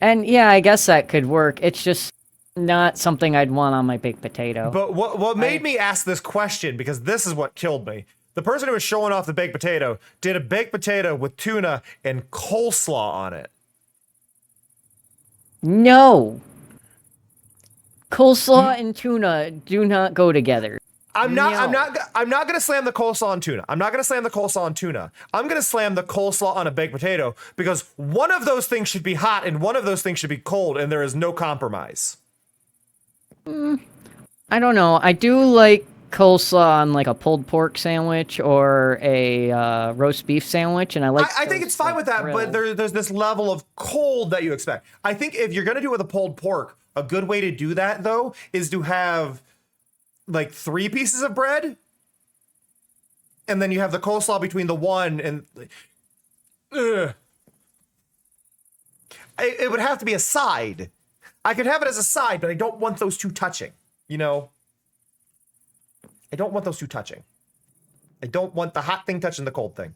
and yeah, I guess that could work. It's just not something I'd want on my baked potato. But what made me ask this question, because this is what killed me. The person who was showing off the baked potato did a baked potato with tuna and coleslaw on it. No. Coleslaw and tuna do not go together. I'm not gonna slam the coleslaw on tuna. I'm not gonna slam the coleslaw on tuna. I'm gonna slam the coleslaw on a baked potato because one of those things should be hot and one of those things should be cold, and there is no compromise. I don't know. I do like coleslaw on like a pulled pork sandwich or a roast beef sandwich, and I like. I think it's fine with that, but there's this level of cold that you expect. I think if you're gonna do it with a pulled pork, a good way to do that though is to have like 3 pieces of bread, and then you have the coleslaw between the one and. It would have to be a side. I could have it as a side, but I don't want those two touching. You know. I don't want those two touching. I don't want the hot thing touching the cold thing.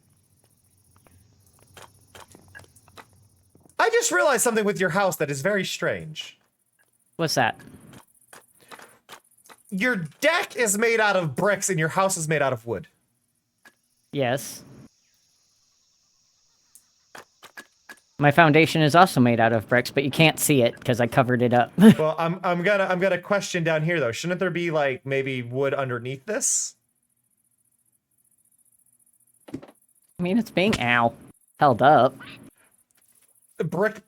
I just realized something with your house that is very strange. What's that? Your deck is made out of bricks and your house is made out of wood. Yes. My foundation is also made out of bricks, but you can't see it because I covered it up. Well, I'm gonna question down here though. Shouldn't there be like maybe wood underneath this? I mean, it's being held up. Brick.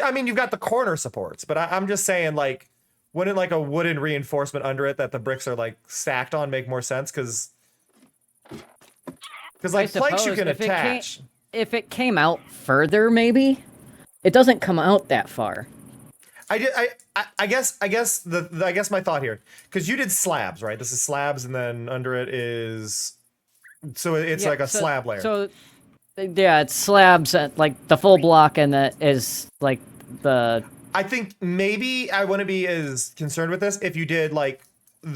I mean, you've got the corner supports, but I'm just saying, like, wouldn't like a wooden reinforcement under it that the bricks are like stacked on make more sense? Because like planks you can attach. If it came out further, maybe. It doesn't come out that far. I guess my thought here, because you did slabs, right? This is slabs, and then under it is, so it's like a slab layer. So yeah, it's slabs at like the full block, and that is like the. I think maybe I wouldn't be as concerned with this if you did like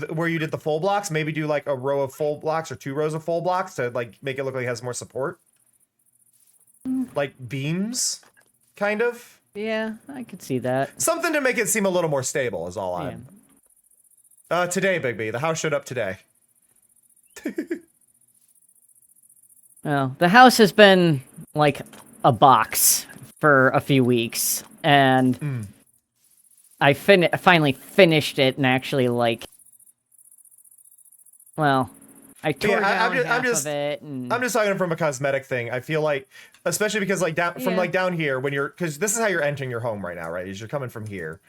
where you did the full blocks. Maybe do like a row of full blocks or 2 rows of full blocks to like make it look like it has more support. Like beams, kind of. Yeah, I could see that. Something to make it seem a little more stable is all I'm. Today, Big B, the house showed up today. Well, the house has been like a box for a few weeks, and I finally finished it and actually like. Well, I tore down half of it. And... I'm just talking from a cosmetic thing. I feel like, especially because like down here when because this is how you're entering your home right now, right? Is you're coming from here.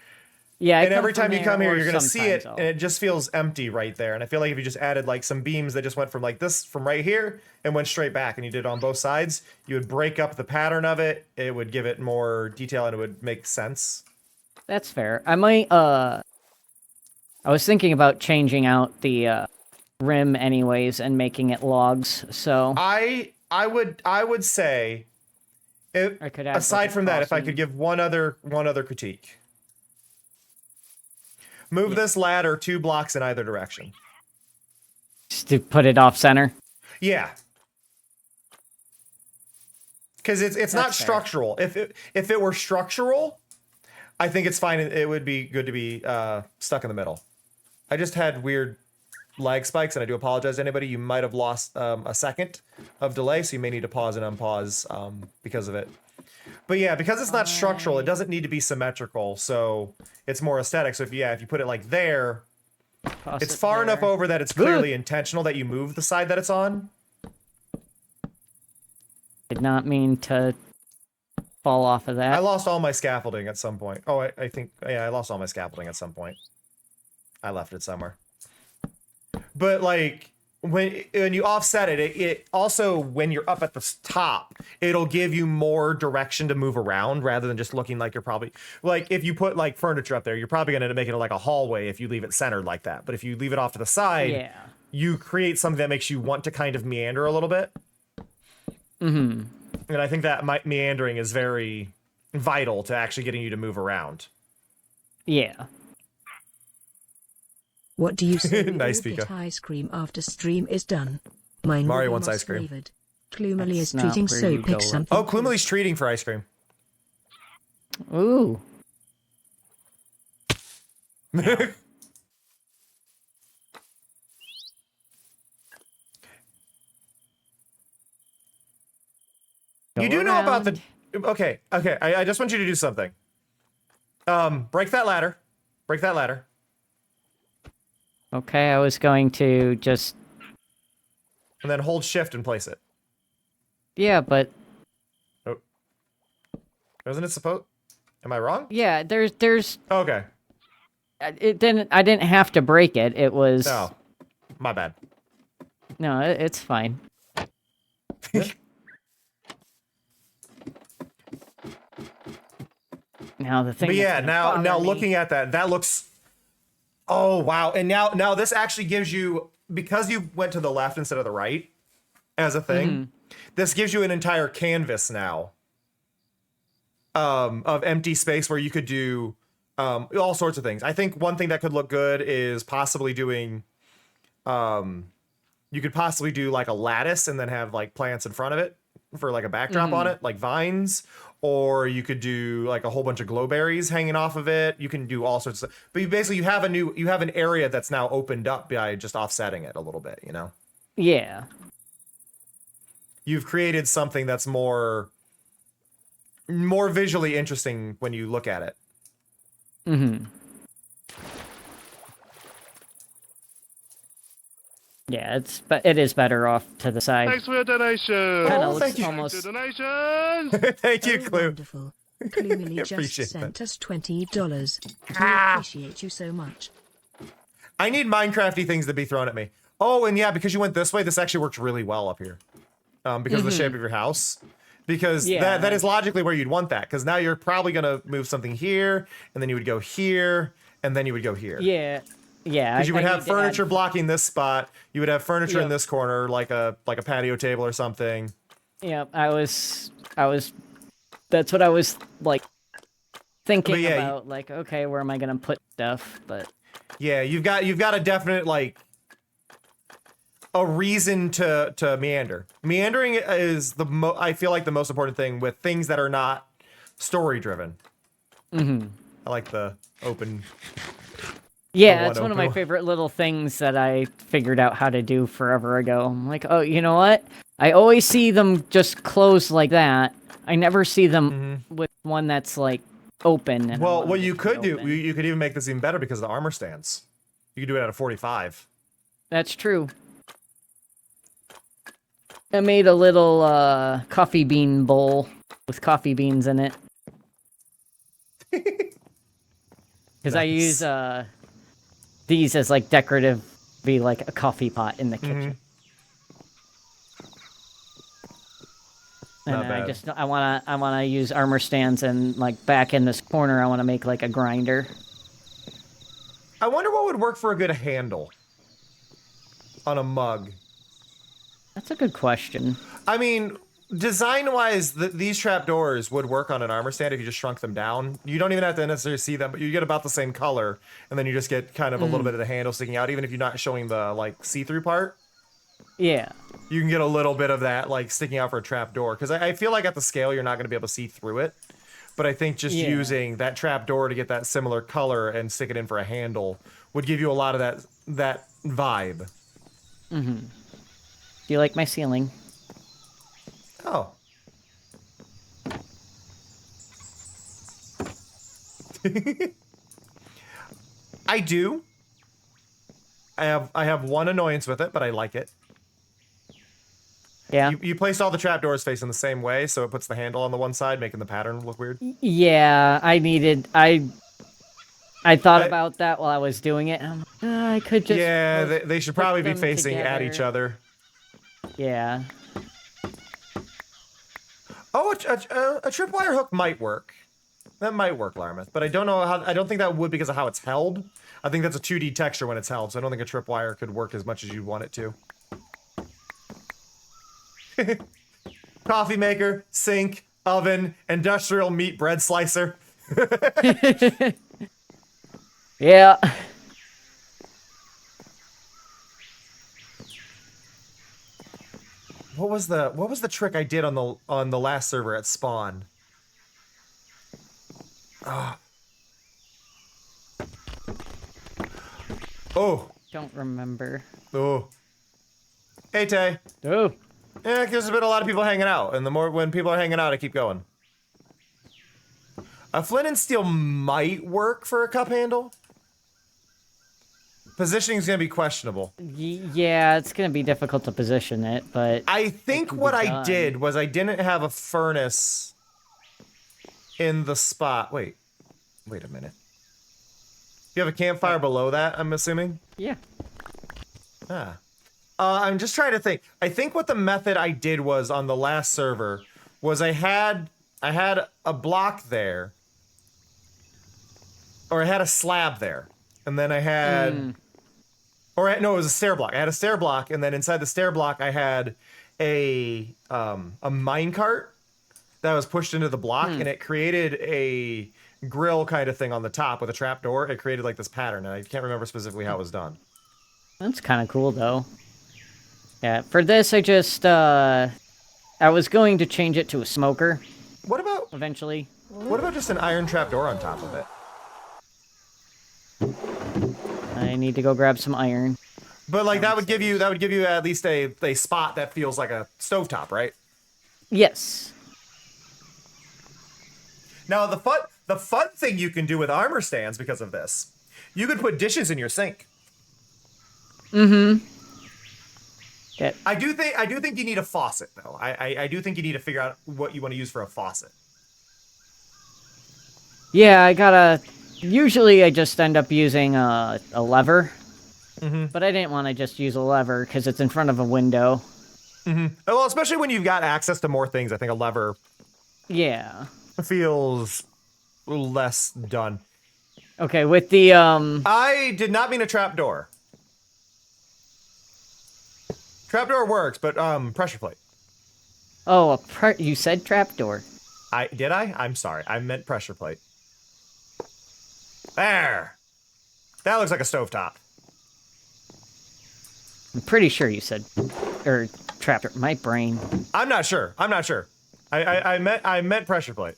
Yeah, and every time you come here, you're gonna see it, and it just feels empty right there. And I feel like if you just added like some beams that just went from like this, from right here, and went straight back, and you did it on both sides, you would break up the pattern of it. It would give it more detail, and it would make sense. That's fair. I might. I was thinking about changing out the rim anyways and making it logs. So I would say, I could add, aside from that, if I could give one other critique. Move this ladder 2 blocks in either direction. Just to put it off center? Yeah. Because it's not structural. If it were structural, I think it's fine. It would be good to be stuck in the middle. I just had weird lag spikes, and I do apologize to anybody. You might have lost a second of delay, so you may need to pause and unpause because of it. But yeah, because it's not structural, it doesn't need to be symmetrical, so it's more aesthetic. So if you put it like there, it's far enough over that it's clearly intentional that you move the side that it's on. Did not mean to fall off of that. I lost all my scaffolding at some point. Oh, I think, yeah, I lost all my scaffolding at some point. I left it somewhere. But like, when you offset it, it also, when you're up at the top, it'll give you more direction to move around rather than just looking like you're probably, like if you put like furniture up there, you're probably going to make it like a hallway if you leave it centered like that. But if you leave it off to the side, you create something that makes you want to kind of meander a little bit. Mm-hmm. And I think that meandering is very vital to actually getting you to move around. Yeah. What do you say? Nice, we all Pika. get ice cream after stream is done. Mine Mario will be wants moss ice cream. flavored. Klumali is That's treating, not where so you pick go. something. Oh, Klumali's treating for ice cream. Ooh. You do know about the... Okay, I just want you to do something. Break that ladder. Break that ladder. Okay, I was going to just... And then hold shift and place it. Yeah, but... Oh. Wasn't it supposed... Am I wrong? Yeah, there's... Okay. I didn't have to break it. It was... No. My bad. No, it's fine. Now the thing. But yeah, now looking at that looks... Oh, wow. And now this actually gives you... Because you went to the left instead of the right as a thing, this gives you an entire canvas now of empty space where you could do all sorts of things. I think one thing that could look good is possibly doing... you could possibly do like a lattice and then have like plants in front of it for like a backdrop on it, like vines. Or you could do like a whole bunch of glowberries hanging off of it. You can do all sorts of stuff. But you have an area that's now opened up by just offsetting it a little bit, you know? Yeah. You've created something that's more visually interesting when you look at it. Mm-hmm. Yeah, it is better off to the side. Thanks for your donation. Kinda thank you. almost... Donations. Thank you, Oh, Clue. wonderful. Klumali just Appreciate sent that. us $20. We appreciate you so much. I need Minecrafty things to be thrown at me. Oh, and yeah, because you went this way, this actually works really well up here. Because of the shape of your house. Because that is logically where you'd want that. Because now you're probably going to move something here, and then you would go here, and then you would go here. Yeah. Yeah. Because you would have furniture blocking this spot. You would have furniture in this corner, like a patio table or something. Yeah, I was. That's what I was like thinking about. Like, okay, where am I gonna put stuff? But yeah, you've got a definite like a reason to meander. Meandering is I feel like the most important thing with things that are not story driven. Mm-hmm. I like the open. Yeah, it's one of my favorite little things that I figured out how to do forever ago. I'm like, oh, you know what? I always see them just closed like that. I never see them with one that's like open. And I Well, want what it you to be could do, open. you could even make this even better because of the armor stands. You could do it at a 45. That's true. I made a little coffee bean bowl with coffee beans in it. Because I use these as like decorative, be like a coffee pot in the kitchen. And Not bad. I wanna use armor stands, and like back in this corner I wanna make like a grinder. I wonder what would work for a good handle on a mug. That's a good question. I mean, design-wise, these trapdoors would work on an armor stand if you just shrunk them down. You don't even have to necessarily see them, but you get about the same color, and then you just get kind of a little bit of the handle sticking out, even if you're not showing the, like, see-through part. Yeah. You can get a little bit of that, like, sticking out for a trapdoor. Because I feel like at the scale, you're not going to be able to see through it. But I think just using that trapdoor to get that similar color and stick it in for a handle would give you a lot of that vibe. Mm-hmm. Do you like my ceiling? Oh. I do. I have one annoyance with it, but I like it. Yeah. You placed all the trapdoors facing the same way, so it puts the handle on the one side, making the pattern look weird. Yeah, I thought about that while I was doing it. And I'm like, I could just. Yeah, they should probably be them facing at each together. other. Yeah. Oh, a tripwire hook might work. That might work, Larmouth, but I don't know how. I don't think that would because of how it's held. I think that's a 2D texture when it's held, so I don't think a tripwire could work as much as you'd want it to. Coffee maker, sink, oven, industrial meat bread slicer. Yeah. What was the trick I did on the last server at spawn? Oh. Don't remember. Oh. Hey, Tay. Oh. Yeah, there's been a lot of people hanging out, and when people are hanging out, I keep going. A flint and steel might work for a cup handle. Positioning is going to be questionable. Yeah, it's going to be difficult to position it, but... I think what I did was I didn't have a furnace in the spot. Wait a minute. You have a campfire below that, I'm assuming? Yeah. Ah. I'm just trying to think. I think what the method I did was on the last server was I had a block there, or I had a slab there, and then I had, no, it was a stair block. I had a stair block, and then inside the stair block I had a minecart that was pushed into the block, and it created a grill kind of thing on the top with a trapdoor. It created like this pattern, and I can't remember specifically how it was done. That's kind of cool, though. Yeah, for this, I just, I was going to change it to a smoker. What about... Eventually. What about just an iron trapdoor on top of it? I need to go grab some iron. But, like, that would give you at least a spot that feels like a stovetop, right? Yes. Now, the fun thing you can do with armor stands because of this, you could put dishes in your sink. Mm-hmm. Yeah. I do think you need a faucet, though. I do think you need to figure out what you want to use for a faucet. Yeah, I gotta... Usually I just end up using a lever. Mm-hmm. But I didn't want to just use a lever because it's in front of a window. Mm-hmm. Well, especially when you've got access to more things, I think a lever... Yeah. Feels less done. Okay, with the, I did not mean a trapdoor. Trapdoor works, but, pressure plate. Oh, you said trapdoor. Did I? I'm sorry. I meant pressure plate. There! That looks like a stovetop. I'm pretty sure you said, or trapdoor. My brain. I'm not sure. I meant pressure plate.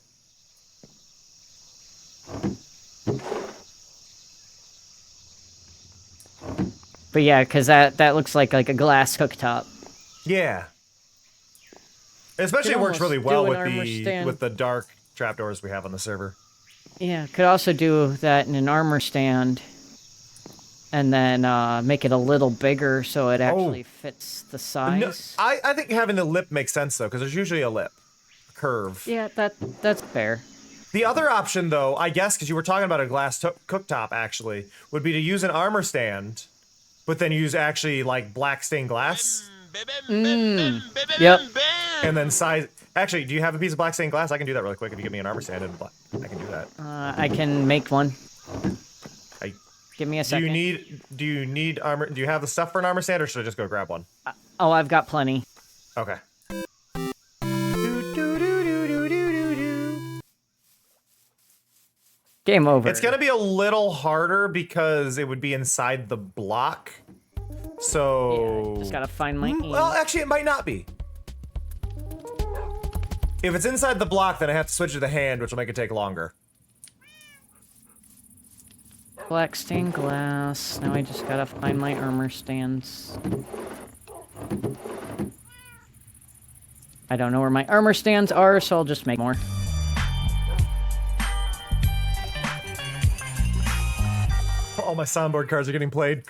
But yeah, because that looks like a glass cooktop. Yeah. Especially Could works really almost well do with an armor stand. the dark trapdoors we have on the server. Yeah, could also do that in an armor stand, and then make it a little bigger so it actually fits the No, size. I think having the lip makes sense though, because there's usually a lip, a curve. Yeah, that's fair. The other option though, I guess, because you were talking about a glass cooktop actually, would be to use an armor stand, but then use actually like black stained glass. Yep. And then size. Actually, do you have a piece of black stained glass? I can do that really quick if you give me an armor stand and I can do that. I can make one. Give me a second. Do you need armor? Do you have the stuff for an armor stand, or should I just go grab one? Oh, I've got plenty. Okay. Game over. It's gonna be a little harder because it would be inside the block. So Yeah, just gotta find my aim. Well, actually, it might not be. If it's inside the block, then I have to switch to the hand, which will make it take longer. Black stained glass. Now I just gotta find my armor stands. I don't know where my armor stands are, so I'll just make more. All my soundboard cards are getting played.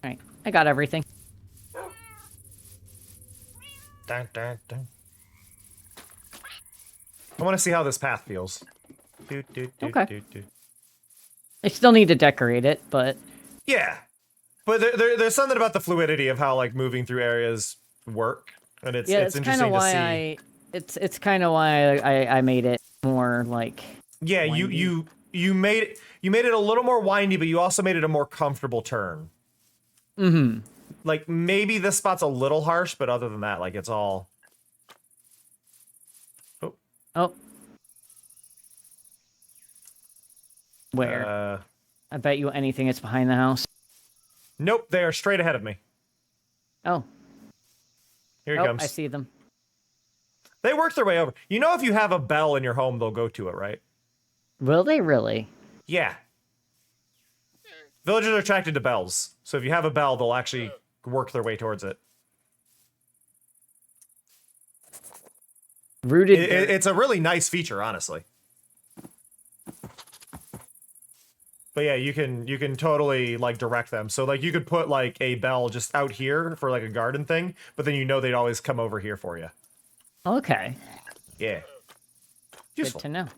Alright, I got everything. Dun, dun, dun. I want to see how this path feels. Okay. I still need to decorate it, but... Yeah. But there's something about the fluidity of how, like, moving through areas work. And it's interesting to see. It's kind of why I made it more, like... Yeah, windy. you made it a little more windy, but you also made it a more comfortable turn. Mm-hmm. Like, maybe this spot's a little harsh, but other than that, like, it's all... Oh. Where? I bet you anything it's behind the house. Nope, they are straight ahead of me. Oh. Here he Oh, comes. I see them. They work their way over. You know if you have a bell in your home, they'll go to it, right? Will they really? Yeah. Villagers are attracted to bells. So if you have a bell, they'll actually work their way towards it. Rooted. It's a really nice feature, honestly. But yeah, you can totally like direct them. So like you could put like a bell just out here for like a garden thing, but then you know they'd always come over here for you. Okay. Yeah. Useful. Good to know.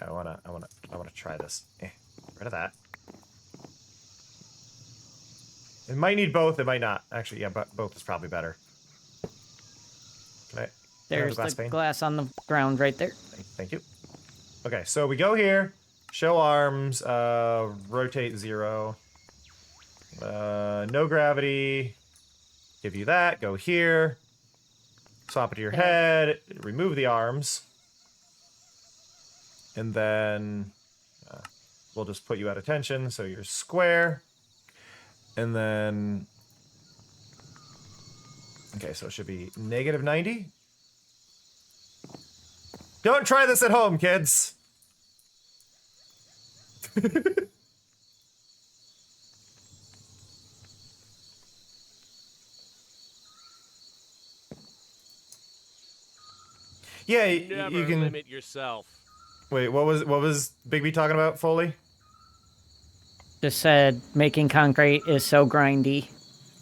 I wanna try this. Rid of that. It might need both, it might not. Actually, yeah, but both is probably better. Can I There's glass the pane? glass on the ground right there. Thank you. Okay, so we go here, show arms, rotate 0. No gravity. Give you that, go here. Swap it to your head, remove the arms. And then we'll just put you at attention, so you're square. And then... Okay, so it should be -90. Don't try this at home, kids! Yeah, Never you can... limit yourself. Wait, what was Bigby talking about, Foley? Just said making concrete is so grindy.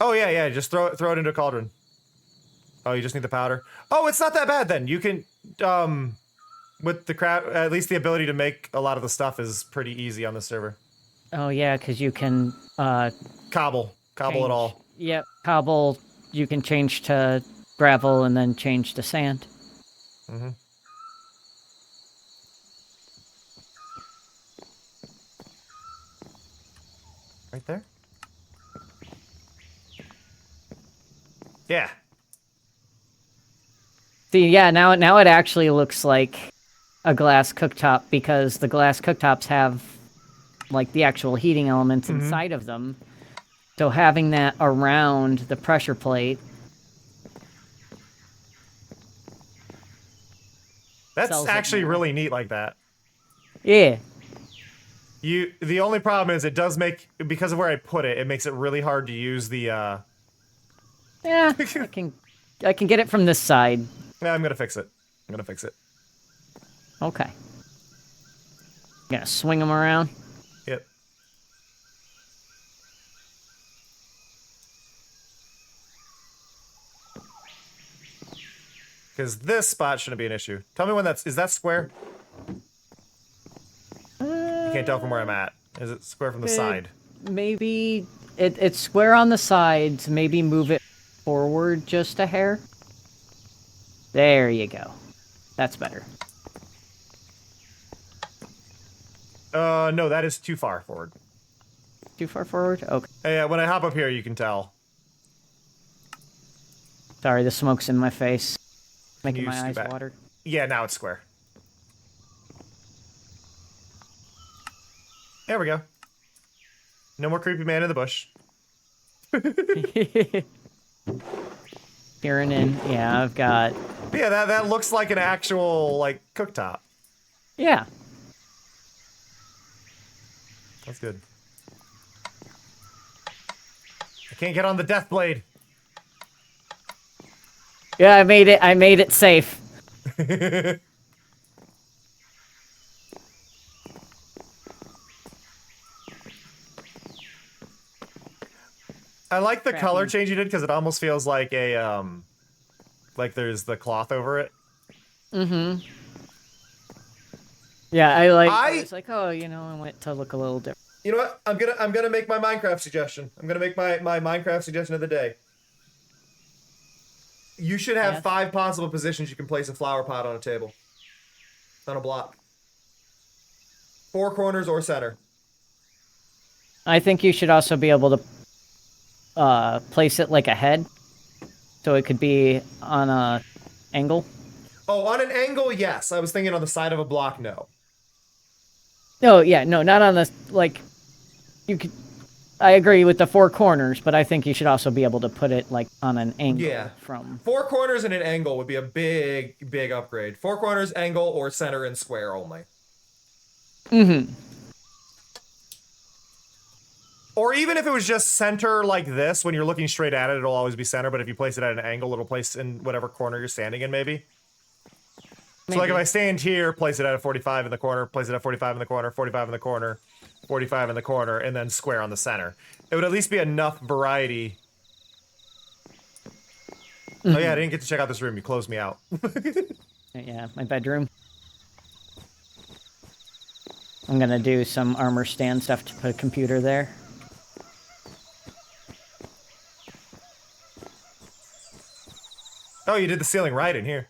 Oh yeah, just throw it into a cauldron. Oh, you just need the powder. Oh, it's not that bad then. You can with the crap, at least the ability to make a lot of the stuff is pretty easy on the server. Oh yeah, because you can Cobble change- it all. Yep, cobble. You can change to gravel and then change to sand. Mm-hmm. Right there? Yeah. See, yeah, now it actually looks like a glass cooktop because the glass cooktops have like the actual heating elements inside of them. So having that around the pressure plate. That's sells it actually more. really neat like that. Yeah. The only problem is it does make, because of where I put it, it makes it really hard to use the, Yeah, I can get it from this side. Yeah, I'm gonna fix it. I'm gonna fix it. Okay. Gonna swing them around. Yep. Because this spot shouldn't be an issue. Tell me when is that square? You can't tell from where I'm at. Is it square from the side? Maybe it's square on the sides. Maybe move it forward just a hair. There you go. That's better. No, that is too far forward. Too far forward? Okay. Hey, when I hop up here, you can tell. Sorry, the smoke's in my face. Making You my eyes back. water. Yeah, now it's square. There we go. No more creepy man in the bush. Peering in. Yeah, I've got... Yeah, that looks like an actual, like, cooktop. Yeah. That's good. I can't get on the death blade. Yeah, I made it safe. I like the color change you did because it almost feels like a like there's the cloth over it. Mm-hmm. Yeah, I was like, oh, you know, I want it to look a little different. You know what? I'm gonna make my Minecraft suggestion. I'm gonna make my Minecraft suggestion of the day. You should have 5 possible positions you can place a flower pot on a table. On a block. 4 corners or center. I think you should also be able to place it like a head. So it could be on a angle. Oh, on an angle, yes. I was thinking on the side of a block, no. Oh, yeah, no, not on the, like, you could, I agree with the 4 corners, but I think you should also be able to put it, like, on an angle from... 4 corners and an angle would be a big, big upgrade. 4 corners, angle, or center and square only. Mm-hmm. Or even if it was just center like this, when you're looking straight at it, it'll always be center, but if you place it at an angle, it'll place in whatever corner you're standing in, maybe. So like if I stand here, place it at a 45 in the corner, place it at 45 in the corner, 45 in the corner, 45 in the corner, and then square on the center. It would at least be enough variety. Oh yeah, I didn't get to check out this room. You closed me out. Yeah, my bedroom. I'm gonna do some armor stand stuff to put a computer there. Oh, you did the ceiling right in here.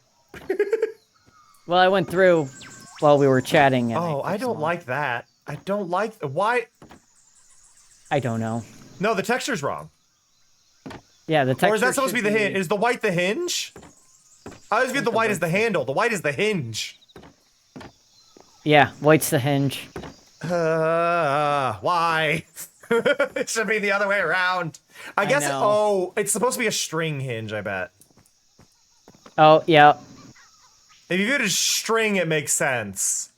Well, I went through while we were chatting. And I don't like that. I don't like... Why? I don't know. No, the texture's wrong. Yeah, the texture. Or is that supposed to be the hinge? Is the white the hinge? I always viewed the white as the handle. The white is the hinge. Yeah, white's the hinge. Why? It should be the other way around. I guess. Oh, it's supposed to be a string hinge, I bet. Oh, yeah. If you view it as string, it makes sense.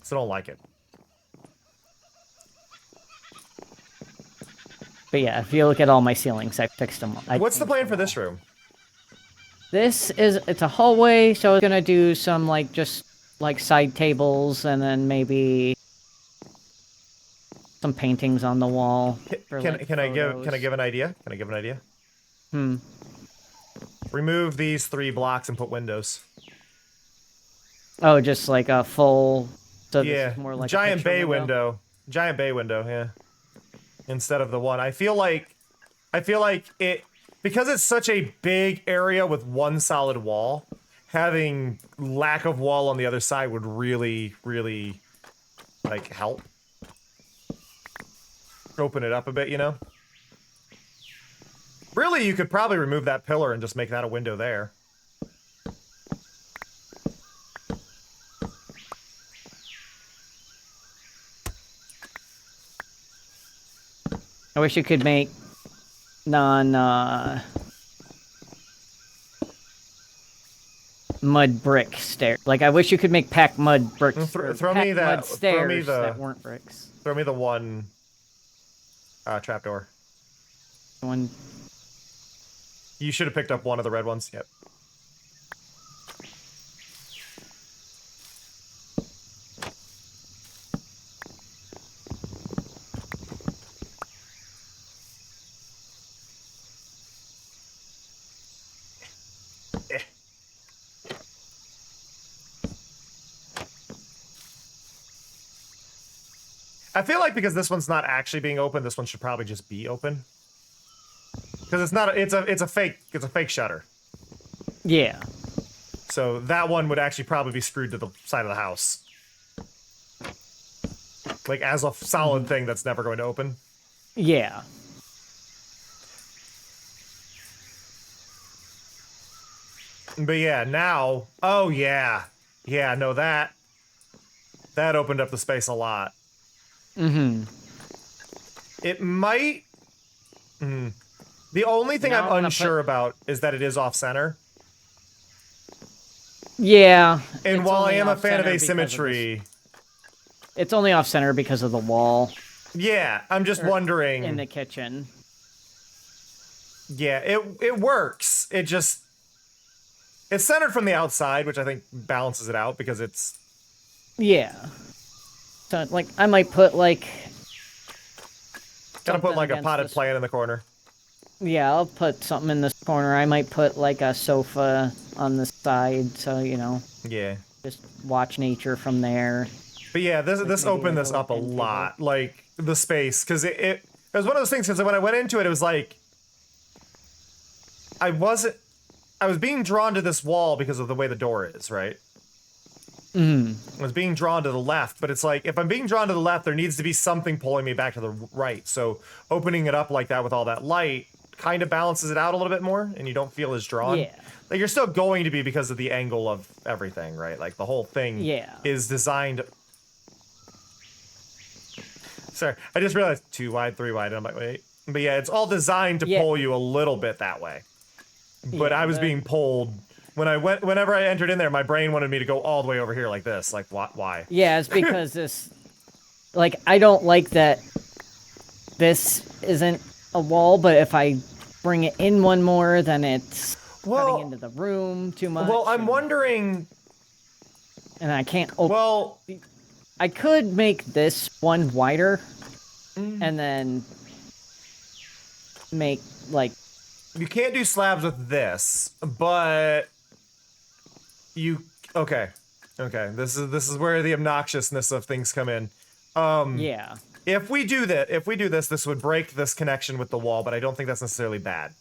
So don't like it. But yeah, if you look at all my ceilings, I fixed them. What's the plan for this room? It's a hallway, so I'm gonna do some, like, just, like, side tables, and then maybe some paintings on the wall. Can I give an idea? Can I give an idea? Remove these 3 blocks and put windows. Oh, just like a full... So yeah, this is more like giant a bay window. Giant bay window, yeah. Instead of the one. I feel like it... Because it's such a big area with one solid wall, having lack of wall on the other side would really, really, like, help. Open it up a bit, you know? Really, you could probably remove that pillar and just make that a window there. I wish you could make mud brick stairs. Like, I wish you could make packed mud bricks. Throw me that. Mud stairs Throw me the. that weren't bricks. Throw me the one. Trapdoor. One. You should have picked up one of the red ones. Yep. I feel like because this one's not actually being open, this one should probably just be open. Because it's not. It's a fake shutter. Yeah. So that one would actually probably be screwed to the side of the house. Like as a solid thing that's never going to open. Yeah. But yeah, now. Oh yeah, yeah. No, that opened up the space a lot. Mm-hmm. It might. The only thing Now I'm unsure about is that it is off center. Yeah. And while I am a fan of off-center asymmetry, it's only off center because of the wall yeah, I'm just wondering. in the kitchen. Yeah, it works. It's centered from the outside, which I think balances it out because it's. Yeah. So, like, I might put, like... Gotta put, like, a against potted this- plant in the corner. Yeah, I'll put something in this corner. I might put, like, a sofa on the side, so, you know, Yeah. just watch nature from there. But yeah, this maybe opened like this a up a little end lot. Like, the space. Because it was one of those things, because when I went into it, it was like... I was being drawn to this wall because of the way the door is, right? I was being drawn to the left, but it's like, if I'm being drawn to the left, there needs to be something pulling me back to the right. So opening it up like that with all that light kind of balances it out a little bit more, and you don't feel as drawn. Yeah. Like, you're still going to be because of the angle of everything, right? Like, the whole thing is designed... Sorry, I just realized 2 wide, 3 wide, and I'm like, wait. But yeah, it's all designed to pull you a little bit that way. But I was being pulled... Whenever I entered in there, my brain wanted me to go all the way over here like this. Like, why? Yeah, it's because this... Like, I don't like that this isn't a wall, but if I bring it in one more, then it's cutting into the room too much. Well, I'm wondering... And I can't open... Well... I could make this one wider, and then make, like... You can't do slabs with this, but... You... Okay. Okay, this is where the obnoxiousness of things come in. Yeah. If we do this, this would break this connection with the wall, but I don't think that's necessarily bad.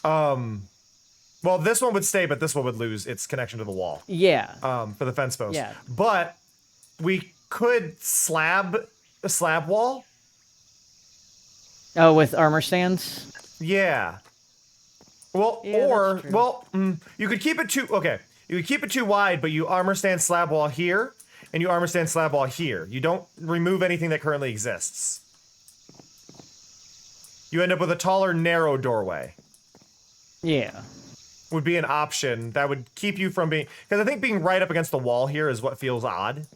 Well, this one would stay, but this one would lose its connection to the wall. Yeah. For the fence post. Yeah. But we could slab a slab wall. Oh, with armor stands? Yeah. Well, Yeah, or that's true. well, you could keep it too. Okay, you could keep it too wide, but you armor stand slab wall here, and you armor stand slab wall here. You don't remove anything that currently exists. You end up with a taller, narrow doorway. Yeah. Would be an option that would keep you from being... Because I think being right up against the wall here is what feels odd.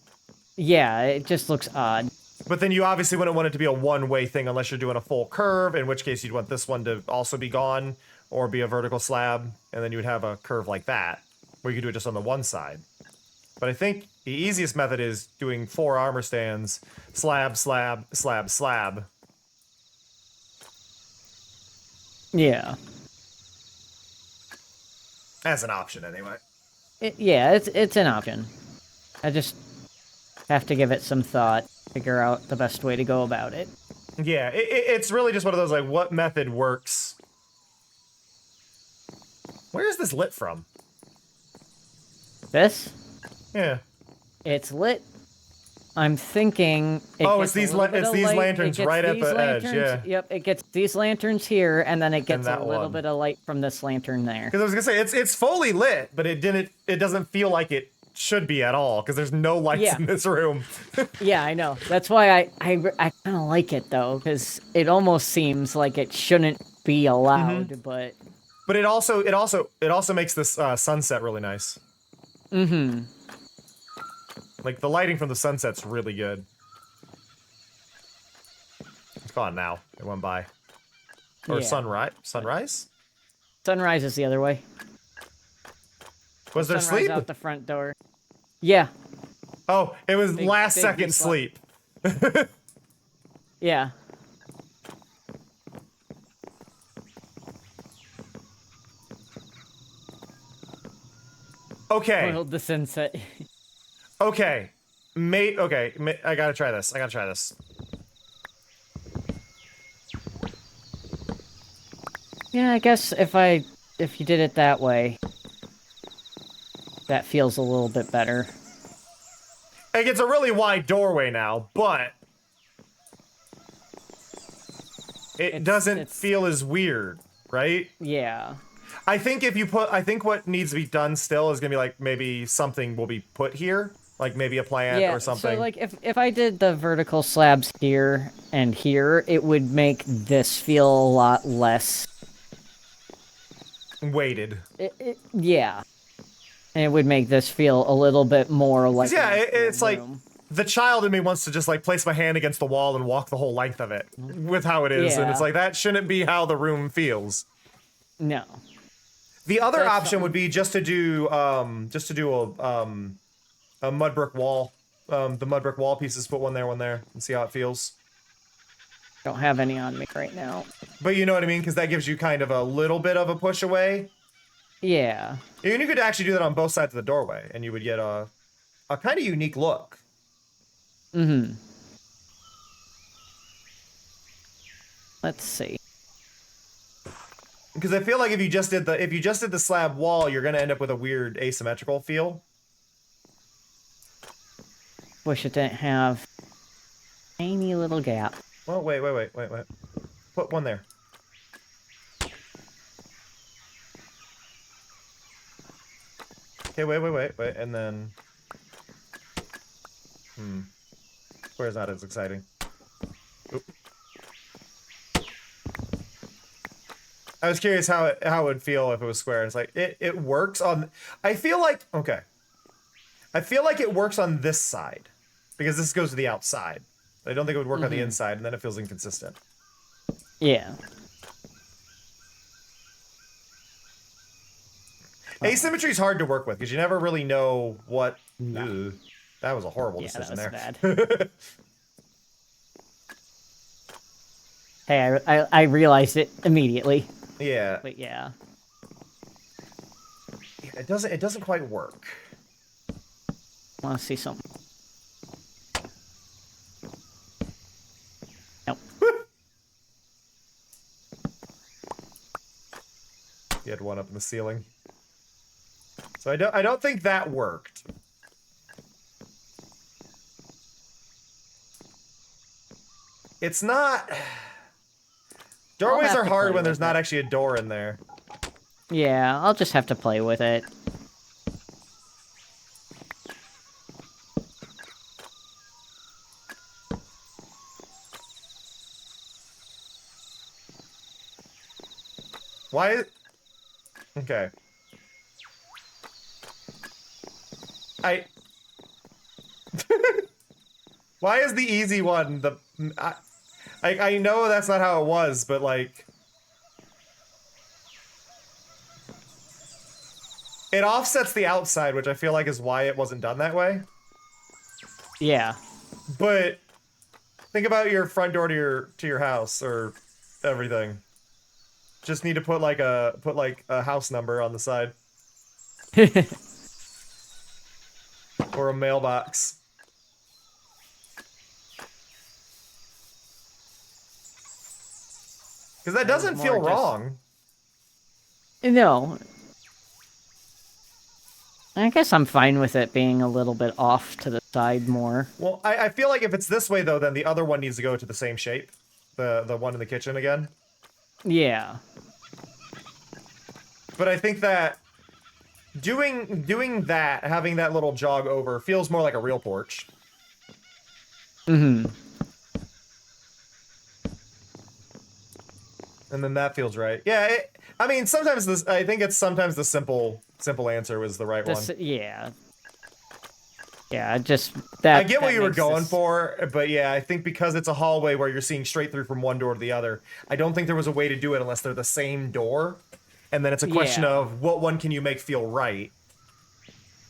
Yeah, it just looks odd. But then you obviously wouldn't want it to be a one-way thing unless you're doing a full curve, in which case you'd want this one to also be gone, or be a vertical slab, and then you would have a curve like that, where you could do it just on the one side. But I think the easiest method is doing 4 armor stands, slab, slab, slab, slab. Yeah. As an option, anyway. Yeah, it's an option. I just have to give it some thought, figure out the best way to go about it. Yeah, it's really just one of those, like, what method works? Where is this lit from? This? Yeah. It's lit. I'm thinking. It's these lanterns right at the edge. Yeah. Yep. It gets these lanterns here, and then it gets a that little one. bit of light from this lantern there. Because I was gonna say it's fully lit, but it doesn't feel like it should be at all because there's no lights in this room. Yeah, I know. That's why I kind of like it though, because it almost seems like it shouldn't be allowed, but But it also makes this sunset really nice. Mm-hmm. Like, the lighting from the sunset's really good. It's gone now. It went by. Or Yeah. sunrise? Sunrise? Sunrise is the other way. Was there Sunrise sleep? out the front door. Yeah. Oh, it was Big- last big second deep sleep. Yeah. Okay. Foiled the sunset. Okay. I gotta try this. Yeah, I guess if you did it that way, that feels a little bit better. Like, it's a really wide doorway now, but it doesn't feel as weird, right? Yeah. I think what needs to be done still is gonna be like maybe something will be put here, like maybe a plant or something. So like if I did the vertical slabs here and here, it would make this feel a lot less weighted. Yeah. And it would make this feel a little bit more like it's like the child in me wants to just like place my hand against the wall and walk the whole length of it with how it is, and it's like that shouldn't be how the room feels. No. The other option would be just to do a mud brick wall. The mud brick wall pieces, put one there, and see how it feels. Don't have any on me right now. But you know what I mean, because that gives you kind of a little bit of a push away. Yeah. And you could actually do that on both sides of the doorway, and you would get a kind of unique look. Mm-hmm. Let's see. Because I feel like if you just did the slab wall, you're gonna end up with a weird asymmetrical feel. Wish it didn't have tiny little gap. Well, wait. Put one there. Okay, wait, and then... Square's not as exciting. Oop. I was curious how it would feel if it was square. It's like, it works on... I feel like it works on this side. Because this goes to the outside. I don't think it would work on the inside, and then it feels inconsistent. Yeah. Asymmetry is hard to work with, because you never really know what... Ugh, that was a horrible decision there. Bad. Hey, I realized it immediately. Yeah. But yeah. It doesn't quite work. Want to see something? Nope. You had one up in the ceiling. So I don't think that worked. It's not... Doorways are hard when there's not actually a door in there. Yeah, I'll just have to play with it. Why? Okay. Why is the easy one the... I know that's not how it was, but like... It offsets the outside, which I feel like is why it wasn't done that way. Yeah. But think about your front door to your house or everything. Just need to put like a house number on the side. Or a mailbox. Because that doesn't feel wrong. No. I guess I'm fine with it being a little bit off to the side more. Well, I feel like if it's this way, though, then the other one needs to go to the same shape. The one in the kitchen again. Yeah. But I think that doing that, having that little jog over, feels more like a real porch. Mm-hmm. And then that feels right. Yeah, I mean, sometimes I think it's sometimes the simple answer was the right one. Yeah. Yeah, just that. I get what that you were makes going this- for, but yeah, I think because it's a hallway where you're seeing straight through from one door to the other, I don't think there was a way to do it unless they're the same door. And then it's a question Yeah. of what one can you make feel right.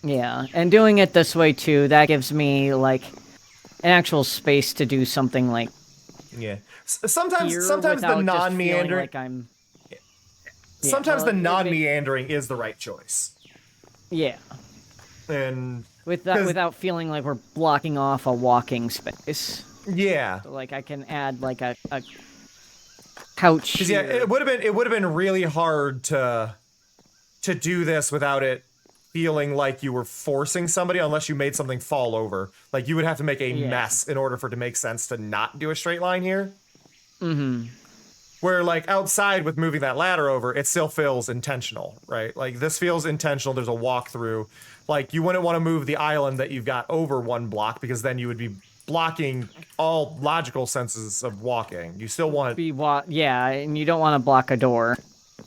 Yeah, and doing it this way too, that gives me like an actual space to do something like Yeah. here Sometimes the without just feeling non-meandering, like I'm. sometimes well, the it non-meandering is the right choice. Yeah, And without feeling like we're blocking off a walking space. yeah. So, like I can add like a couch. Because yeah, here. it would have been really hard to do this without it feeling like you were forcing somebody unless you made something fall over. Like you would have to make a mess in order for it to make sense to not do a straight line here. Mm-hmm. Where like outside with moving that ladder over, it still feels intentional, right? Like this feels intentional. There's a walkthrough. Like you wouldn't want to move the island that you've got over one block because then you would be blocking all logical senses of walking. You still want Yeah, and you don't want to block a door.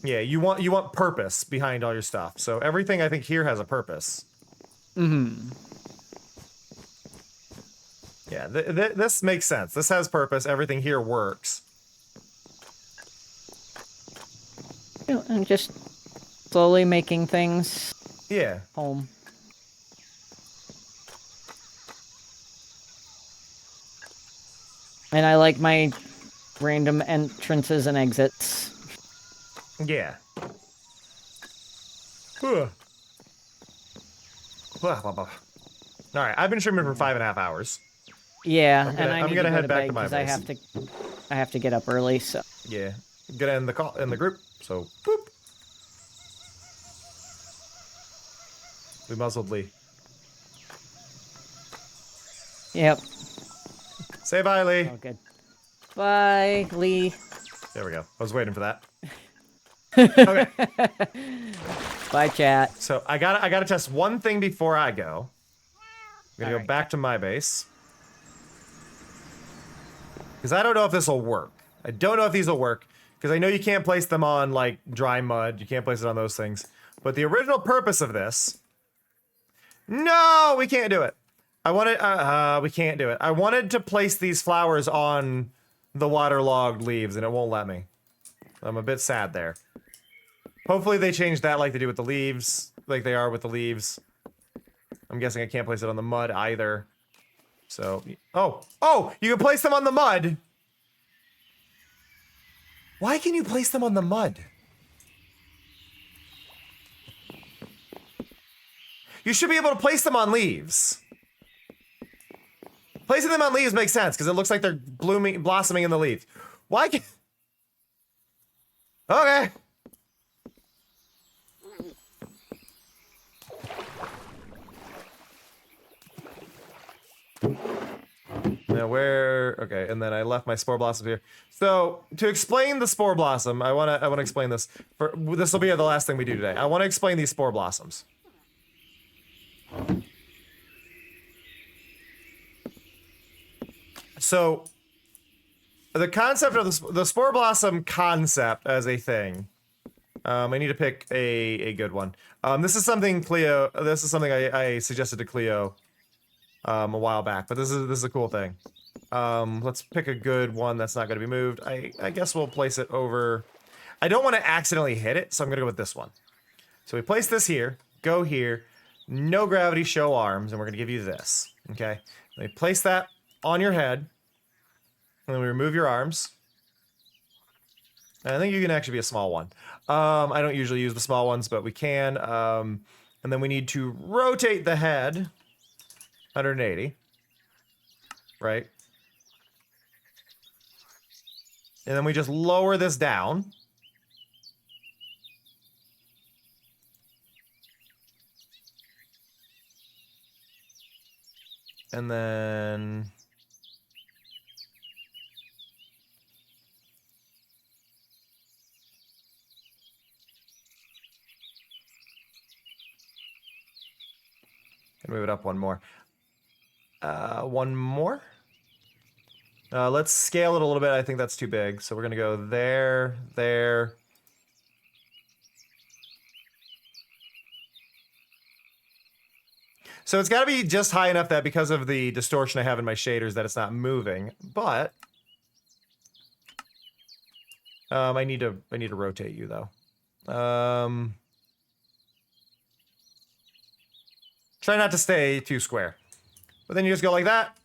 yeah, you want purpose behind all your stuff. So everything I think here has a purpose. Mm-hmm. Yeah, this makes sense. This has purpose. Everything here works. And just slowly making things Yeah. home. And I like my random entrances and exits. Yeah. All right, I've been streaming for 5.5 hours. Yeah, I'm and I need to go head to back bed to my because base. I have to get up early. So Yeah, I'm gonna end the group. So boop. We muzzled Lee. yep. Say bye, Lee. Oh, good. Bye, Lee. There we go. I was waiting for that. Okay. Bye, chat. So I gotta test one thing before I go. I'm gonna go Alright. back to my base. Because I don't know if this will work. I don't know if these will work. Because I know you can't place them on, like, dry mud. You can't place it on those things. But the original purpose of this... No! We can't do it. We can't do it. I wanted to place these flowers on the waterlogged leaves, and it won't let me. I'm a bit sad there. Hopefully they change that like they do with the leaves. Like they are with the leaves. I'm guessing I can't place it on the mud either. So, oh, you can place them on the mud. Why can you place them on the mud? You should be able to place them on leaves. Placing them on leaves makes sense because it looks like they're blossoming in the leaves. Why can... Okay. Now where? Okay, and then I left my spore blossom here. So to explain the spore blossom, I wanna explain this. This will be the last thing we do today. I want to explain these spore blossoms. So the concept of the spore blossom concept as a thing. I need to pick a good one. This is something Cleo. This is something I suggested to Cleo a while back, but this is a cool thing. Let's pick a good one that's not going to be moved. I guess we'll place it over. I don't want to accidentally hit it, so I'm going to go with this one. So we place this here, go here, no gravity, show arms, and we're going to give you this. Okay, let me place that on your head, and then we remove your arms. I think you can actually be a small one. I don't usually use the small ones, but we can. And then we need to rotate the head 180. Right? And then we just lower this down. And then... move it up one more. One more? Let's scale it a little bit. I think that's too big. So we're going to go there, there. So it's got to be just high enough that because of the distortion I have in my shaders that it's not moving. But I need to rotate you though. Try not to stay too square. But then you just go like that.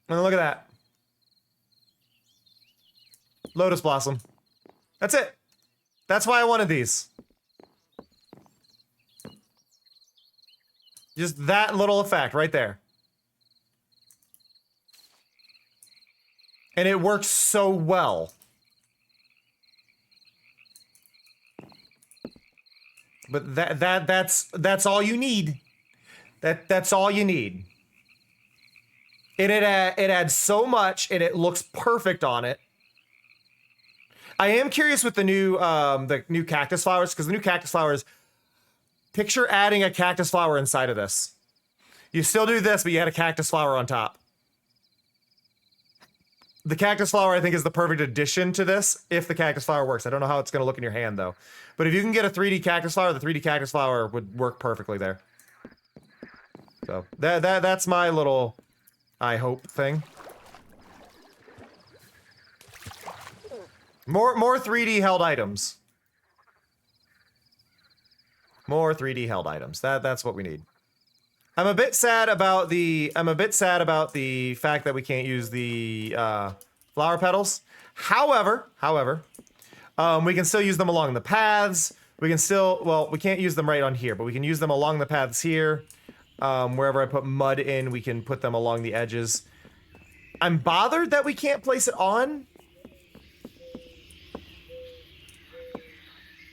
And then look at that. Lotus Blossom. That's it. That's why I wanted these. Just that little effect right there. And it works so well. But that's all you need. That's all you need. And it adds so much, and it looks perfect on it. I am curious with the new cactus flowers, because the new cactus flowers, picture adding a cactus flower inside of this. You still do this, but you add a cactus flower on top. The cactus flower, I think, is the perfect addition to this, if the cactus flower works. I don't know how it's going to look in your hand, though. But if you can get a 3D cactus flower, the 3D cactus flower would work perfectly there. So, that's my little, I hope, thing. More 3D held items. More 3D held items. That's what we need. I'm a bit sad about the fact that we can't use the flower petals. However, we can still use them along the paths. We can still, well, we can't use them right on here, but we can use them along the paths here. Wherever I put mud in, we can put them along the edges. I'm bothered that we can't place it on.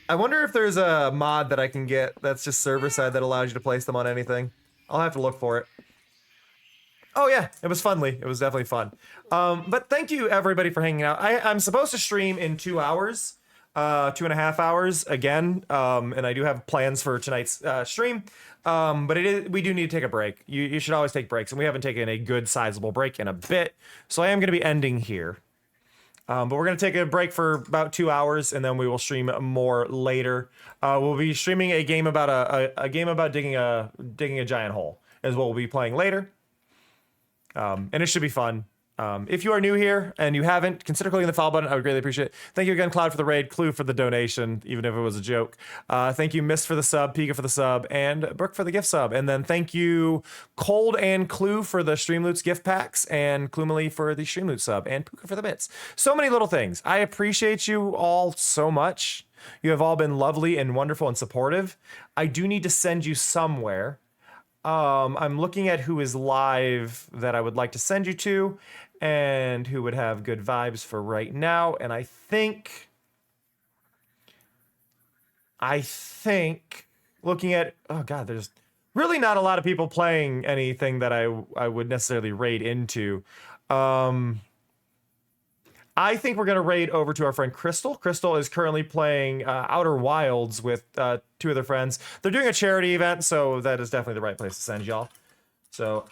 I wonder if there's a mod that I can get that's just server side that allows you to place them on anything. I'll have to look for it. Oh yeah, it was funly. It was definitely fun. But thank you everybody for hanging out. I'm supposed to stream in 2 hours, 2.5 hours again. And I do have plans for tonight's stream. But we do need to take a break. You should always take breaks, and we haven't taken a good sizable break in a bit. So I am going to be ending here. But we're going to take a break for about 2 hours, and then we will stream more later. We'll be streaming a game about a game about digging a giant hole is what we'll be playing later. And it should be fun. If you are new here and you haven't, consider clicking the follow button. I would greatly appreciate it. Thank you again, Cloud, for the raid, Clue for the donation, even if it was a joke. Thank you, Mist, for the sub, Pika for the sub, and Brooke for the gift sub. And then thank you, Cold and Clue for the Streamloots gift packs, and Clumily for the Streamloot sub, and Puka for the bits. So many little things. I appreciate you all so much. You have all been lovely and wonderful and supportive. I do need to send you somewhere. I'm looking at who is live that I would like to send you to, and who would have good vibes for right now. And I think looking at, oh god, there's really not a lot of people playing anything that I would necessarily raid into. I think we're going to raid over to our friend Crystal. Crystal is currently playing Outer Wilds with 2 of their friends. They're doing a charity event, so that is definitely the right place to send y'all. So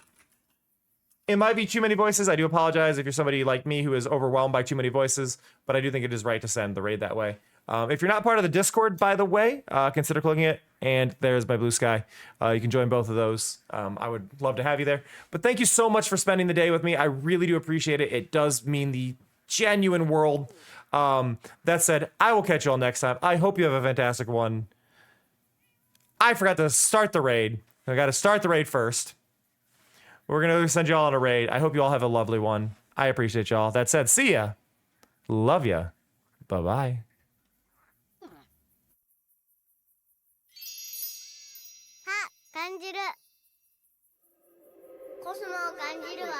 it might be too many voices. I do apologize if you're somebody like me who is overwhelmed by too many voices, but I do think it is right to send the raid that way. If you're not part of the Discord, by the way, consider clicking it. And there's my blue sky. You can join both of those. I would love to have you there. But thank you so much for spending the day with me. I really do appreciate it. It does mean the genuine world. That said, I will catch you all next time. I hope you have a fantastic one. I forgot to start the raid. I got to start the raid first. We're going to send you all on a raid. I hope you all have a lovely one. I appreciate y'all. That said, see ya. Love ya. Bye-bye. 感じる。コスモを感じるわ。